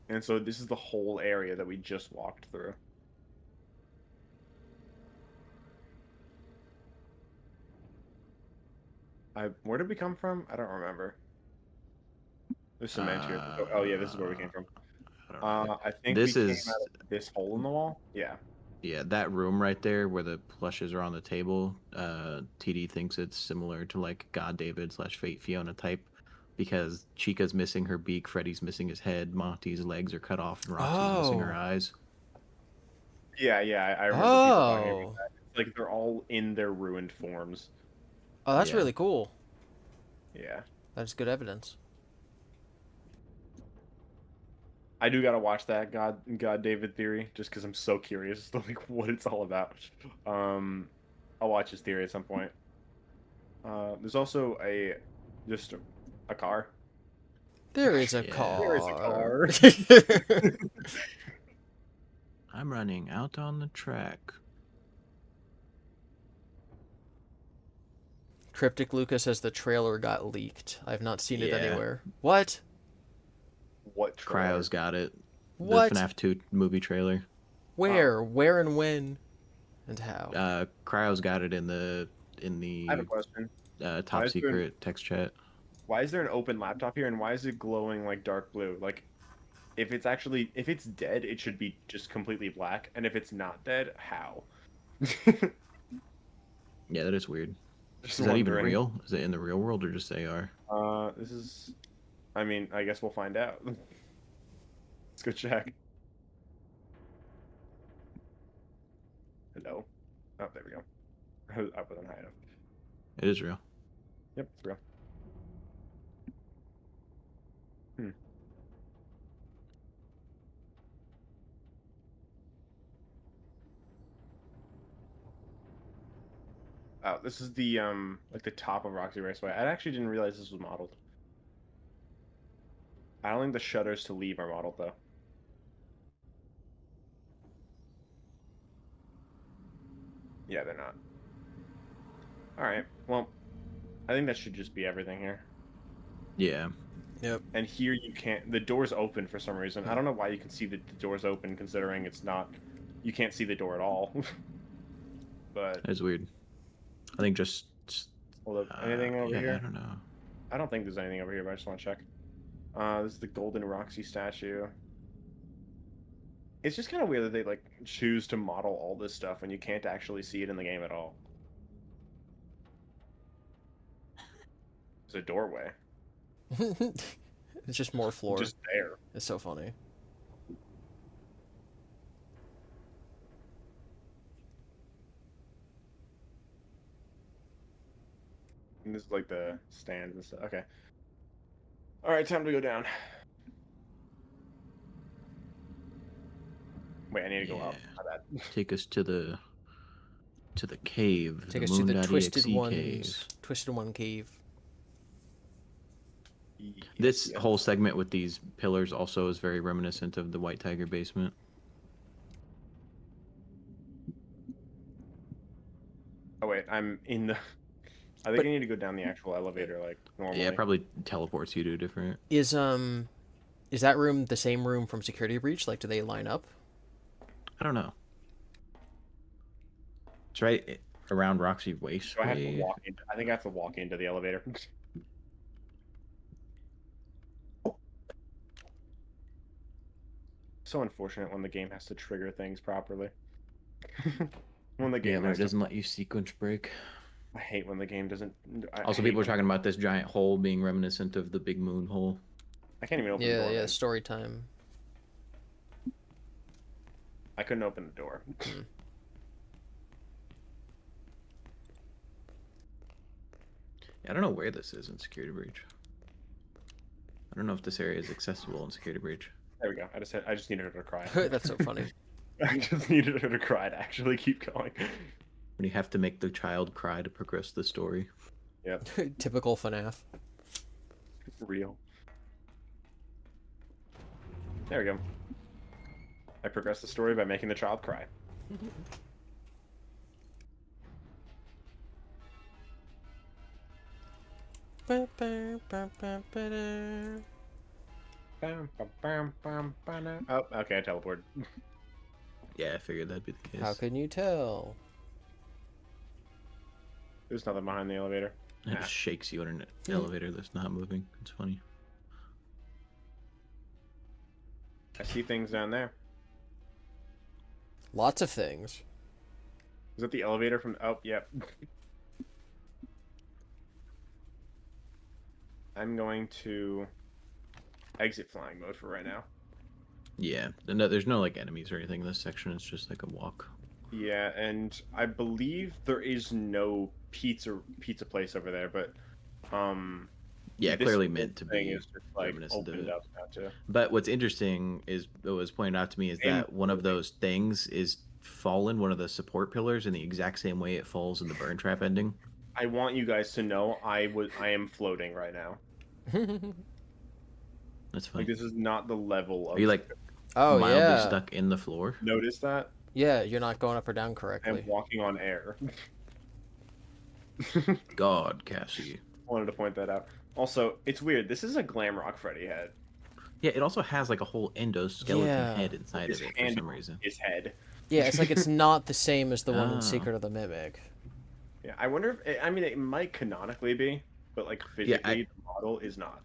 And so this is the whole area that we just walked through. Where did we come from? I don't remember. There's cement here. Oh yeah, this is where we came from. I think This we came is- out of this hole in the wall. Yeah. Yeah, that room right there where the plushes are on the table, TD thinks it's similar to like God David / Fate Fiona type, because Chica's missing her beak, Freddy's missing his head, Monty's legs are cut off, and Roxy's missing her eyes. Yeah, I remember people talking about that. It's like they're all in their ruined forms. Oh, that's Yeah. really cool. Yeah. That's good evidence. I do gotta watch that God David theory just because I'm so curious as to like what it's all about. I'll watch his theory at some point. There's also just a car. There is a Yeah. car. There is a car. I'm running out on the track. Cryptic Lucas says the trailer got leaked. I've not seen it Yeah. anywhere. What? What trailer? Cryo's got it. What? The FNAF 2 movie trailer. Where? Where and when? And how? Cryo's got it in the I have a question. Why top is there- secret text chat. Why is there an open laptop here, and why is it glowing like dark blue? Like, if it's dead, it should be just completely black, and if it's not dead, how? Yeah, that is weird. Just Is that even wondering. real? Is it in the real world or just AR? This is. I mean, I guess we'll find out. Let's go check. Hello. Oh, there we go. I wasn't high enough. It is real. Yep, it's real. Oh, this is the like the top of Roxy Raceway. I actually didn't realize this was modeled. I don't think the shutters to leave are modeled though. Yeah, they're not. Alright, well, I think that should just be everything here. Yeah. Yep. And here you can't, the door's open for some reason. I don't know why you can see the door's open considering it's not, you can't see the door at all. But. That's weird. I think just. Hold up, anything over yeah, here? I don't know. I don't think there's anything over here, but I just want to check. This is the Golden Roxy statue. It's just kind of weird that they like choose to model all this stuff when you can't actually see it in the game at all. There's a doorway. It's just more floor. Just there. It's so funny. And this is like the stands and stuff. Okay. Alright, time to go down. Wait, I need to go up. My bad. Take us to the cave. Take us to the Moon.exe Twisted cave. Ones. Twisted One cave. This whole segment with these pillars also is very reminiscent of the White Tiger basement. Oh wait, I'm in the. I think I need to go down the actual elevator like normally. Yeah, it probably teleports you to a different. Is that room the same room from Security Breach? Like, do they line up? I don't know. It's right around Roxy Waste. Do I have to walk in? I think I have to walk into the elevator. So unfortunate when the game has to trigger things properly. When the game when has it doesn't to... let you sequence break. I hate when the game doesn't. Also, people are talking about this giant hole being reminiscent of the Big Moon hole. I can't even open the Yeah, door. yeah. man. Story time. I couldn't open the door. I don't know where this is in Security Breach. I don't know if this area is accessible in Security Breach. There we go. I just needed her to cry. That's so funny. I just needed her to cry to actually keep going. When you have to make the child cry to progress the story. Yep. Typical FNAF. Real. There we go. I progressed the story by making the child cry. Oh, okay, I teleported. Yeah, I figured that'd be the case. How can you tell? There's nothing behind the elevator. It just shakes you in an elevator that's not moving. It's funny. I see things down there. Lots of things. Is that the elevator from... Oh, yep. I'm going to exit flying mode for right now. Yeah, no, there's no like enemies or anything in this section. It's just like a walk. Yeah, and I believe there is no pizza place over there, but yeah, this clearly meant to thing be is just like reminiscent of opened it. up now too. But what's interesting is what was pointed out to me is that one of those things is fallen, one of the support pillars, in the exact same way it falls in the burn trap ending. I want you guys to know I am floating right now. That's funny. Like, this is not the level of... Are you like mildly stuck in the floor? Notice that? Yeah, you're not going up or down correctly. I'm walking on air. God, Cassie. Wanted to point that out. Also, it's weird. This is a Glamrock Freddy head. Yeah, it also has like a whole endoskeleton head inside His of it for hand some reason. His head. Yeah, it's like it's not the same as the one in Secret of the Mimic. Yeah, I wonder if... I mean, it might canonically be, but like physically, the model is not.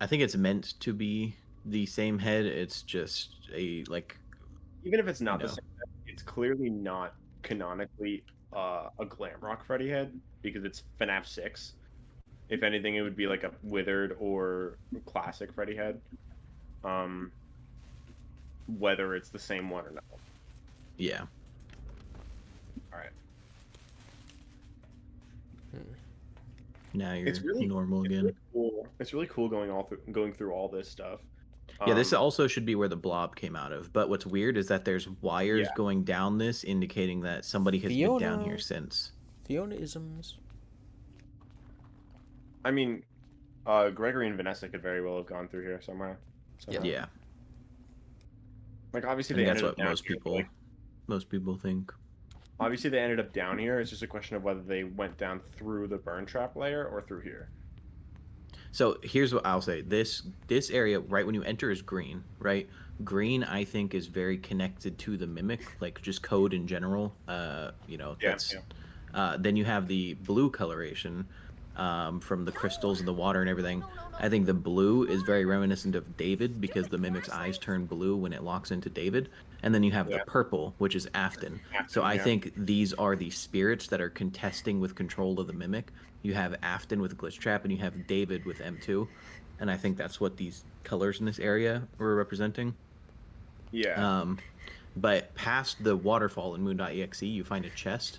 I think it's meant to be the same head. It's just a like... Even if it's not the same head, it's clearly not canonically a Glamrock Freddy head, because it's FNAF 6. If anything, it would be like a withered or classic Freddy head. Whether it's the same one or not. Yeah. Alright. Now you're It's really normal again. Really cool. It's really cool going through all this stuff. Yeah, this also should be where the blob came out of. But what's weird is that there's wires going down this, indicating that somebody has been down here since. Fiona-isms. I mean, Gregory and Vanessa could very well have gone through here somewhere. Yeah. Like, obviously I think they that's ended what up down here, most people think. Obviously they ended up down here. It's just a question of whether they went down through the burn trap layer or through here. So here's what I'll say. This area right when you enter is green, right? Green, I think, is very connected to the Mimic, like just code in general. That's. Then you have the blue coloration from the crystals and the water and everything. I think the blue is very reminiscent of David because the Mimic's eyes turn blue when it locks into David. And then you have the purple, which is Afton. So I think these are the spirits that are contesting with control of the Mimic. You have Afton with Glitch Trap, and you have David with M2. And I think that's what these colors in this area were representing. Yeah. But past the waterfall in Moon.exe, you find a chest,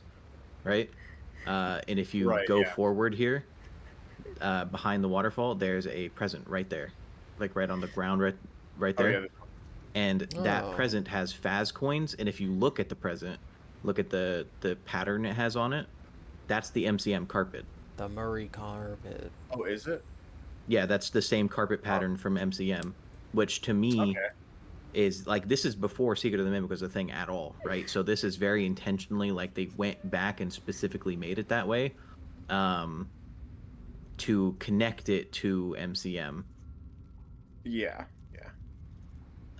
right? And if you go forward here, behind the waterfall, there's a present right there. Like right on the ground right there. Oh, yeah. And that present has Faz coins, and if you look at the present, look at the pattern it has on it, that's the MCM carpet. The Murray carpet. Oh, is it? Yeah, that's the same carpet pattern from MCM, which to me is like, this is before Secret of the Mimic was a thing at all, right? So this is very intentionally, like, they went back and specifically made it that way to connect it to MCM. Yeah.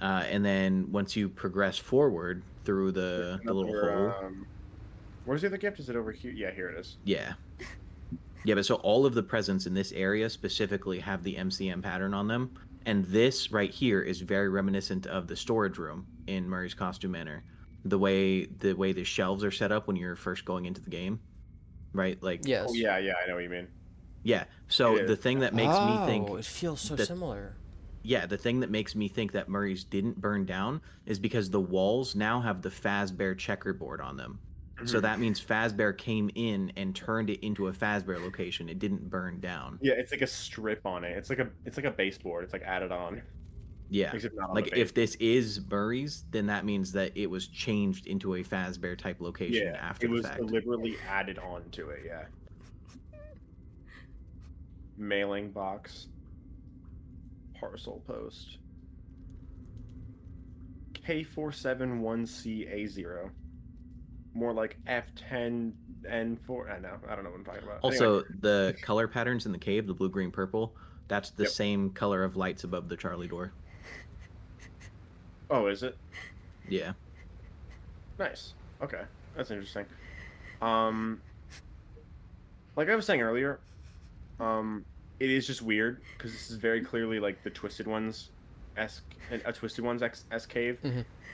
And then once you progress forward through the little hole. Where's the other gift? Is it over here? Yeah, here it is. Yeah. Yeah, but so all of the presents in this area specifically have the MCM pattern on them. And this right here is very reminiscent of the storage room in Murray's Costume Manor. The way the shelves are set up when you're first going into the game. Right? Like yes. Oh, yeah, I know what you mean. Yeah. So the thing that makes me think it feels so similar. Yeah, the thing that makes me think that Murray's didn't burn down is because the walls now have the Fazbear checkerboard on them. So that means Fazbear came in and turned it into a Fazbear location. It didn't burn down. Yeah, it's like a strip on it. It's like a baseboard. It's like added on. Yeah. Except not on Like the if this is Murray's, then that means that it was changed into a Fazbear type location after it the was fact. deliberately added on to it. Yeah. Mailing box. Parcel post. K471CA0. More like F10N4. I know. I don't know what I'm talking about. Also, Anyway. the color patterns in the cave, the blue, green, purple, that's the Yep. same color of lights above the Charlie door. Oh, is it? Yeah. Nice. Okay. That's interesting. Like I was saying earlier, it is just weird because this is very clearly like the Twisted Ones esque, a Twisted Ones esque cave,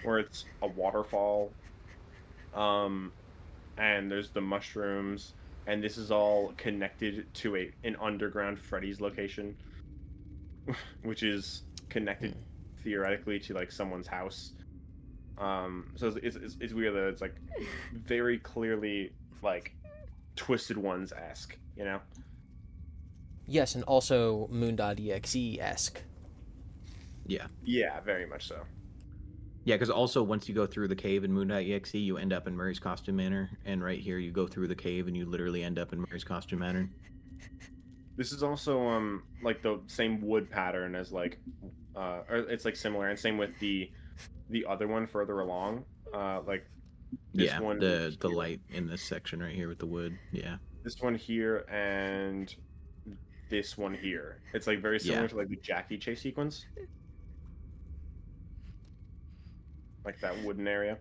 where it's a waterfall, and there's the mushrooms, and this is all connected to an underground Freddy's location, which is connected theoretically to like someone's house. So it's weird that it's like very clearly like Twisted Ones esque, you know? Yes, and also Moon.exe-esque. Yeah. Yeah, very much so. Yeah, because also once you go through the cave in Moon.exe, you end up in Murray's Costume Manor, and right here you go through the cave and you literally end up in Murray's Costume Manor. This is also like the same wood pattern as like or it's like similar, and same with the other one further along. Like this one, the light in this section right here with the wood. Yeah. This one here and this one here. It's like very similar to like the Jackie chase sequence. Like that wooden area.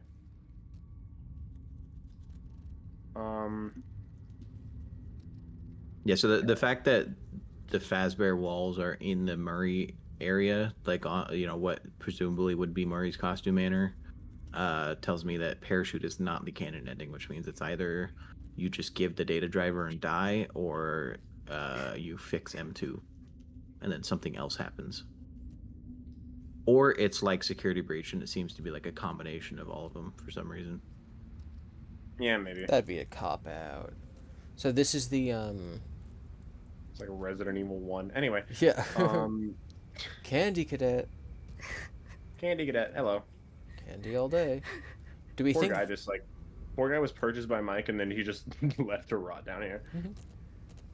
Yeah, so the fact that the Fazbear walls are in the Murray area, like you know what presumably would be Murray's Costume Manor, tells me that Parachute is not the canon ending, which means it's either you just give the data driver and die, or you fix M2, and then something else happens. Or it's like Security Breach, and it seems to be like a combination of all of them for some reason. Yeah, maybe. That'd be a cop-out. So this is the, It's like a Resident Evil 1. Anyway. Yeah. Candy Cadet. Candy Cadet, hello. Candy all day. Do we Poor think... guy just like... Poor guy was purchased by Mike, and then he just left to rot down here.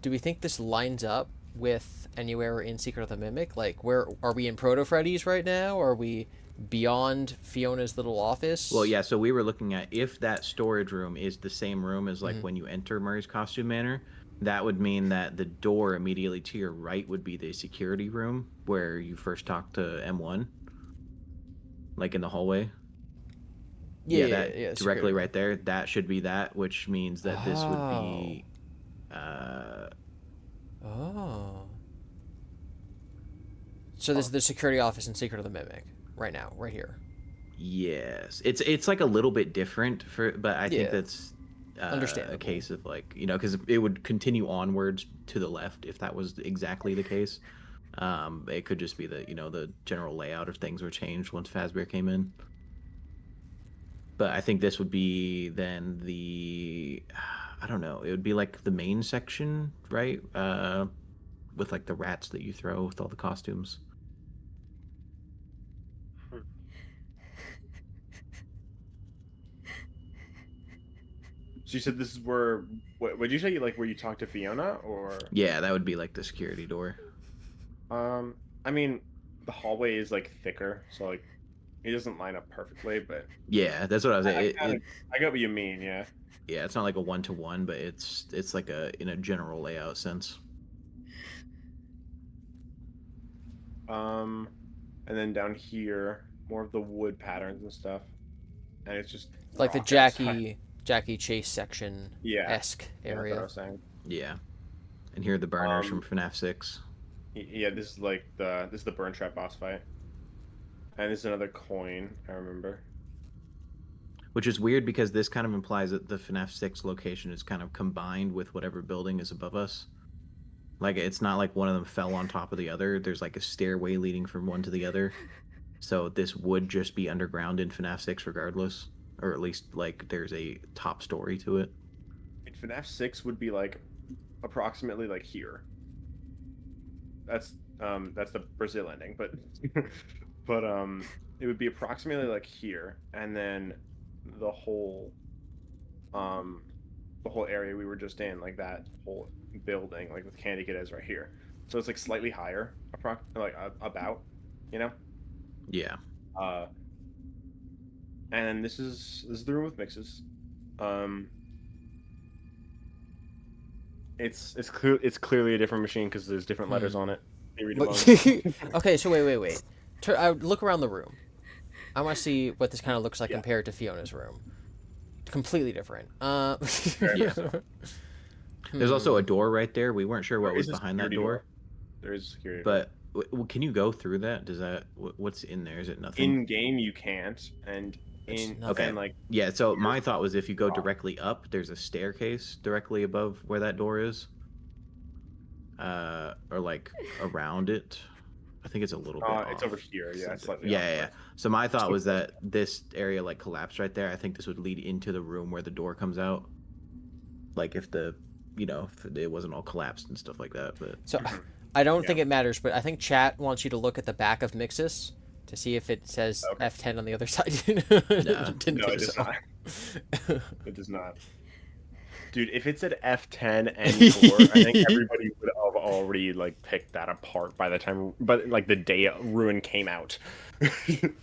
Do we think this lines up with anywhere in Secret of the Mimic? Like, where are we in Proto Freddy's right now? Are we beyond Fiona's little office? Well, yeah, so we were looking at if that storage room is the same room as like when you enter Murray's Costume Manor, that would mean that the door immediately to your right would be the security room where you first talk to M1, like in the hallway. Yeah, directly right there. That should be that, which means that this would be So this is the security office in Secret of the Mimic right now, right here. Yes, it's like a little bit different but I think that's understandable. A case of like, you know, because it would continue onwards to the left if that was exactly the case. It could just be that, you know, the general layout of things were changed once Fazbear came in. But I think this would be then I don't know, it would be like the main section, right? With like the rats that you throw with all the costumes. So you said this is where... What would you say, like, where you talk to Fiona, or... Yeah, that would be like the security door. I mean, the hallway is like thicker, so like it doesn't line up perfectly, but yeah, that's what I was saying. I get what you mean. Yeah. Yeah, it's not like a 1-to-1, but it's like in a general layout sense. And then down here, more of the wood patterns and stuff, and it's just like the Jackie Chase section esque area. That's what I was saying. Yeah, and here are the burners from FNAF 6. Yeah, this is like this is the burn trap boss fight, and this is another coin. I remember. Which is weird because this kind of implies that the FNAF 6 location is kind of combined with whatever building is above us. Like, it's not like one of them fell on top of the other. There's like a stairway leading from one to the other. So this would just be underground in FNAF 6 regardless. Or at least, like, there's a top story to it. FNAF 6 would be like approximately like here. That's the Brazil ending, but it would be approximately like here, and then the whole area we were just in, like that whole building, like with Candy Kid is right here. So it's like slightly higher, about, you know. Yeah. And this is the room with mixes. It's clearly a different machine because there's different letters on it. You read Okay, so wait. Look around the room. I want to see what this kind of looks like compared to Fiona's room. Completely different. Yeah. There's also a door right there. We weren't sure what was behind that door. There is a security door. But can you go through that? Does that what's in there? Is it nothing? In game you can't, and okay. And like yeah. So my thought was if you go directly up, there's a staircase directly above where that door is, or like around it. I think it's a little bit. It's over here. Yeah, slightly. Yeah. So my thought was that this area like collapsed right there. I think this would lead into the room where the door comes out. Like if if it wasn't all collapsed and stuff like that. But so I don't think it matters, but I think chat wants you to look at the back of Mixus to see if it says F10 on the other side. No, it does not. It does not. Dude, if it said F10 and 4, I think everybody would have already like picked that apart by the time, the day Ruin came out.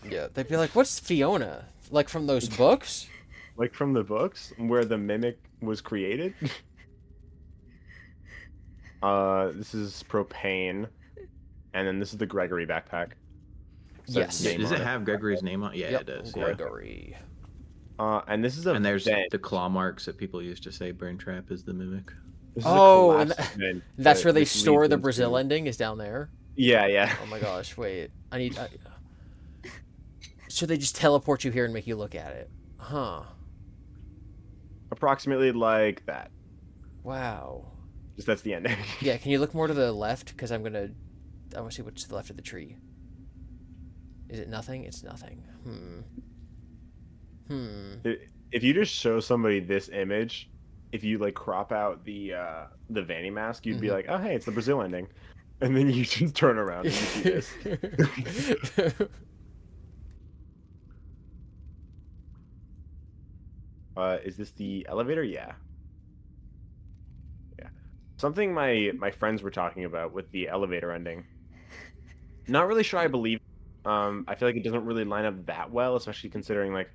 Yeah, they'd be like, "What's Fiona? Like from those books? Like from the books where the mimic was created?" This is propane, and then this is the Gregory backpack. Yes. Does it have Gregory's name on? Yeah, yep, it does. Gregory. And this is and there's the claw marks that people used to say Burn Trap is the mimic. Oh, and that's where they store the Brazil ending is down there. Yeah. Oh my gosh! Wait, so they just teleport you here and make you look at it, huh? Approximately like that. Wow. Just that's the ending. Yeah. Can you look more to the left? Because I want to see what's to the left of the tree. Is it nothing? It's nothing. If you just show somebody this image, if you like crop out the Vanny mask, you'd be like, "Oh hey, it's the Brazil ending," and then you just turn around and you see this. Is this the elevator? Yeah. Something my friends were talking about with the elevator ending. Not really sure I believe. I feel like it doesn't really line up that well, especially considering like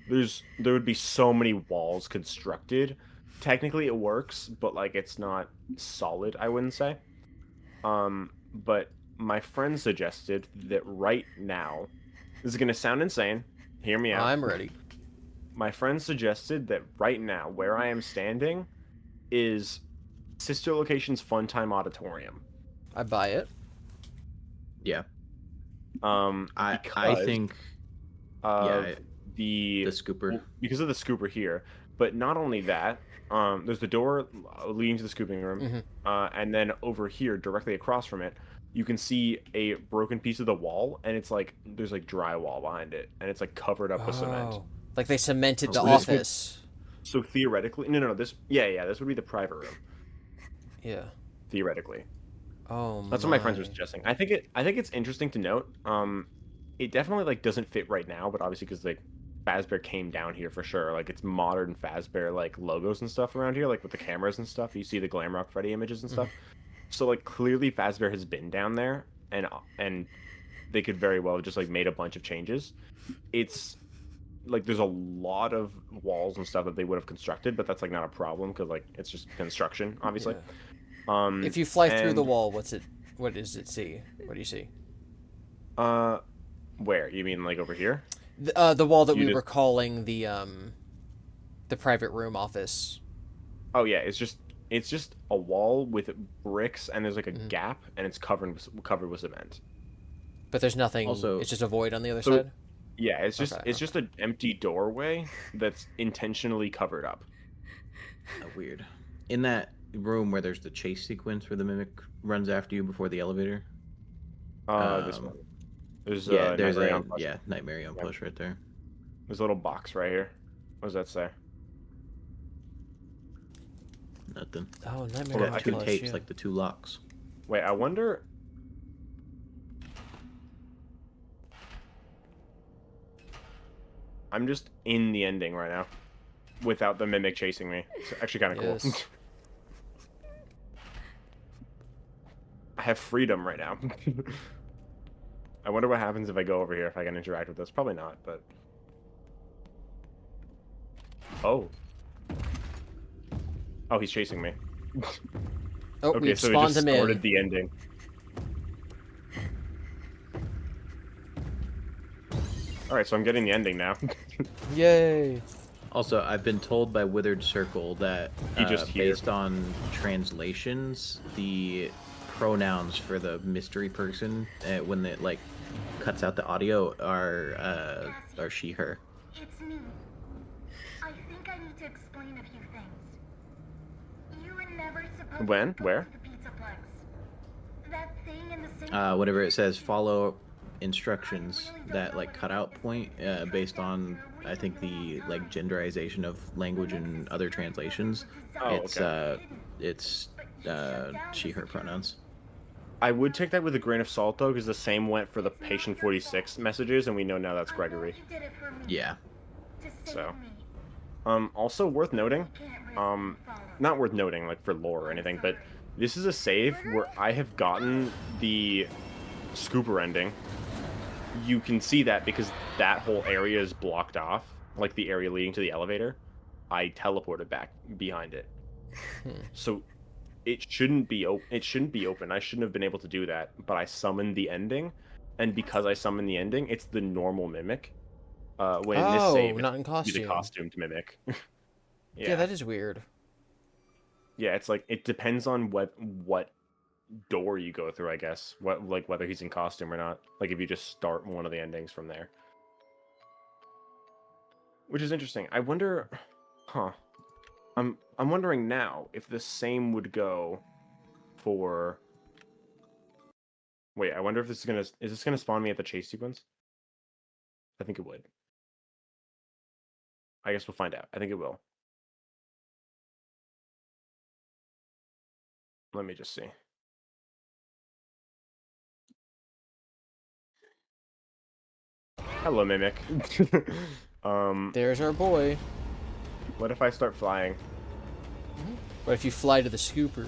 there would be so many walls constructed. Technically it works, but like it's not solid, I wouldn't say. But my friend suggested that right now, this is gonna sound insane. Hear me out. I'm ready. My friend suggested that right now, where I am standing, is Sister Location's Funtime Auditorium. I buy it. Yeah. I think the scooper, because of the scooper here, but not only that, there's the door leading to the scooping room, and then over here directly across from it you can see a broken piece of the wall, and it's like there's like drywall behind it, and it's like covered up with cement, like they cemented the office. So theoretically no this this would be the private room. Yeah, theoretically. Oh, that's what my friends were suggesting. I think it's interesting to note. It definitely like doesn't fit right now, but obviously because like Fazbear came down here for sure. Like it's modern Fazbear like logos and stuff around here, like with the cameras and stuff. You see the Glamrock Freddy images and stuff. So like clearly Fazbear has been down there, and they could very well have just like made a bunch of changes. It's like there's a lot of walls and stuff that they would have constructed, but that's like not a problem because like it's just construction, obviously. Yeah. If you fly through the wall, what does it see? What do you see? Where? You mean like over here? The wall that we were calling the private room office. Oh yeah, it's just a wall with bricks, and there's like a gap, and it's covered with cement. But there's nothing. Also, it's just a void on the other side. Yeah, it's just an empty doorway that's intentionally covered up. Weird. In that room where there's the chase sequence where the mimic runs after you before the elevator. This one. There's Nightmare on Push right there. There's a little box right here. What does that say? Nothing. Oh, Nightmare on Push. Two tapes, like the two locks. Wait, I wonder. I'm just in the ending right now, without the mimic chasing me. It's actually kind of cool. I have freedom right now. I wonder what happens if I go over here, if I can interact with this. Probably not, but... Oh. Oh, he's chasing me. Oh, okay, we've so spawned it just him started in. the ending. Alright, so I'm getting the ending now. Yay! Also, I've been told by Withered Circle that based here. on translations, the pronouns for the mystery person when it like cuts out the audio are she, her. It's me. I think I need to explain a few things. You were never supposed When? to go Where? to the Pizzaplex. That thing in the sink. Whatever it says, follow instructions, that like cutout point based on I think the like genderization of language and other translations. Oh, it's she, her pronouns. I would take that with a grain of salt though, because the same went for the patient 46 messages, and we know now that's Gregory. Yeah. So, also worth noting, not worth noting like for lore or anything, but this is a save where I have gotten the scooper ending. You can see that because that whole area is blocked off, like the area leading to the elevator. I teleported back behind it, so it shouldn't be open. I shouldn't have been able to do that, but I summoned the ending, and because I summoned the ending, it's the normal mimic. When in this save, not in it's the costume. costumed mimic. Yeah, that is weird. Yeah, it's like it depends on what door you go through, I guess. Whether he's in costume or not. Like if you just start one of the endings from there. Which is interesting. I wonder, I'm wondering now if the same would go for. Wait, I wonder if is this gonna spawn me at the chase sequence? I think it would. I guess we'll find out. I think it will. Let me just see. Hello, Mimic. There's our boy. What if I start flying? What if you fly to the scooper?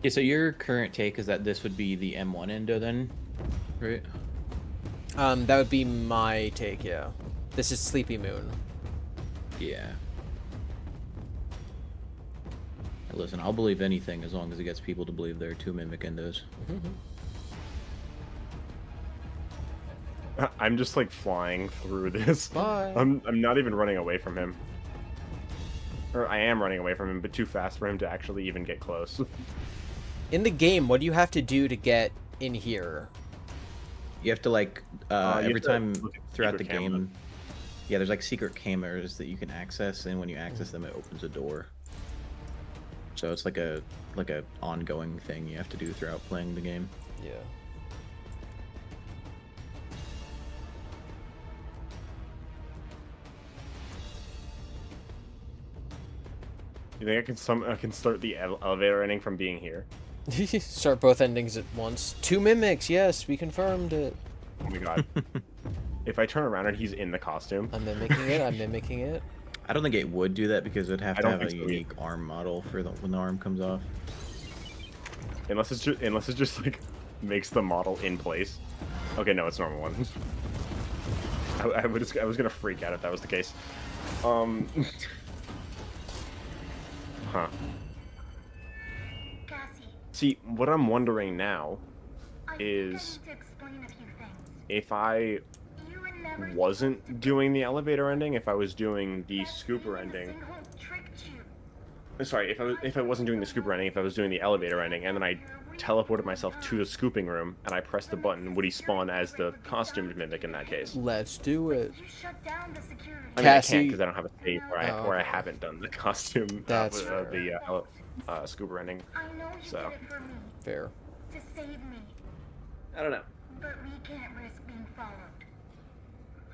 Yeah, so your current take is that this would be the M1 endo then, right? That would be my take, yeah. This is Sleepy Moon. Yeah. Listen, I'll believe anything as long as it gets people to believe there are two mimic endos. I'm just like flying through this. Bye. I'm not even running away from him. Or I am running away from him, but too fast for him to actually even get close. In the game, what do you have to do to get in here? You have to like every time throughout the camera. game. Yeah, there's like secret cameras that you can access, and when you access them, it opens a door. So it's like a ongoing thing you have to do throughout playing the game. Yeah. You think I can start the elevator ending from being here? Start both endings at once. Two mimics, yes, we confirmed it. Oh my god. If I turn around and he's in the costume. I'm mimicking it, I'm mimicking it. I don't think it would do that because it would have to have a so unique arm model for when the arm comes off. Unless it just like makes the model in place. Okay, no, it's normal one. I was gonna freak out if that was the case. Huh. See, what I'm wondering now is if I wasn't doing the elevator ending, if I was doing the scooper ending. Sorry, if I wasn't doing the scooper ending, if I was doing the elevator ending, and then I teleported myself to the scooping room and I pressed the button, would he spawn as the costumed mimic in that case? Let's do it. I mean, I can't because I don't have a save where I haven't done the costume That's scooper ending. So fair. To save me. I don't know. But we can't risk being followed.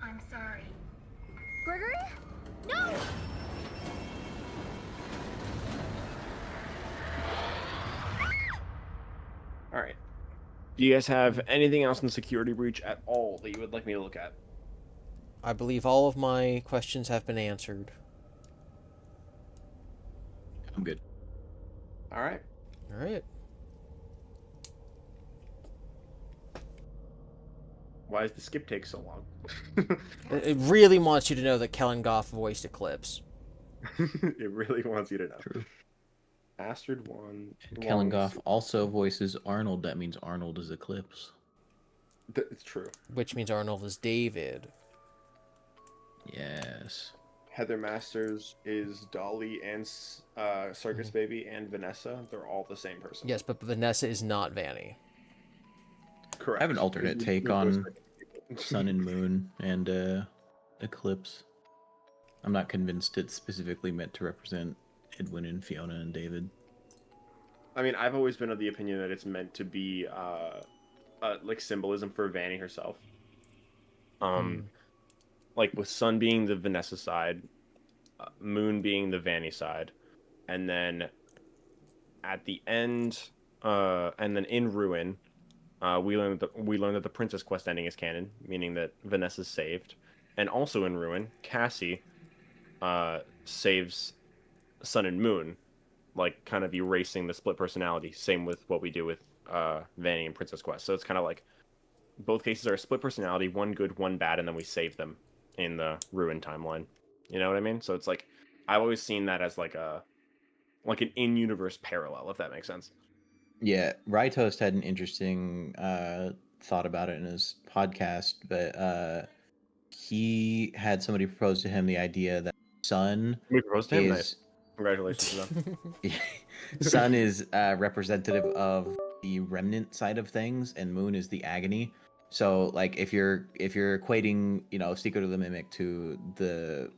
I'm sorry. Gregory? No! All right. Do you guys have anything else in security breach at all that you would like me to look at? I believe all of my questions have been answered. I'm good. All right. All right. Why does the skip take so long? It really wants you to know that Kellen Goff voiced Eclipse. It really wants you to know. True. Astrid won. Kellen Goff also voices Arnold. That means Arnold is Eclipse. It's true. Which means Arnold is David. Yes. Heather Masters is Dolly and Circus Baby and Vanessa. They're all the same person. Yes, but Vanessa is not Vanny. Correct. I have an alternate take on Sun and Moon and Eclipse. I'm not convinced it's specifically meant to represent Edwin and Fiona and David. I mean, I've always been of the opinion that it's meant to be like symbolism for Vanny herself. Like with Sun being the Vanessa side, Moon being the Vanny side, and then at the end, and then in Ruin, we learn that the Princess Quest ending is canon, meaning that Vanessa's saved, and also in Ruin, Cassie saves Sun and Moon, like kind of erasing the split personality. Same with what we do with Vanny and Princess Quest. So it's kind of like both cases are a split personality, one good, one bad, and then we save them in the Ruin timeline. You know what I mean? So it's like I've always seen that as like an in-universe parallel, if that makes sense. Yeah, Rytoast had an interesting thought about it in his podcast, but he had somebody propose to him the idea that Sun We proposed to him. is Nice. Congratulations to them. Sun is representative of the remnant side of things, and Moon is the agony. So, like, if you're equating, Secret of the Mimic to the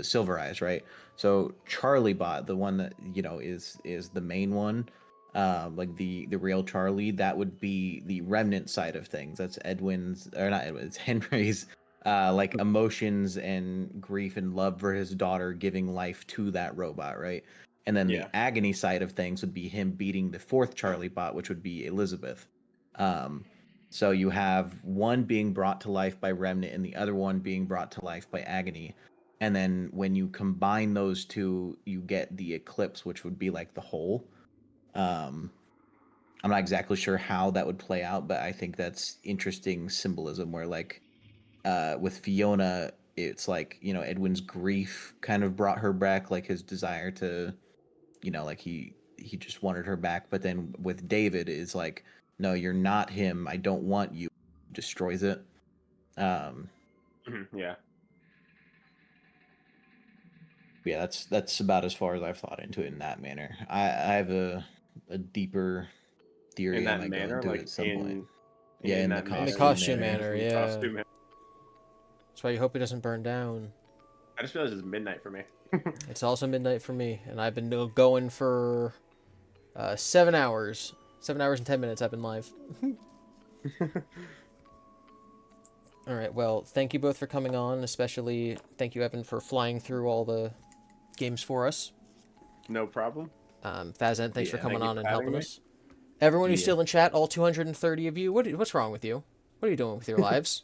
Silver Eyes, right? So Charlie Bot, the one that is the main one, like the real Charlie, that would be the remnant side of things. That's it's Henry's like emotions and grief and love for his daughter, giving life to that robot, right? And then the agony side of things would be him beating the fourth Charlie Bot, which would be Elizabeth. So you have one being brought to life by remnant and the other one being brought to life by agony. And then when you combine those two, you get the eclipse, which would be like the whole. I'm not exactly sure how that would play out, but I think that's interesting symbolism where, like, with Fiona, it's like, Edwin's grief kind of brought her back, like his desire to, like he just wanted her back. But then with David, it's like, no, you're not him. I don't want you. Destroys it. Yeah. Yeah, that's about as far as I've thought into it in that manner. I have a deeper theory In that I might manner, go into like it at some in- point. in Yeah, in the that costume, In the costume manner. manner, yeah. Costume manner. That's why you hope it doesn't burn down. I just realized it's midnight for me. It's also midnight for me, and I've been going for 7 hours. 7 hours and 10 minutes I've been live. All right, well, thank you both for coming on, especially thank you, Evan, for flying through all the games for us. No problem. Fazent, thanks for Yeah, coming thank you on for and having helping me. us. Everyone who's Yeah. still in chat, all 230 of you, what's wrong with you? What are you doing with your lives?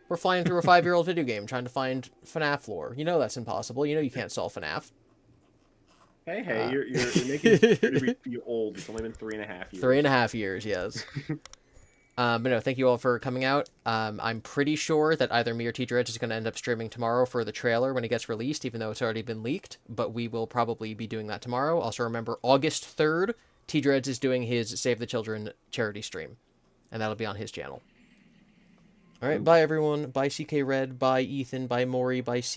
We're flying through a 5-year-old video game trying to find FNAF lore. You know that's impossible. You know you can't solve FNAF. Hey, you're making me feel old. It's only been 3.5 years. 3.5 years, yes. But no, thank you all for coming out. I'm pretty sure that either me or tdreads is going to end up streaming tomorrow for the trailer when it gets released, even though it's already been leaked. But we will probably be doing that tomorrow. Also remember, August 3rd, tdreads is doing his Save the Children charity stream. And that'll be on his channel. All right, bye everyone. Bye CK Red. Bye Ethan. Bye Maury. Bye C.